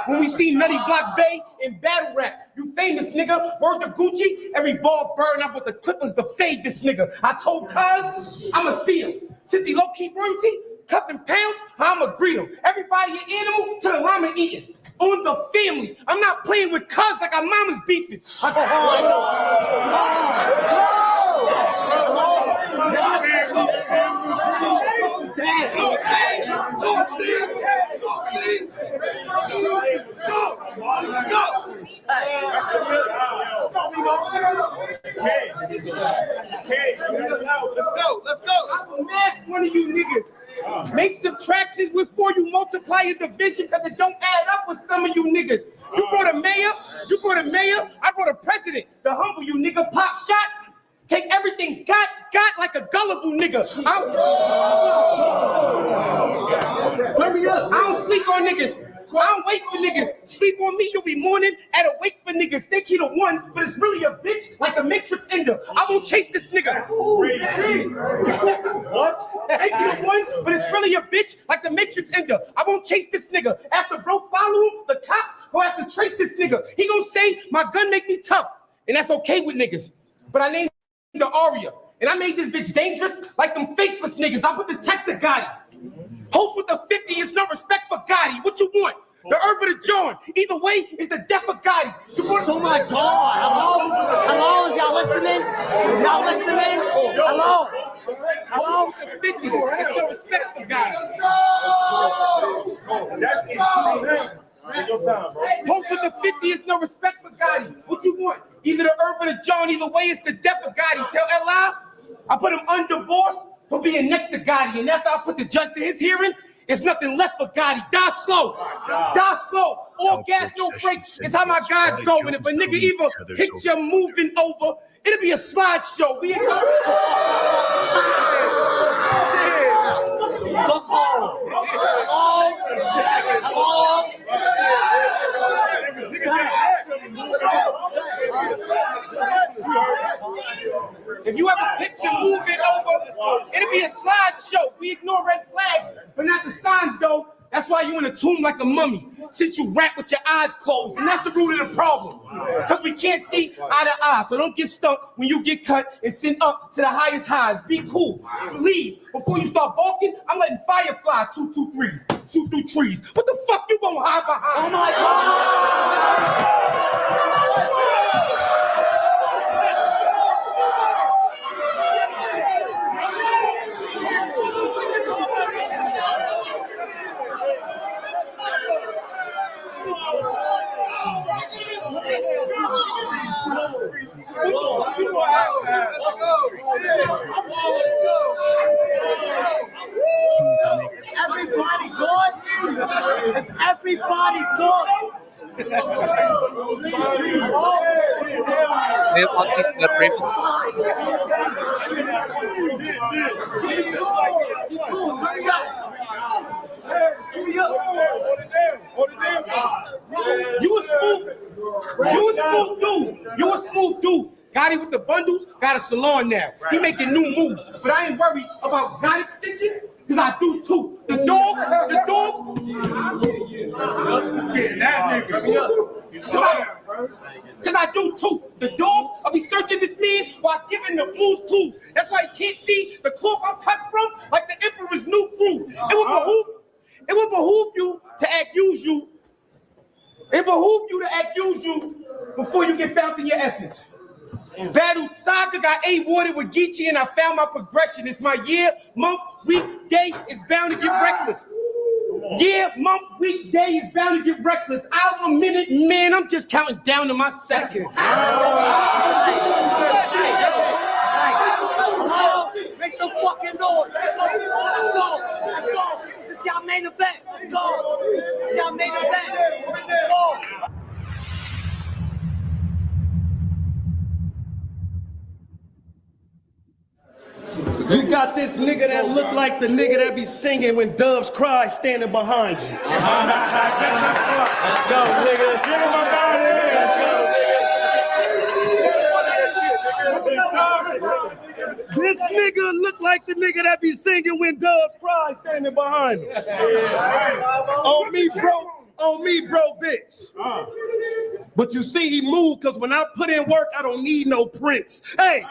when we see Nutty Block Bay in battle rap. You famous, nigga. Word to Gucci, every ball burn. I put the clippers to fade this nigga. I told Cuz, I'ma see him. Since he low-key royalty, cupping pounds, I'ma greet him. Everybody an animal to the llama eating. On the family. I'm not playing with Cuz like our mama's beefing. Talk, Steve. Go. Let's go. I will math one of you niggas. Make subtractions before you multiply your division because it don't add up with some of you niggas. You brought a mayor, I brought a president. To humble you nigga, pop shots. Take everything got like a gullible nigga. Turn me up. I don't sleep on niggas. I don't wait for niggas. Sleep on me, you'll be mourning at a wake for niggas. Think he the one, but it's really a bitch like a Matrix ender. I won't chase this nigga. What? Think he the one, but it's really a bitch like the Matrix ender. I won't chase this nigga. After bro follow him, the cops go have to trace this nigga. He gonna say my gun make me tough, and that's okay with niggas. But I named the Orania, and I made this bitch dangerous like them faceless niggas. I put the tech to Gotti. Host with the 50 is no respect for Gotti. What you want? The earth or the John. Either way, it's the death of Gotti. Oh my God. Hello? Is y'all listening? Hello? The 50 is no respect for Gotti. Post with the 50 is no respect for Gotti. What you want? Either the earth or the John. Either way, it's the death of Gotti. Tell L.I. I put him undivorced for being next to Gotti. And after I put the judge to his hearing, there's nothing left for Gotti. Die slow. All gas, no brakes. It's how my guys go. And if a nigga even picture moving over, it'll be a slideshow. We ain't If you have a picture moving over, it'll be a slideshow. We ignore red flags, but not the signs though. That's why you in a tomb like a mummy, since you rap with your eyes closed, and that's the root of the problem. Because we can't see eye to eye, so don't get stuck when you get cut and sent up to the highest highs. Be cool, believe. Before you start balking, I'm letting fire fly 2-2-3s, shoot through trees. What the fuck you gonna hide behind? Oh my Everybody good? Everybody's good. You a smooth dude. Gotti with the bundles, got a salon now. He making new moves, but I ain't worried about Gotti extension, because I do too. The dogs. Because I do too. The dogs, I'll be searching this man while giving the blues clues. That's why you can't see the cloth I'm cut from, like the emperor's new groove. It would behoove you to act usual. It behooves you to act usual before you get found in your essence. Battled Saga, got awarded with Geechee, and I found my progression. It's my year, month, week, day is bound to get reckless. Year, month, week, day is bound to get reckless. Hour, minute, man, I'm just counting down to my seconds. Make some fucking noise. Let's go. This is our main event. Let's go. You got this nigga that look like the nigga that be singing when doves cry standing behind you. Let's go, nigga. Get him up out of here. This nigga look like the nigga that be singing when doves cry standing behind him. On me, bro. on me, bro, bitch. But you see, he moved because when I put in work, I don't need no prints. Hey.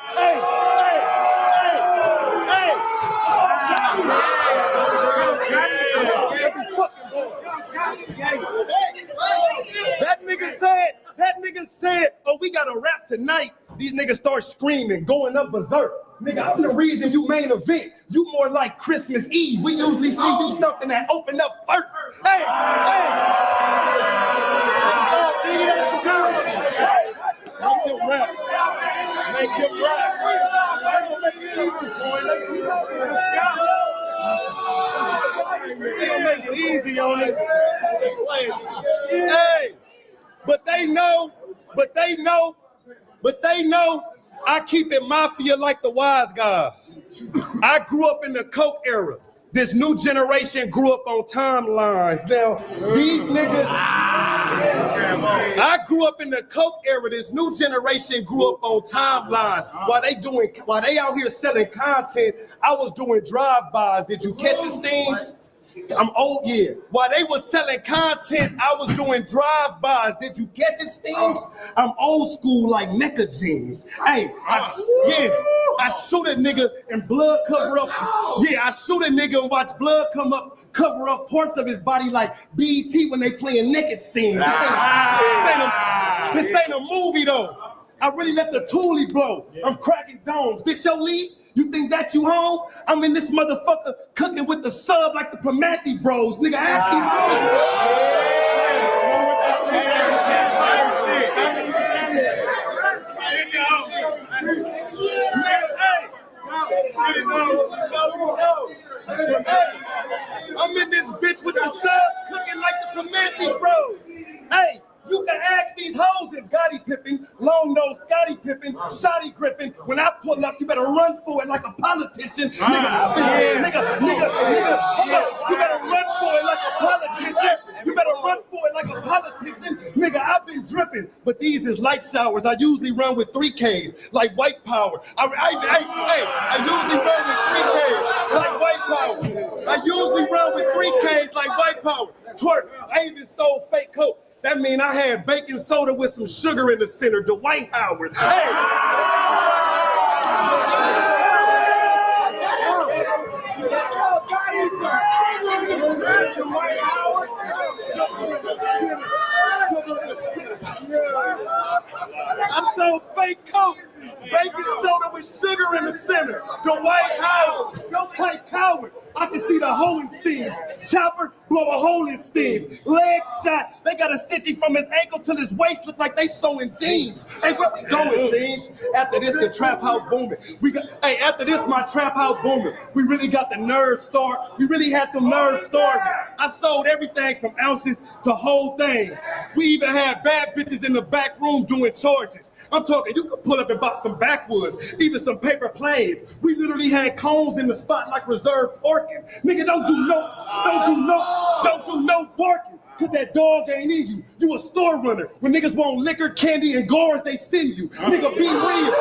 That nigga said, oh, we got to rap tonight. These niggas start screaming, going up berserk. Nigga, I'm the reason you main event. You more like Christmas Eve. We usually see you something that open up first. Hey. Make him rap. Make him rap. I'm gonna make it easy for him. We gonna make it easy on it. Hey, but they know I keep it mafia like the wise guys. I grew up in the Coke era. This new generation grew up on timelines. Now, these niggas, I grew up in the Coke era. This new generation grew up on timeline. While they out here selling content, I was doing drive-bys. Did you catch his things? I'm old, yeah. While they was selling content, I was doing drive-bys. Did you catch it, Steams? I'm old school like Mecca jeans. Hey, I shoot a nigga and blood cover up. Yeah, I shoot a nigga and watch blood cover up parts of his body like BET when they playing naked scenes. This ain't a movie though. I really let the toolie blow. I'm cracking domes. This your lead? You think that you home? I'm in this motherfucker cooking with the sub like the Promanthi bros. Nigga, ask these I'm in this bitch with the sub cooking like the Promanthi bros. Hey. You can ask these hoes if Gotti Pippin, long nose Scotty Pippin, Shotty gripping. When I pull up, you better run for it like a politician. Nigga, you better run for it like a politician. You better run for it like a politician. Nigga, I've been dripping, but these is light showers. I usually run with 3Ks, like white power. I usually run with 3Ks, like white power. I usually run with 3Ks, like white power. Twerk, I even sold fake coke. That mean I had baking soda with some sugar in the center, Dwight Howard. Hey! I sold fake coke, baking soda with sugar in the center, Dwight Howard. Yo, tight coward. I can see the hole in Steve's. Chopper, blow a hole in Steve's. Leg shot, they got a stitching from his ankle till his waist look like they sewing jeans. Hey, where we going, Steve's? After this, the trap house booming. After this, my trap house booming. We really got the nerves started. We really had the nerves started. I sold everything from ounces to whole things. We even had bad bitches in the back room doing charges. I'm talking, you could pull up and buy some backwoods, even some paper planes. We literally had cones in the spot like reserved parking. Nigga, don't do no barking, cause that dog ain't in you. You a store runner. When niggas want liquor, candy, and guards, they send you. Nigga, be real.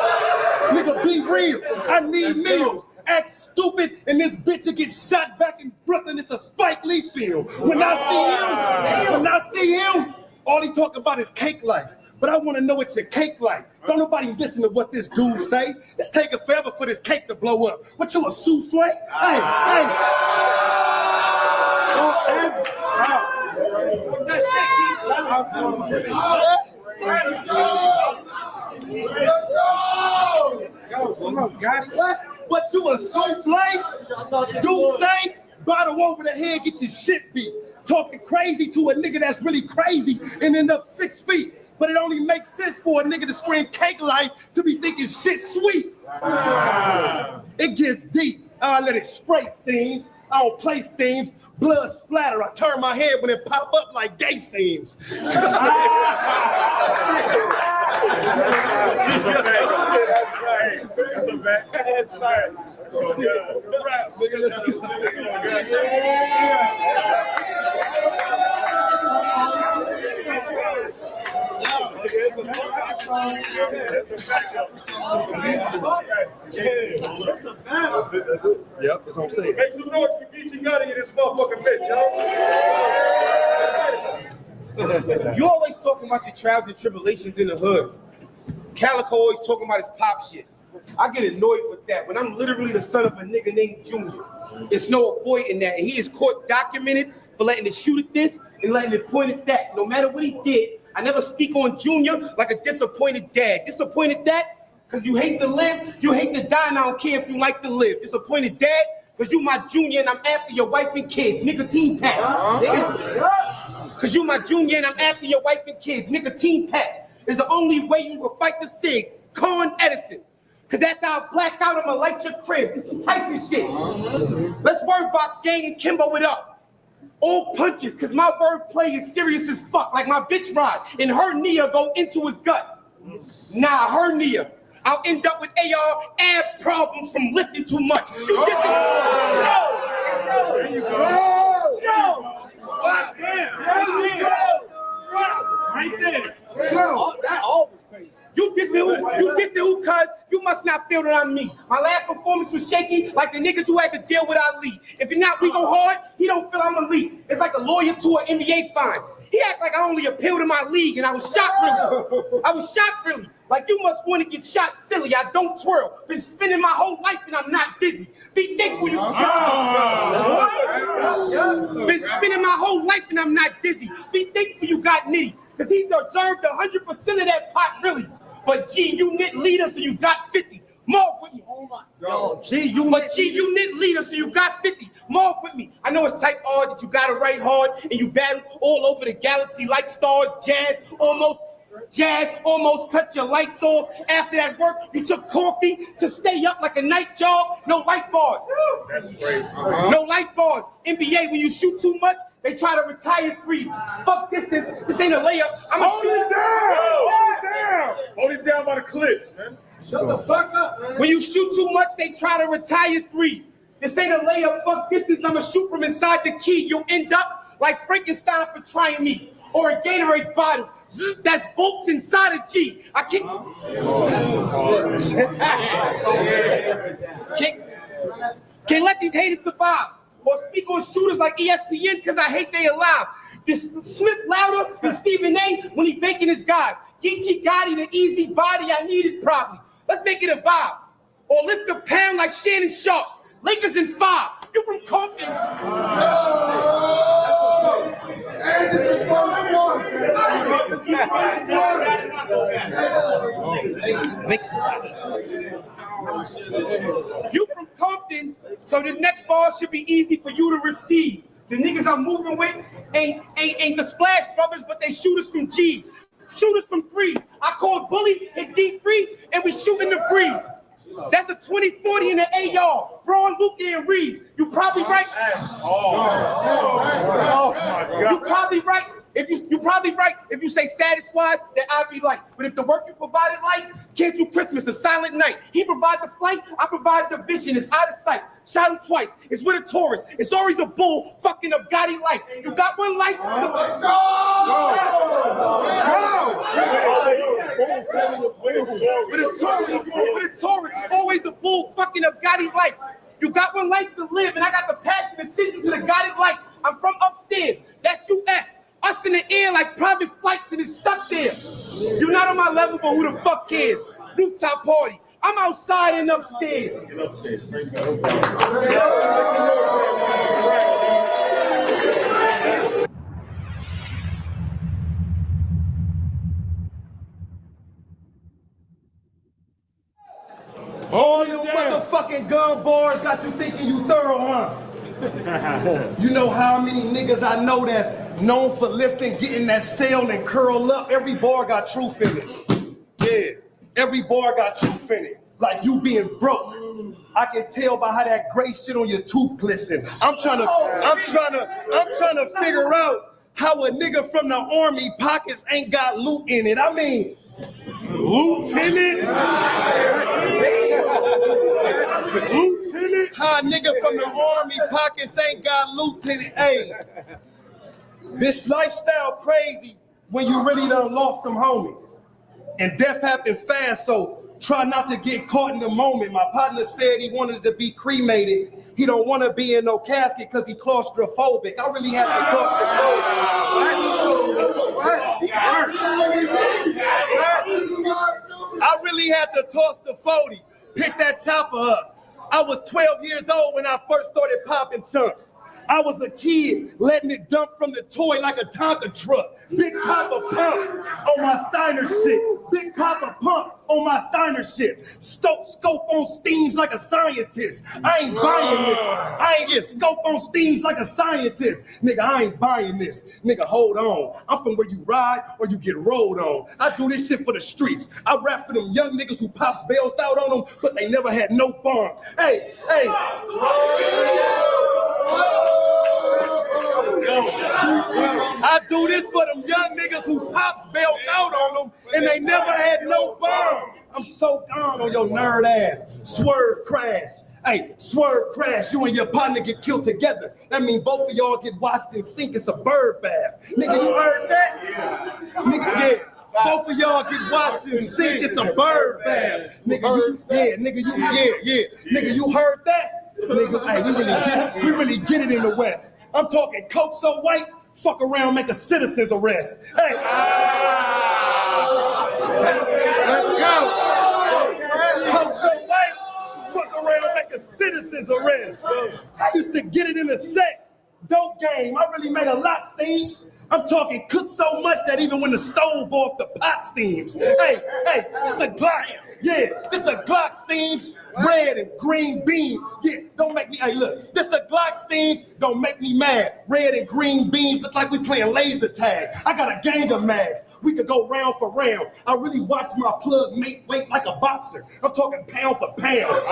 Nigga, be real. I need meals. Act stupid, and this bitch will get shot back in Brooklyn. It's a Spike Lee film. When I see him, all he talk about is cake life. But I want to know what your cake like. Don't nobody listen to what this dude say. It's taking forever for this cake to blow up. What, you a souffle? Hey. What, you a souffle? Dude say, bottle over the head, get your shit beat. Talking crazy to a nigga that's really crazy and end up 6 feet. But it only makes sense for a nigga to scream cake life to be thinking shit sweet. It gets deep. I let it spray steams. I don't play steams. Blood splatter. I turn my head when it pop up like gay scenes. Yep, it's on stage. Make some noise for Geechee Gotti in this motherfucking bitch, y'all. You always talking about your trials and tribulations in the hood. Calico always talking about his pop shit. I get annoyed with that when I'm literally the son of a nigga named Junior. It's no avoiding that. And he is court documented for letting it shoot at this and letting it point at that. No matter what he did, I never speak on Junior like a disappointed dad. Disappointed dad because you hate to live, you hate to die, and I don't care if you like to live. Disappointed dad because you my junior and I'm after your wife and kids. Nicotine patch. Because you my junior and I'm after your wife and kids. Nicotine patch is the only way you will fight the SIG. Con Edison. Because after I black out, I'm going to light your crib. This some Tyson shit. Let's word box gang and Kimbo it up. All punches, because my word play is serious as fuck. Like my bitch ride and her knee go into his gut. Nah, her knee. I'll end up with AR ab problems from lifting too much. You No. Right there. That always crazy. You dissing who, cuz you must not feel that I'm me. My last performance was shaky, like the niggas who had to deal with Ali. If you're not, we go hard, he don't feel I'm elite. It's like a lawyer to an NBA fine. He act like I only appeal to my league, and I was shocked really. Like you must want to get shot silly. I don't twirl. Been spending my whole life and I'm not dizzy. Be thankful you. Been spending my whole life and I'm not dizzy. Be thankful you got nitty. Because he deserved 100% of that pot, really. But G, you knit leader, so you got 50. Mark with me. You knit leader, so you got 50. Mark with me. I know it's type R that you gotta write hard and you battle all over the galaxy like stars, jazz almost cut your lights off. After that work, you took coffee to stay up like a night job. No light bars. That's crazy. No light bars. NBA, when you shoot too much, they try to retire 3. Fuck distance. This ain't a layup. Hold it down by the clips, man. Shut the fuck up, man. When you shoot too much, they try to retire 3. This ain't a layup. Fuck distance. I'ma shoot from inside the key. You'll end up like Frankenstein for trying me. Or a Gatorade bottle. That's bolts inside a G. I can't let these haters survive. Or speak on shooters like ESPN because I hate they alive. This Smith louder than Stephen A. when he baking his guys. Geechee Gotti, the easy body I needed probably. Let's make it a vibe. Or lift a pound like Shannon Sharp. Lakers in 5. You from Compton. You from Compton, so the next ball should be easy for you to receive. The niggas I'm moving with ain't the Splash Brothers, but they shoot us from G's. Shoot us from 3s. I called Bully, hit D3, and we shoot in the breeze. That's the 2040 in the AR. Braun, Luke, and Reeves. You probably right. You probably right. You probably right if you say status-wise that I'd be like. But if the work you provided like, cancel Christmas, a silent night. He provide the flight, I provide the vision. It's out of sight. Shot him twice. It's with a tourist. It's always a bull fucking up Gotti life. You got one life. Let's go! With a tourist, it's always a bull fucking up Gotti life. You got one life to live, and I got the passion to send you to the Gotti life. I'm from upstairs. That's US. Us in the air like private flights, and it's stuck there. You're not on my level, but who the fuck cares? Rooftop party. I'm outside and upstairs. Get upstairs. All your motherfucking gun bars got you thinking you thorough, huh? You know how many niggas I know that's known for lifting, getting that sail and curl up? Every bar got truth in it. Yeah, every bar got truth in it. Like you being broke. I can tell by how that gray shit on your tooth glisten. I'm trying to figure out how a nigga from the army pockets ain't got loot in it. I mean, Lieutenant? How a nigga from the army pockets ain't got lieutenant? Hey, this lifestyle crazy when you really done lost some homies. And death happens fast, so try not to get caught in the moment. My partner said he wanted to be cremated. He don't want to be in no casket because he claustrophobic. I really have to talk to I really had to toss the 40, pick that chopper up. I was 12 years old when I first started popping chunks. I was a kid letting it dump from the toy like a Tonka truck. Big Papa Pump on my Steiner shit. Big Papa Pump on my Steiner shit. Scope on steams like a scientist. I ain't buying this. I ain't get scope on steams like a scientist. Nigga, I ain't buying this. Nigga, hold on. I'm from where you ride or you get rolled on. I do this shit for the streets. I rap for them young niggas who pops bailed out on them, but they never had no bomb. Hey. I do this for them young niggas who pops bailed out on them and they never had no bomb. I'm so gone on your nerd ass. Swerve crash. Hey, swerve crash. You and your partner get killed together. That means both of y'all get washed in sink. It's a bird bath. Nigga, you heard that? Nigga, yeah. Both of y'all get washed in sink. It's a bird bath. Nigga, Nigga, you heard that? Nigga, hey, we really get it in the West. I'm talking coke so white, fuck around, make a citizen's arrest. Hey. Let's go. Coke so white, fuck around, make a citizen's arrest. I used to get it in the set. Dope game, I really made a lot steams. I'm talking cook so much that even when the stove off, the pot steams. Hey, it's a Glock. Yeah, this a Glock steams, red and green bean. Yeah, don't make me, hey look, this a Glock steams, don't make me mad. Red and green beans look like we playing laser tag. I got a gang of mags. We could go round for round. I really watch my plug make weight like a boxer. I'm talking pound for pound.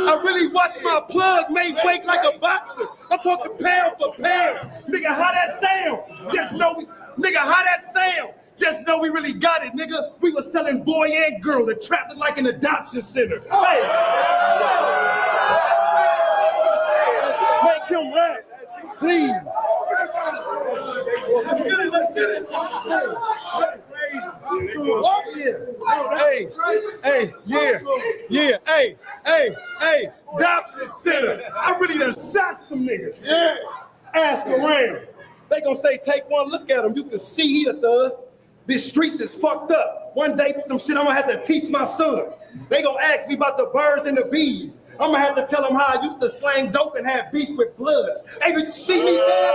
I really watch my plug make weight like a boxer. I'm talking pound for pound. Nigga, how that sound? Just know we, nigga, how that sound? Just know we really got it, nigga. We was selling boy and girl that trapped it like an adoption center. Hey! Make him rap, please. Let's get it. Hey, adoption center. I really done shot some niggas. Yeah. Ask around. They gonna say, take one look at him. You can see he a thug. This streets is fucked up. One day, some shit I'm gonna have to teach my son. They gonna ask me about the birds and the bees. I'm gonna have to tell them how I used to slang dope and have beef with bloods. Hey, did you see me there?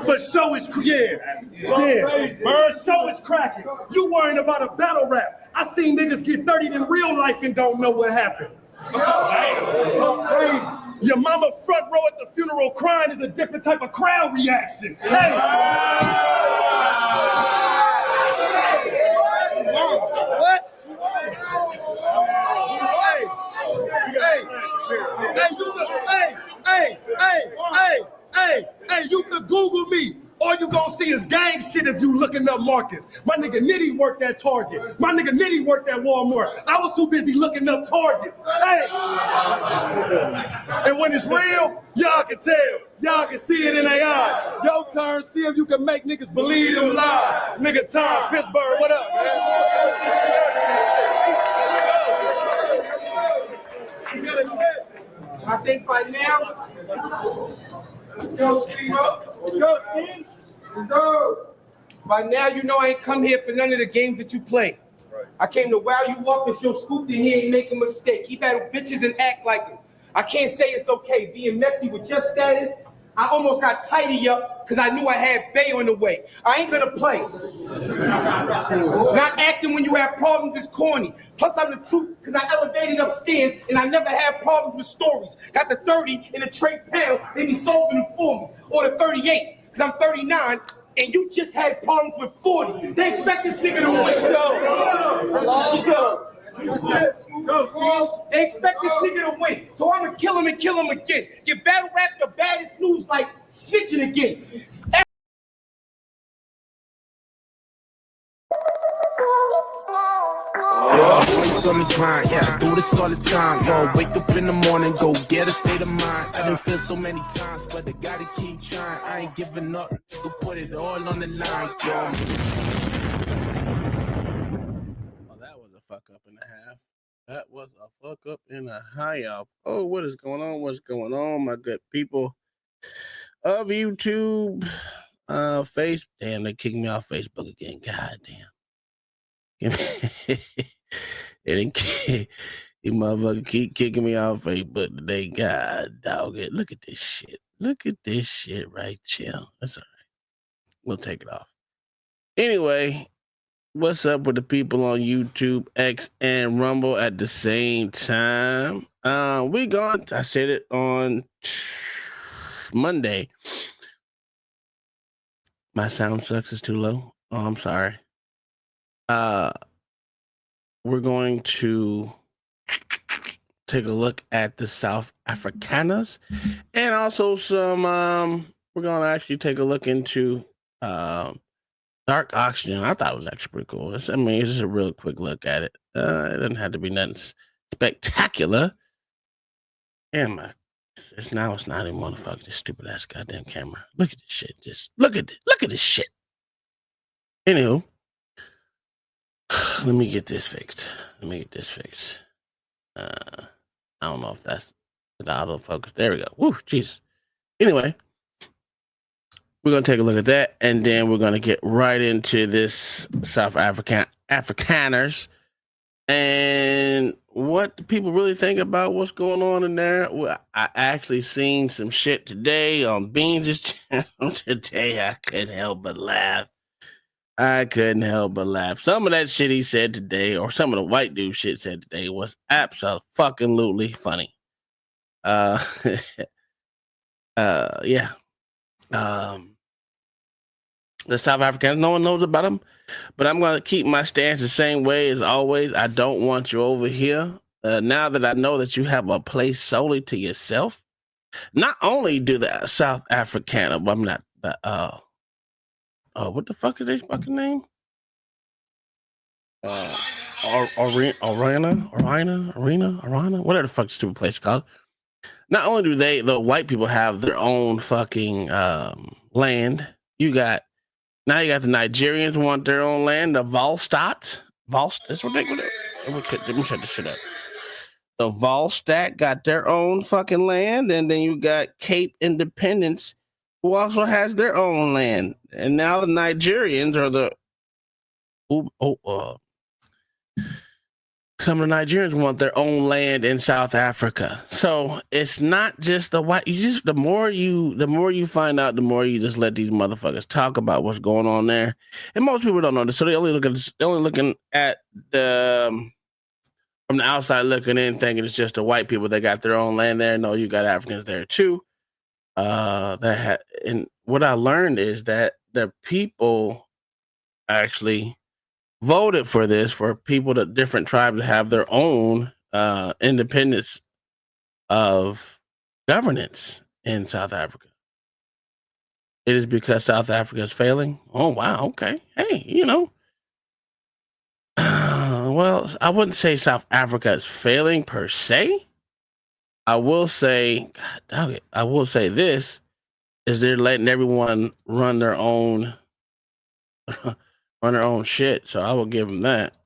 For show is, yeah. Bird show is cracking. You worrying about a battle rap. I seen niggas get 30'd in real life and don't know what happened. Crazy. Your mama front row at the funeral crying is a different type of crowd reaction. Hey! What? Hey, you can Google me. All you gonna see is gang shit if you looking up Marcus. My nigga Nitty worked at Target. My nigga Nitty worked at Walmart. I was too busy looking up targets. Hey! And when it's real, y'all can tell. Y'all can see it in their eye. Your turn, see if you can make niggas believe them lie. Nigga Tom, Pittsburgh, what up, man? I think by now, let's go, Steve. Let's go, Steve. Let's go. By now, you know I ain't come here for none of the games that you play. Right. I came to wow you up and show Scoop that he ain't make a mistake. He battle bitches and act like him. I can't say it's okay being messy with your status. I almost got tidy up because I knew I had Bay on the way. I ain't gonna play. Not acting when you have problems is corny. Plus I'm the truth because I elevated upstairs and I never had problems with stories. Got the 30 in a tray pound, they be solving them for me. Or the 38 because I'm 39 and you just had problems with 40. They expect this nigga to win. They expect this nigga to win. So I'm gonna kill him and kill him again. Get battle rap the baddest news like snitching again. On the grind, yeah, I do this all the time. Yo, wake up in the morning, go get a state of mind. I done feel so many times, but I gotta keep trying. I ain't giving up, go put it all on the line, yo. Oh, that was a fuck up and a half. That was a fuck up and a half. Oh, what is going on? What's going on, my good people? of YouTube, face. Damn, they kicked me off Facebook again. God damn. You motherfucker keep kicking me off Facebook today. God dog it. Look at this shit. Look at this shit right here. That's all right. We'll take it off. Anyway, what's up with the people on YouTube, X, and Rumble at the same time? I said it on Monday. My sound sucks. It's too low. Oh, I'm sorry. We're going to take a look at the South Afrikaners and also some we're going to actually take a look into Dark Oxygen. I thought it was actually pretty cool. It's just a real quick look at it. It doesn't have to be nothing spectacular. And it's not even motherfucker, this stupid ass goddamn camera. Look at this shit. Just look at this shit. Anywho, let me get this fixed. I don't know if that's the autofocus. There we go. Woo, Jesus. Anyway, we're going to take a look at that, and then we're going to get right into this South Afrikaners and what the people really think about what's going on in there. Well, I actually seen some shit today on Beans' channel today. I couldn't help but laugh. Some of that shit he said today, or some of the white dude shit said today, was absolutely funny. Yeah. The South Africans, no one knows about them, but I'm going to keep my stance the same way as always. I don't want you over here. Now that I know that you have a place solely to yourself, not only do the South African, I'm not, what the fuck is their fucking name? Orania, whatever the fuck the stupid place is called. Not only do the white people have their own fucking land, you got the Nigerians want their own land, the Volstats. That's what they do. Let me shut this shit up. The Volstat got their own fucking land, and then you got Cape Independence, who also has their own land. And now the Nigerians are some of the Nigerians want their own land in South Africa. So it's not just the white. The more you find out, the more you just let these motherfuckers talk about what's going on there. And most people don't know this, so they're only looking at the from the outside looking in, thinking it's just the white people that got their own land there. No, you got Africans there too. And what I learned is that the people actually voted for this, for people, that different tribes to have their own independence of governance in South Africa. It is because South Africa is failing. Oh, wow. Okay. Hey, well, I wouldn't say South Africa is failing per se. I will say, God dog it, I will say this, is they're letting everyone run their own shit. So I will give them that.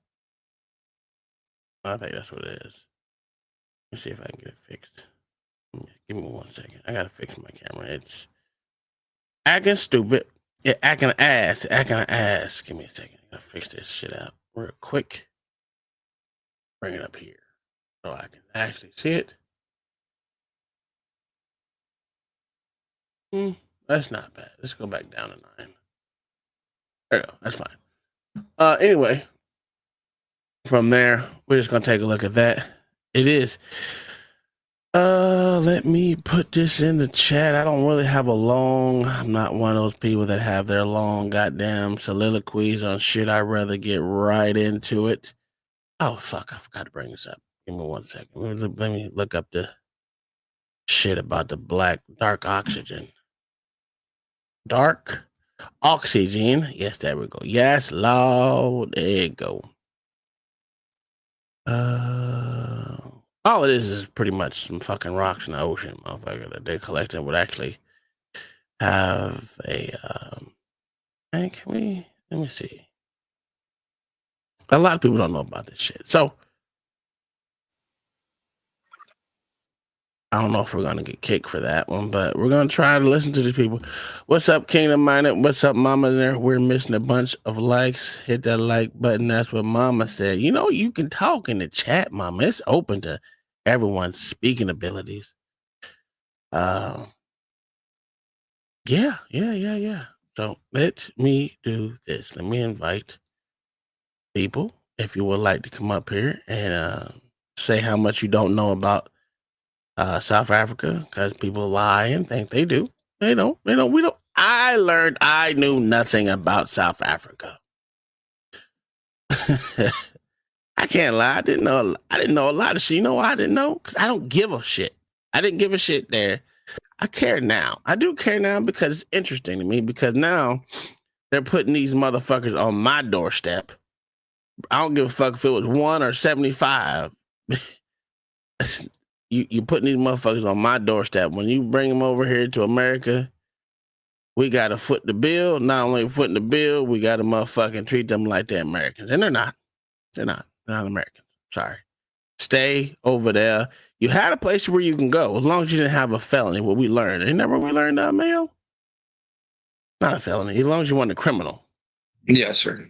I think that's what it is. Let's see if I can get it fixed. Give me 1 second. I gotta fix my camera. It's acting stupid. Yeah, acting ass. Give me a second. I gotta fix this shit out real quick. Bring it up here so I can actually see it. That's not bad. Let's go back down to 9. There we go. That's fine. Anyway, from there, we're just gonna take a look at that. It is. Let me put this in the chat. I don't really have I'm not one of those people that have their long goddamn soliloquies on shit. I'd rather get right into it. Oh, fuck. I forgot to bring this up. Give me 1 second. Let me look up the shit about the dark oxygen. Dark oxygen. Yes, there we go. Yes, Lord. There you go. All it is pretty much some fucking rocks in the ocean, motherfucker, that they're collecting would actually have a let me see. A lot of people don't know about this shit. So I don't know if we're gonna get kicked for that one, but we're gonna try to listen to these people. What's up, Kingdom Minded? What's up, Mama? There, we're missing a bunch of likes. Hit that like button. That's what Mama said. You know, you can talk in the chat, Mama. It's open to everyone's speaking abilities. Yeah. So let me do this. Let me invite people, if you would like to come up here and say how much you don't know about South Africa, because people lie and think they do. They don't. We don't. I learned I knew nothing about South Africa. I can't lie. I didn't know a lot of shit. You know why I didn't know? Because I don't give a shit. I didn't give a shit there. I care now. I do care now because it's interesting to me, because now they're putting these motherfuckers on my doorstep. I don't give a fuck if it was 1 or 75. You putting these motherfuckers on my doorstep. When you bring them over here to America, we got to foot the bill. Not only footing the bill, we got to motherfucking treat them like they're Americans. And they're not. They're not Americans. Sorry. Stay over there. You had a place where you can go as long as you didn't have a felony. What we learned. Ain't that what we learned, Mayo? Not a felony. As long as you weren't a criminal. Yes, sir.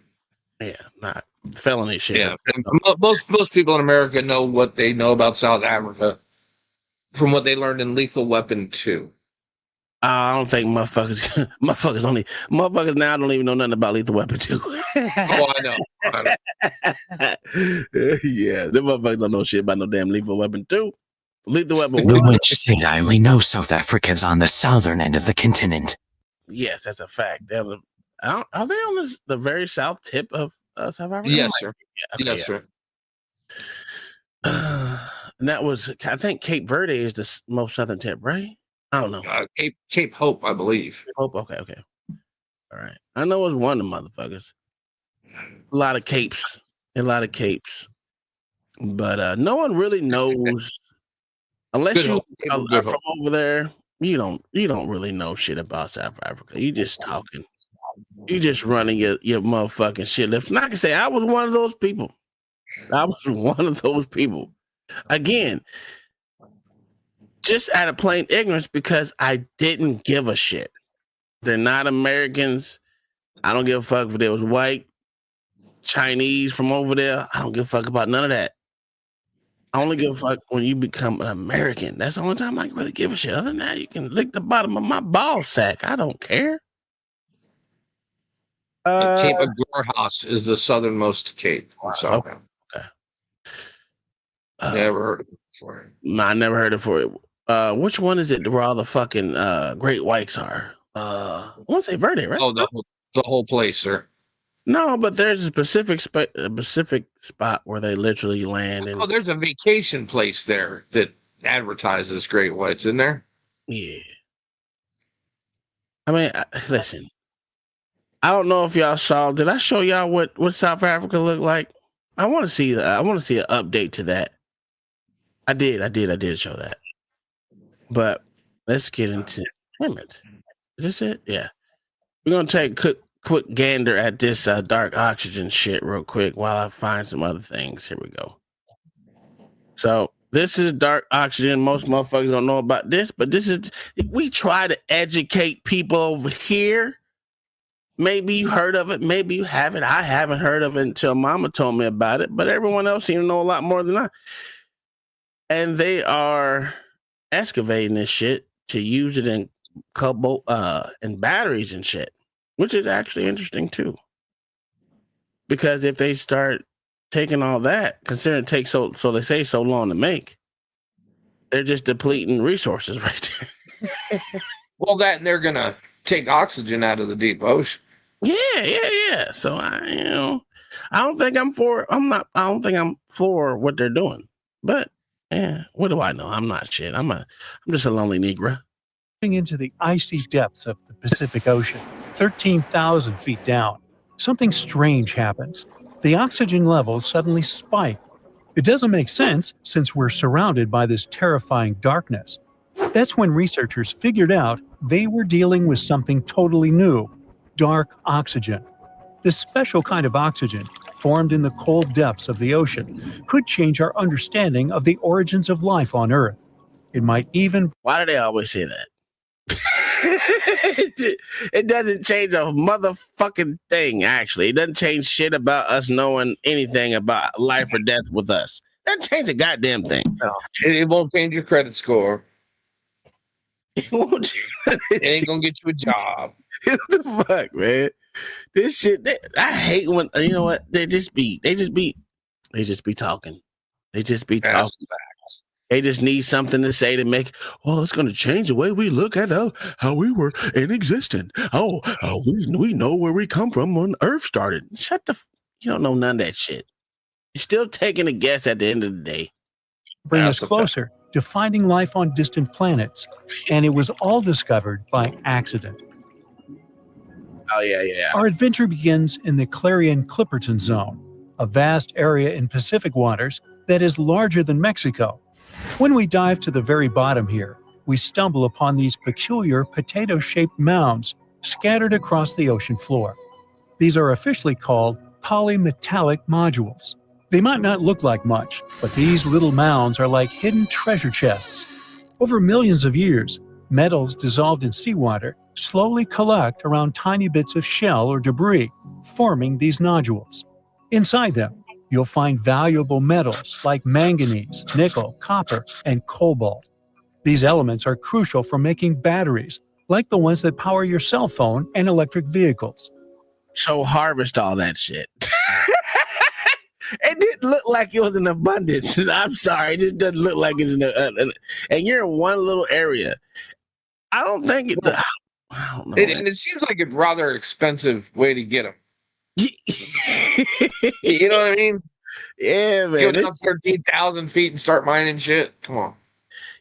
Yeah, not felony shit. Yeah, most people in America know what they know about South Africa from what they learned in Lethal Weapon 2. I don't think motherfuckers now don't even know nothing about Lethal Weapon 2. Oh, I know. Yeah, the motherfuckers don't know shit about no damn Lethal Weapon 2. Lethal Weapon 1. The witch said I only know South Africa's on the southern end of the continent. Yes, that's a fact. Are they on the very south tip of South Africa? Yes, sir. Yeah, Yes, sir. And that was, I think Cape Verde is the most southern tip, right? I don't know. Cape Hope, I believe. Hope. Okay. All right. I know it's one of the motherfuckers. A lot of capes. But no one really knows, unless you are from over there. You don't really know shit about South Africa. You just talking. You just running your motherfucking shit lips. And I can say I was one of those people. Again, just out of plain ignorance, because I didn't give a shit. They're not Americans. I don't give a fuck if they was white, Chinese from over there. I don't give a fuck about none of that. I only give a fuck when you become an American. That's the only time I can really give a shit. Other than that, you can lick the bottom of my ball sack. I don't care. Cape of Gorhaus is the southernmost cape. Okay. Never heard of it before. No, I never heard of it. Which one is it where all the fucking great whites are? I want to say Verde, right? Oh, the whole place, sir. No, but there's a specific spot where they literally land. And, there's a vacation place there that advertises great whites, isn't there? Yeah. I mean, listen. I don't know if y'all saw. Did I show y'all what South Africa looked like? I want to see an update to that. I did show that. But let's get into it. Is this it? Yeah. We're gonna take a quick gander at this dark oxygen shit real quick while I find some other things. Here we go. So this is dark oxygen. Most motherfuckers don't know about this, but we try to educate people over here. Maybe you heard of it, maybe you haven't. I haven't heard of it until Mama told me about it, but everyone else seems to know a lot more than I. And they are excavating this shit to use it in and batteries and shit, which is actually interesting too. Because if they start taking all that, considering it takes so they say so long to make, they're just depleting resources right there. Well, that and they're gonna take oxygen out of the deep ocean. Yeah. So I don't think I'm for what they're doing. But yeah, what do I know? I'm not shit. I'm just a lonely Negro. Into the icy depths of the Pacific Ocean, 13,000 feet down, something strange happens. The oxygen levels suddenly spike. It doesn't make sense since we're surrounded by this terrifying darkness. That's when researchers figured out they were dealing with something totally new: dark oxygen. This special kind of oxygen, formed in the cold depths of the ocean, could change our understanding of the origins of life on Earth. It might even Why do they always say that? It doesn't change a motherfucking thing, actually. It doesn't change shit about us knowing anything about life or death with us. That change a goddamn thing. It won't change your credit score. It won't. It ain't gonna get you a job. What the fuck, man? This shit, I hate when, you know what? They just be talking. They just be talking. They just need something to say to make, well, it's going to change the way we look at how we were in existence. We know where we come from when Earth started. You don't know none of that shit. You're still taking a guess at the end of the day. bring us closer to finding life on distant planets. And it was all discovered by accident. Oh, yeah. Our adventure begins in the Clarion-Clipperton Zone, a vast area in Pacific waters that is larger than Mexico. When we dive to the very bottom here, we stumble upon these peculiar potato-shaped mounds scattered across the ocean floor. These are officially called polymetallic modules. They might not look like much, but these little mounds are like hidden treasure chests. Over millions of years, metals dissolved in seawater slowly collect around tiny bits of shell or debris, forming these nodules. Inside them, you'll find valuable metals like manganese, nickel, copper, and cobalt. These elements are crucial for making batteries, like the ones that power your cell phone and electric vehicles. So harvest all that shit. It didn't look like it was in abundance. I'm sorry, it just doesn't look like it's in and you're in one little area. I don't think it. I don't know. And it seems like a rather expensive way to get them. You know what I mean? Yeah, man. Go down 13,000 feet and start mining shit. Come on.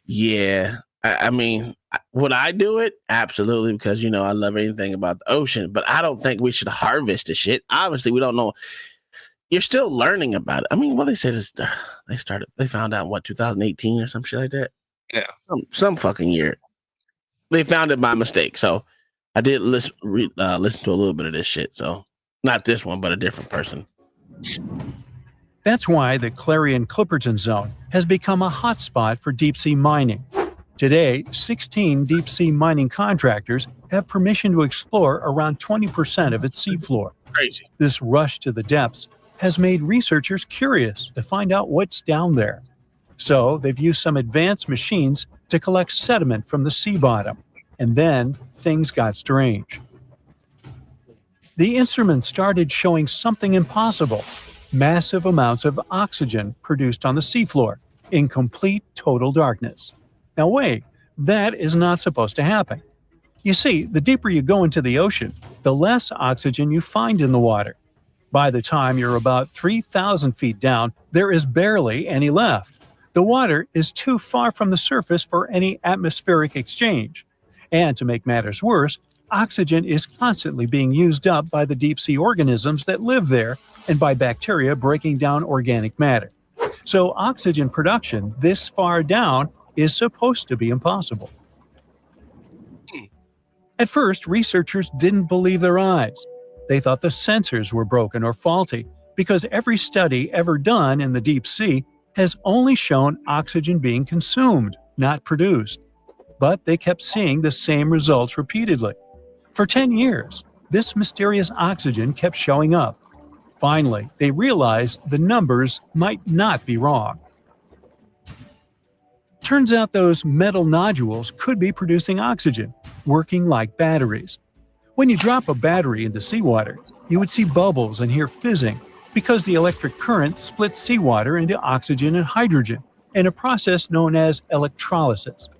Yeah. I mean, would I do it? Absolutely, because, you know, I love anything about the ocean, but I don't think we should harvest the shit. Obviously, we don't know. You're still learning about it. I mean, what they said is they found out, 2018 or some shit like that? Yeah. Some fucking year. They found it by mistake. So I did listen to a little bit of this shit. So not this one, but a different person. That's why the Clarion-Clipperton Zone has become a hotspot for deep-sea mining. Today, 16 deep-sea mining contractors have permission to explore around 20% of its seafloor. Crazy. This rush to the depths has made researchers curious to find out what's down there. So they've used some advanced machines to collect sediment from the sea bottom. And then things got strange. The instruments started showing something impossible: massive amounts of oxygen produced on the seafloor in complete total darkness. Now wait, that is not supposed to happen. You see, the deeper you go into the ocean, the less oxygen you find in the water. By the time you're about 3,000 feet down, there is barely any left. The water is too far from the surface for any atmospheric exchange. And to make matters worse, oxygen is constantly being used up by the deep-sea organisms that live there and by bacteria breaking down organic matter. So oxygen production this far down is supposed to be impossible. At first, researchers didn't believe their eyes. They thought the sensors were broken or faulty because every study ever done in the deep sea has only shown oxygen being consumed, not produced. But they kept seeing the same results repeatedly. For 10 years, this mysterious oxygen kept showing up. Finally, they realized the numbers might not be wrong. Turns out those metal nodules could be producing oxygen, working like batteries. When you drop a battery into seawater, you would see bubbles and hear fizzing because the electric current splits seawater into oxygen and hydrogen in a process known as electrolysis.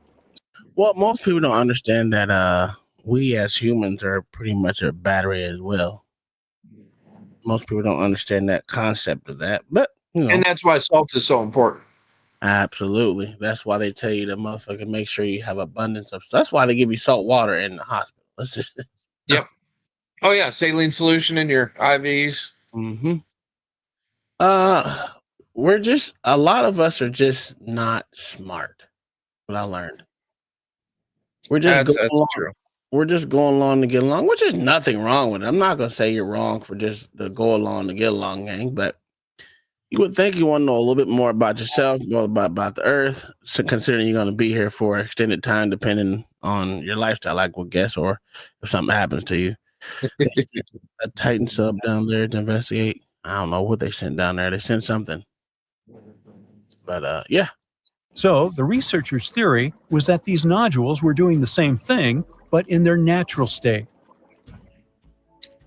Well, most people don't understand that we as humans are pretty much a battery as well. Most people don't understand that concept of that, but you know. And that's why salt is so important. Absolutely. That's why they tell you to motherfucking make sure you have abundance of. That's why they give you salt water in the hospital. Yep. Oh yeah, saline solution in your IVs. Mm-hmm. We're just, a lot of us are just not smart. What I learned. We're just That's true. We're just going along to get along, which is nothing wrong with it. I'm not gonna say you're wrong for just to go along to get along, gang, but You would think you want to know a little bit more about yourself, more about the earth, so considering you're going to be here for extended time, depending on your lifestyle, I would guess, or if something happens to you. A Titan sub down there to investigate. I don't know what they sent down there. They sent something. But yeah. So the researchers' theory was that these nodules were doing the same thing, but in their natural state.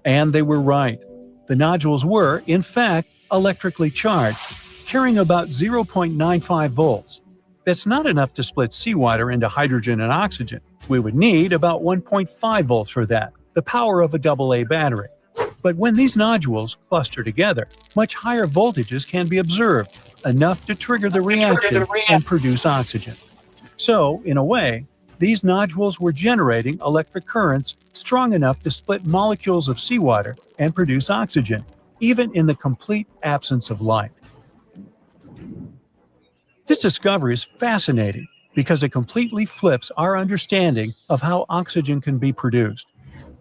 And they were right. The nodules were, in fact, electrically charged, carrying about 0.95 volts. That's not enough to split seawater into hydrogen and oxygen. We would need about 1.5 volts for that, the power of a AA battery. But when these nodules cluster together, much higher voltages can be observed, enough to trigger the reaction and produce oxygen. So, in a way, these nodules were generating electric currents strong enough to split molecules of seawater and produce oxygen, even in the complete absence of light. This discovery is fascinating because it completely flips our understanding of how oxygen can be produced.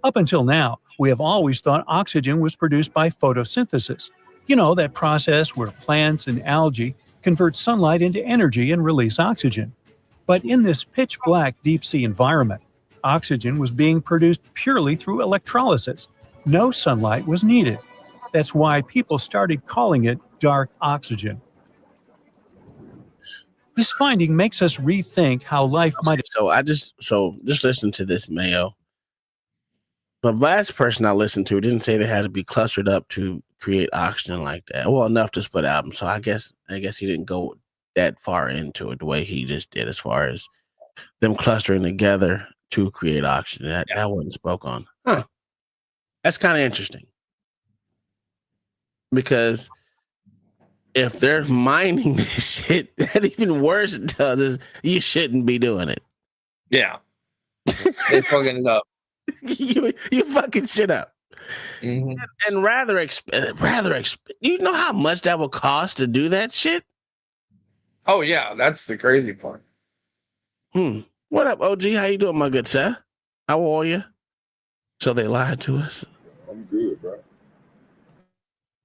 Up until now, we have always thought oxygen was produced by photosynthesis. You know, that process where plants and algae convert sunlight into energy and release oxygen. But in this pitch-black deep-sea environment, oxygen was being produced purely through electrolysis. No sunlight was needed. That's why people started calling it dark oxygen. This finding makes us rethink how life might... Just listen to this, Mayo. The last person I listened to didn't say they had to be clustered up to create oxygen like that. Well, enough to split atoms. So I guess he didn't go that far into it the way he just did, as far as them clustering together to create oxygen. That wasn't spoke on. Huh. That's kind of interesting. Because if they're mining this shit, that even worse tells us you shouldn't be doing it. Yeah. They fucking it up. you fucking shit up. Mm-hmm. And rather you know how much that would cost to do that shit? Oh yeah, that's the crazy part. What up, OG? How you doing, my good sir? How are you? So they lied to us. I'm good, bro.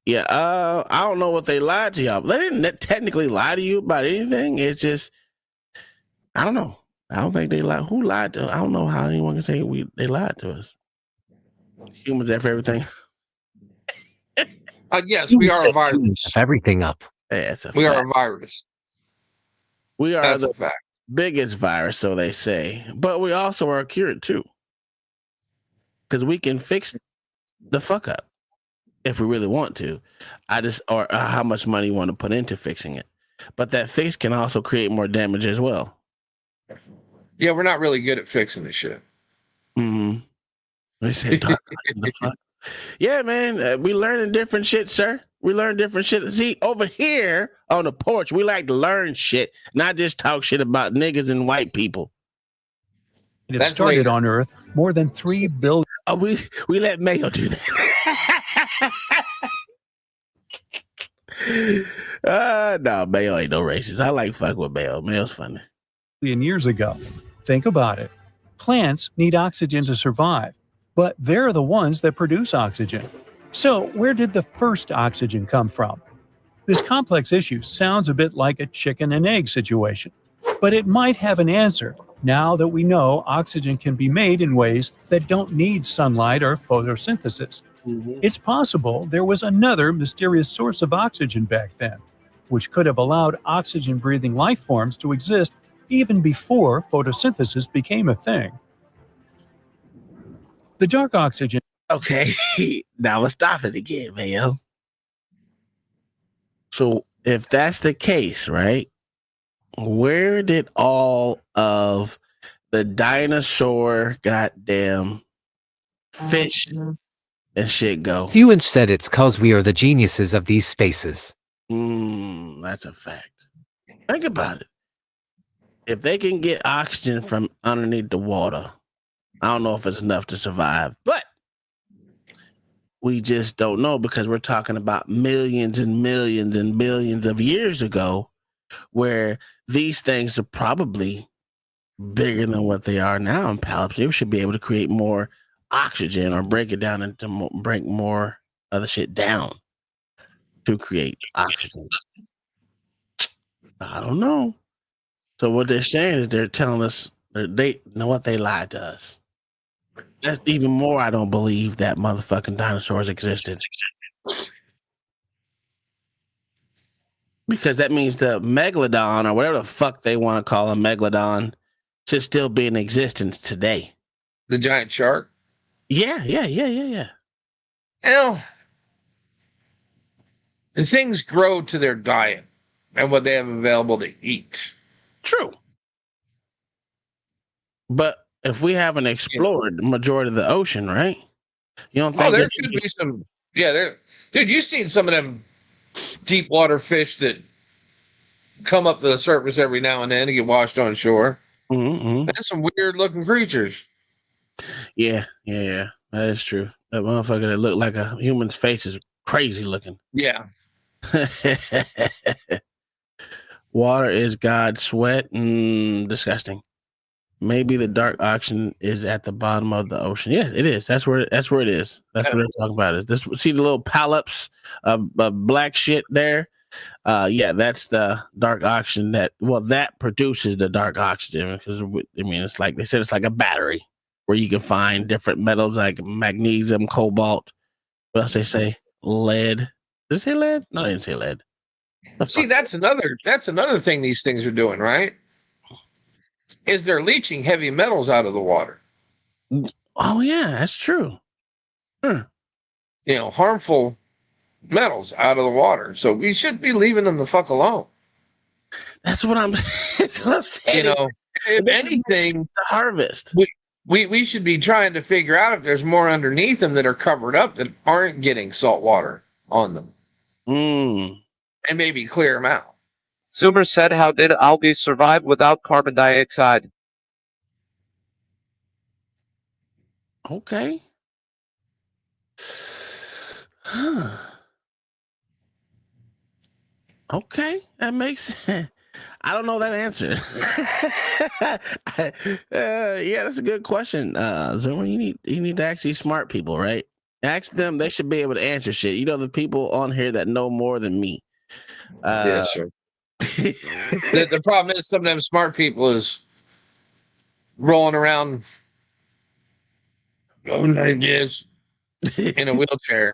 Yeah, I don't know what they lied to y'all. They didn't technically lie to you about anything. It's just, I don't know. I don't think they lied. Who lied to us? I don't know how anyone can say they lied to us. Humans after everything. Yes, we are a virus. Everything up. Yeah, we are a virus. We are That's the a fact. biggest virus, so they say. But we also are cured too. Because we can fix the fuck up if we really want to. Or how much money you want to put into fixing it. But that fix can also create more damage as well. Yeah, we're not really good at fixing this shit. Mm-hmm. They said dark. The fuck? Yeah, man. We learning different shit, sir. We learn different shit. See, over here on the porch, we like to learn shit, not just talk shit about niggas and white people. It started on Earth more than 3 billion. Oh, we let Mayo do that. No, Mayo ain't no racist. I like fuck with Mayo. Mayo's funny. Years ago. Think about it. Plants need oxygen to survive, but they're the ones that produce oxygen. So where did the first oxygen come from? This complex issue sounds a bit like a chicken and egg situation, but it might have an answer now that we know oxygen can be made in ways that don't need sunlight or photosynthesis. Mm-hmm. It's possible there was another mysterious source of oxygen back then, which could have allowed oxygen-breathing life forms to exist even before photosynthesis became a thing. The dark oxygen... Okay, now let's stop it again, Mayo. So if that's the case, right, where did all of the dinosaur goddamn fish and shit go? Fewinch said it's cause we are the geniuses of these spaces. That's a fact. Think about it. If they can get oxygen from underneath the water, I don't know if it's enough to survive, but we just don't know because we're talking about millions and millions and billions of years ago where these things are probably bigger than what they are now in polyps. They should be able to create more oxygen or break it down break more other shit down. to create oxygen? I don't know. So what they're saying is they're telling us they know what they lied to us. That's even more. I don't believe that motherfucking dinosaurs existed. Because that means the megalodon or whatever the fuck they want to call a megalodon should still be in existence today. The giant shark? Yeah. Well, the things grow to their diet and what they have available to eat. True. But if we haven't explored the majority of the ocean, right? You don't think there should be some. Yeah, dude, you've seen some of them deep water fish that come up to the surface every now and then to get washed on shore. Mm-hmm. That's some weird looking creatures. Yeah, that is true. That motherfucker that looked like a human's face is crazy looking. Yeah. Water is God's sweat. Disgusting. Maybe the dark ocean is at the bottom of the ocean. Yeah, it is. That's where it is. That's what they're talking about. Is this? See the little polyps of black shit there? Yeah, that's the dark oxygen that produces the dark oxygen, because it's like they said, it's like a battery where you can find different metals like magnesium, cobalt. What else they say? Lead. Did they say lead? No, they didn't say lead. See, that's another thing these things are doing, right? Is they're leaching heavy metals out of the water. Oh yeah, that's true. Harmful metals out of the water. So we should be leaving them the fuck alone. That's what I'm saying. If anything, the harvest. We should be trying to figure out if there's more underneath them that are covered up that aren't getting salt water on them. And maybe clear them out. Zoomer said, how did algae survive without carbon dioxide? Okay. Okay, that makes sense. I don't know that answer. Yeah, that's a good question. Zoomer, you need to actually smart people, right? Ask them; they should be able to answer shit. The people on here that know more than me. Yeah, sure. The problem is some of them smart people is rolling around, I guess, in a wheelchair.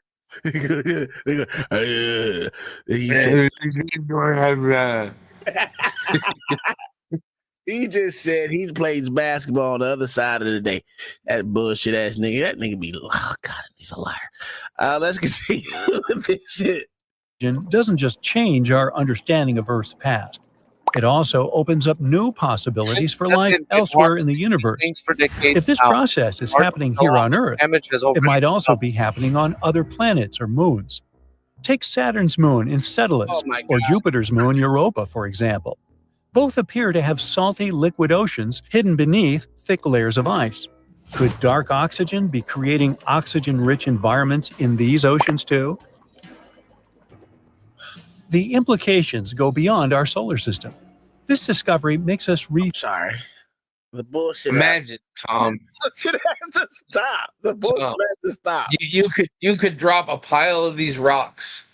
He just said he plays basketball on the other side of the day. That bullshit ass nigga. That nigga be, oh God, he's a liar. Let's continue with this shit. Doesn't just change our understanding of Earth's past. It also opens up new possibilities for life elsewhere in the universe. If this process is happening here on Earth, it might also be happening on other planets or moons. Take Saturn's moon Enceladus or Jupiter's moon Europa, for example. Both appear to have salty liquid oceans hidden beneath thick layers of ice. Could dark oxygen be creating oxygen-rich environments in these oceans too? The implications go beyond our solar system. This discovery makes us Sorry. The bullshit. Imagine, Tom. It has to stop. The bullshit has to stop. You could drop a pile of these rocks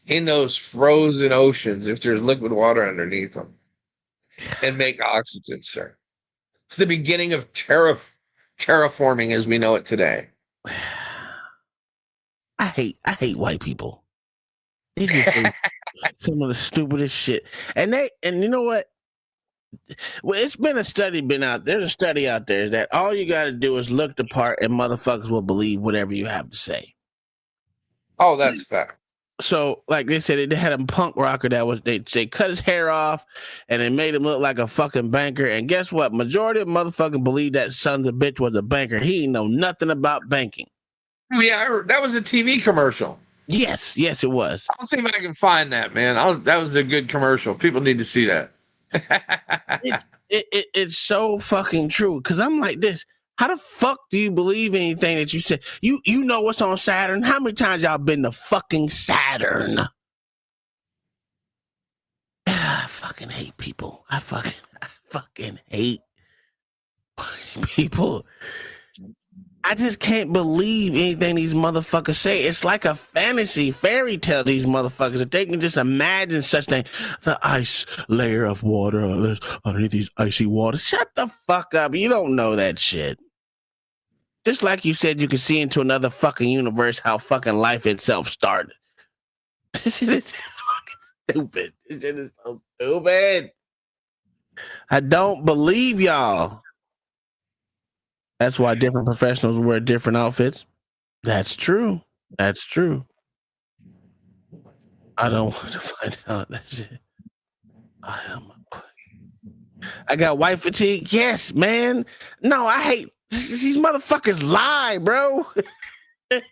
in those frozen oceans if there's liquid water underneath them and make oxygen, sir. It's the beginning of terraforming as we know it today. I hate white people. They just say some of the stupidest shit. And you know what? Well, it's been a study there's a study out there that all you got to do is look the part and motherfuckers will believe whatever you have to say. Oh, that's fact. So, like they said, they had a punk rocker that was they cut his hair off and they made him look like a fucking banker. And guess what? Majority of motherfuckers believe that son of a bitch was a banker. He ain't know nothing about banking. Yeah, that was a TV commercial. Yes, it was. I'll see if I can find that, man. That was a good commercial. People need to see that. It's so fucking true. Because I'm like this. How the fuck do you believe anything that you say? You know what's on Saturn? How many times y'all been to fucking Saturn? I fucking hate people. I fucking hate people. I just can't believe anything these motherfuckers say. It's like a fantasy fairy tale, these motherfuckers. If they can just imagine such thing, the ice layer of water underneath these icy waters. Shut the fuck up. You don't know that shit. Just like you said, you can see into another fucking universe how fucking life itself started. This shit is fucking stupid. This shit is so stupid. I don't believe y'all. That's why different professionals wear different outfits. That's true. That's true. I don't want to find out that shit. I got white fatigue. Yes, man. No, I hate these motherfuckers lie, bro.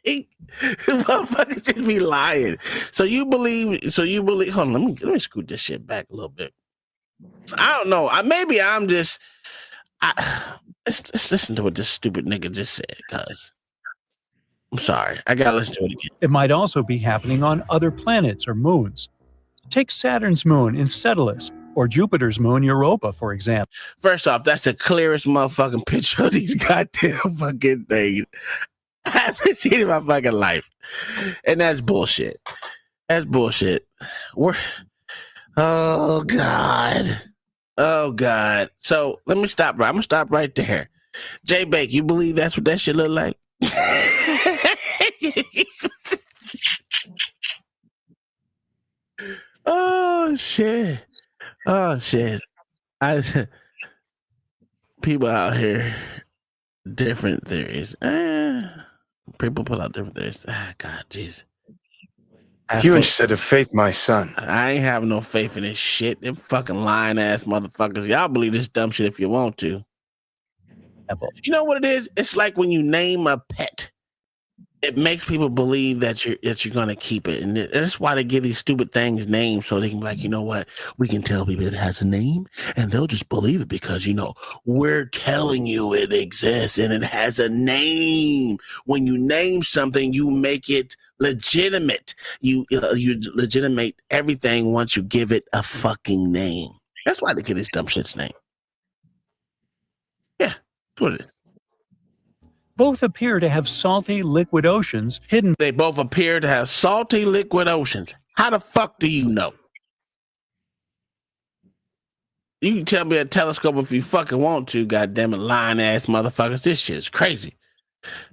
Motherfuckers just be lying. So you believe, hold on, let me scoot this shit back a little bit. I don't know. Maybe I'm just let's listen to what this stupid nigga just said, guys. I'm sorry. I gotta listen to it again. It might also be happening on other planets or moons. Take Saturn's moon Enceladus or Jupiter's moon Europa, for example. First off, that's the clearest motherfucking picture of these goddamn fucking things I've ever seen in my fucking life. And that's bullshit. That's bullshit. Oh, God. Oh, God. So let me stop. I'm going to stop right there. J Bake, you believe that's what that shit look like? Oh, shit. Oh, shit. People out here, different theories. People put out different theories. God, jeez. You instead of faith, my son. I ain't having no faith in this shit. Them fucking lying ass motherfuckers. Y'all believe this dumb shit if you want to. You know what it is? It's like when you name a pet. It makes people believe that you're gonna keep it, and that's why they give these stupid things names, so they can be like, you know what, we can tell people it has a name, and they'll just believe it because we're telling you it exists and it has a name. When you name something, you make it legitimate. You legitimate everything once you give it a fucking name. That's why they give this dumb shit's name. Yeah, that's what it is. Both appear to have salty liquid oceans hidden. They both appear to have salty liquid oceans. How the fuck do you know? You can tell me a telescope if you fucking want to, goddamn it, lying ass motherfuckers. This shit is crazy.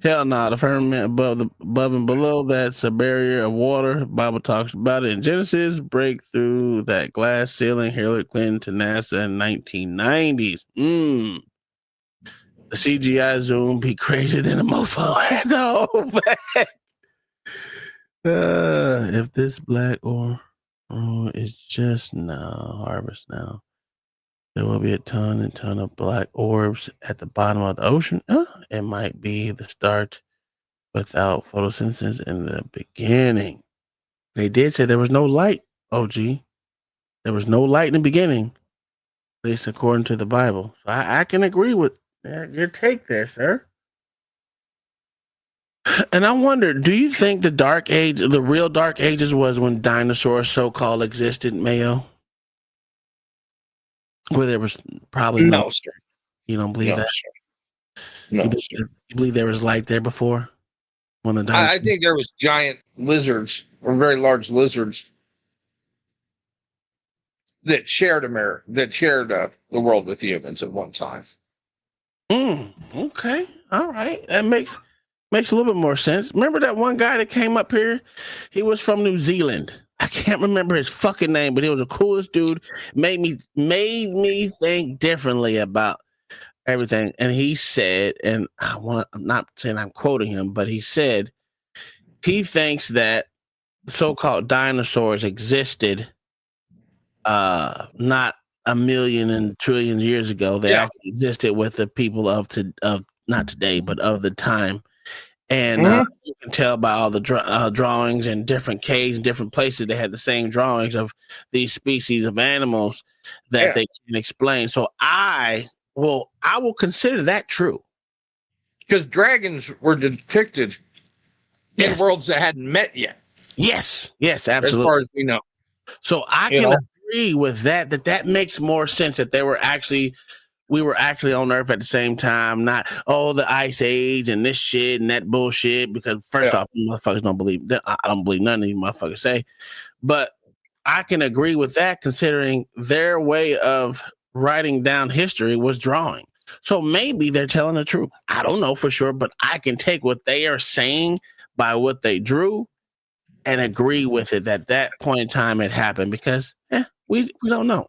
Hell no, the firmament above and below that's a barrier of water. The Bible talks about it in Genesis. Break through that glass ceiling. Hillary Clinton to NASA in 1990s. The CGI zoom be created in a mofo. No, if this black ore is just now, harvest now, there will be a ton and ton of black orbs at the bottom of the ocean. It might be the start without photosynthesis in the beginning. They did say there was no light, OG. There was no light in the beginning, at least according to the Bible. So I can agree with your take there, sir. And I wonder, do you think the real dark ages was when dinosaurs so-called existed, Mayo? Where there was probably no, sir. You don't believe that? Sir. No, you believe there was light there before? When the I think there was giant lizards or very large lizards that shared the world with humans at one time. Okay. All right. That makes a little bit more sense. Remember that one guy that came up here? He was from New Zealand. I can't remember his fucking name, but he was the coolest dude. Made me think differently about everything. And he said, and I'm not saying I'm quoting him, but he said he thinks that so-called dinosaurs existed not a million and trillion years ago. They actually existed with the people of not today, but of the time. And you can tell by all the drawings in different caves, different places, they had the same drawings of these species of animals that they can explain. So I will consider that true. Because dragons were depicted in worlds that hadn't met yet. Yes, absolutely. As far as we know. So I can agree with that makes more sense, that there were actually we were actually on Earth at the same time, not the ice age and this shit and that bullshit. Because first off, motherfuckers don't believe that. I don't believe none of these motherfuckers say. But I can agree with that, considering their way of writing down history was drawing. So maybe they're telling the truth. I don't know for sure, but I can take what they are saying by what they drew and agree with it that point in time it happened, because we don't know.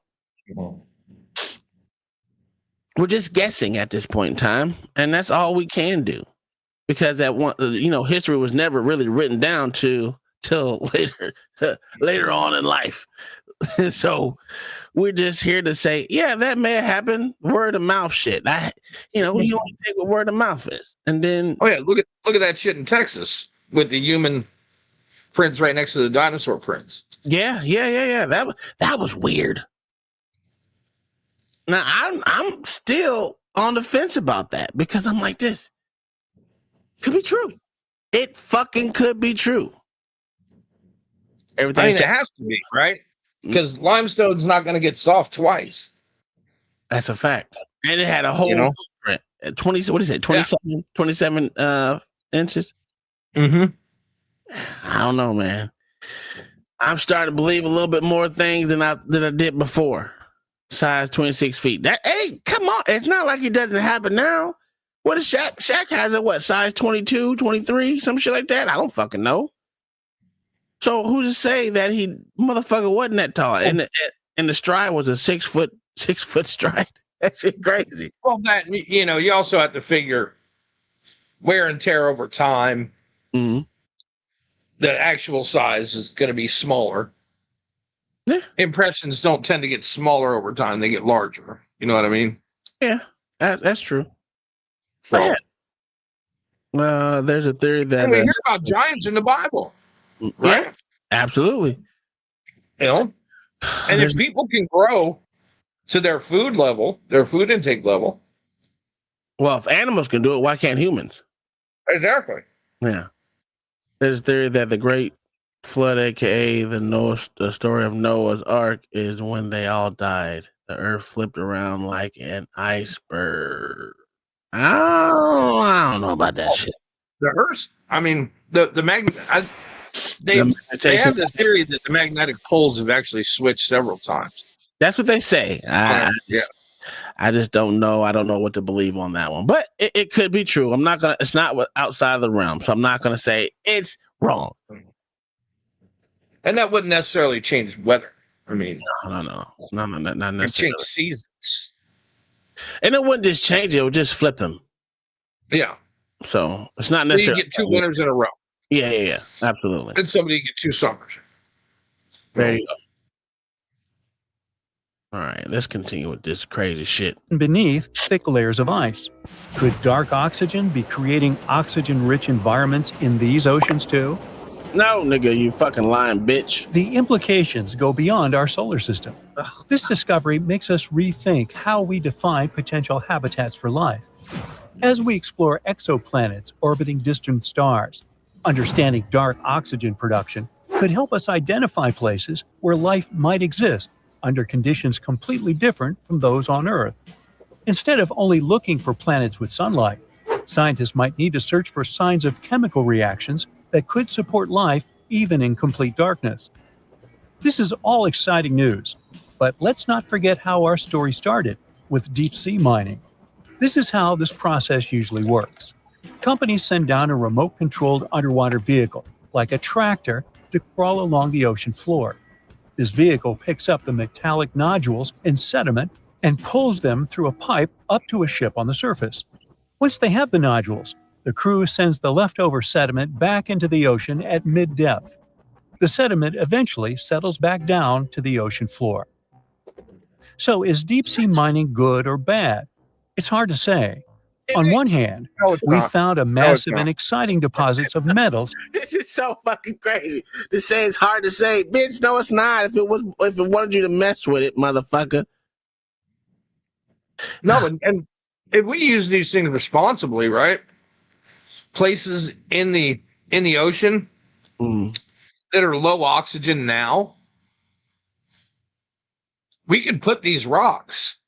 We're just guessing at this point in time, and that's all we can do, because history was never really written down till later on in life. So we're just here to say, yeah, that may have happened. Word of mouth shit. You only take what word of mouth is, and then look at that shit in Texas with the human prints right next to the dinosaur prints. Yeah. That was weird. Now I'm still on the fence about that, because I'm like, this could be true. It fucking could be true. Everything. It has to be, right? Because limestone's not going to get soft twice. That's a fact. And it had a whole footprint. 20. What is it? 27 inches. Mm-hmm. I don't know, man. I'm starting to believe a little bit more things than I did before. Size 26 feet. Come on. It's not like it doesn't happen now. What is Shaq? Shaq has a size 22, 23, some shit like that? I don't fucking know. So who's to say that he motherfucker wasn't that tall? And the stride was a 6 foot stride. That shit crazy. Well, that you also have to figure wear and tear over time. Mm-hmm. The actual size is going to be smaller. Yeah. Impressions don't tend to get smaller over time; they get larger. You know what I mean? Yeah, that's true. So, there's a theory that we hear about giants in the Bible, right? Yeah, absolutely. And if people can grow to their food intake level. Well, if animals can do it, why can't humans? Exactly. Yeah. There's a theory that the Great Flood, aka the story of Noah's Ark, is when they all died. The earth flipped around like an iceberg. I don't know about that shit. The earth. They have the theory that the magnetic poles have actually switched several times. That's what they say. I just don't know. I don't know what to believe on that one, but it could be true. It's not outside of the realm, so I'm not going to say it's wrong. And that wouldn't necessarily change weather. No, not necessarily. It change seasons. And it wouldn't just change it; it would just flip them. Yeah. So it's not necessarily. You get 2 winters in a row. Yeah, absolutely. And somebody get 2 summers. There you go. All right, let's continue with this crazy shit. Beneath thick layers of ice. Could dark oxygen be creating oxygen-rich environments in these oceans too? No, nigga, you fucking lying bitch. The implications go beyond our solar system. This discovery makes us rethink how we define potential habitats for life. As we explore exoplanets orbiting distant stars, understanding dark oxygen production could help us identify places where life might exist under conditions completely different from those on Earth. Instead of only looking for planets with sunlight, scientists might need to search for signs of chemical reactions that could support life even in complete darkness. This is all exciting news, but let's not forget how our story started, with deep-sea mining. This is how this process usually works. Companies send down a remote-controlled underwater vehicle, like a tractor, to crawl along the ocean floor. This vehicle picks up the metallic nodules and sediment and pulls them through a pipe up to a ship on the surface. Once they have the nodules, the crew sends the leftover sediment back into the ocean at mid-depth. The sediment eventually settles back down to the ocean floor. So is deep-sea mining good or bad? It's hard to say. On one hand, we found a massive and exciting deposits of metals. This is so fucking crazy. To say it's hard to say, bitch. No, it's not. If it wanted you to mess with it, motherfucker. No, and if we use these things responsibly, right? Places in the ocean that are low oxygen now, we could put these rocks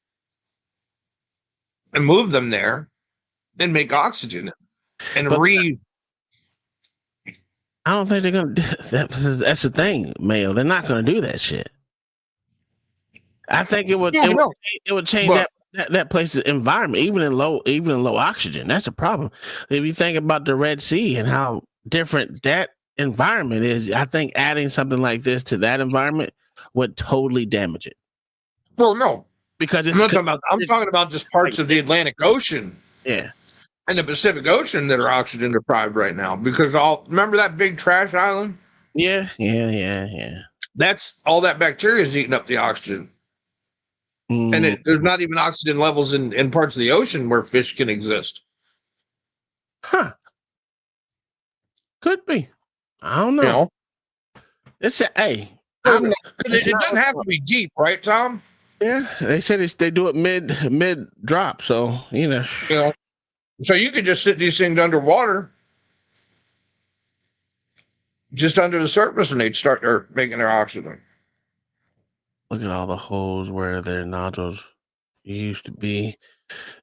and move them there and make oxygen and But- I don't think they're gonna. That's the thing, Mayo. They're not gonna do that shit. I think it would. It would change that place's environment, even in low oxygen. That's a problem. If you think about the Red Sea and how different that environment is, I think adding something like this to that environment would totally damage it. Well, no, because I'm talking about just parts of the Atlantic Ocean. Yeah. And the Pacific Ocean that are oxygen deprived right now because remember that big trash island? Yeah. That's all that bacteria is eating up the oxygen. And there's not even oxygen levels in parts of the ocean where fish can exist. Huh. Could be. I don't know. You know? It doesn't have to be deep, right, Tom? Yeah. They said they do it mid drop, so you know. So you could just sit these things underwater, just under the surface, and they'd start making their oxygen. Look at all the holes where their nodules used to be.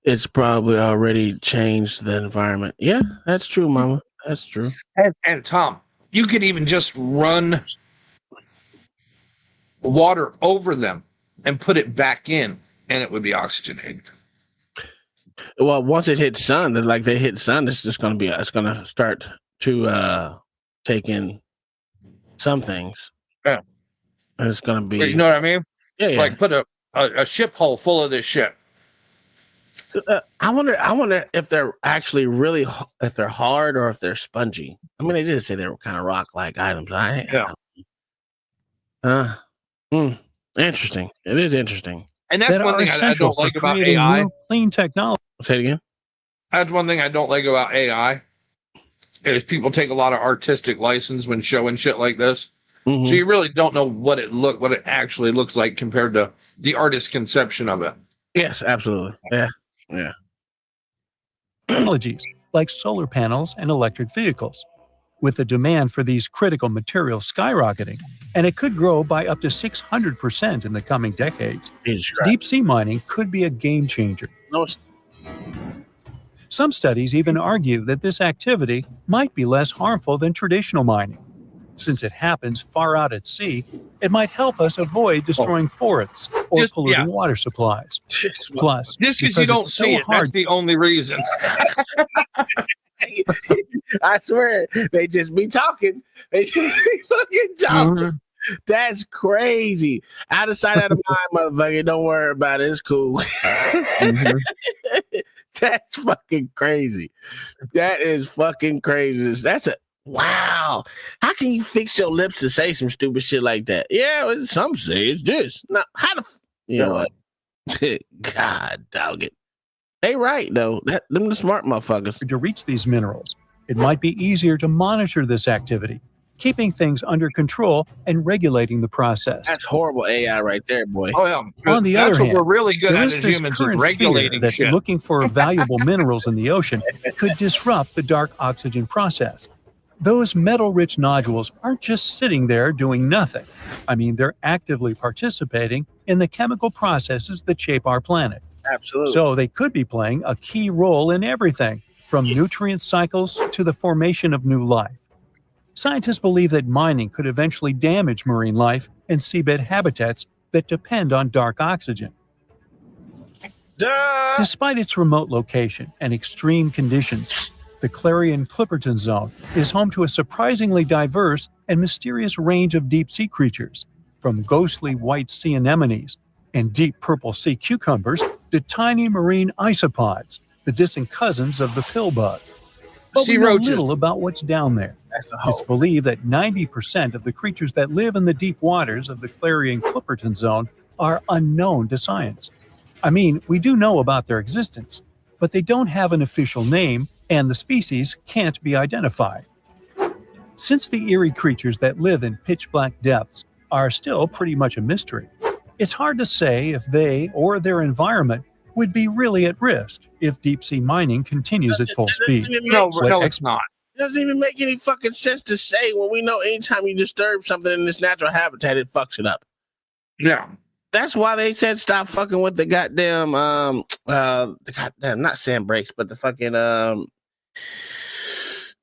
It's probably already changed the environment. Yeah, that's true, Mama. That's true. And Tom, you could even just run water over them and put it back in, and it would be oxygenated. Well, once it hits sun, they hit sun, it's just going to be, it's going to start to take in some things. Yeah. And it's going to be. You know what I mean? Yeah. Like put a ship hull full of this shit. I wonder if they're actually really, if they're hard or if they're spongy. I mean, they did say they were kind of rock-like items. Interesting. It is interesting. And that's one thing I don't like about AI. Clean technology. Say it again. That's one thing I don't like about AI. Is people take a lot of artistic license when showing shit like this. Mm-hmm. So you really don't know what it actually looks like compared to the artist's conception of it. Yes, absolutely. Yeah. Technologies like solar panels and electric vehicles, with the demand for these critical materials skyrocketing, and it could grow by up to 600% in the coming decades. Deep sea mining could be a game changer. Some studies even argue that this activity might be less harmful than traditional mining. Since it happens far out at sea, it might help us avoid destroying forests or polluting water supplies. Plus, just because you don't see it, that's the only reason. I swear, they just be talking. They just be fucking talking. Mm-hmm. That's crazy. Out of sight, out of mind, motherfucker. Don't worry about it. It's cool. Mm-hmm. That's fucking crazy. That is fucking crazy. That's a wow. How can you fix your lips to say some stupid shit like that? Yeah, some say it's this. Now, how the you know what? God dog it. They right though. Them the smart motherfuckers. To reach these minerals, it might be easier to monitor this activity, keeping things under control and regulating the process. That's horrible AI right there, boy. Oh yeah. On the other hand, we're really good there at is as this humans is current regulating fear that shit. looking for valuable minerals in the ocean could disrupt the dark oxygen process. Those metal-rich nodules aren't just sitting there doing nothing. I mean, they're actively participating in the chemical processes that shape our planet. Absolutely. So they could be playing a key role in everything, from nutrient cycles to the formation of new life. Scientists believe that mining could eventually damage marine life and seabed habitats that depend on dark oxygen. Duh. Despite its remote location and extreme conditions, the Clarion-Clipperton Zone is home to a surprisingly diverse and mysterious range of deep-sea creatures, from ghostly white sea anemones and deep purple sea cucumbers to tiny marine isopods, the distant cousins of the pill bug. But Sea we know roaches. little about what's down there. It's believed that 90% of the creatures that live in the deep waters of the Clarion-Clipperton Zone are unknown to science. I mean, we do know about their existence, but they don't have an official name, and the species can't be identified. Since the eerie creatures that live in pitch-black depths are still pretty much a mystery, it's hard to say if they or their environment would be really at risk if deep-sea mining continues at full speed. No, it's not. It doesn't even make any fucking sense to say when we know anytime you disturb something in this natural habitat, it fucks it up. Yeah. That's why they said stop fucking with the goddamn not sand brakes, but the fucking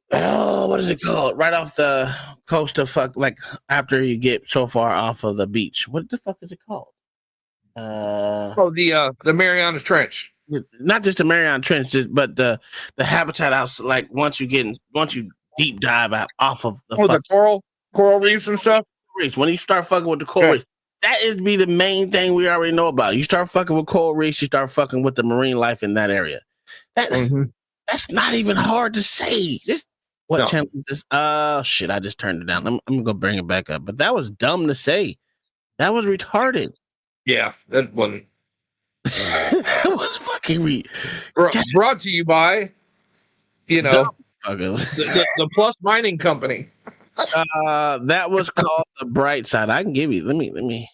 what is it called? Right off the coast of like after you get so far off of the beach. What the fuck is it called? The Mariana Trench. Not just the Mariana Trench, but the habitat house. Like once you deep dive out off of the coral reefs and stuff. Reefs. When you start fucking with the coral reefs, that is be the main thing we already know about. You start fucking with coral reefs, you start fucking with the marine life in that area. That's not even hard to say. What channel is this? Oh shit! I just turned it down. I'm gonna go bring it back up. But that was dumb to say. That was retarded. Yeah, that wasn't. That was fucking brought to you by, the Plus Mining Company. That was called The Bright Side. I can give you. Let me.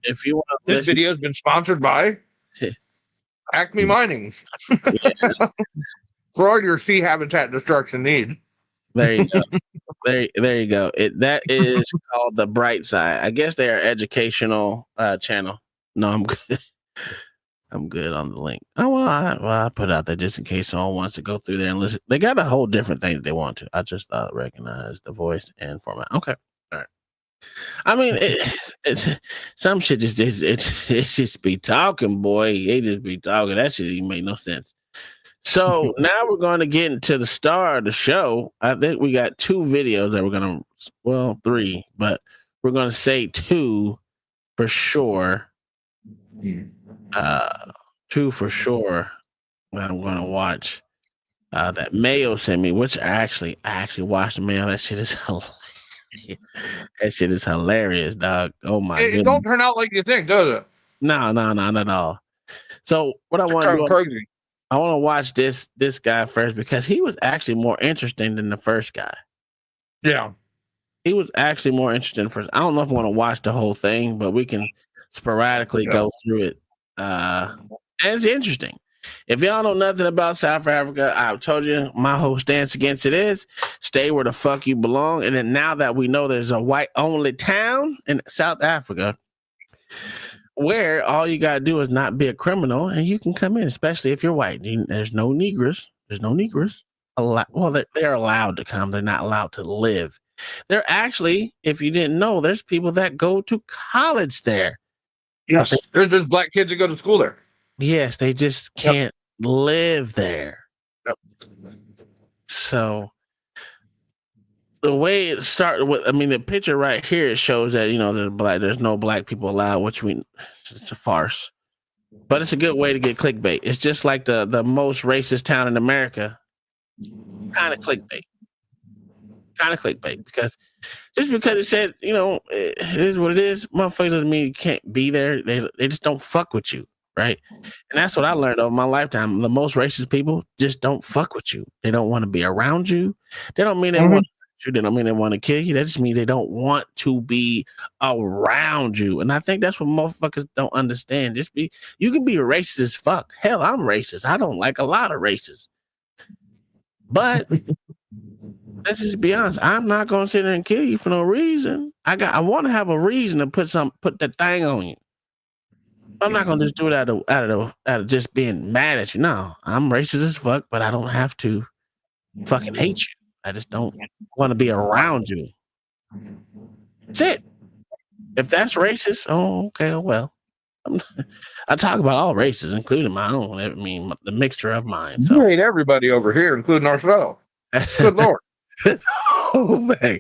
If you want, this video has been sponsored by Acme Mining. For all your sea habitat destruction needs. There you go. There you go. That is called The Bright Side. I guess they are educational channel. No, I'm good. I'm good on the link. Oh well, I put it out there just in case someone wants to go through there and listen. They got a whole different thing that they want to. I just recognize the voice and format. Okay, all right. I mean, it's some shit it just be talking, boy. They just be talking. That shit even make no sense. So now we're going to get into the star of the show. I think we got 2 videos that we're going to, well, 3, but we're going to say 2 for sure. 2 for sure that I'm going to watch. That Mayo sent me, which I actually watched the Mayo. That shit is hilarious. That shit is hilarious, dog. Oh my god! It don't turn out like you think, does it? No, not at all. So what I want to do, crazy. I want to watch this guy first because he was actually more interesting than the first guy. Yeah, he was actually more interesting first. I don't know if I want to watch the whole thing, but we can sporadically go through it. And it's interesting. If y'all know nothing about South Africa, I've told you my whole stance against it is stay where the fuck you belong. And then now that we know there's a white-only town in South Africa where all you got to do is not be a criminal and you can come in, especially if you're white. There's no Negroes. There's no Negroes. Well, they're allowed to come. They're not allowed to live. They're actually, if you didn't know, there's people that go to college there. Yes, there's black kids that go to school there. Yes, they just can't live there. So the way it started with, I mean, the picture right here, it shows that, there's no black people allowed, which it's a farce. But it's a good way to get clickbait. It's just like the most racist town in America. Kind of clickbait. Because just because it said, it is what it is, motherfuckers doesn't mean you can't be there. They just don't fuck with you. Right. And that's what I learned over my lifetime. The most racist people just don't fuck with you. They don't want to be around you. They don't mean they want to hurt you. They don't mean they want to kill you. That just means they don't want to be around you. And I think that's what motherfuckers don't understand. You can be racist as fuck. Hell, I'm racist. I don't like a lot of races. But let's just be honest. I'm not gonna sit there and kill you for no reason. I want to have a reason to put that thing on you. I'm not gonna just do it out of just being mad at you. No, I'm racist as fuck, but I don't have to fucking hate you. I just don't want to be around you. That's it. If that's racist, okay, well. I talk about all races, including my own. I mean, the mixture of mine. So. You hate everybody over here, including ourselves. Good Lord. Oh man,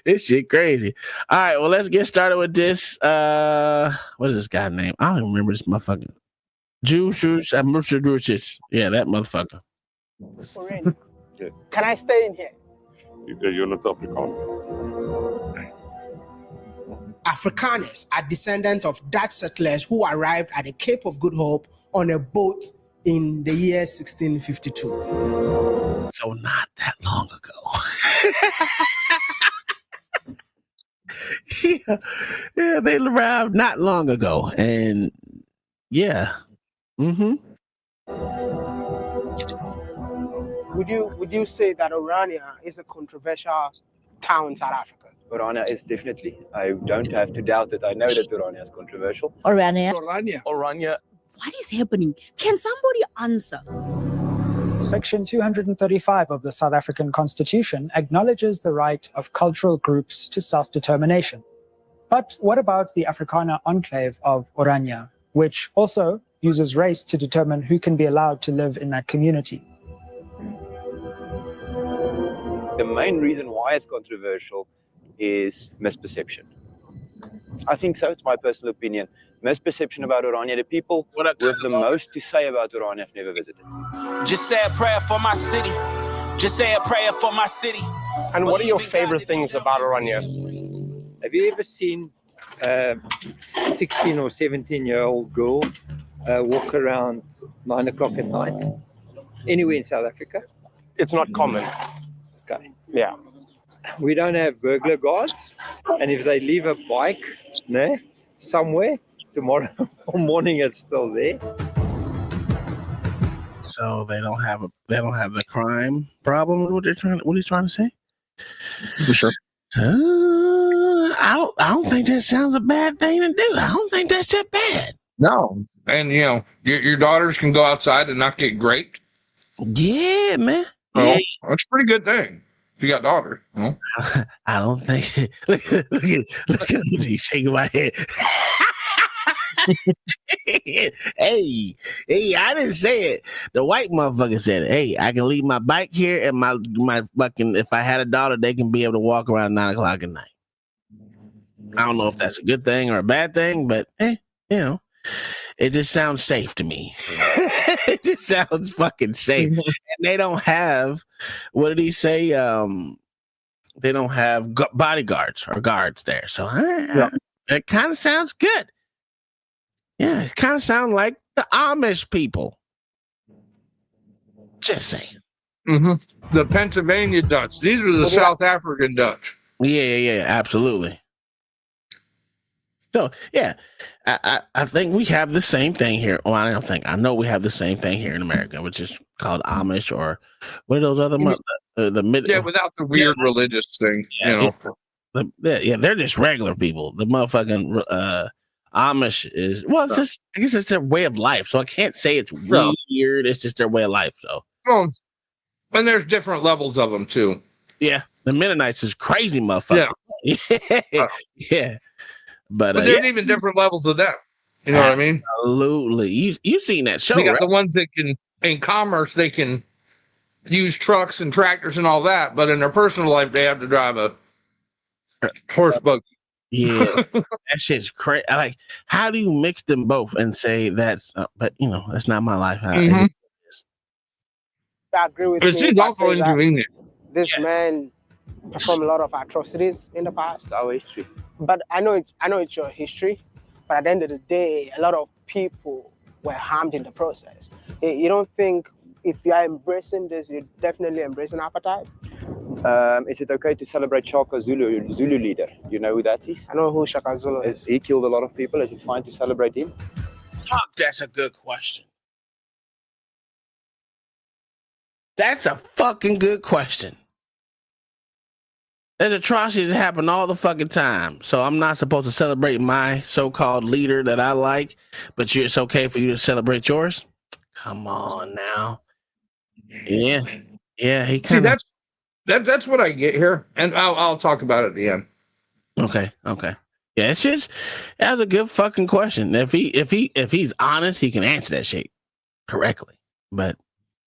this shit crazy. All right, well, let's get started with this. What is this guy's name? I don't even remember this motherfucker. Juice. Yeah, that motherfucker. Orania. Can I stay in here? Afrikaners are descendants of Dutch settlers who arrived at the Cape of Good Hope on a boat in the year 1652. So not that long ago. yeah, they arrived not long ago, and yeah. Would you say that Orania is a controversial town in South Africa? Orania is definitely. I don't have to doubt that. I know that Orania is controversial. Orania. Orania. What is happening? Can somebody answer? Section 235 of the South African Constitution acknowledges the right of cultural groups to self-determination. But what about the Afrikaner enclave of Orania, which also uses race to determine who can be allowed to live in that community? The main reason why it's controversial is misperception. I think so. It's my personal opinion. Misperception about Orania. The people with the most to say about Orania have never visited. Just say a prayer for my city. Just say a prayer for my city. And what are your favorite things about Orania? Have you ever seen a 16 or 17-year-old girl walk around 9 o'clock at night anywhere in South Africa? It's not common. Okay. Yeah. We don't have burglar guards, and if they leave a bike somewhere, tomorrow morning it's still there. So they don't have the crime problem. What he's trying to say? For sure. I don't think that sounds a bad thing to do. I don't think that's that bad. No, and your daughters can go outside and not get raped. Yeah, man. Well, that's a pretty good thing if you got daughters. I don't think. Look at you shaking my head. hey, I didn't say it. The white motherfucker said it. Hey, I can leave my bike here, and my fucking. If I had a daughter, they can be able to walk around 9 o'clock at night. I don't know if that's a good thing or a bad thing, but it just sounds safe to me. It just sounds fucking safe. And they don't have, what did he say? They don't have bodyguards or guards there. So it kind of sounds good. Yeah, it kind of sounds like the Amish people. Just saying. Mm-hmm. The Pennsylvania Dutch. These are the South African Dutch. Yeah, absolutely. So, yeah, I think we have the same thing here. Well, I don't think. I know we have the same thing here in America, which is called Amish, or what are those other without the weird religious thing, they're just regular people. The motherfucking Amish is, it's just, I guess it's their way of life. So I can't say it's weird. It's just their way of life. So, and there's different levels of them too. Yeah, the Mennonites is crazy motherfucker. Yeah. But there's even different levels of them. You know what I mean? Absolutely. You've seen that show, You got right? the ones that can, in commerce, they can use trucks and tractors and all that, but in their personal life, they have to drive a horse buggy. Yeah, that shit's crazy. Like, how do you mix them both and say that's? But that's not my life. I agree with you. She's also inconvenient. This man performed a lot of atrocities in the past. It's our history. But I know it's your history. But at the end of the day, a lot of people were harmed in the process. You don't think if you are embracing this, you're definitely embracing apartheid? Is it okay to celebrate Shaka Zulu leader? Do you know who that is? I know who Shaka Zulu is. He killed a lot of people. Is it fine to celebrate him? Fuck, that's a good question. That's a fucking good question. There's atrocities that happen all the fucking time. So I'm not supposed to celebrate my so-called leader that I like, but it's okay for you to celebrate yours? Come on now. Yeah. He See, that's what I get here, and I'll talk about it at the end. Okay. Yeah, it's just that's a good fucking question. If he's honest, he can answer that shit correctly. But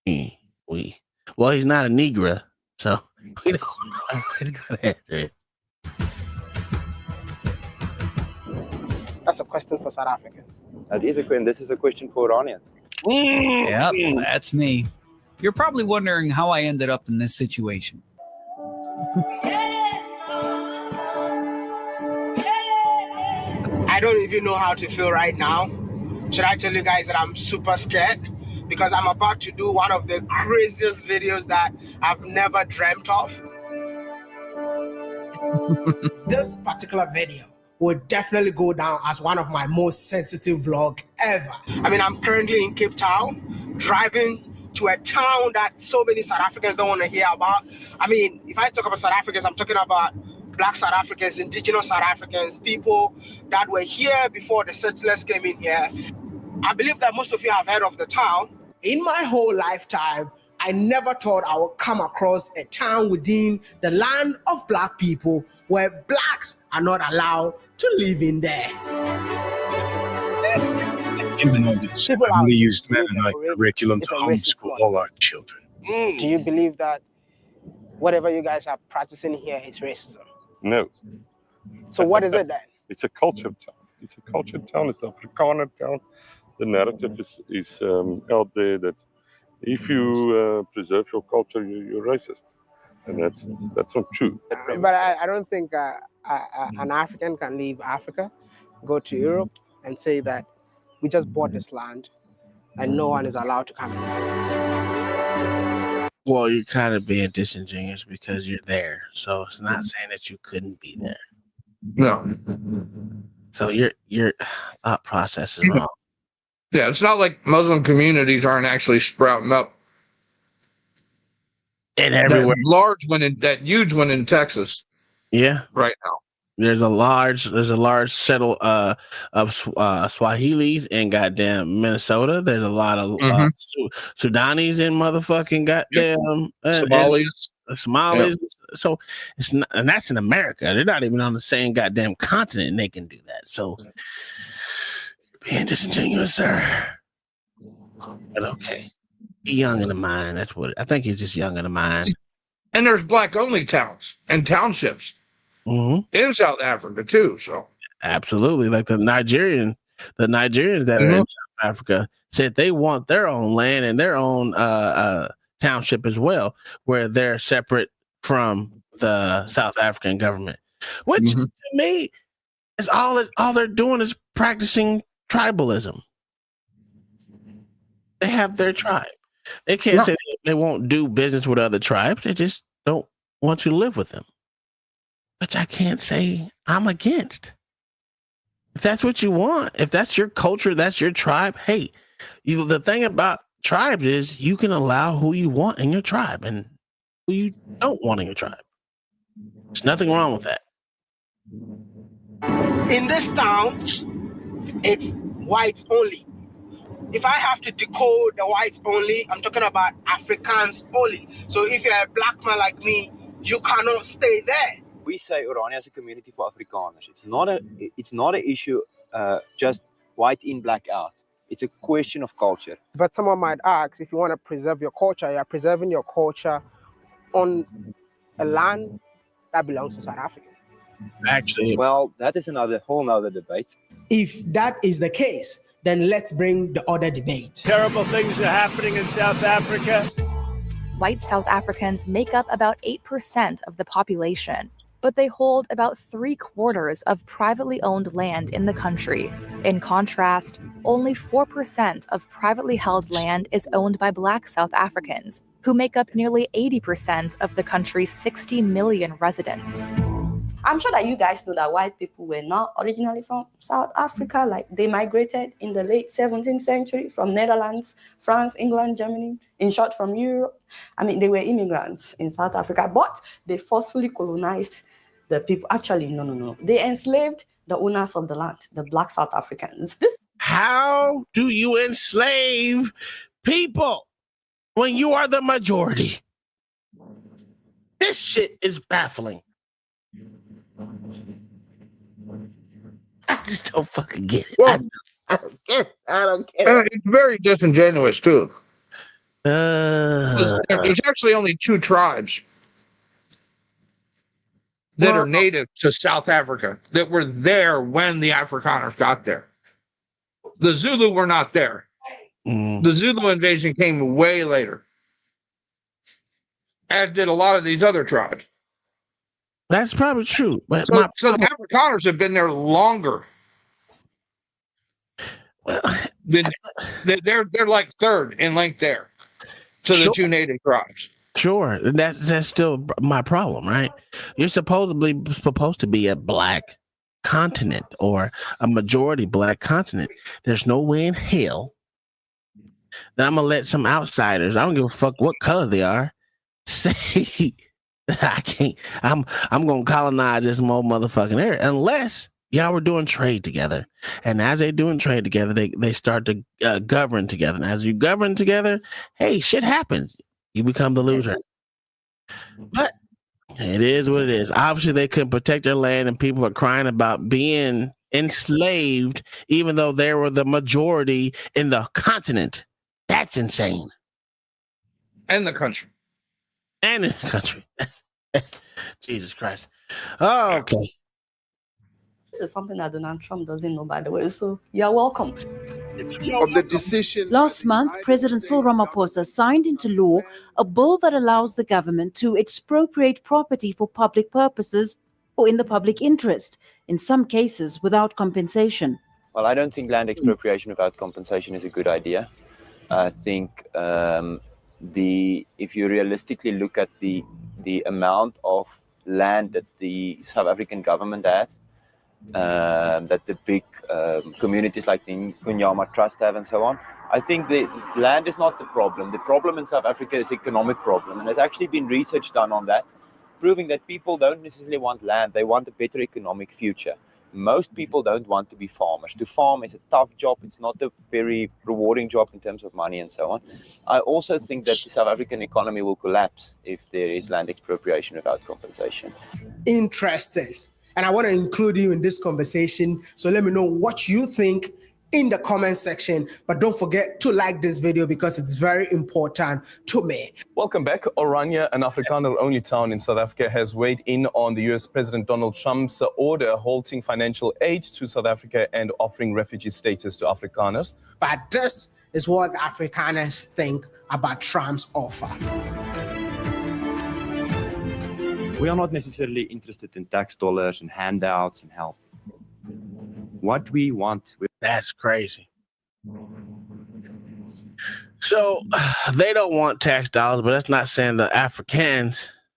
he's not a Negro, so we don't know how to answer it. That's a question for South Africans. That is a question. This is a question for Oranians. Yep, that's me. You're probably wondering how I ended up in this situation. I don't even know how to feel right now. Should I tell you guys that I'm super scared? Because I'm about to do one of the craziest videos that I've never dreamt of. This particular video will definitely go down as one of my most sensitive vlogs ever. I mean, I'm currently in Cape Town, driving to a town that so many South Africans don't want to hear about. I mean, if I talk about South Africans, I'm talking about Black South Africans, indigenous South Africans, people that were here before the settlers came in here. I believe that most of you have heard of the town. In my whole lifetime, I never thought I would come across a town within the land of Black people where Blacks are not allowed to live in there. Even though it's we used Mennonite curriculum to homeschool all our children. Do you believe that whatever you guys are practicing here is racism? No. So what is it then? It's a culture town. It's a culture town. It's an Afrikaner town. The narrative is out there that if you preserve your culture, you're racist, and that's not true. But I don't think an African can leave Africa, go to Europe, and say that we just bought this land and no one is allowed to come in. Well, you're kind of being disingenuous because you're there. So it's not saying that you couldn't be there. No. So your thought process is wrong. Yeah, it's not like Muslim communities aren't actually sprouting up. And everywhere. That huge one in Texas. Yeah. Right now. There's a large settle of Swahilis in goddamn Minnesota. There's a lot of Sudanese in motherfucking goddamn Somalis. So it's not, and that's in America. They're not even on the same goddamn continent, and they can do that. So being disingenuous, sir. But okay, young in the mind. That's what I think. He's just young in the mind. And there's Black only towns and townships. In South Africa too, so absolutely, like the Nigerians that are in South Africa said they want their own land and their own township as well, where they're separate from the South African government. Which to me is all they're doing is practicing tribalism. They have their tribe. They can't say they won't do business with other tribes. They just don't want you to live with them. Which I can't say I'm against. If that's what you want, if that's your culture, that's your tribe, hey, the thing about tribes is you can allow who you want in your tribe and who you don't want in your tribe. There's nothing wrong with that. In this town, it's whites only. If I have to decode the whites only, I'm talking about Afrikaans only. So if you're a Black man like me, you cannot stay there. We say Orania is a community for Afrikaners. It's not an issue just white in, black out. It's a question of culture. But someone might ask, if you want to preserve your culture, you're preserving your culture on a land that belongs to South Africans. Actually, well, that is whole nother debate. If that is the case, then let's bring the other debate. Terrible things are happening in South Africa. White South Africans make up about 8% of the population, but they hold about 3/4 of privately owned land in the country. In contrast, only 4% of privately held land is owned by Black South Africans, who make up nearly 80% of the country's 60 million residents. I'm sure that you guys know that white people were not originally from South Africa. Like, they migrated in the late 17th century from Netherlands, France, England, Germany, in short, from Europe. I mean, they were immigrants in South Africa, but they forcefully colonized the people. Actually, no. They enslaved the owners of the land, the Black South Africans. How do you enslave people when you are the majority? This shit is baffling. I just don't fucking get it. Well, I don't get it. It's very disingenuous too. There's actually only 2 tribes that are native to South Africa that were there when the Afrikaners got there. The Zulu were not there. The Zulu invasion came way later, as did a lot of these other tribes. That's probably true. But so the Afrikaners have been there longer. Well, they're like third in length there to the 2 native tribes. Sure, that's still my problem, right? You're supposed to be a Black continent or a majority Black continent. There's no way in hell then I'm gonna let some outsiders, I don't give a fuck what color they are, say I can't. I'm gonna colonize this whole motherfucking area unless y'all were doing trade together. And as they doing trade together, they start to govern together. And as you govern together, hey, shit happens. You become the loser. But it is what it is. Obviously, they couldn't protect their land, and people are crying about being enslaved, even though they were the majority in the continent. That's insane. And the country. And in the country. Jesus Christ. Oh, okay. This is something that Donald Trump doesn't know, by the way. So you're welcome. Of the decision. Last month, President Cyril Ramaphosa signed into law a bill that allows the government to expropriate property for public purposes or in the public interest, in some cases without compensation. Well, I don't think land expropriation without compensation is a good idea. I think if you realistically look at the amount of land that the South African government has, that the big communities like the Unyama Trust have and so on, I think the land is not the problem. The problem in South Africa is economic problem, and there's actually been research done on that, proving that people don't necessarily want land, they want a better economic future. Most people don't want to be farmers. To farm is a tough job. It's not a very rewarding job in terms of money and so on. I also think that the South African economy will collapse if there is land expropriation without compensation. Interesting. And I want to include you in this conversation. So let me know what you think in the comment section. But don't forget to like this video because it's very important to me. Welcome back. Orania, an Afrikaner-only town in South Africa, has weighed in on the US President Donald Trump's order halting financial aid to South Africa and offering refugee status to Afrikaners. But this is what Afrikaners think about Trump's offer. We are not necessarily interested in tax dollars and handouts and help. What we want... That's crazy. So they don't want tax dollars, but that's not saying the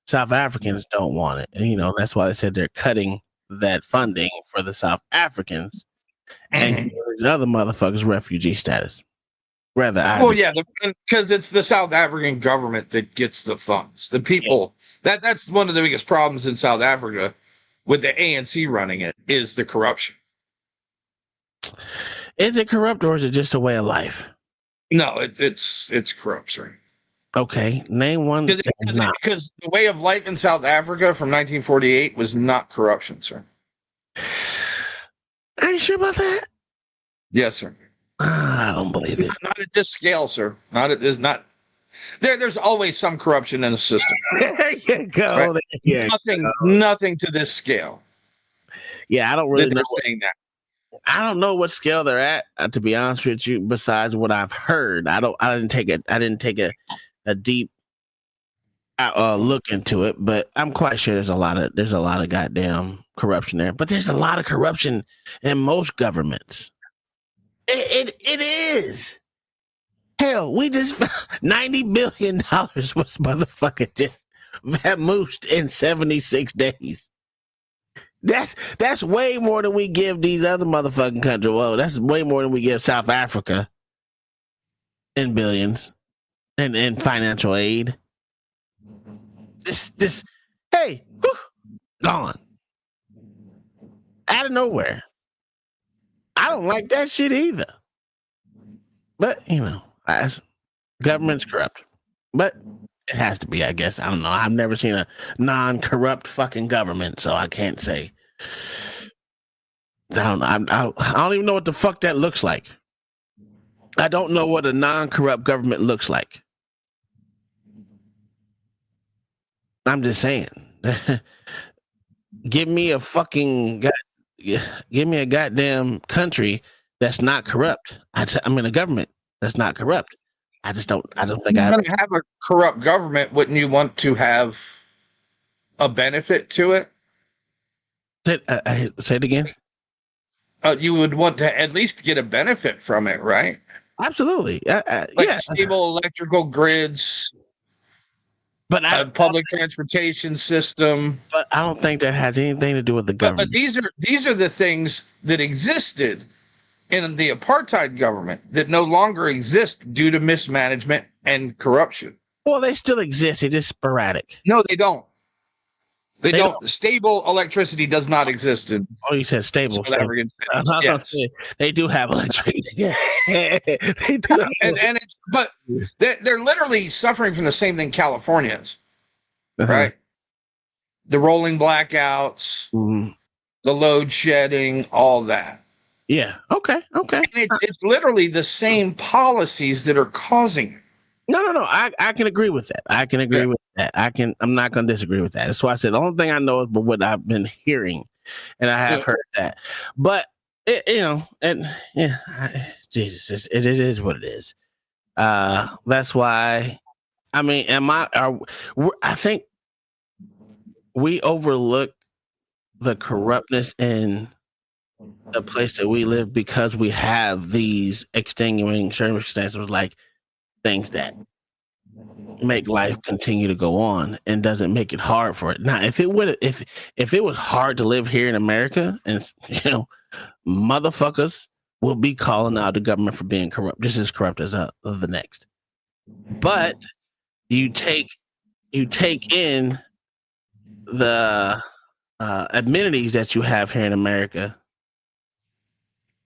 South Africans don't want it. And, that's why they said they're cutting that funding for the South Africans and the other motherfuckers refugee status. Because it's the South African government that gets the funds. The people, that's one of the biggest problems in South Africa with the ANC running it, is the corruption. Is it corrupt or is it just a way of life? No, it's corrupt, sir. Okay, name one. Because the way of life in South Africa from 1948 was not corruption, sir. Are you sure about that? Yes, sir. I don't believe it. Not at this scale, sir. There's always some corruption in the system. There you go. Right? Yeah, nothing to this scale. Yeah, I don't really know. Saying that. I don't know what scale they're at, to be honest with you, besides what I've heard. I didn't take a deep look into it, but I'm quite sure there's a lot of goddamn corruption there. But there's a lot of corruption in most governments. It is. Hell, we just $90 billion was motherfucker just vamoosed in 76 days. That's way more than we give these other motherfucking countries. Well, that's way more than we give South Africa in billions and in financial aid. Hey, gone. Out of nowhere. I don't like that shit either. But, government's corrupt. But it has to be, I guess. I don't know. I've never seen a non-corrupt fucking government, so I can't say. I don't know. I don't even know what the fuck that looks like. I don't know what a non-corrupt government looks like. I'm just saying. Give me a goddamn country that's not corrupt. I mean, a government that's not corrupt. I don't think you're going to have a corrupt government. Wouldn't you want to have a benefit to it? Say it again. You would want to at least get a benefit from it, right? Absolutely. Stable electrical grids, but a public transportation system. But I don't think that has anything to do with the government. But these are the things that existed in the apartheid government that no longer exist due to mismanagement and corruption. Well, they still exist. They're just sporadic. No, they don't. They don't. Stable electricity does not exist in. Oh, you said stable. South African cities. Yes. They do have electricity. Yeah. They do. And it's, but they're literally suffering from the same thing California is, right? The rolling blackouts, the load shedding, all that. Yeah. Okay. And it's literally the same policies that are causing it. No. I can agree with that. I can agree with that. I'm not going to disagree with that. That's why I said the only thing I know is what I've been hearing, and I have heard that. But Jesus, it is what it is. That's why. I mean, I think we overlook the corruptness in the place that we live because we have these extenuating circumstances, like things that make life continue to go on and doesn't make it hard for it. Now, if it was hard to live here in America, and motherfuckers will be calling out the government for being corrupt, just as corrupt as the next. But you take in the amenities that you have here in America,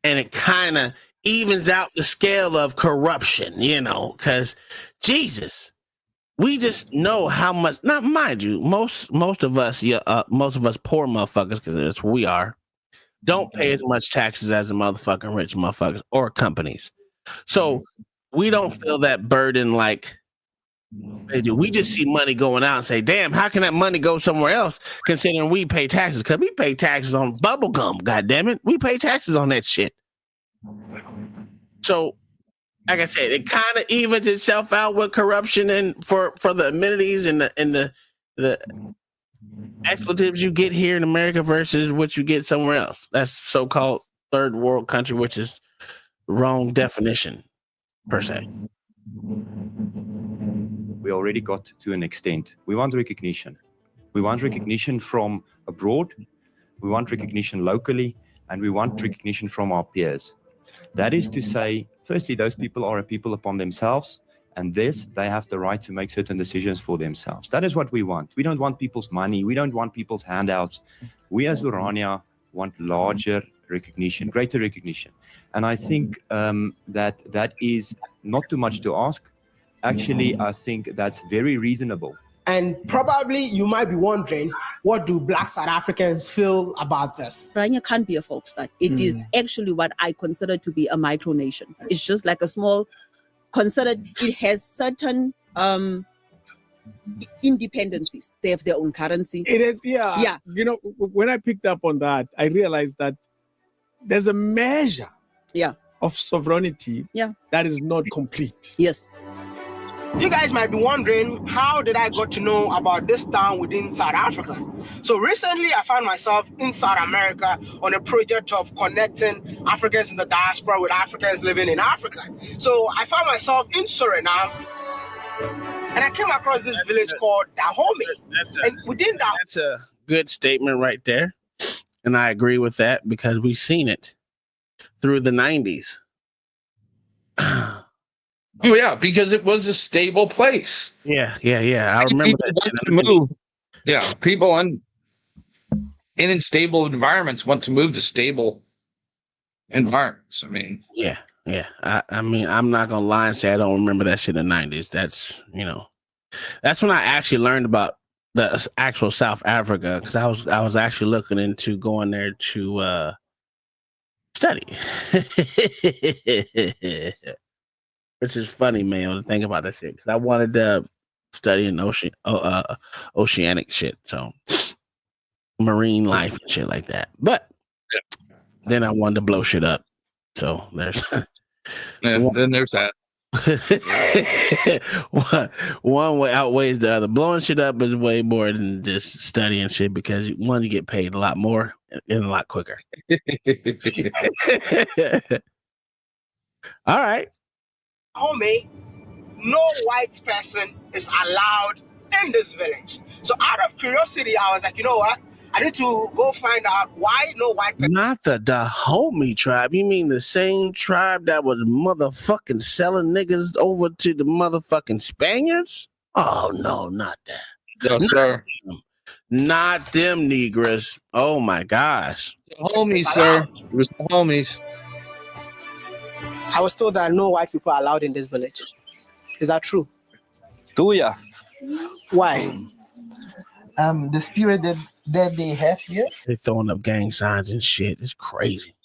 and it kind of evens out the scale of corruption, because Jesus, we just know how much. Not mind you, most of us poor motherfuckers, because that's who we are, don't pay as much taxes as the motherfucking rich motherfuckers or companies. So we don't feel that burden like they do. We just see money going out and say, damn, how can that money go somewhere else considering we pay taxes? Because we pay taxes on bubble gum, goddammit. We pay taxes on that shit. So, like I said, it kind of evens itself out with corruption and for the amenities and the expletives you get here in America versus what you get somewhere else. That's so-called third world country, which is wrong definition per se. We already got to an extent. We want recognition. We want recognition from abroad. We want recognition locally, and we want recognition from our peers. That is to say, firstly, those people are a people upon themselves, and they have the right to make certain decisions for themselves. That is what we want. We don't want people's money. We don't want people's handouts. We as Orania want larger recognition, greater recognition. And I think that is not too much to ask. Actually, I think that's very reasonable. And probably you might be wondering, what do Black South Africans feel about this? Orania can't be a folk state. It is actually what I consider to be a micronation. It's just like a small, it has certain independencies. They have their own currency. It is, yeah. When I picked up on that, I realized that there's a measure of sovereignty that is not complete. Yes. You guys might be wondering, how did I got to know about this town within South Africa? So recently I found myself in South America on a project of connecting Africans in the diaspora with Africans living in Africa. So I found myself in Suriname, and I came across this village called Dahomey. That's a good statement right there. And I agree with that because we've seen it through the 90s. Oh yeah, because it was a stable place. Yeah. I remember that. To move. Yeah, people in unstable environments want to move to stable environments. I mean, yeah. I mean, I'm not gonna lie and say I don't remember that shit in the 90s. That's that's when I actually learned about the actual South Africa, because I was actually looking into going there to study. Which is funny, man, to think about that shit. Because I wanted to study in oceanic shit, so marine life and shit like that. But then I wanted to blow shit up. So there's then there's that. one way outweighs the other. Blowing shit up is way more than just studying shit, because one, you get paid a lot more and a lot quicker. All right. Homie, no white person is allowed in this village. So out of curiosity, I was like, you know what? I need to go find out why no white person. Not the Dahomey tribe. You mean the same tribe that was motherfucking selling niggas over to the motherfucking Spaniards? Oh, no, not that. No, sir. Not them Negroes. Oh, my gosh. The homies, sir. It was the homies. I was told that no white people are allowed in this village. Is that true? Yeah. Why? The spirit that they have here. They throwing up gang signs and shit. It's crazy.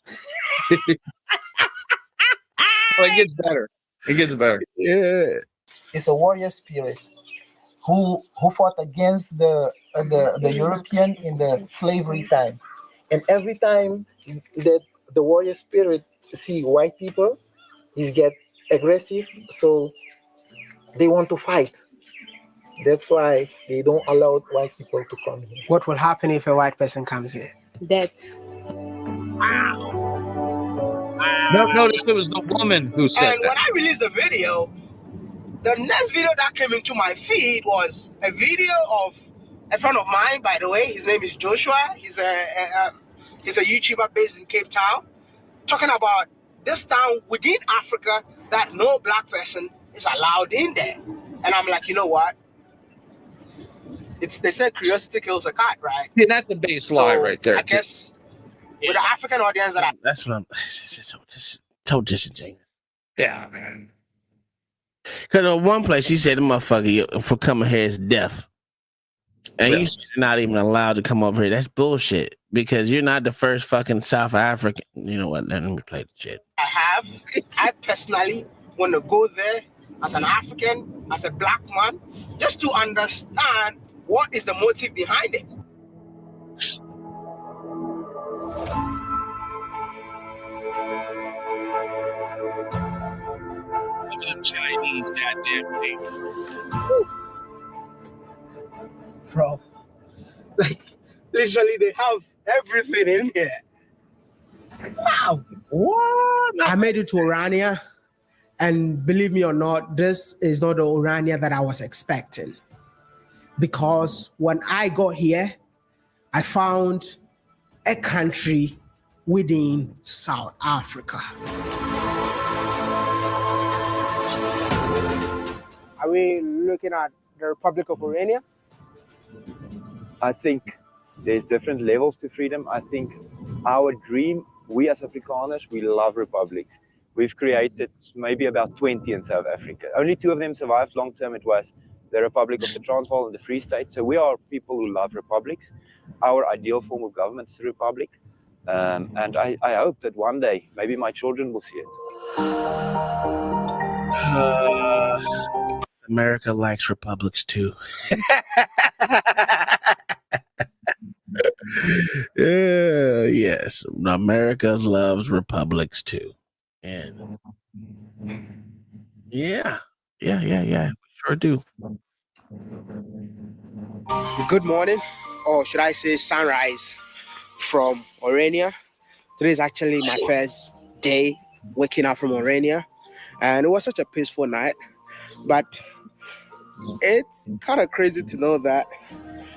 Well, it gets better. It gets better. Yeah. It's a warrior spirit who fought against the European in the slavery time. And every time that the warrior spirit see white people, he get aggressive, so they want to fight. That's why they don't allow white people to come here. What will happen if a white person comes here? Death. Notice it was the woman who said And that. when I released the video, the next video that came into my feed was a video of a friend of mine, by the way. His name is Joshua. He's a YouTuber based in Cape Town, talking about this town within Africa that no black person is allowed in there. And I'm like, you know what? They said curiosity kills a cat, right? Yeah, that's a base lie right there. I guess with the African audience that That's what I'm. It's so disingenuous. Yeah, man. Because at one place she said the motherfucker for coming here is deaf. And you're not even allowed to come over here. That's bullshit. Because you're not the first fucking South African. You know what? Let me play the shit. I personally want to go there as an African, as a black man, just to understand what is the motive behind it. Look at them Chinese goddamn people. Bro, like literally they have everything in here. Wow. What? I made it to Orania, and believe me or not, this is not the Orania that I was expecting. Because when I got here, I found a country within South Africa. Are we looking at the Republic of Orania? I think there's different levels to freedom. I think our dream, we as Afrikaners, we love republics. We've created maybe about 20 in South Africa. Only 2 of them survived long term. It was the Republic of the Transvaal and the Free State. So we are people who love republics. Our ideal form of government is a republic. And I hope that one day, maybe my children will see it. America likes republics too. Yes, America loves republics too. And yeah, we sure do. Good morning, or should I say sunrise, from Orania. Today is actually my first day waking up from Orania, and it was such a peaceful night. But it's kind of crazy to know that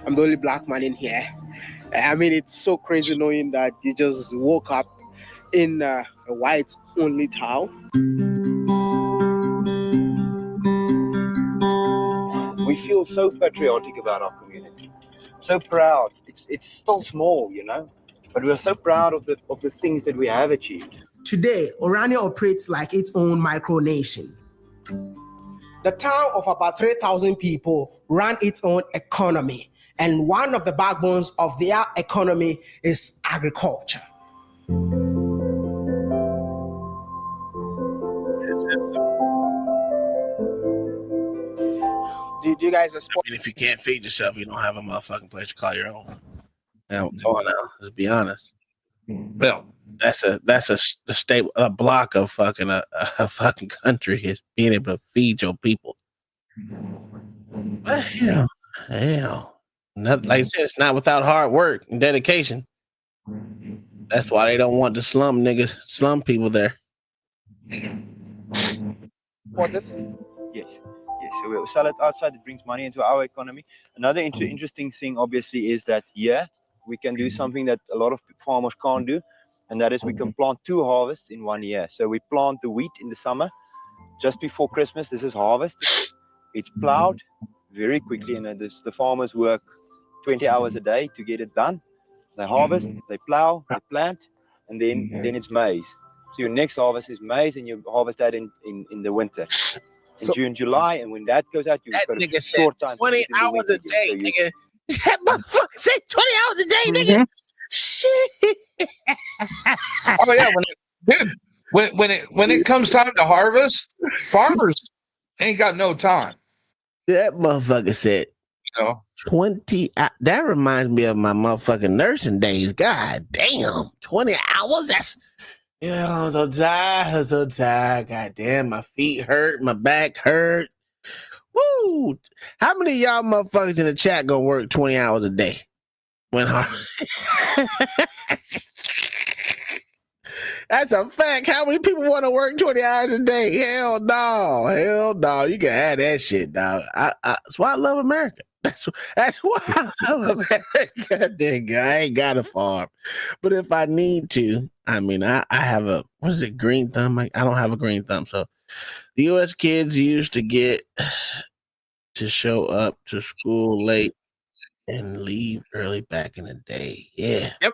I'm the only black man in here. I mean, it's so crazy knowing that you just woke up in a white-only town. We feel so patriotic about our community, so proud. It's still small, you know, but we're so proud of the things that we have achieved. Today, Orania operates like its own micronation. The town of about 3,000 people run its own economy, and one of the backbones of their economy is agriculture. Do you guys I mean, if you can't feed yourself, you don't have a motherfucking place to call your own. Now, come on now, let's be honest. Well, that's a state, a block of fucking a fucking country is being able to feed your people. Well, hell, like I said, it's not without hard work and dedication. That's why they don't want the slum people there. What this? Yes. So we'll sell it outside. It brings money into our economy. Another interesting thing, obviously, is that here we can do something that a lot of farmers can't do, and that is we can plant 2 harvests in 1 year. So we plant the wheat in the summer, just before Christmas. This is harvest. It's plowed very quickly, and the farmers work 20 hours a day to get it done. They harvest, they plow, they plant, and then it's maize. So your next harvest is maize, and you harvest that in the winter. In June, July, and when that goes out, you've got a short time. 20 hours a day, nigga. That motherfucker said 20 hours a day, nigga. Shit. Oh yeah, when it comes time to harvest, farmers ain't got no time. That motherfucker said 20. That reminds me of my motherfucking nursing days. God damn, 20 hours. That's I'm so tired. I'm so tired. God damn, my feet hurt, my back hurt. Woo! How many of y'all motherfuckers in the chat gonna work 20 hours a day? When That's a fact. How many people want to work 20 hours a day? Hell no. Hell no. You can have that shit, dog. That's why I love America. That's why I love America. Nigga, I ain't got a farm. But if I need to, I mean, I have a, what is it, green thumb? I don't have a green thumb. So the U.S. kids used to get to show up to school late and leave early back in the day. Yeah. Yep.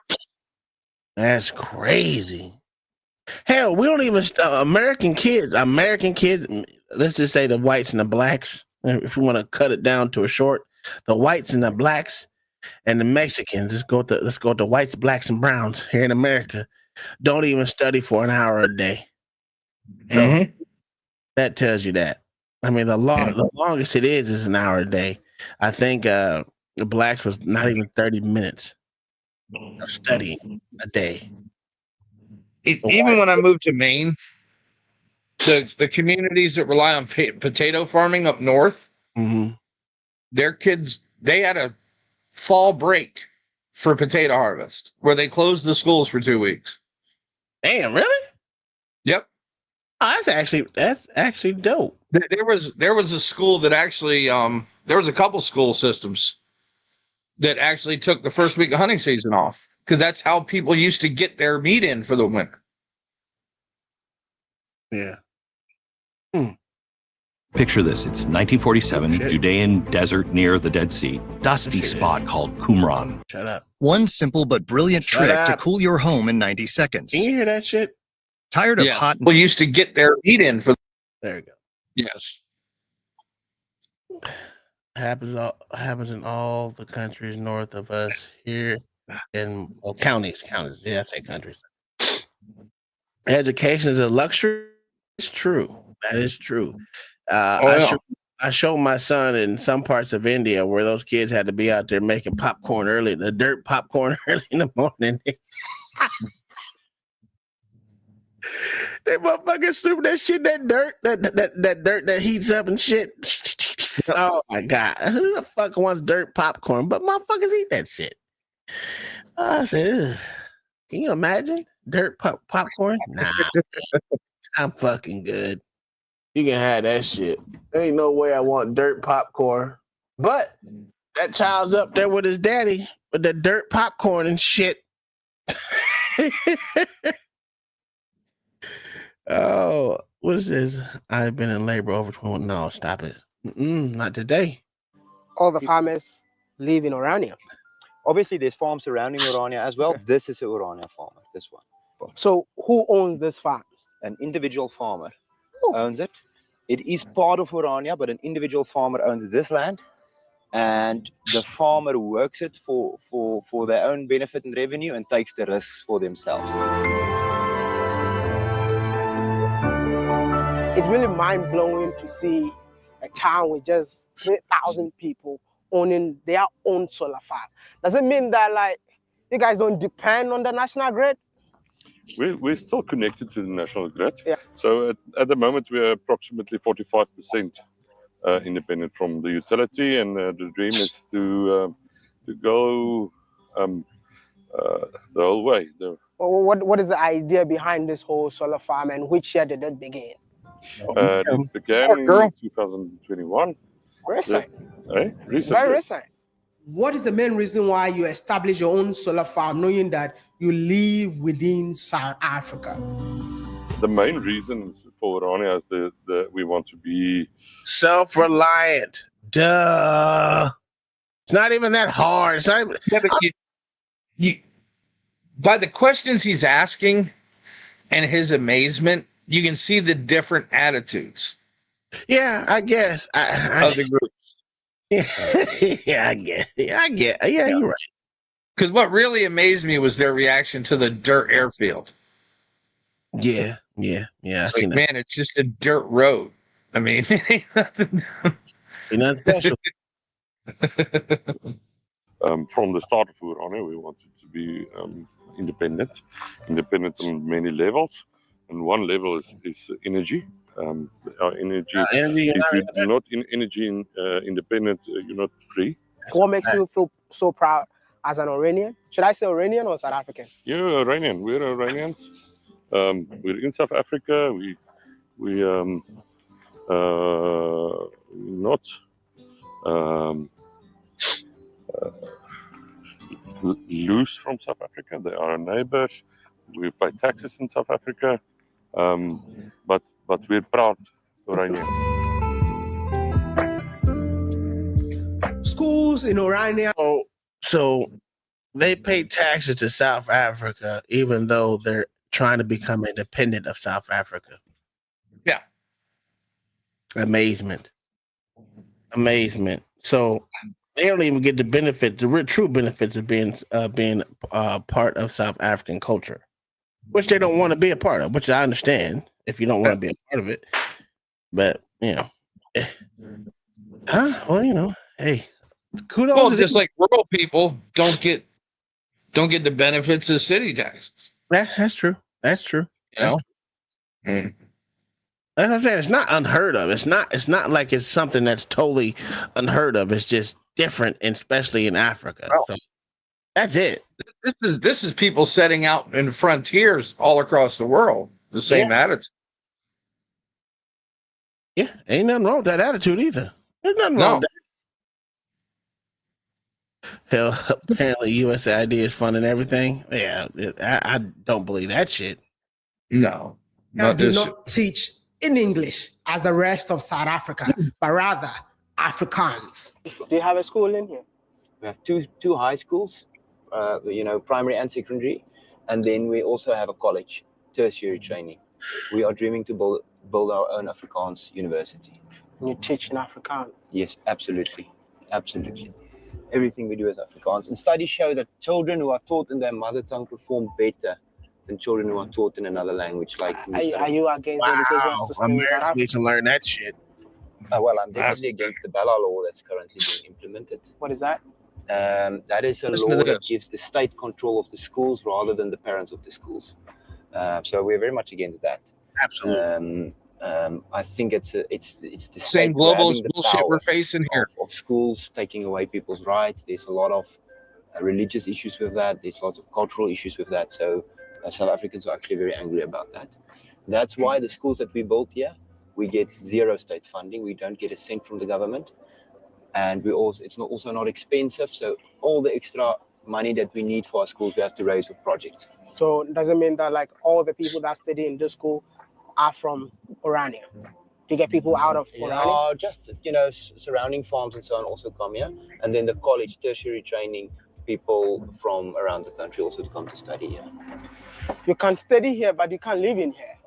That's crazy. Hell, we don't even American kids, let's just say the whites and the blacks, if we want to cut it down to a short, the whites and the blacks and the Mexicans, let's go to whites, blacks, and browns here in America, don't even study for an hour a day. So that tells you that. I mean, the longest it is an hour a day. I think the blacks was not even 30 minutes of studying a day. Even when I moved to Maine, the communities that rely on potato farming up north, their kids, they had a fall break for potato harvest where they closed the schools for 2 weeks. Damn, really? Yep. Oh, that's actually dope. There was a school that actually there was a couple school systems that actually took the first week of hunting season off because that's how people used to get their meat in for the winter. Yeah. Picture this. It's 1947, Judean desert near the Dead Sea, dusty spot called Qumran. Shut up. One simple but brilliant trick to cool your home in 90 seconds. Can you hear that shit? Tired of hot... People used to get their meat in for... There you go. Yes. Happens in all the countries north of us here in counties. Yeah, I say countries. Education is a luxury. It's true. That is true. I showed my son in some parts of India where those kids had to be out there making popcorn early, the dirt popcorn early in the morning. They motherfucking stupid that shit, that dirt that heats up and shit. Oh my God. Who the fuck wants dirt popcorn? But motherfuckers eat that shit. I said, ugh. Can you imagine? Dirt popcorn? Nah. I'm fucking good. You can have that shit. There ain't no way I want dirt popcorn. But that child's up there with his daddy with the dirt popcorn and shit. Oh, what is this? I've been in labor over 21. No, stop it. Not today. All the farmers live in Orania. Obviously, there's farms surrounding Orania as well. This is an Orania farmer, this one. So who owns this farm? An individual farmer owns it. It is part of Orania, but an individual farmer owns this land, and the farmer works it for their own benefit and revenue and takes the risks for themselves. It's really mind-blowing to see a town with just 3,000 people owning their own solar farm. Does it mean that, like, you guys don't depend on the national grid? We're still connected to the national grid. Yeah. So at the moment, we're approximately 45% independent from the utility, and the dream is to go the whole way. What is the idea behind this whole solar farm, and which year did it begin? It began in 2021. Recent. Recently. Very recent. what is the main reason why you establish your own solar farm, knowing that you live within South Africa? The main reason for Orania is that we want to be self-reliant. Duh. It's not even that hard. It's not even, by the questions he's asking and his amazement, you can see the different attitudes. Yeah, I guess. Of the groups. Yeah, I get. Yeah, you're right. Because what really amazed me was their reaction to the dirt airfield. Yeah. It's like, man, it's just a dirt road. I mean, ain't nothing special. From the start of Orania, we wanted to be independent on many levels, and one level is energy. Our energy. If you're not independent, you're not free. What makes you feel so proud as an Oranian? Should I say Oranian or South African? You're Oranian. We're Oranians. We're in South Africa. We not loose from South Africa. They are our neighbors. We pay taxes in South Africa, but we're proud Oranians. Schools in Orania. So they pay taxes to South Africa, even though they're trying to become independent of South Africa. Yeah. Amazement. So they don't even get the benefit, the true benefits of being part of South African culture, which they don't want to be a part of, which I understand if you don't want to be a part of it. But, hey, kudos. Well, just like rural people don't get the benefits of city taxes. That's true. That's true. As I said, it's not unheard of. It's not like it's something that's totally unheard of. It's just different, and especially in Africa. Well, so that's it. This is people setting out in frontiers all across the world. The same attitude. Yeah, ain't nothing wrong with that attitude either. There's nothing wrong with that. Hell, apparently USAID is funding everything. Yeah, I don't believe that shit. No. I do not teach in English as the rest of South Africa, but rather Afrikaans. Do you have a school in here? We have two high schools, primary and secondary, and then we also have a college, tertiary training. We are dreaming to build our own Afrikaans university. And you teach in Afrikaans? Yes, absolutely. Everything we do is Afrikaans. And studies show that children who are taught in their mother tongue perform better than children who are taught in another language. Like, are you against the education system in South Africa? Need to learn that shit. Well, I'm definitely against the Bella law that's currently being implemented. What is that? That is a law that gives the state control of the schools rather than the parents of the schools. So we're very much against that. Absolutely. I think it's the same globalist bullshit we're facing here of schools taking away people's rights. There's a lot of religious issues with that. There's lots of cultural issues with that. So South Africans are actually very angry about that. That's why the schools that we built here, we get zero state funding. We don't get a cent from the government, and it's also not expensive. So all the extra money that we need for our schools, we have to raise with projects. So does it mean that like all the people that study in this school are from Orania? Do you get people out of Orania? Just surrounding farms and so on also come here, and then the college, tertiary training, people from around the country also to come to study here. You can study here, but you can't live in here.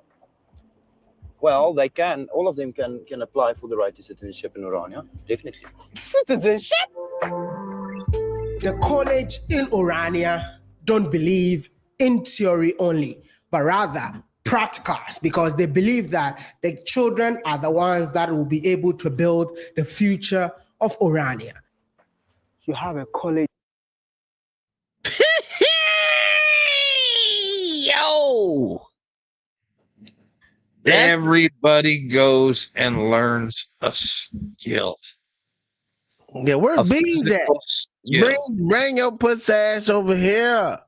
Well, they can. All of them can apply for the right to citizenship in Orania, definitely. Citizenship? The college in Orania don't believe in theory only, but rather practicals, because they believe that the children are the ones that will be able to build the future of Orania. You have a college. Yo! Everybody goes and learns a skill. Yeah, where B's at? Bring your puss ass over here.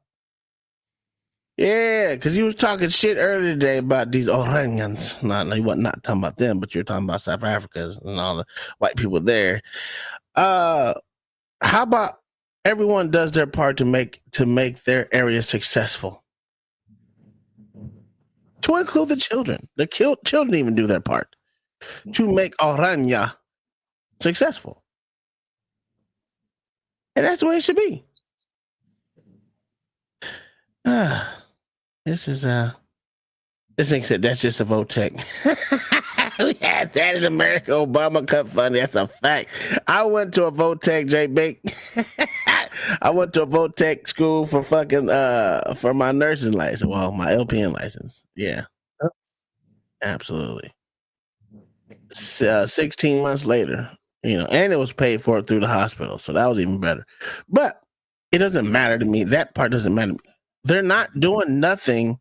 Yeah, because you was talking shit earlier today about these Oranians. You wasn't not talking about them, but you're talking about South Africans and all the white people there. How how about everyone does their part to make their area successful? To include the children. The children even do their part to make Orania successful. And that's the way it should be. This thing said that's just a vote tech. We had that in America. Obama cut funding. That's a fact. I went to a vote tech, J Bake. I went to a vote tech school for for my nursing license. Well, my LPN license. Yeah. Absolutely. 16 months later, and it was paid for through the hospital. So that was even better. But it doesn't matter to me. That part doesn't matter to me. They're not doing nothing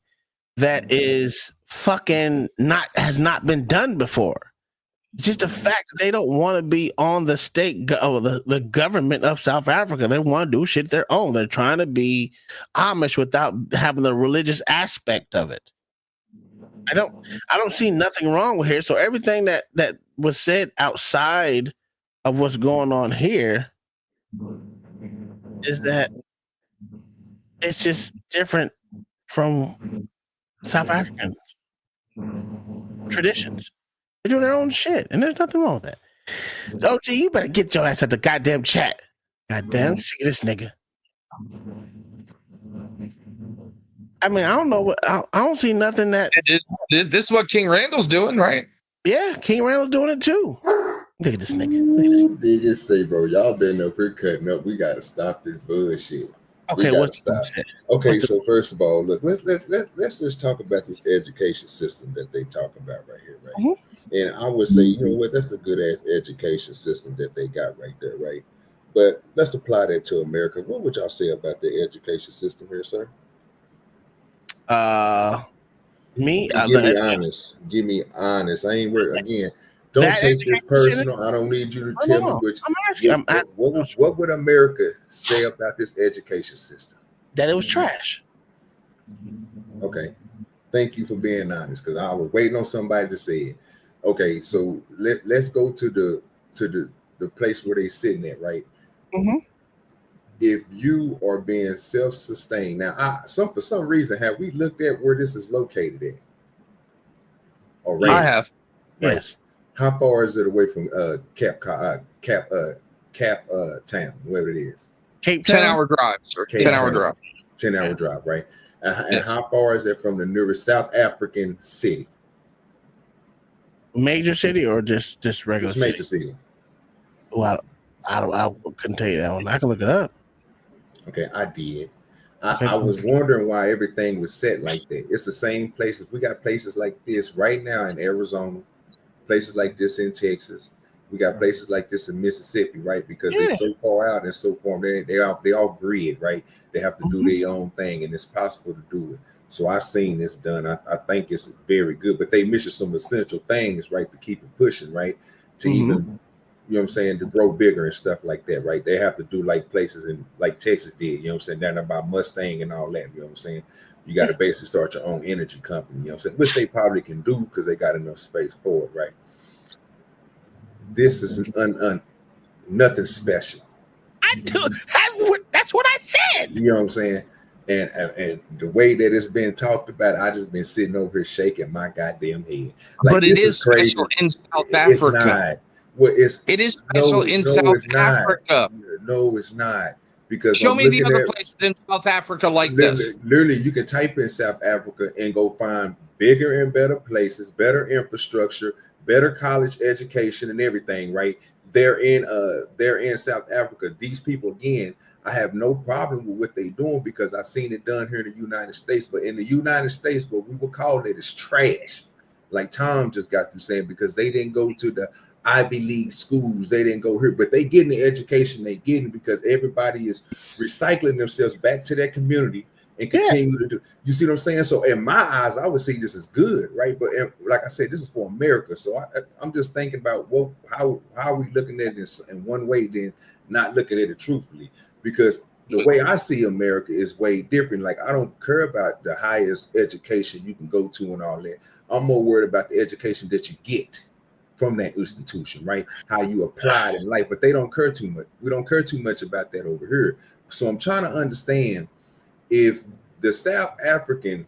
that is has not been done before. Just the fact that they don't want to be on the state the government of South Africa. They want to do shit their own. They're trying to be Amish without having the religious aspect of it. I don't see nothing wrong with here. So everything that was said outside of what's going on here is that it's just different from South African traditions. They're doing their own shit, and there's nothing wrong with that. OG, you better get your ass at the goddamn chat. Goddamn, sick of this nigga. I mean, I don't know what I don't see nothing that. This is what King Randall's doing, right? Yeah, King Randall's doing it too. Look at this nigga. They just say, bro, y'all been up here cutting up. We gotta stop this bullshit. Okay, what's okay? So first of all, look, let's just talk about this education system that they talk about right here, right? Mm-hmm. And I would say, you know what, that's a good ass education system that they got right there, right? But let's apply that to America. What would y'all say about the education system here, sir? Give me honest. I ain't worried again. Don't take this personal. I don't need you to tell me which. I'm asking. What would America say about this education system? That it was trash. Okay. Thank you for being honest, because I was waiting on somebody to say it. Okay, so let's go to the place where they sitting at, right? Mm-hmm. If you are being self-sustained, now for some reason, have we looked at where this is located at? Already? I have. Right. Yes. How far is it away from Cap Town, wherever it is? Cape Town? 10-hour drive, sir. 10-hour drive. 10-hour drive, right? And how far is it from the nearest South African city? Major city or just regular city? Major city. Well, I couldn't tell you that one. I can look it up. Okay, I did. I was wondering why everything was set like that. It's the same places. We got places like this right now in Arizona, places like this in Texas. We got places like this in Mississippi, right? Because they're so far out and so far, they all grid, right? They have to do their own thing, and it's possible to do it. So I've seen this done. I think it's very good, but they miss some essential things, right, to keep it pushing, right? To even, you know what I'm saying, to grow bigger and stuff like that, right? They have to do like places in like Texas did, you know what I'm saying, down about Mustang and all that, you know what I'm saying? You got to basically start your own energy company, you know what I'm saying? Which they probably can do because they got enough space for it, right? This is nothing special. That's what I said. You know what I'm saying? And the way that it's been talked about, I just been sitting over here shaking my goddamn head. Like, but it is special in South Africa. It's not. Well, it is special in South Africa. No, it's not. Because show me the other places in South Africa like this. Literally, you can type in South Africa and go find bigger and better places, better infrastructure, better college education, and everything. Right? They're in South Africa. These people, again, I have no problem with what they're doing because I've seen it done here in the United States. But in the United States, what we would call it is trash. Like Tom just got through saying, because they didn't go to the Ivy League schools, they didn't go here, but they getting the education they getting because everybody is recycling themselves back to their community and continue to do. You see what I'm saying? So in my eyes, I would say this is good, right? But like I said, this is for America. So I'm just thinking about how are we looking at this in one way, then not looking at it truthfully? Because the way I see America is way different. Like, I don't care about the highest education you can go to and all that. I'm more worried about the education that you get. from that institution, right? How you apply it in life, but they don't care too much. We don't care too much about that over here. So I'm trying to understand if the South African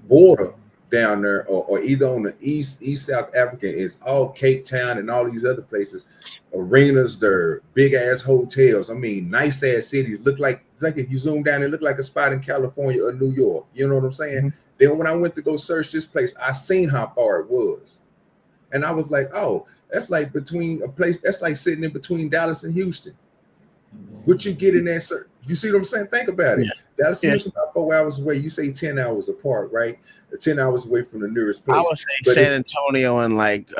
border down there, or either on the East South African, is all Cape Town and all these other places, arenas, they're big ass hotels. I mean, nice ass cities. Look like if you zoom down, it look like a spot in California or New York. You know what I'm saying? Mm-hmm. Then when I went to go search this place, I seen how far it was, and I was like, oh, that's like between a place. That's like sitting in between Dallas and Houston. What you get in that search? You see what I'm saying? Think about it. Yeah. Dallas and Houston about 4 hours away. You say 10 hours apart, right? 10 hours away from the nearest place. I would say San Antonio and like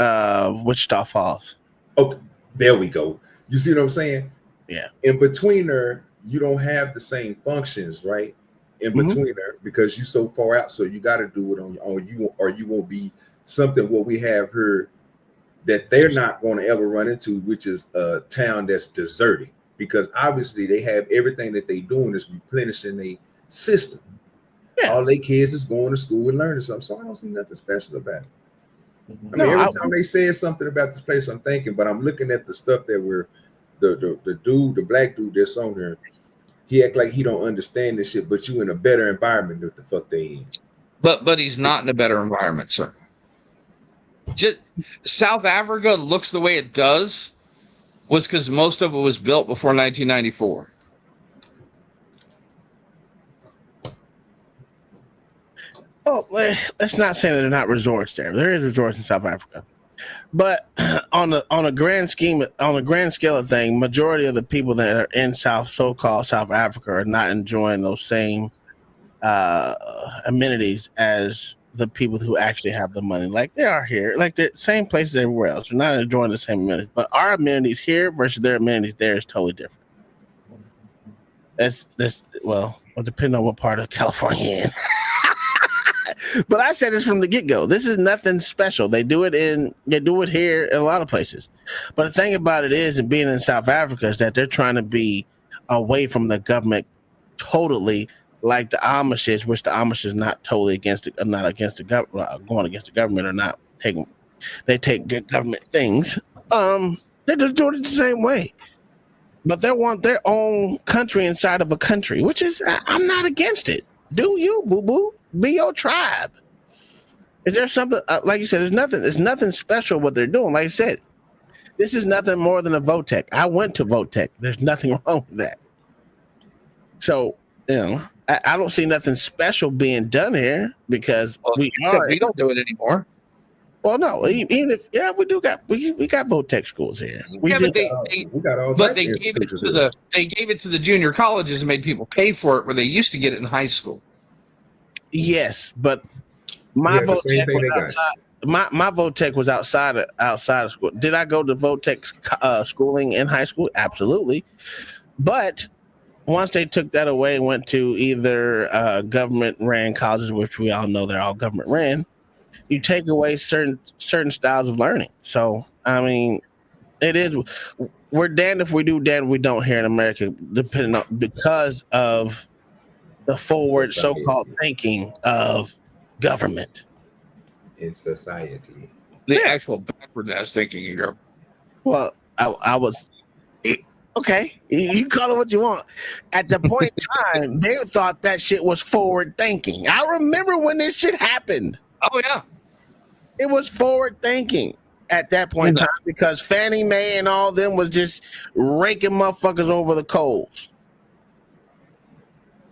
Wichita Falls. Okay, there we go. You see what I'm saying? Yeah. In between there, you don't have the same functions, right? In between there, because you're so far out, so you got to do it on your own. You won't be something what we have here that they're not going to ever run into, which is a town that's deserted, because obviously they have everything that they doing is replenishing the system. Yeah. All they kids is going to school and learning something, so I don't see nothing special about it. I mean, every time they say something about this place, I'm thinking, but I'm looking at the stuff that we're the black dude that's on here. He act like he don't understand this shit, but you in a better environment than the fuck they in. But he's not in a better environment, sir. Just South Africa looks the way it does was because most of it was built before 1994. Oh, let's not say that they're not resorts there. There is resorts in South Africa, but on a grand scale of thing, majority of the people that are in so-called South Africa are not enjoying those same amenities as the people who actually have the money. Like they are here, like the same places everywhere else. We're not enjoying the same amenities, but our amenities here versus their amenities there is totally different. That's well, depending on what part of California you're in. But I said this from the get-go. This is nothing special. They do it here in a lot of places. But the thing about it is, and being in South Africa, is that they're trying to be away from the government totally, like the Amish is, which the Amish is not totally going against the government or not taking. They take good government things. They're just doing it the same way. But they want their own country inside of a country, which is I'm not against it. Do you, boo-boo? Be your tribe. Is there something like you said? There's nothing special what they're doing. Like I said, this is nothing more than a VOTEC. I went to VOTEC. There's nothing wrong with that. So I don't see nothing special being done here because we don't do it anymore. Well, no, even if we do got we got VOTEC schools here. We got all. But they gave it to the junior colleges and made people pay for it, where they used to get it in high school. Yes, but my VOTEC was outside. My VOTEC was outside of school. Did I go to VOTEC schooling in high school? Absolutely. But once they took that away and went to either government ran colleges, which we all know they're all government ran, you take away certain styles of learning. So I mean, it is. We're damned if we do, damned if we don't here in America, because of the forward so-called thinking of government in society. The actual backward ass thinking of government. Well, I was okay. You call it what you want. At the point in time, they thought that shit was forward thinking. I remember when this shit happened. Oh yeah, it was forward thinking at that point in time because Fannie Mae and all them was just raking motherfuckers over the coals.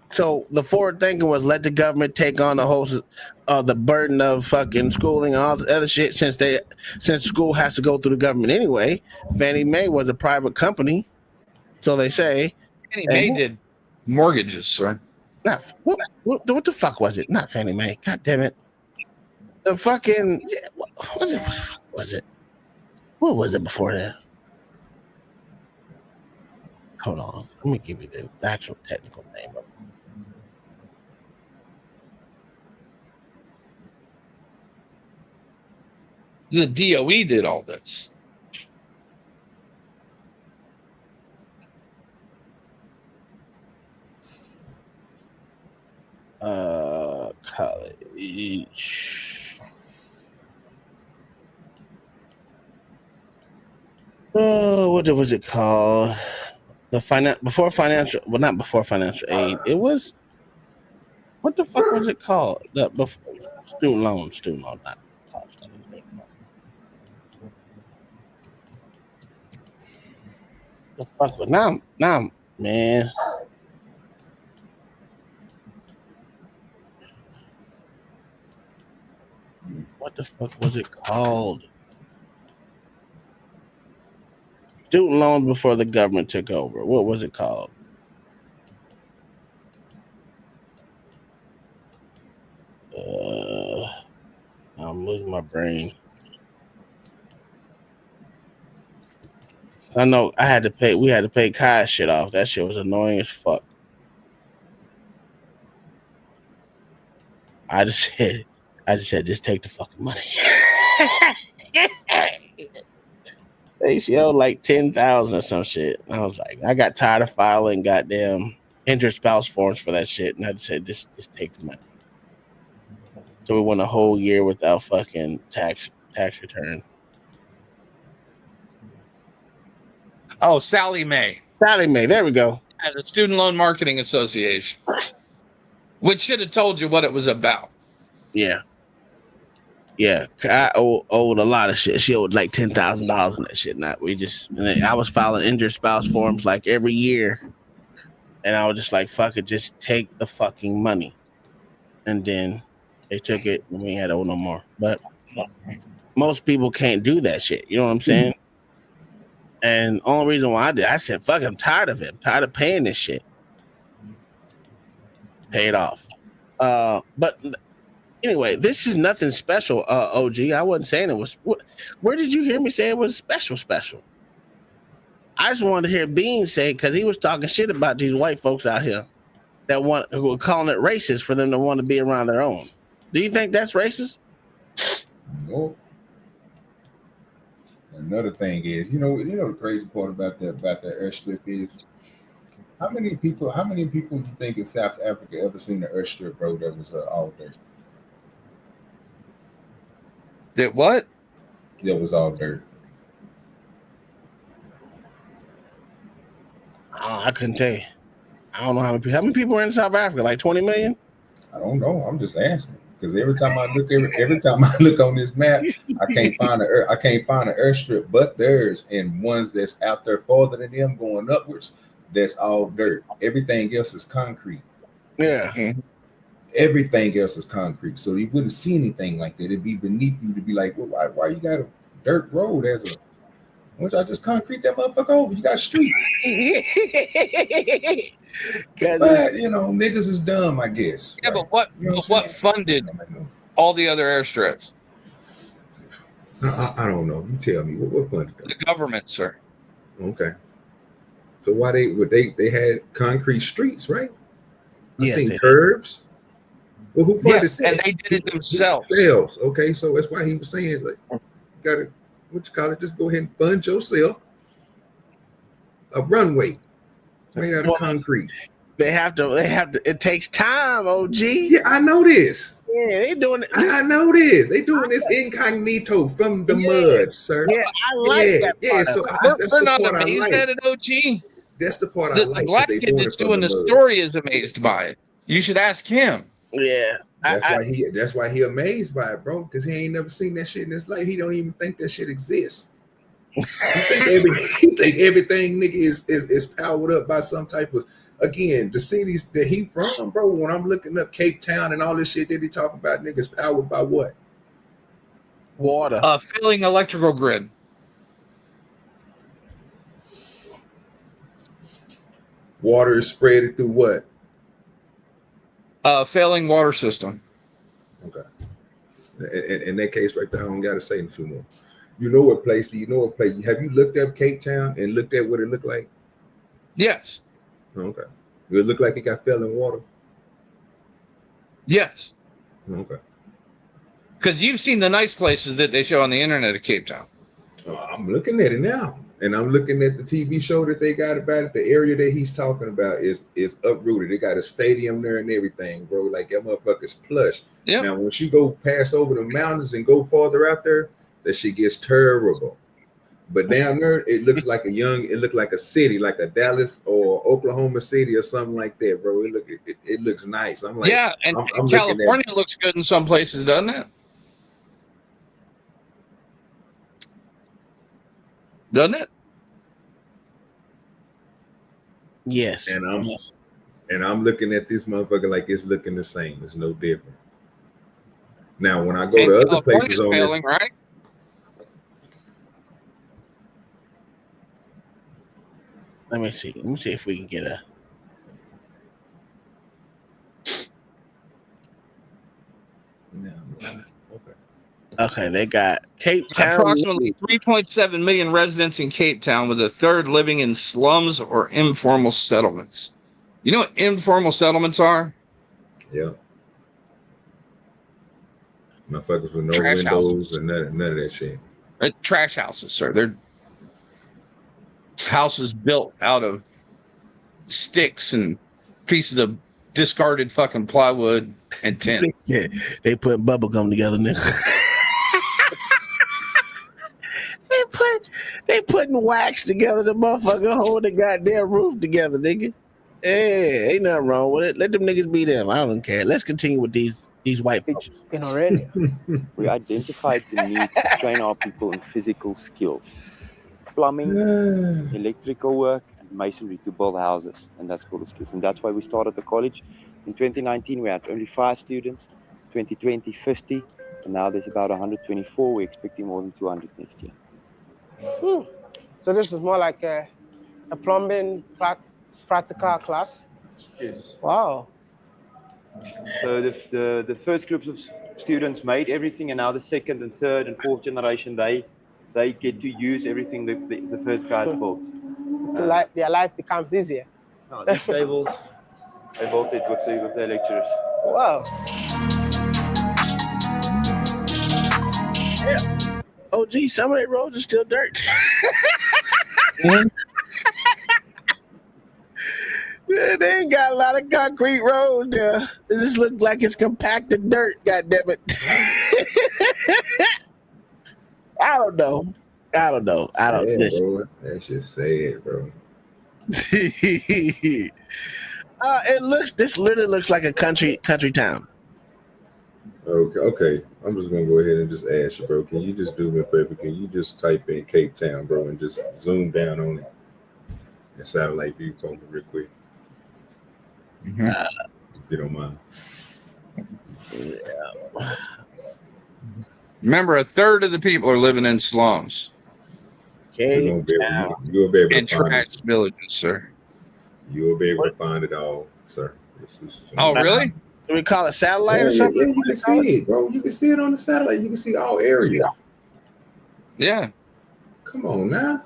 So the forward thinking was let the government take on the whole the burden of fucking schooling and all the other shit since school has to go through the government anyway. Fannie Mae was a private company, so they say. Fannie Mae did mortgages, right? What the fuck was it? Not Fannie Mae. God damn it. The fucking was it? What was it before that? Hold on. Let me give you the actual technical name of it. The DOE did all this. College. was it called? Before financial aid. It was, what the fuck was it called? Student loan, not college. The fuck? But now, man. What the fuck was it called? Student loans before the government took over. What was it called? I'm losing my brain. I know we had to pay Kai's shit off. That shit was annoying as fuck. I just said, just take the fucking money. She owed like 10,000 or some shit. I was like, I got tired of filing goddamn inter-spouse forms for that shit, and I said, just take the money. So we went a whole year without fucking tax return. Oh, Sally Mae. There we go. At the Student Loan Marketing Association, which should have told you what it was about. Yeah. I owed a lot of shit. She owed like $10,000 in that shit. I was filing inter-spouse forms like every year, and I was just like, fuck it, just take the fucking money. And then they took it, and we ain't had to owe no more. But most people can't do that shit. You know what I'm saying? And the only reason why I said, fuck it, I'm tired of it. I'm tired of paying this shit. Pay it off. But anyway, this is nothing special, OG. I wasn't saying it was. Where did you hear me say it was special? I just wanted to hear Bean say, because he was talking shit about these white folks out here who were calling it racist for them to want to be around their own. Do you think that's racist? No. Another thing is, the crazy part about that airstrip is, how many people do you think in South Africa ever seen the airstrip, bro, that was all dirt? That what? That was all dirt. I couldn't tell you. I don't know how many people are in South Africa. Like 20 million? I don't know. I'm just asking. Because every time I look on this map, I can't find an airstrip but theirs, and ones that's out there farther than them going upwards, that's all dirt. Everything else is concrete. Yeah. Mm-hmm. Everything else is concrete. So you wouldn't see anything like that. It'd be beneath you to be like, well, why you got a dirt road as a, once I just concrete that motherfucker over, you got streets. But niggas is dumb, I guess. Yeah, right? but what funded all the other airstrips? I don't know. You tell me. What funded them? The government, sir. Okay. So why they had concrete streets, right? I seen curbs. Well, who funded that? And they did it themselves. Okay, so that's why he was saying, like, you gotta, just go ahead and fund yourself a runway made out of concrete. They have to. It takes time, OG. Yeah, I know this. Yeah, they doing it. I know this. They doing this incognito from the mud, sir. Yeah, I like that part. Yeah, so we're not amazed at it, OG. That's the part I like. The black kid that's doing the story is amazed by it. You should ask him. Yeah. That's why he amazed by it, bro, because he ain't never seen that shit in his life. He don't even think that shit exists. He think everything nigga is powered up by some type of, again, the cities that he from, bro. When I'm looking up Cape Town and all this shit that he talking about, niggas powered by what? Water. Failing electrical grid. Water is spread through what? Failing water system. Okay. In that case right there, I don't gotta say too much. You know what place? Have you looked up Cape Town and looked at what it looked like? Yes. Okay. Does it look like it got failing water? Yes. Okay. Because you've seen the nice places that they show on the internet of Cape Town. I'm looking at it now. And I'm looking at the TV show that they got about it. The area that he's talking about is uprooted. They got a stadium there and everything, bro. Like, that motherfucker's plush. Yep. Now, once you go pass over the mountains and go farther out there, that shit gets terrible. But down there, it looks like it looked like a city, like a Dallas or Oklahoma City or something like that, bro. It looks nice. I'm like, yeah, and I'm California looks good in some places, doesn't it? Doesn't it? Yes. And I'm looking at this motherfucker like it's looking the same. It's no different. Now, when I go to other places on failing, this, right? Let me see. Let me see if we can get a. Okay, they got Cape Town. Approximately 3.7 million residents in Cape Town, with a third living in slums or informal settlements. You know what informal settlements are? Yeah. Motherfuckers with no Trash windows and none of that shit. Trash houses, sir. They're houses built out of sticks and pieces of discarded fucking plywood and tin. They put bubble gum together, nigga. They putting wax together. The motherfucker hold the goddamn roof together, nigga. Hey, ain't nothing wrong with it. Let them niggas be them. I don't care. Let's continue with these white folks. In Orania, we identified the need to train our people in physical skills, plumbing, electrical work, and masonry to build houses, and that's called the skills. And that's why we started the college. In 2019, we had only 5 students. 2020, 50, and now there's about 124. We're expecting more than 200 next year. So this is more like a plumbing practical class? Yes. Wow. So the first groups of students made everything, and now the second and third and fourth generation, they get to use everything the first guys built. Their life becomes easier. No, these tables, they built it with the lecturers. Wow. Yeah. Oh, gee, some of their roads are still dirt. Yeah, they ain't got a lot of concrete roads there. It just look like it's compacted dirt, goddammit. I don't know. Listen. Bro, that's just sad, bro. This literally looks like a country town. Okay. I'm just gonna go ahead and just ask you, bro. Can you just do me a favor? Can you just type in Cape Town, bro, and just zoom down on it and satellite view for me real quick? If you don't mind. Yeah. Remember, a third of the people are living in slums. You'll be able and to find trash villages, sir. You'll be able to find it all, sir. Oh, really? Do we call it satellite or something? Yeah, you can see it, bro. You can see it on the satellite. You can see all areas. Yeah. Come on now.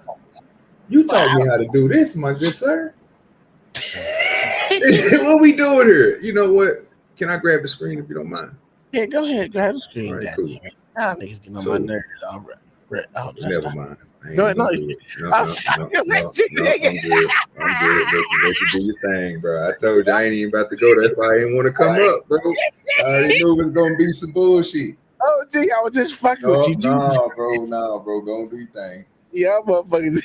You taught me how to do this, my good sir. What we doing here? You know what? Can I grab the screen if you don't mind? Yeah, go ahead. Grab the screen. All right, cool. Y'all niggas getting on my nerves. All right. Oh, never mind. Go ahead. No, I'm good. Let you do your thing, bro. I told you I ain't even about to go. That's why I didn't want to come up, bro. I already knew it was gonna be some bullshit. Oh, gee, I was just fucking with you. Nah, bro. Go do your thing. Yeah, motherfuckers.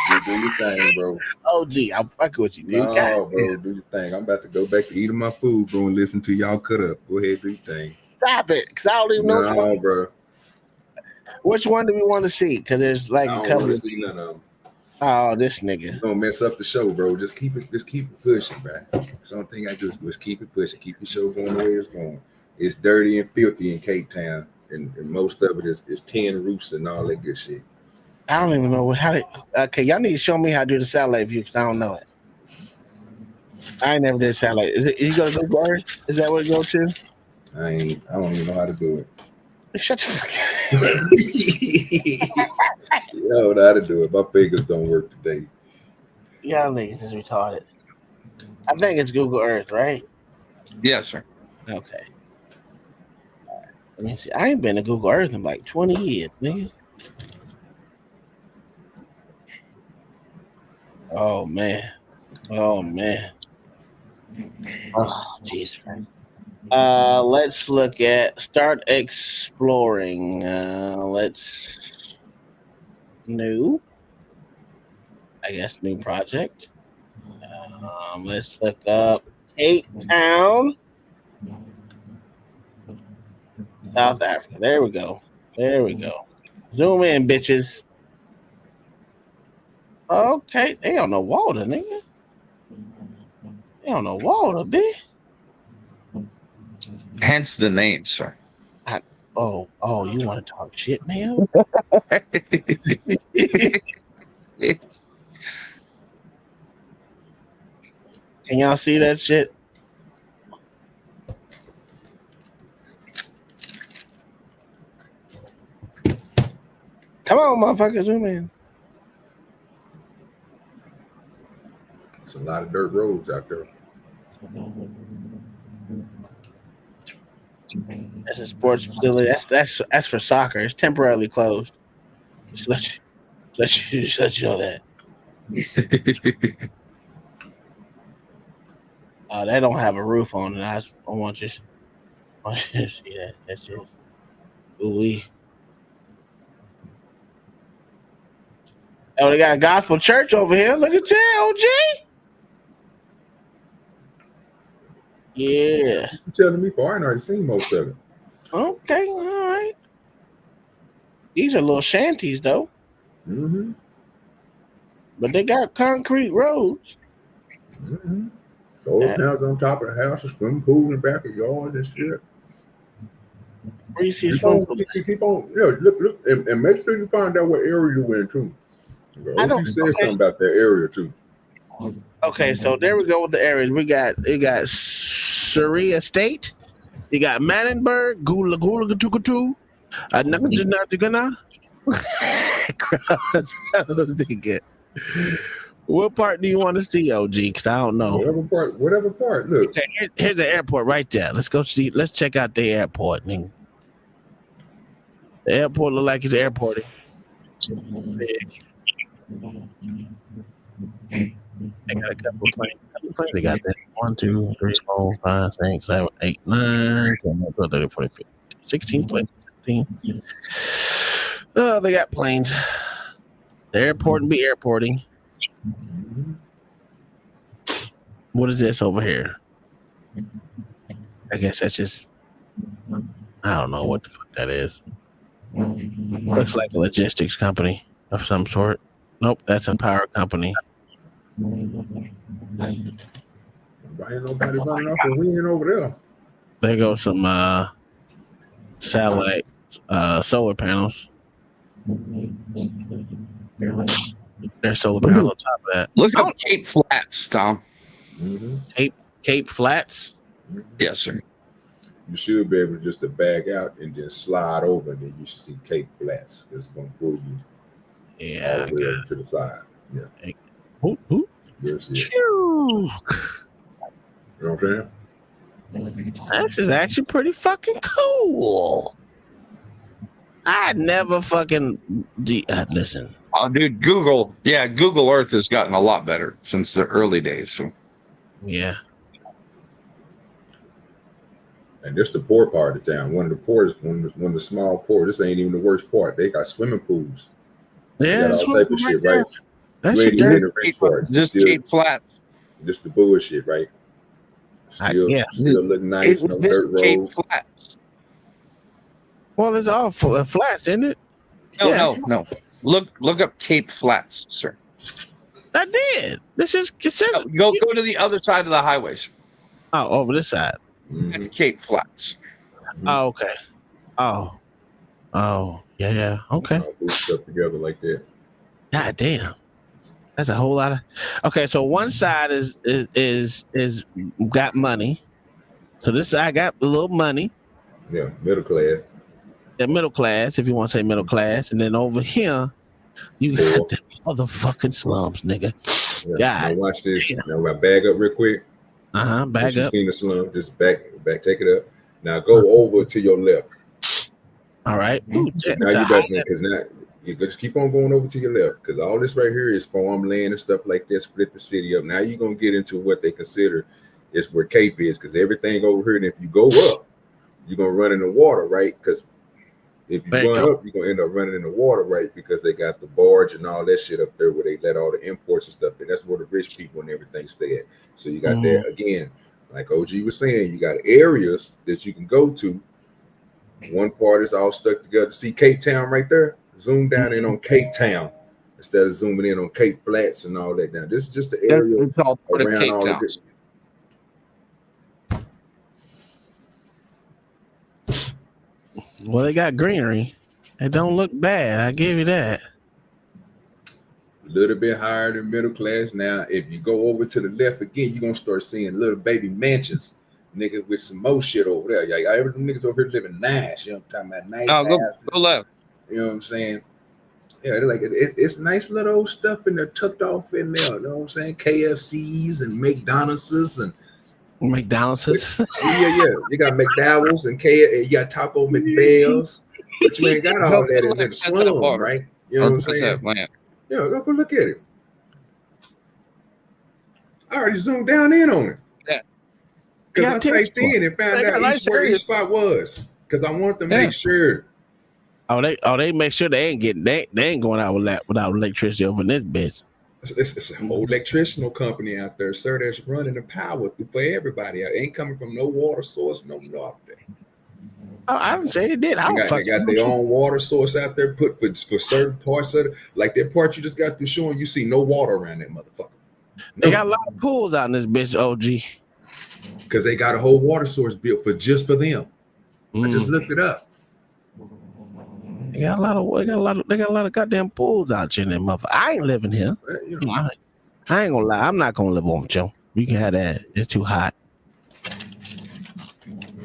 You do your thing, bro. Oh, gee, I'm fucking with you, dude. No, bro, do your thing. I'm about to go back to eating my food, bro, and listen to y'all cut up. Go ahead, do your thing. Stop it, because I don't even know. No, bro. Which one do we want to see? Because there's like a couple of. See none of them. Oh, this nigga. Don't mess up the show, bro. Just keep it pushing, bro. That's the only thing I just was keep it pushing. Keep the show going the way it's going. It's dirty and filthy in Cape Town, and most of it is tin roofs and all that good shit. I don't even know how to. Okay, y'all need to show me how to do the satellite view because I don't know it. I ain't never did satellite. Is it? You go to Google Earth? Is that what it goes to? I don't even know how to do it. Shut the fuck up. I don't know how to do it. My fingers don't work today. Y'all niggas is retarded. I think it's Google Earth, right? Yes, sir. Okay. All right. Let me see. I ain't been to Google Earth in like 20 years, nigga. Oh man. Oh Jesus Christ. Let's look at start exploring. Let's New. I guess new project. Let's look up Cape Town, South Africa. There we go. There we go. Zoom in, bitches. Okay, they on the water, nigga. They on the water, bitch. Hence the name, sir. You want to talk shit, man? Can y'all see that shit? Come on, motherfucker, zoom in. It's a lot of dirt roads out there. That's a sports facility. That's for soccer. It's temporarily closed. Just let you know that. They don't have a roof on it. I want you to see that. That's just ooh-wee. Oh, they got a gospel church over here. Look at that, OG. Yeah. You telling me for I ain't already seen most of it. Okay, all right. These are little shanties, though. Mm-hmm. But they got concrete roads. Mm-hmm. Solar panels on top of the house, a swimming pool in the back of yards and shit. Keep on, look, and make sure you find out what area you in too. OG said something about that area too. Okay, so there we go with the areas. We got Surrey Estate. You got Mannenberg, Gula Gatukutu, Nagana. What part do you want to see, OG? Because I don't know. Whatever part. Look. Okay, here's the airport right there. Let's go see. Let's check out the airport. The airport look like it's airporting. Big. They got a couple of planes. How many planes they got there? 1, 2, 3, 4, 5, 6, 7, 8, 9, 10, 12, 13, 14, 15, 16 planes. 17. Oh, they got planes. The airport and be airporting. What is this over here? I guess that's just, I don't know what the fuck that is. Looks like a logistics company of some sort. Nope, that's a power company. Ain't nobody running off a wing over there. There goes some satellite solar panels. There's solar panels on top of that. Look up Cape Flats, Tom. Mm-hmm. Cape Flats? Yes, sir. You should be able just to back out and just slide over, and then you should see Cape Flats. It's going to pull you all the way to the side. Yeah. Yes, yeah. You know what I'm saying? This is actually pretty fucking cool. I never fucking listen. Oh, dude, Google Earth has gotten a lot better since the early days. So, yeah. And this the poor part of town. One of the poorest, one of the small poor. This ain't even the worst part. They got swimming pools. Yeah, they got all type of shit, right? That's you ain't even in the rich part. Just Cape Flats. Just the bullshit, right? Still looking nice. No dirt roads. Flats. Well, it's all flats, isn't it? No. Look up Cape Flats, sir. I did. It says go to the other side of the highways. Oh, over this side. It's Cape Flats. Oh, okay. Oh, yeah. Okay. All stuff together like that. God damn. That's a whole lot of. Okay, so one side is got money. So this side got a little money. Yeah, middle class. The middle class, if you want to say middle class, and then over here, you got the motherfucking slums, nigga. Yeah. Now watch this. Now I bag up real quick. Bag up. Seen the slum? Just back, take it up. Now go over to your left. All right. Ooh, now you got because now you just keep on going over to your left because all this right here is farmland and stuff like that. Split the city up. Now you're gonna get into what they consider is where Cape is because everything over here. And if you go up, you're gonna run in the water, right? Because If you run up, you're gonna end up running in the water, right? Because they got the barge and all that shit up there where they let all the imports and stuff in. That's where the rich people and everything stay at. So you got that again, like OG was saying, you got areas that you can go to. One part is all stuck together. See Cape Town right there? Zoom down in on Cape Town instead of zooming in on Cape Flats and all that. Now, this is just the area around Cape all Town. of this. Well, they got greenery. It don't look bad. I give you that. A little bit higher than middle class. Now, if you go over to the left again, you're gonna start seeing little baby mansions, niggas with some more shit over there. Like every them niggas over here living nice. You know what I'm talking about? Nice. Go left. You know what I'm saying? Yeah, they're like it's nice little old stuff and they're tucked off in there. You know what I'm saying? KFCs and McDonald's and McDonald's. Yeah. You got McDowell's and you got Taco McBell's, but you ain't got all that in the slum, right? You know what I'm saying? Yeah, go look at it. I already zoomed down in on it. Yeah. Because I typed in and found out where each spot was. Because I want to make sure. They make sure they ain't going out without electricity over in this bitch. It's a whole electrical company out there, sir, that's running the power for everybody. It ain't coming from no water source, no nothing. Oh, I didn't say it did. They got their own water source out there put for certain parts of it. Like that part you just got through showing, you see no water around that motherfucker. They got a lot of pools out in this bitch, OG. Because they got a whole water source built for them. I just looked it up. They got a lot of goddamn pools out here in that motherfucker. I ain't living here. I ain't gonna lie. I'm not gonna live on with you. You can have that. It's too hot.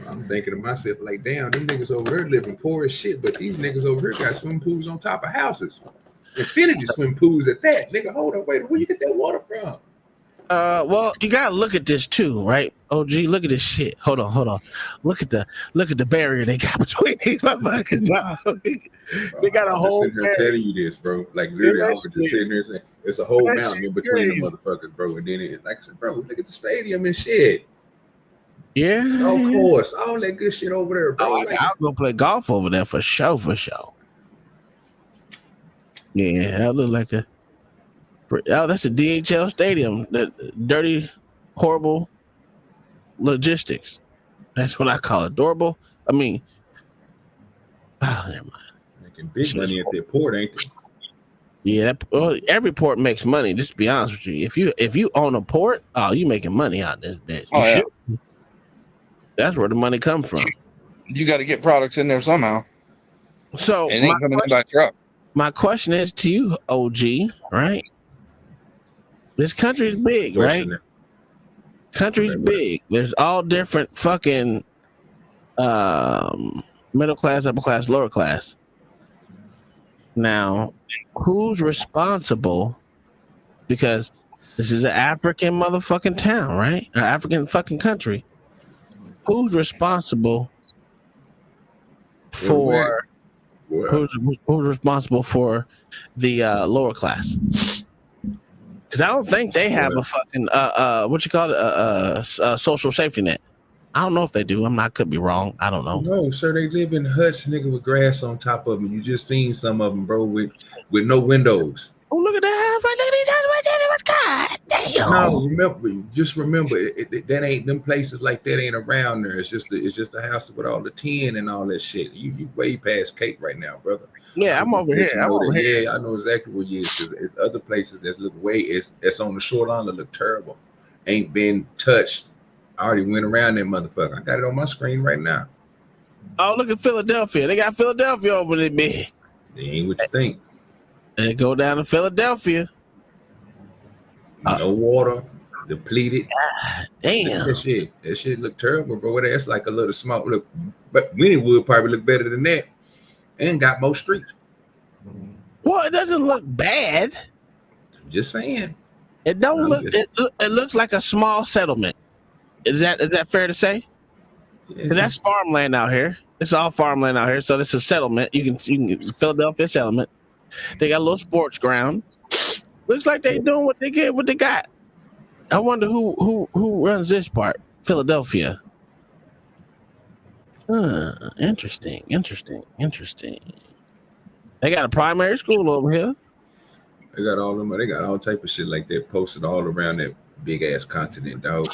I'm thinking to myself, like, damn, them niggas over there living poor as shit, but these niggas over here got swimming pools on top of houses. Infinity swimming pools at that. Nigga, hold up, wait, where you get that water from? Well, you gotta look at this too, right? OG, look at this shit. Hold on. Look at the barrier they got between these motherfuckers. They got a whole sitting here telling you this, bro. Like literally, I was just sitting here saying it's a whole mountain in between the motherfuckers, bro. And then it, like I said, bro, look at the stadium and shit. Yeah, of course, all that good shit over there, bro. I'll go play golf over there for sure. Yeah, that look like that's a DHL stadium. The dirty, horrible logistics. That's what I call it. Adorable. I mean, never mind. Making big money at their port, ain't they? Yeah, every port makes money. Just to be honest with you, if you own a port, you making money out of this bitch. Yeah. That's where the money comes from. You got to get products in there somehow. So it ain't coming in by truck. My question is to you, OG, right? This country is big, right? Country's big. There's all different fucking middle class, upper class, lower class. Now, who's responsible? Because this is an African motherfucking town, right? An African fucking country. Who's responsible for who's responsible for the lower class? Because I don't think they have a fucking social safety net. I don't know if they do. I could be wrong. I don't know. No, sir, they live in huts, nigga, with grass on top of them. You just seen some of them, bro, with no windows. Oh, look at that house right there. God damn. No, remember, that ain't them places like that ain't around there. It's just a house with all the tin and all that shit. You way past Cape right now, brother. Yeah, I'm over here. Yeah, I know exactly where you is. It's other places that look it's on the shoreline that look terrible. Ain't been touched. I already went around that motherfucker. I got it on my screen right now. Oh, look at Philadelphia. They got Philadelphia over there, man. They ain't what you think. And go down to Philadelphia. No water, depleted. Damn. That shit look terrible, bro. That's like a little small look. But Winniewood probably look better than that. And got more streets. Well, it doesn't look bad. I'm just saying. It don't look. It looks like a small settlement. Is that fair to say? Because that's farmland out here. It's all farmland out here. So it's a settlement. You can Philadelphia settlement. They got a little sports ground. Looks like they doing what they got. I wonder who runs this part. Philadelphia. Interesting. They got a primary school over here. They got all them. They got all type of shit like that posted all around that big ass continent, dog.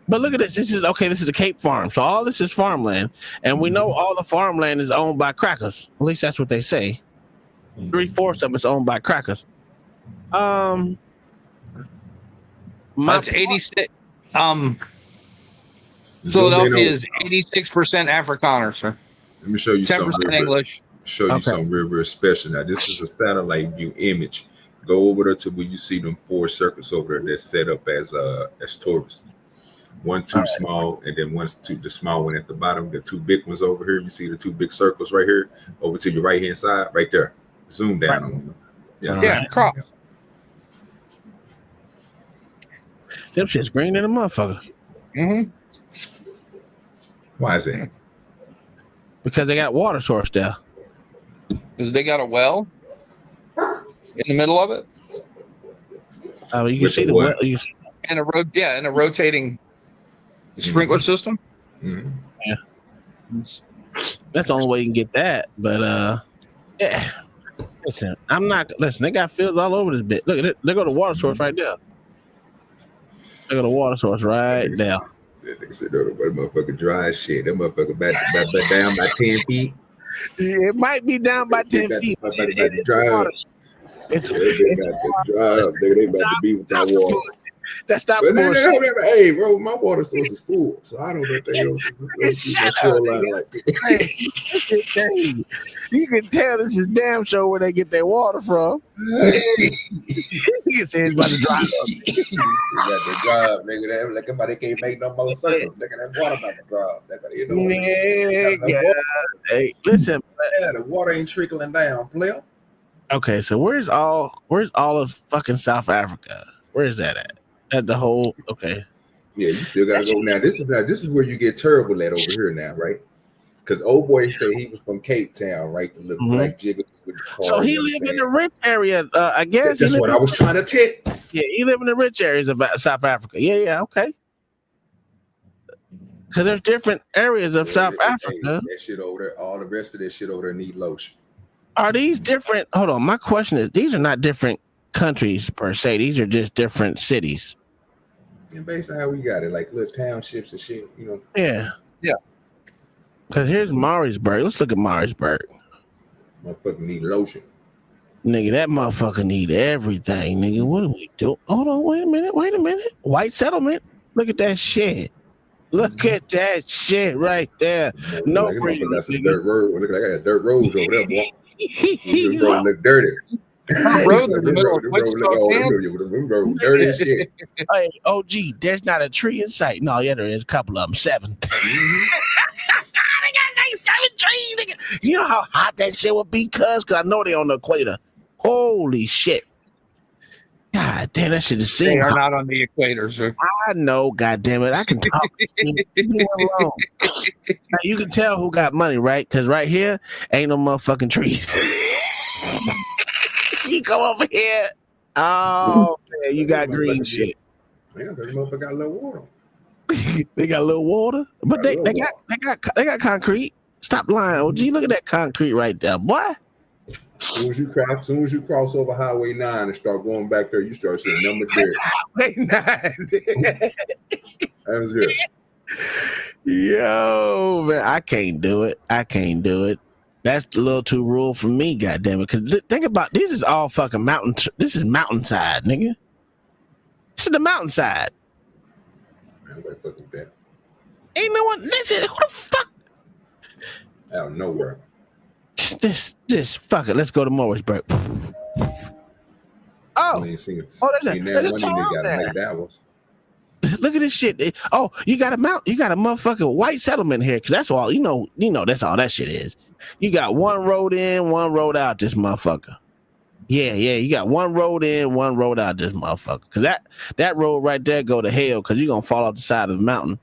But look at this. This is the Cape Farm. So all this is farmland, and we know all the farmland is owned by crackers. At least that's what they say. 3/4 of it's owned by crackers. That's 86. Philadelphia is 86% Afrikaner, sir. Let me show you 10% English. Show you something real special. Now, this is a satellite view image. Go over there to where you see them 4 circles over there that's set up as tourists. 1 too small, and then the small one at the bottom. The 2 big ones over here. You see the 2 big circles right here. Over to your right hand side, right there. Zoom down on them. Yeah, crop. Them shit's green than a motherfucker. Mm-hmm. Why is that? Because they got water source there. Because they got a well in the middle of it. Oh, you can see the well. And a rotating sprinkler system. Mm-hmm. Yeah, that's the only way you can get that. But yeah. Listen, they got fields all over this bit. Look at it. They go to water source right there. They got a water source right there. They said, "No, that motherfucker dry as shit. That motherfucker back down by 10 feet. It might be down by 10 feet. It's dry up. It's dry up. They about to be without water. That's not bullshit. Hey, bro, my water source is full, so I don't let that go. You can tell this is damn sure where they get their water from. You can say it's about to dry up. Got to dry up, nigga. Like somebody can't make no more circles. Nigga, that water about to dry up. Hey, listen. The water ain't trickling down, player. Okay, so where's all of fucking South Africa? Where is that at? At the whole, okay. Yeah, you still gotta go now. This is where you get terrible at over here now, right? Because old boy said he was from Cape Town, right? The little black jigger with the car. So he lived in the rich area, I guess. That's what I was trying to tell. Yeah, he lived in the rich areas of South Africa. Yeah, okay. Because there's different areas of South Africa. That shit over there, all the rest of that shit over there need lotion. Are these different? Hold on, my question is: these are not different countries per se. These are just different cities. And based on how we got it, like little townships and shit, you know. Yeah. Because here's Mauriceburg. Let's look at Mauriceburg. Motherfucker need lotion. Nigga, that motherfucker need everything, nigga. What do we do? Hold on, wait a minute. White settlement. Look at that shit. Look at that shit right there. No green. That's a dirt road. Look like I got dirt roads over there, boy. This road look dirty. Road in the middle of road dirty as shit. Hey, OG, there's not a tree in sight. No, yeah, there is a couple of them. 7. They got like 7 trees. Nigga. You know how hot that shit would be, cuz? Because I know they on the equator. Holy shit. God damn, that shit is They are not on the equator, sir. I know, god damn it. I can talk. Leave me alone. Now, you can tell who got money, right? Because right here ain't no motherfucking trees. You come over here. Oh man, you got green shit. Yeah, that motherfucker got a little water. They got a little water, but they got concrete. Stop lying, OG. Look at that concrete right there, boy. As soon as you cross over Highway 9 and start going back there, you start seeing numbers there. Highway 9. That was good. Yo, man, I can't do it. That's a little too rural for me, goddamn it. Because think about this is all fucking mountain. This is mountainside, nigga. This is the mountainside. Man, what the fuck is that? Ain't no one. Listen, who the fuck? Out of nowhere. This fuck it. Let's go to Morrisburg. There's a town there. Look at this shit. Oh, you got a motherfucking white settlement here, because that's all you know. That's all that shit is. You got one road in, one road out. This motherfucker. Yeah. You got one road in, one road out. This motherfucker. Because that road right there go to hell, because you're gonna fall off the side of the mountain.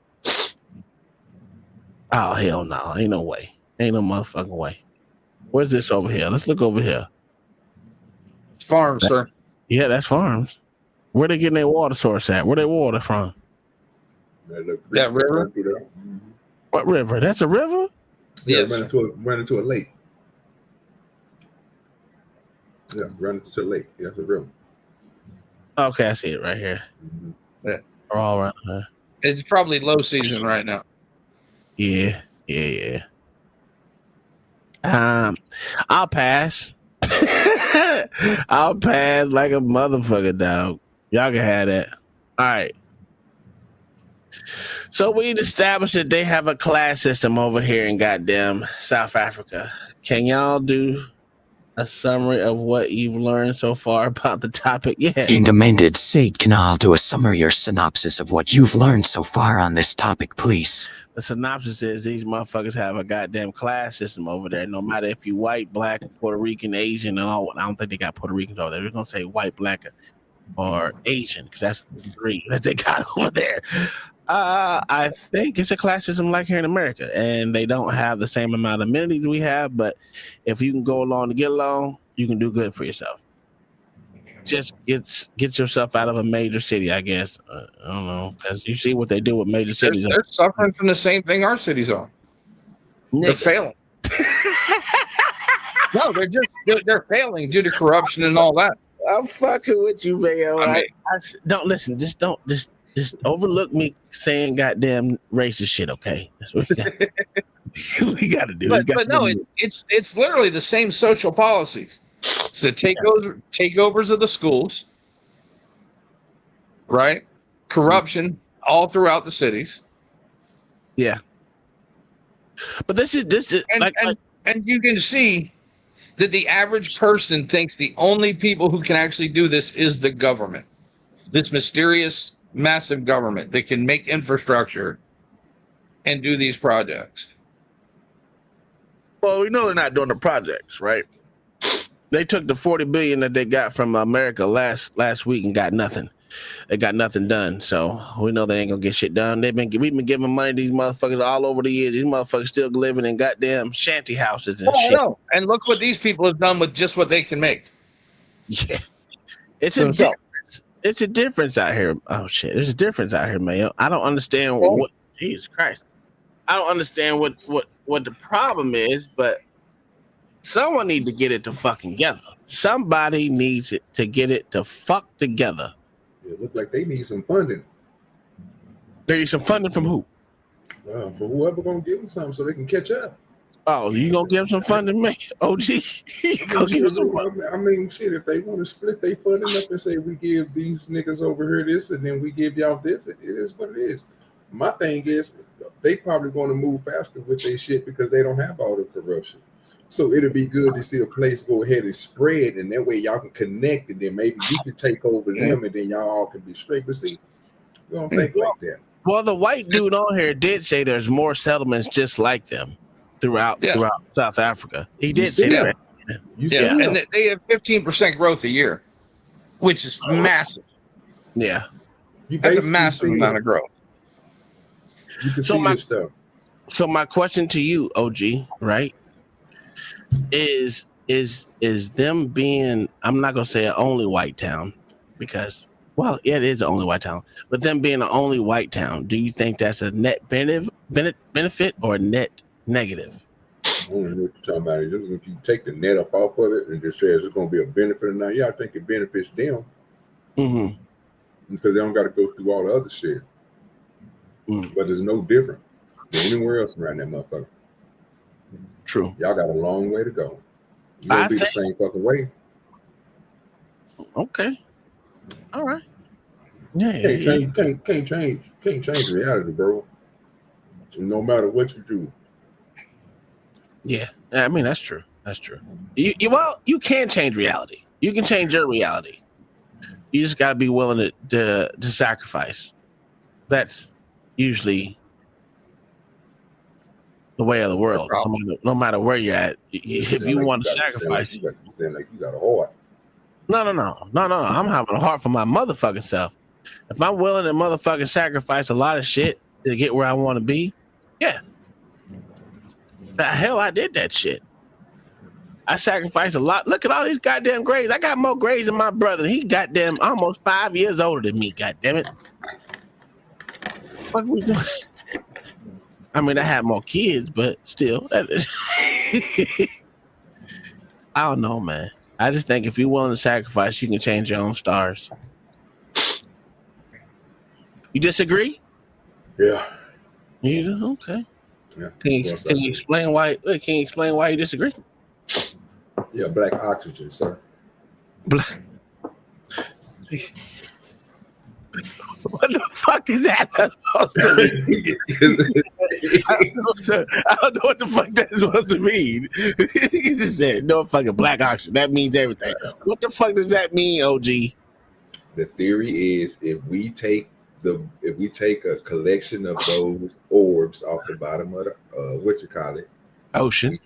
Oh hell no! Ain't no way. Ain't no motherfucking way. Where's this over here? Let's look over here. Farms, sir. Yeah, that's farms. Where they getting their water source at? Where they water from? That river? What river? That's a river? Yeah, Yes. run into a lake. Yeah, run into a lake. Yeah, it's a river. Okay, I see it right here. Yeah. We're all around here. It's probably low season right now. Yeah. I'll pass. I'll pass like a motherfucker, dog. Y'all can have that. All right. So we've established that they have a class system over here in goddamn South Africa. Can y'all do a summary of what you've learned so far about the topic? Yeah. In amended sake, can I do a summary or synopsis of what you've learned so far on this topic, please? The synopsis is these motherfuckers have a goddamn class system over there. No matter if you white, black, Puerto Rican, Asian, and all. I don't think they got Puerto Ricans over there. They're gonna say white, black, or Asian because that's the three that they got over there. I think it's a class system like here in America, and they don't have the same amount of amenities we have. But if you can go along to get along, you can do good for yourself. Just get yourself out of a major city, I guess. I don't know, because you see what they do with major cities. They're suffering from the same thing our cities are. They're failing. No, they're failing due to corruption and all that. I'm fucking with you, man. Don't listen. Just overlook me saying goddamn racist shit, okay? That's what we got to do. But no, it's literally the same social policies. It's the takeovers of the schools, right? Corruption all throughout the cities. Yeah. But this is and you can see that the average person thinks the only people who can actually do this is the government. This mysterious, massive government that can make infrastructure and do these projects. Well, we know they're not doing the projects, right? They took the $40 billion that they got from America last week and got nothing. They got nothing done. So we know they ain't gonna get shit done. We've been giving money to these motherfuckers all over the years. These motherfuckers still living in goddamn shanty houses and shit. No. And look what these people have done with just what they can make. Yeah. It's a difference. It's a difference out here. Oh shit. There's a difference out here, man. I don't understand what Jesus Christ. I don't understand what the problem is, but someone needs to get it to fucking together. Somebody needs it to get it to fuck together. It look like they need some funding. They need some funding from who? For whoever gonna give them something so they can catch up. Oh, you gonna give them some funding, man? OG, you gonna give them some funding? I mean, shit. If they want to split their funding up and say we give these niggas over here this and then we give y'all this, it is what it is. My thing is they probably going to move faster with their shit because they don't have all the corruption. So it'll be good to see a place go ahead and spread, and that way y'all can connect, and then maybe you can take over them, and then y'all all can be straight. But see, we don't think like that. Well, the white dude on here did say there's more settlements just like them throughout South Africa. He did say that. And they have 15% growth a year, which is massive. Yeah, that's a massive amount of growth. You can see this stuff. So my question to you, OG, right? Is them being, I'm not gonna say an only white town because, well, yeah, it is the only white town, but them being the only white town, do you think that's a net benefit or a net negative? I don't know what you're talking about. Just if you take the net up off of it and just says it's gonna be a benefit or not, yeah, I think it benefits them because they don't got to go through all the other shit. But it's no different than anywhere else around that motherfucker. True. Y'all got a long way to go. You gonna be the same fucking way. Okay. All right. Yeah. Can't change reality, bro. No matter what you do. Yeah. I mean, that's true. That's true. You can change reality. You can change your reality. You just gotta be willing to sacrifice. That's usually the way of the world. No matter where you're at, if you want to sacrifice, you like you got a heart. No. I'm having a heart for my motherfucking self. If I'm willing to motherfucking sacrifice a lot of shit to get where I want to be, yeah. The hell, I did that shit. I sacrificed a lot. Look at all these goddamn grades. I got more grades than my brother. He goddamn almost 5 years older than me. Goddamn it. What we doing? I mean, I had more kids, but still. I don't know, man. I just think if you're willing to sacrifice, you can change your own stars. You disagree? Yeah. You do? Okay. Yeah. Can you explain why? Can you explain why you disagree? Yeah, black oxygen, sir. Black. What the fuck is that supposed to mean? I don't know what the fuck that's supposed to mean. He just said no fucking black oxygen. That means everything. What the fuck does that mean, OG? The theory is if we take a collection of those orbs off the bottom of the ocean.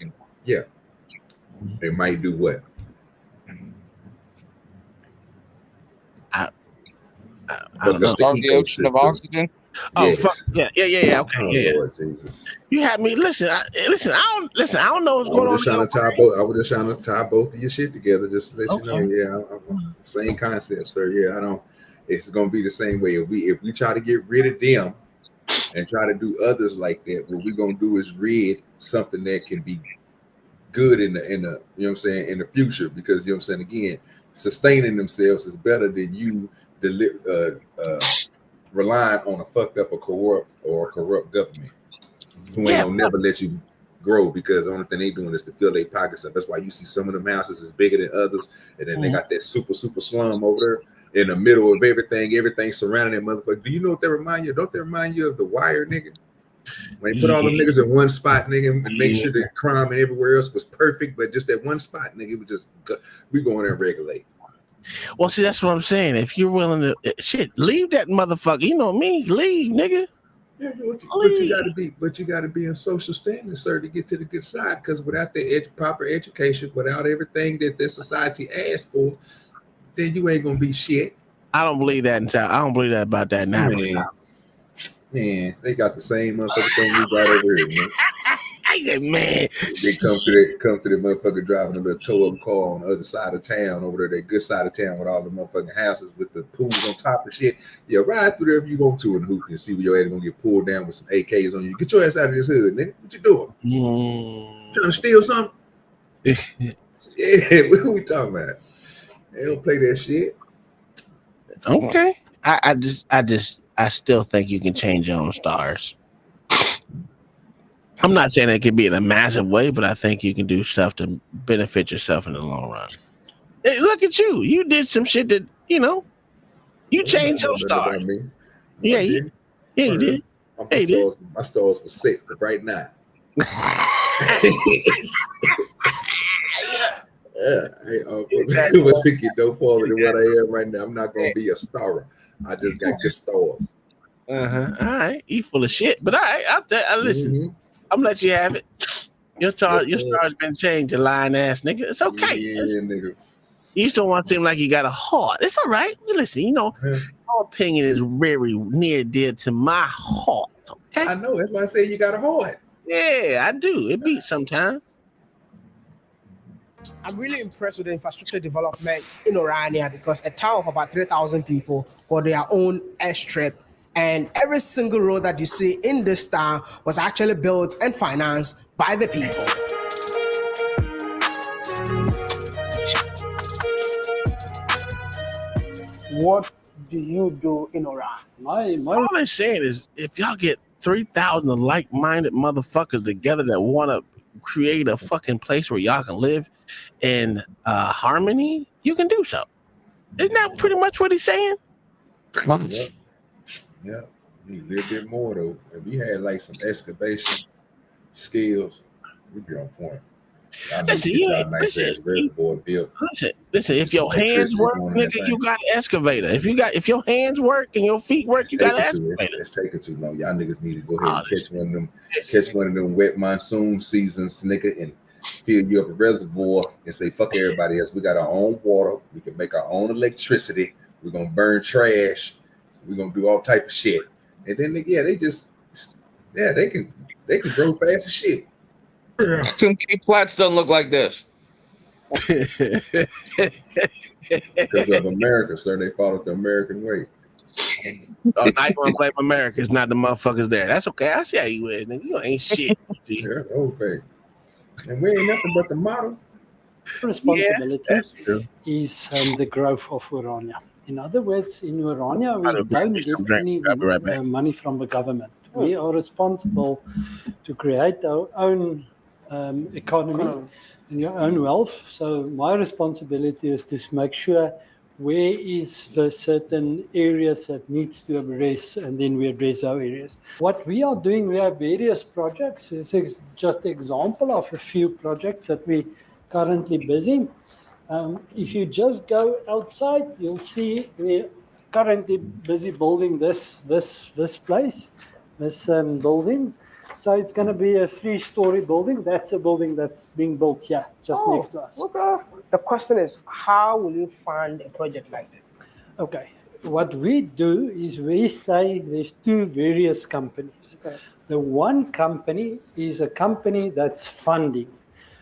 It might do what? I don't know. Starve the ocean of oxygen. Oh, yes. fuck yeah. Okay, Lord Jesus. You had me listen. I don't know what's going on. I was just trying to tie both of your shit together, just to let you know. Yeah, same concept, sir. Yeah, I don't. It's gonna be the same way. If we try to get rid of them and try to do others like that, what we're gonna do is rid something that can be good in the you know what I'm saying, in the future, because you know what I'm saying, again, sustaining themselves is better than you relying on a fucked up or corrupt government who ain't gonna never let you grow, because the only thing they doing is to fill their pockets up. That's why you see some of them houses is bigger than others, and then they got that super slum over there in the middle of everything surrounding that motherfucker. Do you know what they remind you? Don't they remind you of The Wire, nigga? When they put all them niggas in one spot, nigga, and make sure the crime and everywhere else was perfect, but just that one spot, nigga, it was just we go in there and regulate. Well, see, that's what I'm saying. If you're willing to leave that motherfucker, you know me, leave, nigga. Yeah, but you gotta be in social standing, sir, to get to the good side. Because without the proper education, without everything that this society asks for, then you ain't gonna be shit. I don't believe that I don't believe that about that now. Man, they got the same motherfucking thing we got over here, man. Man, they come to the motherfucker driving a little tow-up car on the other side of town, over there, that good side of town with all the motherfucking houses with the pools on top of shit. Yeah, ride through there if you go to and hoop and see where your ass gonna get pulled down with some AKs on you. Get your ass out of this hood, nigga. What you doing? Trying to steal something? Yeah, what are we talking about? They don't play that shit. Okay. I still think you can change your own stars. I'm not saying it can be in a massive way, but I think you can do stuff to benefit yourself in the long run. Hey, look at you. You did some shit that, you changed your star. Yeah, you did. My stars were sick right now. Was thinking no farther than what I am right now. I'm not gonna be a star. I just got good stars. All right, you full of shit, but all right, I listen. I'm gonna let you have it. Your star's been changed, you lying ass nigga. It's okay. Yeah, nigga. You just don't want to seem like you got a heart. It's all right. Listen, your opinion is very near dear to my heart. Okay? I know. That's why I say you got a heart. Yeah, I do. It beats sometimes. I'm really impressed with the infrastructure development in Orania, because a town of about 3,000 people got their own airstrip, and every single road that you see in this town was actually built and financed by the people. What do you do in Orania? All I'm saying is, if y'all get 3,000 like-minded motherfuckers together that want to create a fucking place where y'all can live in harmony, you can do so. Isn't that pretty much what he's saying? Yeah. Need a little bit more though. If we had like some excavation skills, we'd be on point. Listen, if your hands work, nigga, you got an excavator. If your hands work and your feet work, you got an excavator. It's taking too long. Y'all niggas need to go ahead and catch one of them wet monsoon seasons, nigga, and fill you up a reservoir and say, fuck everybody else. We got our own water. We can make our own electricity. We're gonna burn trash. We're gonna do all type of shit. And then they can grow fast as shit. How come Cape Flats doesn't look like this? Because of America, sir. They followed the American way. Oh, now you want to blame America? It's not the motherfuckers there. That's okay. I see how you is, nigga. You ain't shit. Yeah, okay. And we ain't nothing but the model. Responsibility is the growth of Orania. In other words, in Orania, we don't get any money from the government. We are responsible to create our own economy and your own wealth. So my responsibility is to make sure where is the certain areas that needs to address, and then we address our areas. What we are doing, we have various projects. This is just an example of a few projects that we currently busy. If you just go outside, you'll see we're currently busy building this place, this building. So it's going to be a 3-story building. That's a building that's being built here, just next to us. Okay. The question is, how will you fund a project like this? Okay. What we do is we say there's two various companies. Okay. The one company is a company that's funding,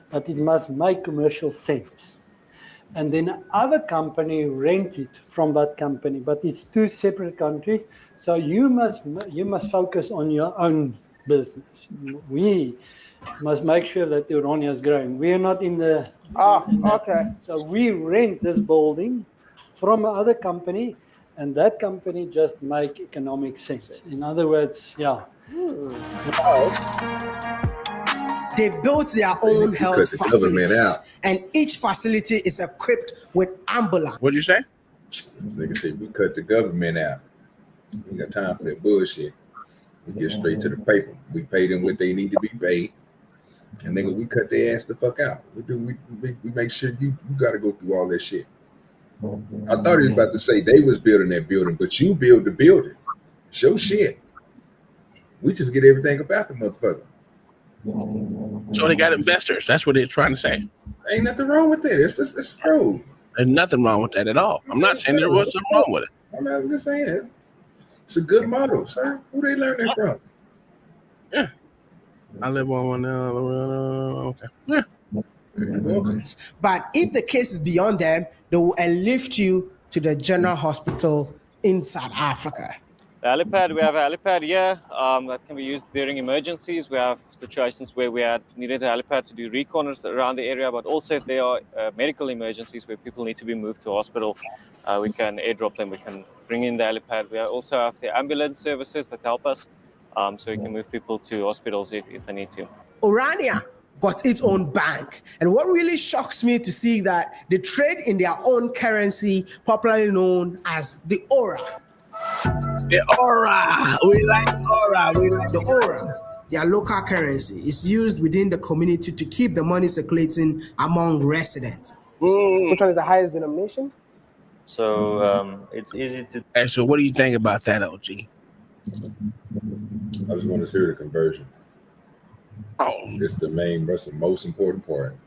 but it must make commercial sense. And then other company rent it from that company, but it's two separate countries. So you must focus on your own business. We must make sure that Orania is growing. We are not in the... okay. So we rent this building from another company, and that company just make economic sense. In other words, yeah. They built their own health facilities, and each facility is equipped with ambulance. What'd you say? Nigga said we cut the government out. We got time for that bullshit. We get straight to the paper. We pay them what they need to be paid, and nigga, we cut their ass the fuck out. We make sure you got to go through all that shit. I thought he was about to say they was building that building, but you build the building. Show shit. We just get everything about the motherfucker. So they got investors. That's what they're trying to say. Ain't nothing wrong with that. It's true. There's nothing wrong with that at all. I'm not saying there was something wrong with it. I'm just saying it's a good model, sir. Who they learn that from? Yeah. I live on one now. Okay. Yeah. But if the case is beyond them, they will lift you to the general hospital in South Africa. The helipad, we have a helipad here that can be used during emergencies. We have situations where we had needed a helipad to do recons around the area, but also if there are medical emergencies where people need to be moved to hospital, we can airdrop them. We can bring in the helipad. We also have the ambulance services that help us, so we can move people to hospitals if they need to. Orania got its own bank. And what really shocks me to see that they trade in their own currency, popularly known as the Ora. The Ora. We like Ora. We like the Ora. Their local currency is used within the community to keep the money circulating among residents. Which one is the highest denomination? So it's easy to... Hey, so what do you think about that, OG? I just want to hear the conversion. Oh, it's that's the most important part.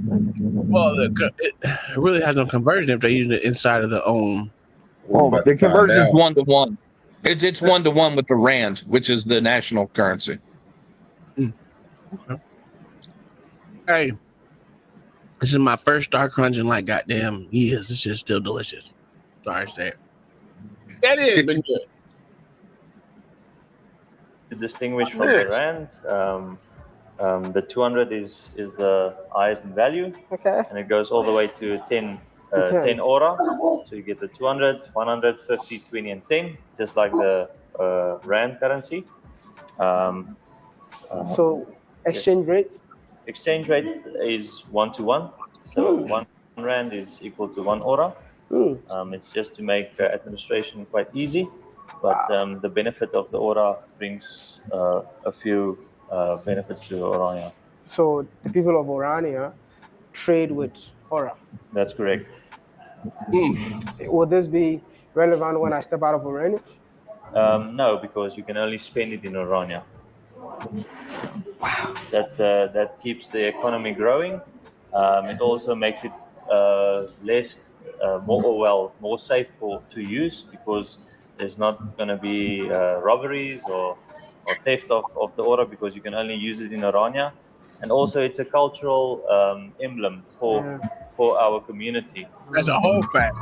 Well, it really has no conversion if they're using it inside of their own. Oh, the conversion is 1-to-1. It's 1-to-1 with the rand, which is the national currency. Okay. Hey, this is my first dark crunch in like goddamn years. This shit's still delicious. Sorry to say it. That is been good. To distinguish from the rand, the 200 is the highest in value, and it goes all the way to 10 Ora. So you get the 200, 100, 50, 20, and 10, just like the rand currency. So exchange rate? Exchange rate is 1-to-1. So 1 rand is equal to 1 Ora. It's just to make administration quite easy. But the benefit of the Ora brings a few benefits to Orania. So the people of Orania trade with Ora? That's correct. Will this be relevant when I step out of Orania? No, because you can only spend it in Orania. Wow. That keeps the economy growing. It also makes it more safe to use, because there's not going to be robberies or theft of the Ora, because you can only use it in Orania. And also it's a cultural emblem for our community. That's a whole fact.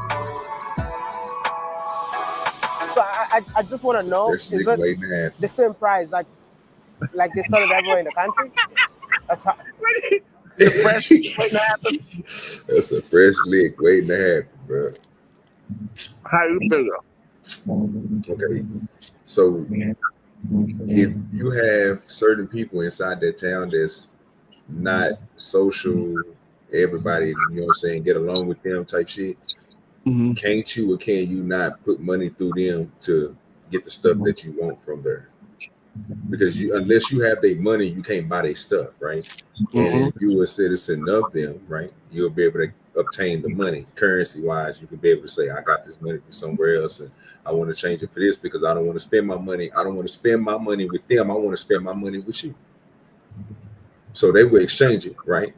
So I just want to know, is it the same price like they sell it everywhere in the country? That's how. The fresh waiting to happen. That's a fresh lick waiting to happen, bro. How you feel? Okay, so if you have certain people inside that town that's not social, everybody, you know what I'm saying, get along with them type shit, can't you or can you not put money through them to get the stuff that you want from there? Because unless you have their money, you can't buy their stuff, right? And if you are a citizen of them, right, you'll be able to obtain the money currency wise. You can be able to say, I got this money from somewhere else and I want to change it for this because I don't want to spend my money. I don't want to spend my money with them. I want to spend my money with you. So they will exchange it, right?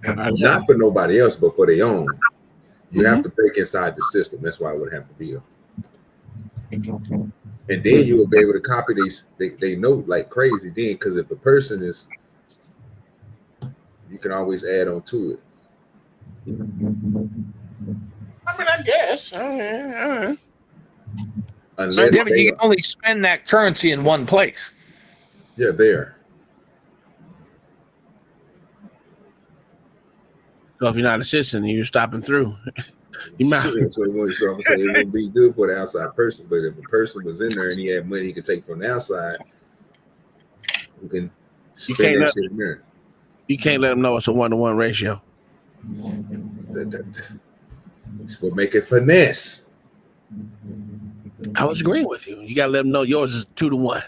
Not for nobody else, but for their own. You have to break inside the system. That's why it would have to be and then you will be able to copy these. They know like crazy then, because if the person is, you can always add on to it. I mean, I guess. Unless you can only spend that currency in one place. Yeah, there. So if you're not a citizen, you're stopping through. You might. So I'm saying it wouldn't be good for the outside person, but if a person was in there and he had money he could take from the outside, you can spend that shit in there. You can't let them know it's a 1-to-1 ratio. It's what make it finesse. I was agreeing with you. You gotta let them know yours is 2-to-1.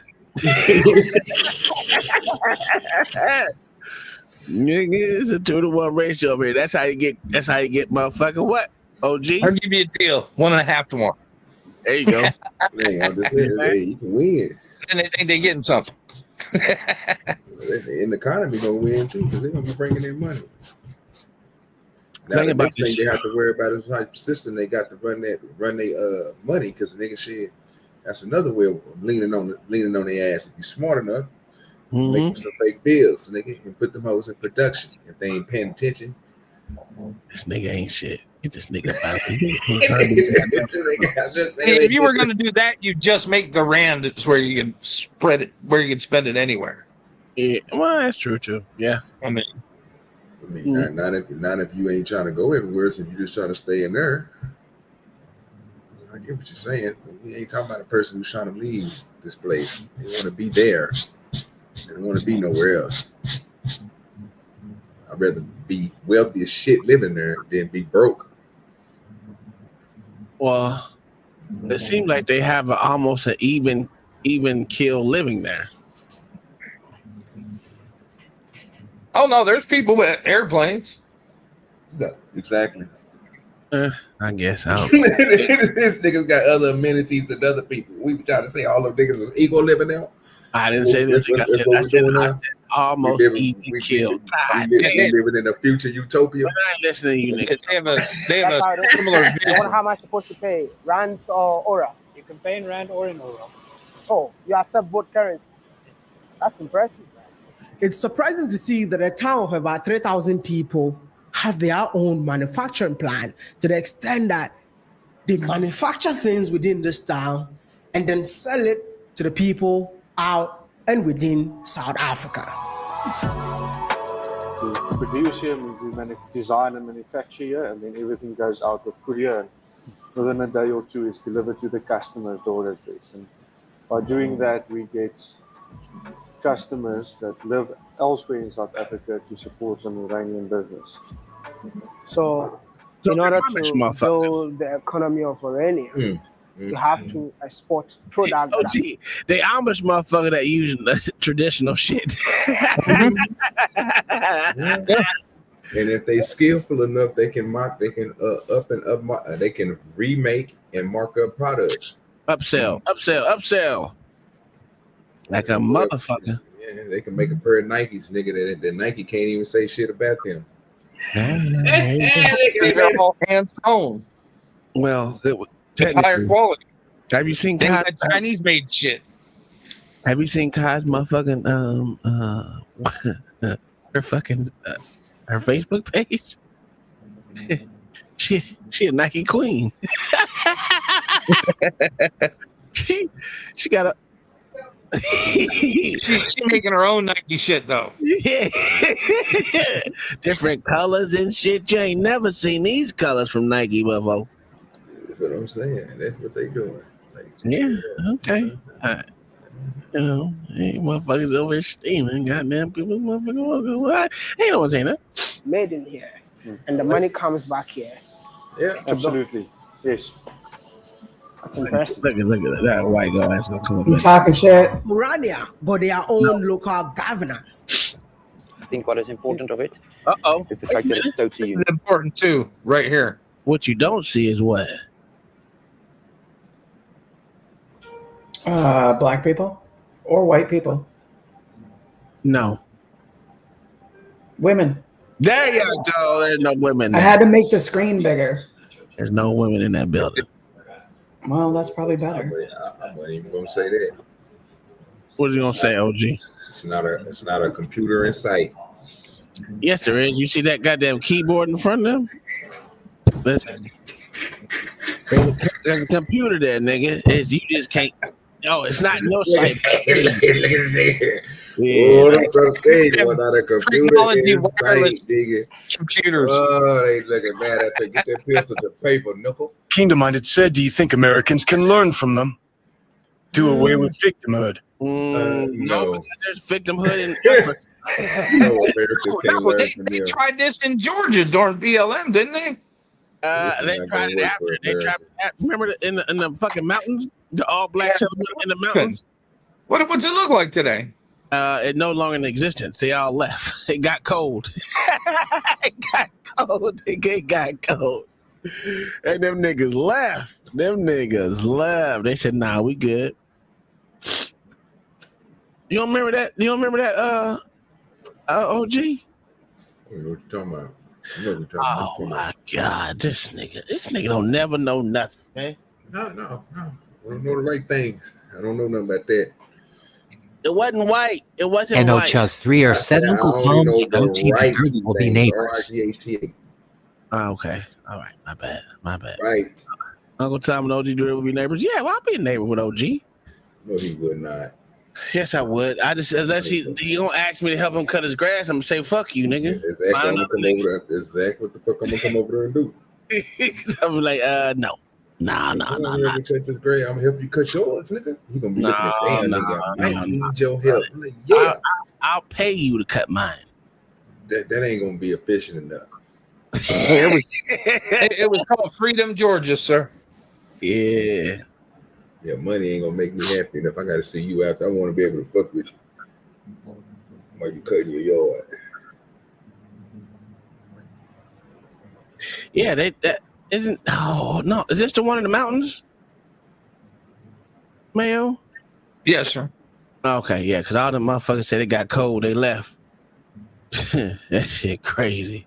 It's a 2-to-1 ratio, man. That's how you get motherfucking what? OG? I'll give you a deal. 1.5 to 1. There you go. Hey, I'm just saying, hey, you can win. And they think they're getting something. In the economy gonna win too, because they're gonna be bringing in money. Now Think the about next thing this they have to worry about is like system they got to run their money, because nigga shit. That's another way of leaning on their ass. If you smart enough, make them some fake bills, so nigga can put them hoes in production. If they ain't paying attention, this nigga ain't shit. Get this nigga out. If you were going to do that, you just make the rand where you can spread it, where you can spend it anywhere. Yeah, well, that's true too. Yeah, I mean, not if you ain't trying to go everywhere, so you just trying to stay in there. I get what you're saying. We ain't talking about a person who's trying to leave this place. They want to be there. They don't want to be nowhere else. I'd rather be wealthy as shit living there than be broke. Well, it seems like they have almost an even kill living there. Oh no, there's people with airplanes. Yeah, exactly. I guess I don't. This nigga's got other amenities than other people. We trying to say all them niggas is equal living there. I didn't say this. I said almost even killed. We living in a future utopia. I'm not listening to you niggas. They have a similar vision. How am I supposed to pay? Rands or Aura? You can pay in Rand or in Aura. Oh, you accept both currencies. That's impressive. It's surprising to see that a town of about 3,000 people have their own manufacturing plant, to the extent that they manufacture things within this town and then sell it to the people out and within South Africa. We produce here, we design and manufacture here, and then everything goes out with courier. And within a day or two, it's delivered to the customer's door address. And by doing that, we get customers that live elsewhere in South Africa to support an Iranian business. So in order to build the economy of Orania, you have to export products. Oh, gee, they Amish motherfucker that use traditional shit. And if they skillful enough, they can they can remake and mark up products. Upsell. Like a motherfucker. Yeah, they can make a pair of Nikes, nigga, that Nike can't even say shit about them. They're all hands on. Well, higher quality. Have you seen Kai's Chinese made shit? Have you seen Kai's motherfucking her fucking her Facebook page? she a Nike queen. she got a. She making her own Nike shit though. Yeah. Different colors and shit. You ain't never seen these colors from Nike before. That's what I'm saying. That's what they doing. Like, yeah. Okay. You know, hey, motherfuckers over here stealing. Goddamn people, motherfuckers. What? Ain't no one saying that. Made in here, and the money comes back here. Yeah, absolutely. Yes. That's impressive. Look at that white girl. That's gonna come up. You talking shit? Orania got their own local governance. I think what is important of it Uh-oh. is the fact that it's totally unique. Important too, right here. What you don't see is what? Black people or white people? No. Women. There you go. There's no women I there. had to make the screen bigger. There's no women in that building. Well, that's probably better. I'm not even gonna say that. What are you gonna say, OG? It's not a computer in sight. Yes, there is. You see that goddamn keyboard in front of them? There's a computer there, nigga. You just can't. No, it's not no site. Look at there. Oh, I'm trying to say, not a computer in sight, nigga. Computers. Oh, they looking mad at that. Get that pencil to paper, nickel. Kingdom-minded said, do you think Americans can learn from them? Do away with victimhood. No, because there's victimhood in No, Americans can't learn from They them. tried this in Georgia during BLM, didn't they? They tried it after. They tried. Remember in the fucking mountains, the all black settlement in the mountains. What's it look like today? It no longer in existence. They all left. It got cold. It got cold. It got cold. And them niggas left. They said, "Nah, we good." You don't remember that? OG? I don't know what you're talking about. Oh my God, this nigga don't never know nothing, man. No. I don't know the right things. I don't know nothing about that. It wasn't white. It wasn't And white. just 3 or 7 Uncle Tom and OG and 30 will be neighbors. Oh, okay. All right. My bad. Right. Uncle Tom and OG will be neighbors. Yeah, well, I'll be a neighbor with OG. No, he would not. Yes, I would. I just unless you gonna ask me to help him cut his grass, I'm gonna say fuck you, nigga. Exactly what the fuck I'm gonna come over there and do. I'm like, no. Nah. Cut this grass. I'm gonna help you cut yours, nigga. He gonna be looking at damn nigga. I need your help. Like, yeah. I'll pay you to cut mine. That ain't gonna be efficient enough. It was called Freedom, Georgia, sir. Yeah. Yeah, money ain't gonna make me happy enough. I gotta see you after. I want to be able to fuck with you while you cutting your yard. Yeah, that isn't. Oh no, is this the one in the mountains, Mayo? Yes, sir. Okay, yeah, because all the motherfuckers said it got cold, they left. That shit crazy.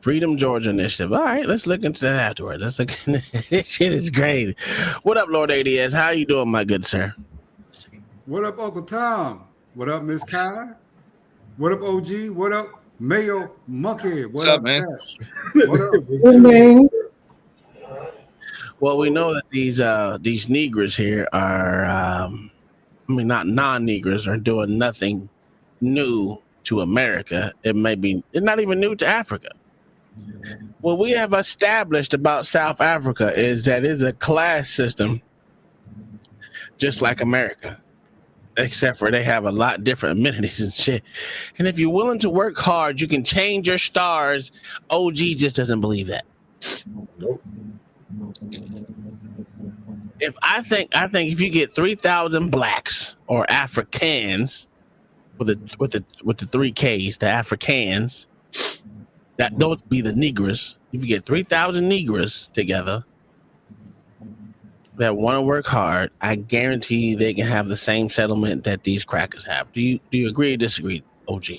Freedom Georgia Initiative. All right, let's look into that afterwards. Let's look. This shit is crazy. What up, Lord ADS? How you doing, my good sir? What up, Uncle Tom? What up, Miss Kai? What up, OG? What up, Mayo Monkey? What's up, man? What up? Well, we know that these Negroes here are, not non-Negroes, are doing nothing new to America. It's not even new to Africa. What we have established about South Africa is that it's a class system just like America, except for they have a lot different amenities and shit. And if you're willing to work hard, you can change your stars. OG just doesn't believe that. Nope. I think if you get 3,000 blacks or Africans with the 3 Ks, the Africans, that don't be the Negroes. If you get 3,000 Negroes together that want to work hard, I guarantee they can have the same settlement that these crackers have. Do you agree or disagree, OG?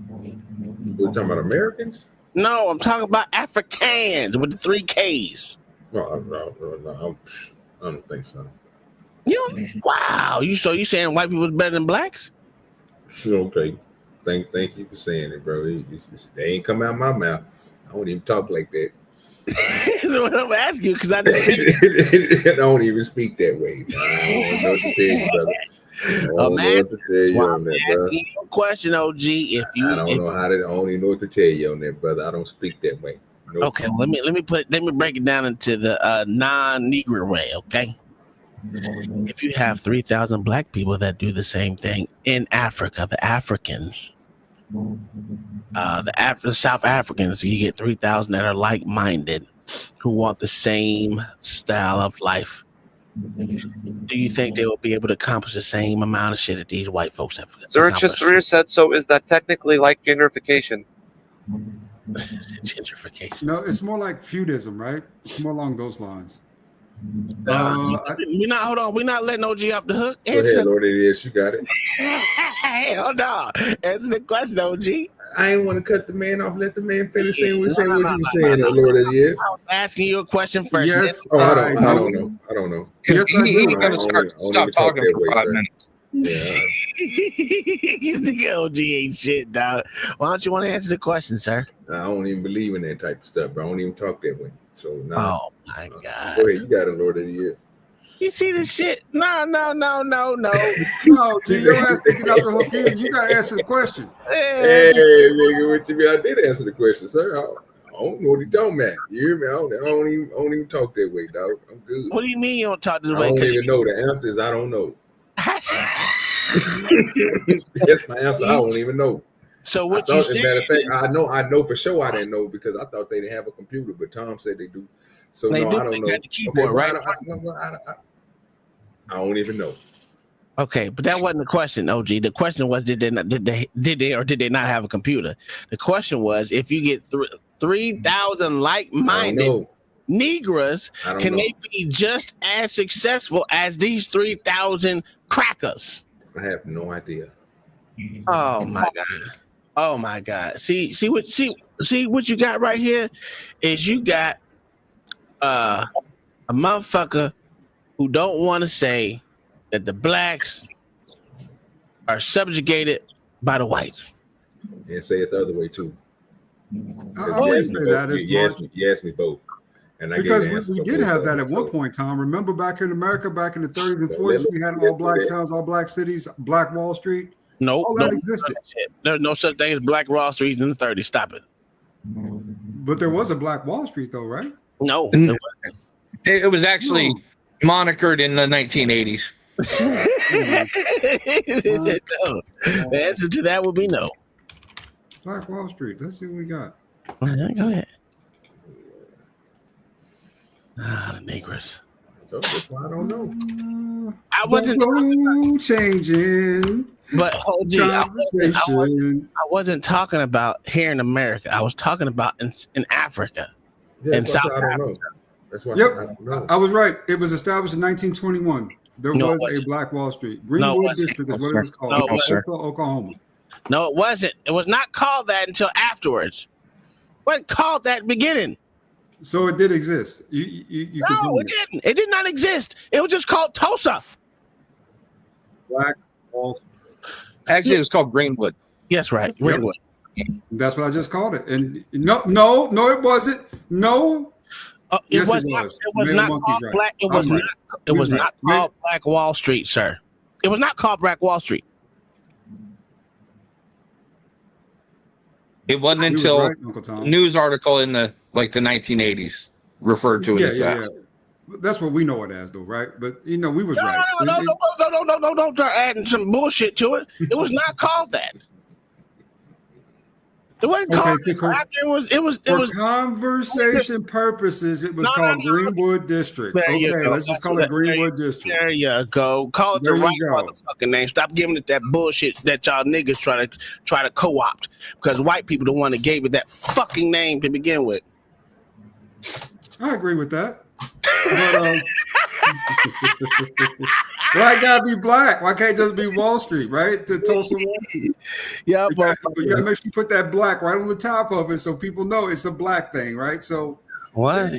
We're talking about Americans? No, I'm talking about Africans with the 3 Ks. No, I don't think so. Wow, you saying white people is better than blacks? Okay. Thank you for saying it, bro. They ain't come out my mouth. I won't even talk like that. That's what I'm asking you because I just said I don't even speak that way. I don't know what to tell you, brother. I don't know what to tell you on that, brother. Question, OG. If you, I don't know how to. I don't even know what to tell you on that, brother. I don't speak that way. Nope. Okay, let me break it down into the non-Negro way. Okay, if you have 3,000 black people that do the same thing in Africa, the Africans, the South Africans, you get 3,000 that are like-minded, who want the same style of life. Do you think they will be able to accomplish the same amount of shit that these white folks have accomplished? Zoroaster said so. Is that technically like gentrification? Gentrification. No, it's more like feudism, right? It's more along those lines. We're not. Hold on. We're not letting OG off the hook. Go ahead, Lord. It is. You got it. Hey, hold on. Answer the question, OG. I ain't want to cut the man off. Let the man finish saying what you were saying, Lord. It is. I was asking you a question first. Yes. Oh, I don't know. I don't know. Yes, I do. Stop talking for 5 minutes. Yeah. The OG ain't shit, dog. Why don't you want to answer the question, sir? I don't even believe in that type of stuff, bro. I don't even talk that way. So oh my God. Go ahead, you got it, Lord. It is. You see this shit? No. No, G, your ass to get out the hook in. You gotta answer the question. Hey, nigga, what you mean? I did answer the question, sir. I don't know what he talking about. You hear me? I don't even talk that way, dog. I'm good. What do you mean you don't talk this way? I don't even know. The answer is I don't know. That's my answer. I don't even know. So what you you said? As a matter of fact, I know for sure I didn't know because I thought they didn't have a computer, but Tom said they do. So they no, do. I don't They know. got the keyboard, okay, right? I don't even know. Okay, but that wasn't the question, OG. The question was, did they or did they not have a computer? The question was, if you get 3,000 like-minded Negroes, can they be just as successful as these 3,000 crackers? I have no idea. Oh my God. Oh my God. See what you got right here is you got a motherfucker who don't want to say that the blacks are subjugated by the whites. And say it the other way too. I wouldn't say that as much. You asked me both. And because we did have that at one point, Tom. Remember back in America, back in the 30s and 40s, we had all black towns, all black cities, Black Wall Street. No, all that existed. There's no such thing as Black Wall Street in the 30s. Stop it. But there was a Black Wall Street, though, right? No, it was actually monikered in the 1980s. The answer to that would be no. Black Wall Street. Let's see what we got. Go ahead. The Negroes. So that's why I don't know. I wasn't changing. But OG, I wasn't talking about here in America. I was talking about in Africa, in South Africa. That's why I was right. It was established in 1921. There was a Black Wall Street. Greenwood District is what it was called. No, it wasn't. Oklahoma. No, it wasn't. It was not called that until afterwards. It wasn't called that beginning. So it did exist. You no, it didn't. It did not exist. It was just called Tulsa. Black Wall Street. Actually, it was called Greenwood. Yes, right. Greenwood. That's what I just called it. And no, it wasn't. No. It was not called Black. It was not. It was not called Black Wall Street, sir. It was not called Black Wall Street. It wasn't until a news article in the 1980s referred to it as that. That's what we know it as, though, right? But we was right. No, don't start adding some bullshit to it. It was not called that. It wasn't called that. It was for conversation purposes. It was called Greenwood District. Let's just call it Greenwood District. There you go. Call it the right motherfucking name. Stop giving it that bullshit that y'all niggas try to co-opt because white people the one that gave it that fucking name to begin with. I agree with that. But, why it gotta be black? Why can't it just be Wall Street, right? The Tulsa Wall Street. Yeah, but you gotta make sure you put that black right on the top of it so people know it's a black thing, right? So what?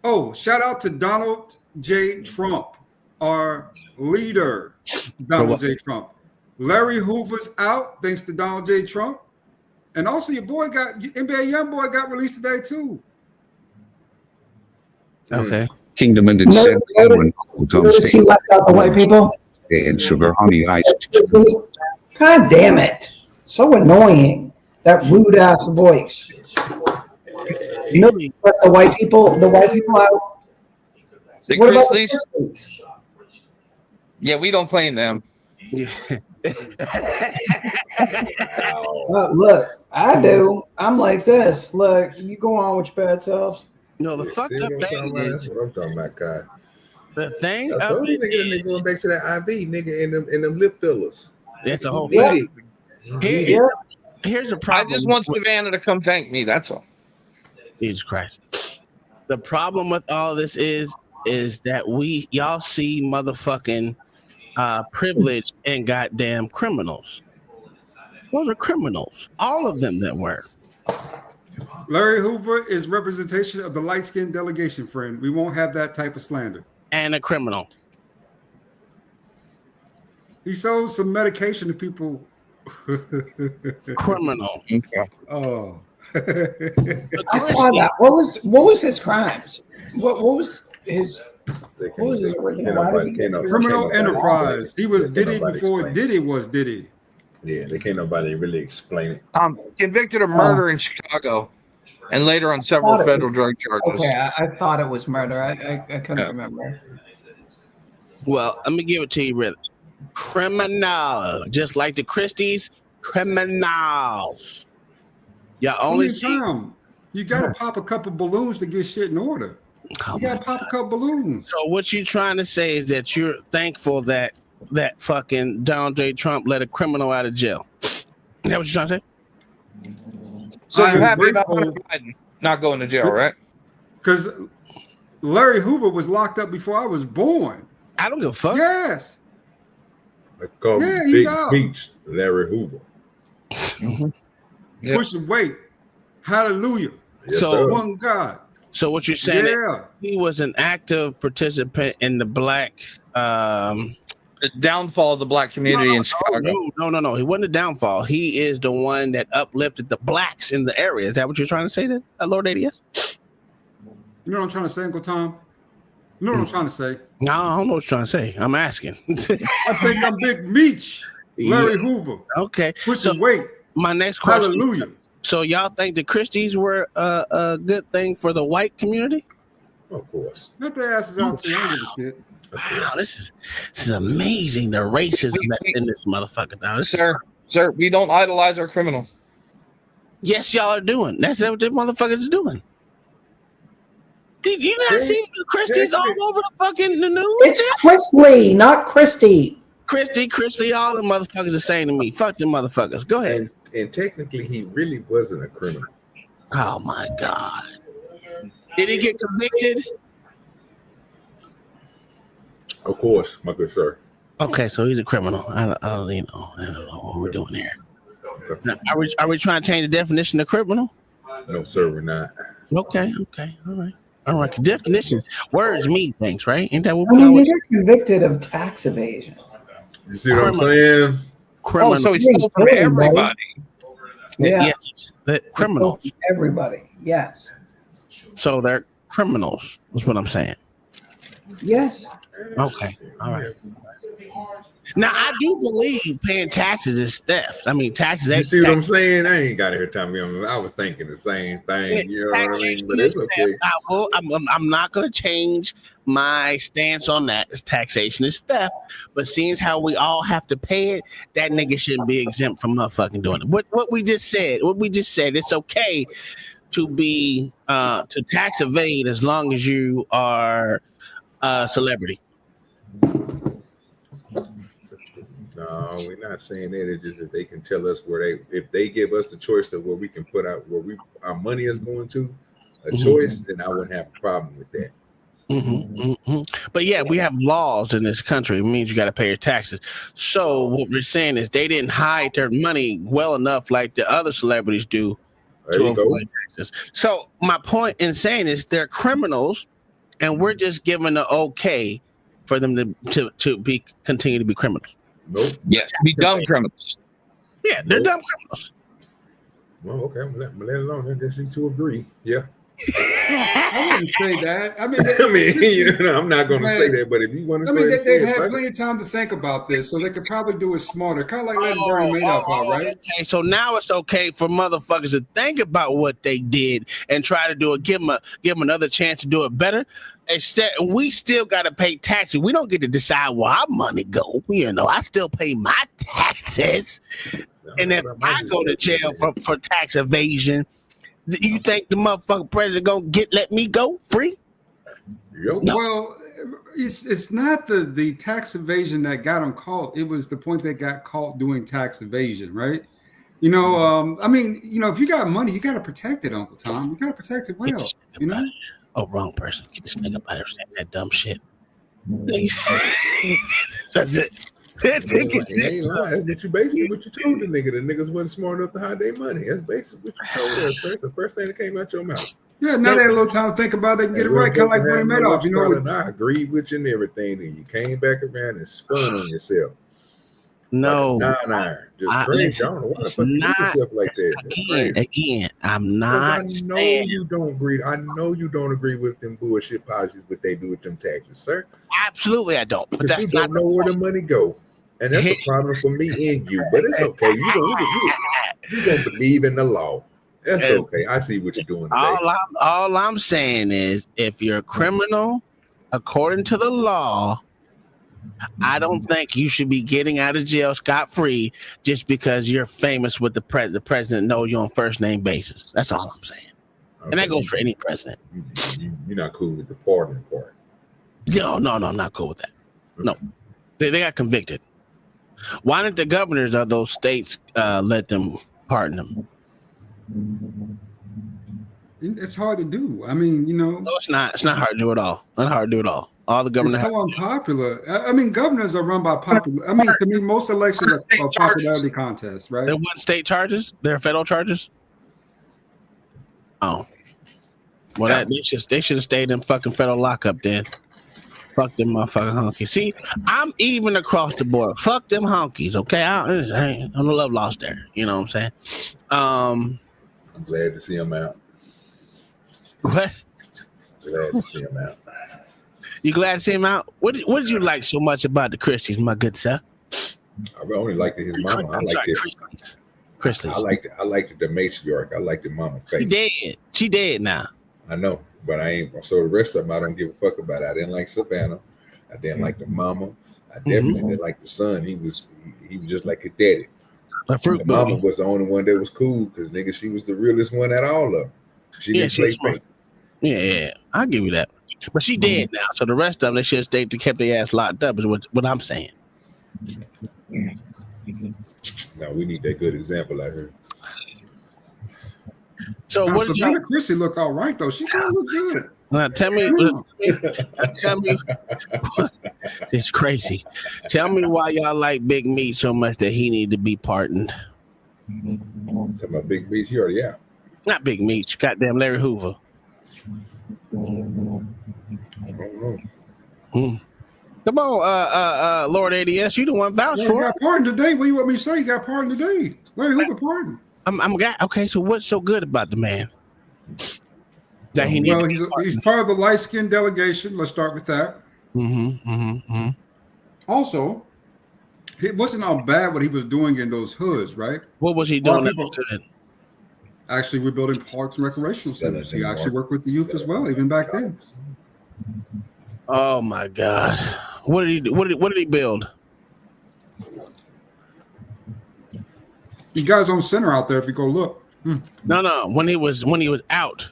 Oh, shout out to Donald J. Trump, our leader, Donald J. Trump. Larry Hoover's out thanks to Donald J. Trump, and also your boy NBA YoungBoy got released today too. Okay. Kingdom and its Notice- 71 colds on Notice he stage. left out the white people. And sugar, honey, iced. God damn it. So annoying. That rude ass voice. You know, let the white people out. The What about the Grizzlies? Grizzlies? Yeah, we don't claim them. Look, I do. I'm like this. Look, you go on with your bad selves. No, the fucked up thing That's is what I'm talking about, God. the thing I of told you, it nigga, is, going back to that IV, nigga, and them lip fillers. it's a whole Yeah. thing. Here's the I problem. just want Savannah to come thank me. That's all. Jesus Christ. The problem with all this is that y'all see motherfucking privilege and goddamn criminals. Those are criminals. All of them that were. Larry Hoover is representation of the light-skinned delegation, friend. We won't have that type of slander. And a criminal. He sold some medication to people. Criminal. Oh. I saw that. What was his crimes? What was his original? Criminal enterprise. He was Diddy before Diddy was Diddy. Yeah, they can't nobody really explain it. Convicted of murder in Chicago, and later on several federal drug charges. Okay, I thought it was murder. I couldn't remember. Well, let me give it to you, really. Criminal. Just like the Christies, criminals. Y'all only see. You gotta pop a couple balloons to get shit in order. You gotta pop a couple balloons. So what you trying to say is that you're thankful that fucking Donald J. Trump let a criminal out of jail. Is that what you're trying to say? So you're happy about Hunter Biden not going to jail, right? Because Larry Hoover was locked up before I was born. I don't give a fuck. Yes. I call him he's Big out. Peach, Larry Hoover. Pushing weight. Hallelujah. So one God. So what you're saying? Yeah. He was an active participant in the black. The downfall of the black community in Chicago. No. He wasn't a downfall. He is the one that uplifted the blacks in the area. Is that what you're trying to say, that Lord ADS? You know what I'm trying to say, Uncle Tom? You know what I'm trying to say? No, I don't know what you're trying to say. I'm asking. I think I'm Big Meech, Larry Hoover. Okay. Pushing weight. My next question. Hallelujah. So y'all think the Christies were a good thing for the white community? Of course. Let their asses out to the shit. Wow, this is amazing. The racism that's in this motherfucker now. Sir, we don't idolize our criminal. Yes, y'all are doing. That's what the motherfuckers are doing. Did you not see the Christies all over the fucking the news? It's Chrisley, not Christy. Christy, all the motherfuckers are saying to me, fuck them motherfuckers. Go ahead. And technically, he really wasn't a criminal. Oh my God. Did he get convicted? Of course, my good sir. Okay, so he's a criminal. I don't know what we're doing here. Now, are we trying to change the definition of criminal? No, sir, we're not. Okay, all right. Definitions, words mean things, right? Ain't that what I we mean, always he got convicted of tax evasion. You see what I'm saying? criminal? Oh, so he stole from everybody. Yeah. Yes, criminals. Everybody. Yes. So they're criminals. Is what I'm saying. Yes. Okay. All right. Now I do believe paying taxes is theft. I mean, taxes. You see what I'm saying? I ain't got it here telling me. I was thinking the same thing. You know what I mean? But it's okay. I'm not going to change my stance on that. Taxation is theft. But seeing how we all have to pay it, that nigga shouldn't be exempt from motherfucking doing it. What we just said. It's okay to be to tax evade as long as you are a celebrity. No, we're not saying that. It's just if they can tell us if they give us the choice of where we can put out our money is going to, a choice, then I wouldn't have a problem with that. But yeah, we have laws in this country. It means you got to pay your taxes. So what we're saying is they didn't hide their money well enough like the other celebrities do to avoid taxes. So my point in saying is they're criminals, and we're just giving the okay for them to continue to be criminals. Nope. Yes, be dumb criminals. Yeah, they're dumb criminals. Well, okay, let it alone. I guess you two agree. Yeah. I wouldn't say that. I mean, I'm not going to say that, but if you want to, I mean, they've had plenty of time to think about this, so they could probably do it smarter. Kind of like letting Bernie Madoff out, right? Okay, so now it's okay for motherfuckers to think about what they did and try to do it. Give them another chance to do it better. Instead, we still got to pay taxes. We don't get to decide where our money go. You know, I still pay my taxes, and if I go to jail for tax evasion, you think the motherfucking president gonna let me go free? No. Well, it's not the tax evasion that got him caught. It was the point they got caught doing tax evasion, right? You know, I mean, you know, if you got money, you got to protect it, Uncle Tom. You got to protect it well. You know. Oh, wrong person. Get this nigga out of saying that dumb shit. That's basically what you told the nigga. The niggas wasn't smart enough to hide their money. That's basically what you told us, sir. It's the first thing that came out your mouth. Yeah, now they had a little time to think about it. They can get it right, kind of like Bernie Madoff. You know, and I agreed with you and everything, and you came back around and spun on yourself. No, like nine-iron. Just crazy. I don't know why the fuck you do yourself like that. Again, I'm not. I know you don't agree. I know you don't agree with them bullshit policies, what they do with them taxes, sir. Absolutely, I don't. But that's you don't know where the money go. And that's a problem for me and you, but it's okay. You don't believe in the law. That's okay. I see what you're doing today. All I'm saying is, if you're a criminal, according to the law, I don't think you should be getting out of jail scot-free just because you're famous with the president. The president knows you on first name basis. That's all I'm saying. Okay. And that goes for any president. You're not cool with the pardoning part. No, I'm not cool with that. No, they got convicted. Why didn't the governors of those states let them pardon them? It's hard to do. I mean, you know. No, it's not. It's not hard to do at all. Not hard to do at all. All the governors. It's so unpopular. I mean, governors are run by popular. I mean, to me, most elections are popularity contests, right? There weren't state charges. There are federal charges. Oh, well, they should have stayed in fucking federal lockup then. Fuck them motherfucking honkies. See, I'm even across the board. Fuck them honkies, okay? I'm no love lost there. You know what I'm saying? I'm glad to see them out. What? Glad to see them out. You glad to see him out? What did you like so much about the Christies, my good sir? I only liked his mama. I liked it. Christies. I liked the matriarch. I liked the mama face. She dead now. I know, but I ain't. So the rest of them, I don't give a fuck about. I didn't like Savannah. I didn't like the mama. I definitely didn't like the son. He was just like his daddy. The mama was the only one that was cool because nigga, she was the realest one at all of them. She didn't play fake. Yeah, I'll give you that. But she dead now, so the rest of them they should have stayed to kept their ass locked up. Is what I'm saying. Now we need that good example out here. So now, what did Savannah Christie look all right though? She kind of look good. Tell me, it's crazy. Tell me why y'all like Big Meat so much that he need to be pardoned. Talking about Big Meat, he already out. Not Big Meat, goddamn Larry Hoover. I don't know. Come on, Lord ADS, you the one vouch for. He got pardoned today. What do you want me to say? He got pardoned today. Larry Hoover pardoned. Okay, so what's so good about the man? That he's part of the light skin delegation. Let's start with that. Also, it wasn't all bad what he was doing in those hoods, right? What was he doing? Actually, we're building parks and recreational centers. He actually worked with the youth as well, even back then. Oh my God! What did he do? What did he build? You guys on center out there. If you go look. No. When he was out,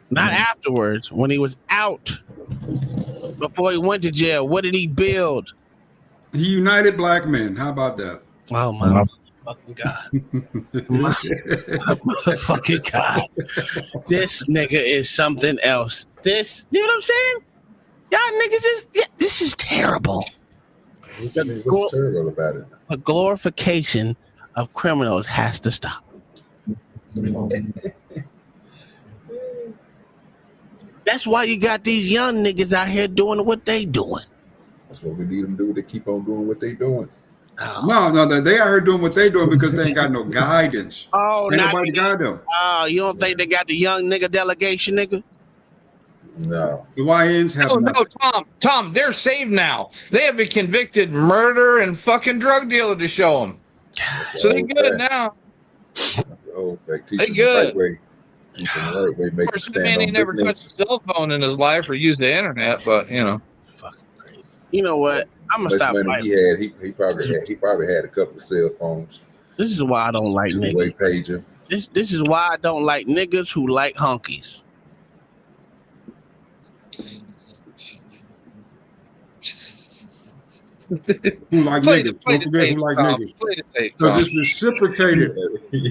not afterwards. When he was out, before he went to jail, what did he build? He united black men. How about that? Oh my fucking God! My motherfucking God! This nigga is something else. You know what I'm saying? Y'all niggas this is terrible. What's terrible about it? A glorification of criminals has to stop. That's why you got these young niggas out here doing what they doing. That's what we need them to do. To keep on doing what they doing. No, they out here doing what they doing because they ain't got no guidance. Oh, ain't not nobody guide them. Oh, you don't think they got the young nigga delegation, nigga? No. The YNs have no, Tom, they're saved now. They have a convicted murder and fucking drug dealer to show them. So they good now. They good. Of course, the man ain't never touched a cell phone in his life or used the internet, but you know. You know what? I'm gonna stop fighting. He probably had a couple of cell phones. This is why I don't like Two-way niggas. pager. This is why I don't like niggas who like honkies. Who like niggas? Don't forget who like niggas. Because it's reciprocated. We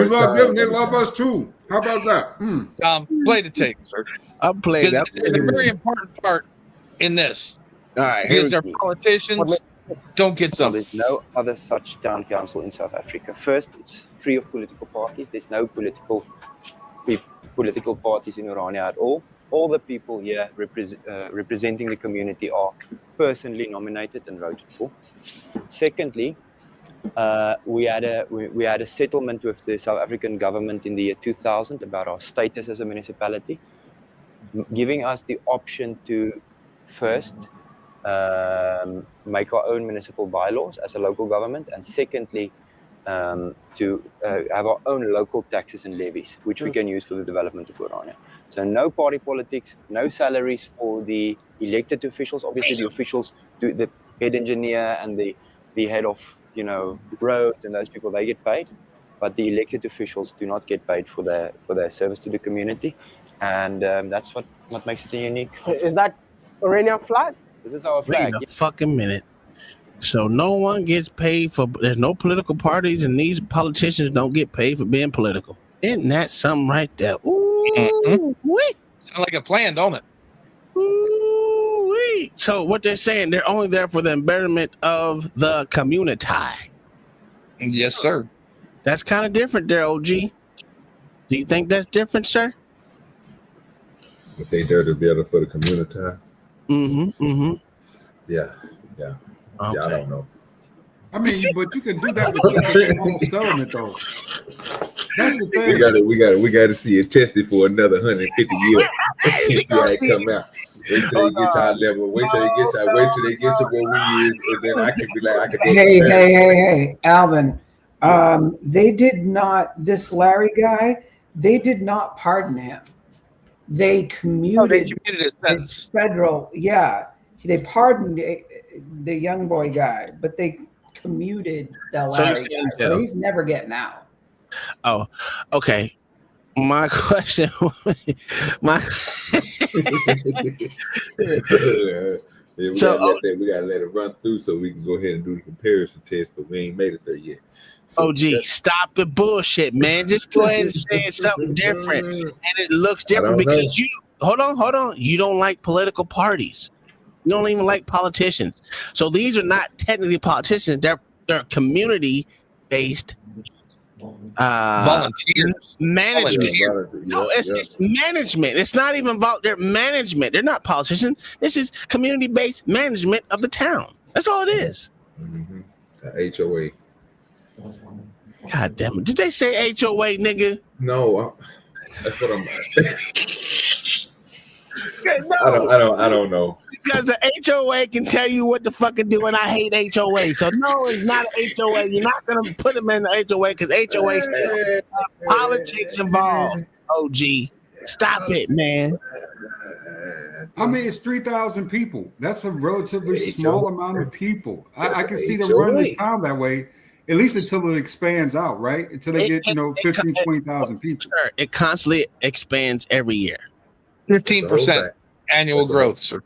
love them, they love us too. How about that? Tom, play the tape, sir. I'm playing that. There's a very important part in this. All right, because our politicians don't get something. There's no other such town council in South Africa. First, it's free of political parties. There's no political parties in Orania at all. All the people here representing the community are personally nominated and voted for. Secondly, we had a settlement with the South African government in the year 2000 about our status as a municipality, giving us the option to first make our own municipal bylaws as a local government, and secondly, to have our own local taxes and levies, which we can use for the development of Orania. So no party politics, no salaries for the elected officials. Obviously, the officials, the head engineer and the head of roads and those people, they get paid, but the elected officials do not get paid for their service to the community, and that's what makes it unique. Is that Orania flag? This is our flag. Wait a fucking minute. So no one gets paid for. There's no political parties, and these politicians don't get paid for being political. Isn't that something right there? Ooh, Sound like a plan, don't it? Ooh, so what they're saying, they're only there for the betterment of the community. Yes, sir. That's kind of different there, OG. Do you think that's different, sir? If they there to be better for the community. Yeah. Okay. Yeah, I don't know. I mean, but you can do that with your own settlement, though. That's the thing. We got to see it tested for another 150 years. See how it come out. Wait till they get to our level. Wait till they get to where we is, and then I can be like, I can. Hey, Alvin. They did not. This Larry guy. They did not pardon him. They commuted his federal. Yeah, they pardoned the young boy guy, but they commuted the Larry guy, so he's never getting out. Oh, okay. My question, we gotta let it run through so we can go ahead and do the comparison test, but we ain't made it there yet. So OG, stop the bullshit, man. Just go ahead and say something different, and it looks different because you hold on. You don't like political parties. You don't even like politicians. So these are not technically politicians. They're community-based volunteers. Management. No, it's just management. It's not even they're management. They're not politicians. This is community-based management of the town. That's all it is. HOA. God damn it. Did they say HOA, nigga? No. That's what I'm No. I don't know. Because the HOA can tell you what to fucking do, and I hate HOA. So no, it's not an HOA. You're not gonna put them in the HOA because HOA still politics involved. OG, stop it, man. I mean, it's 3,000 people. That's a relatively small amount of people. I can see them running this town that way, at least until it expands out, right? Until they get 15, 20,000 people. Sir, it constantly expands every year. 15% annual growth, sir.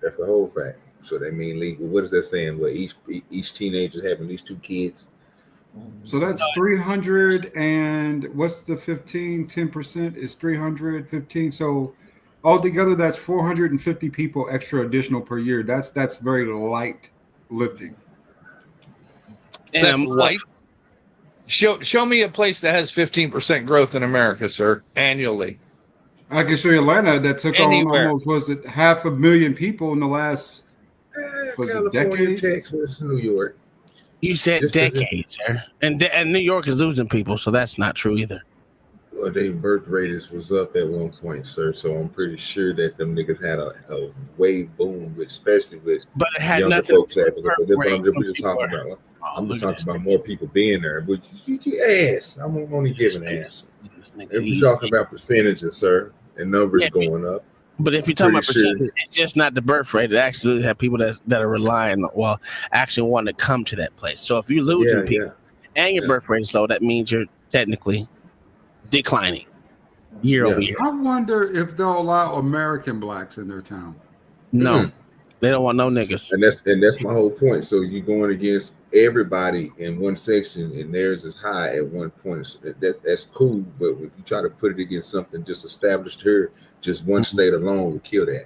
That's a whole fact. So they mean legal. What is that saying? Where each teenager having at least 2 kids. So that's 300, and what's the 10% is 315. So altogether, that's 450 people extra additional per year. That's very light lifting. That's light. Show me a place that has 15% growth in America, sir, annually. I can show you Atlanta that took on almost 500,000 people in the last California, decade. Texas, New York. You said decades, sir. And New York is losing people, so that's not true either. Well, their birth rate was up at one point, sir. So I'm pretty sure that them niggas had a wave boom, especially with but it had younger nothing folks. to do But with that's what I'm birth just talking about. I'm just talking about nigga. more people being there. But you ass. I'm only giving an answer. If you're talking about percentages, sir, and numbers going up. But if you're talking about percentage, it's just not the birth rate. It actually have people that are relying, well, actually want to come to that place. So if you're losing people and your birth rate is low, that means you're technically declining year over year. I wonder if they'll allow American blacks in their town. No, they don't want no niggas. And that's my whole point. So you're going against everybody in one section, and theirs is high at one point. So that's cool, but if you try to put it against something just established here, just one state alone will kill that.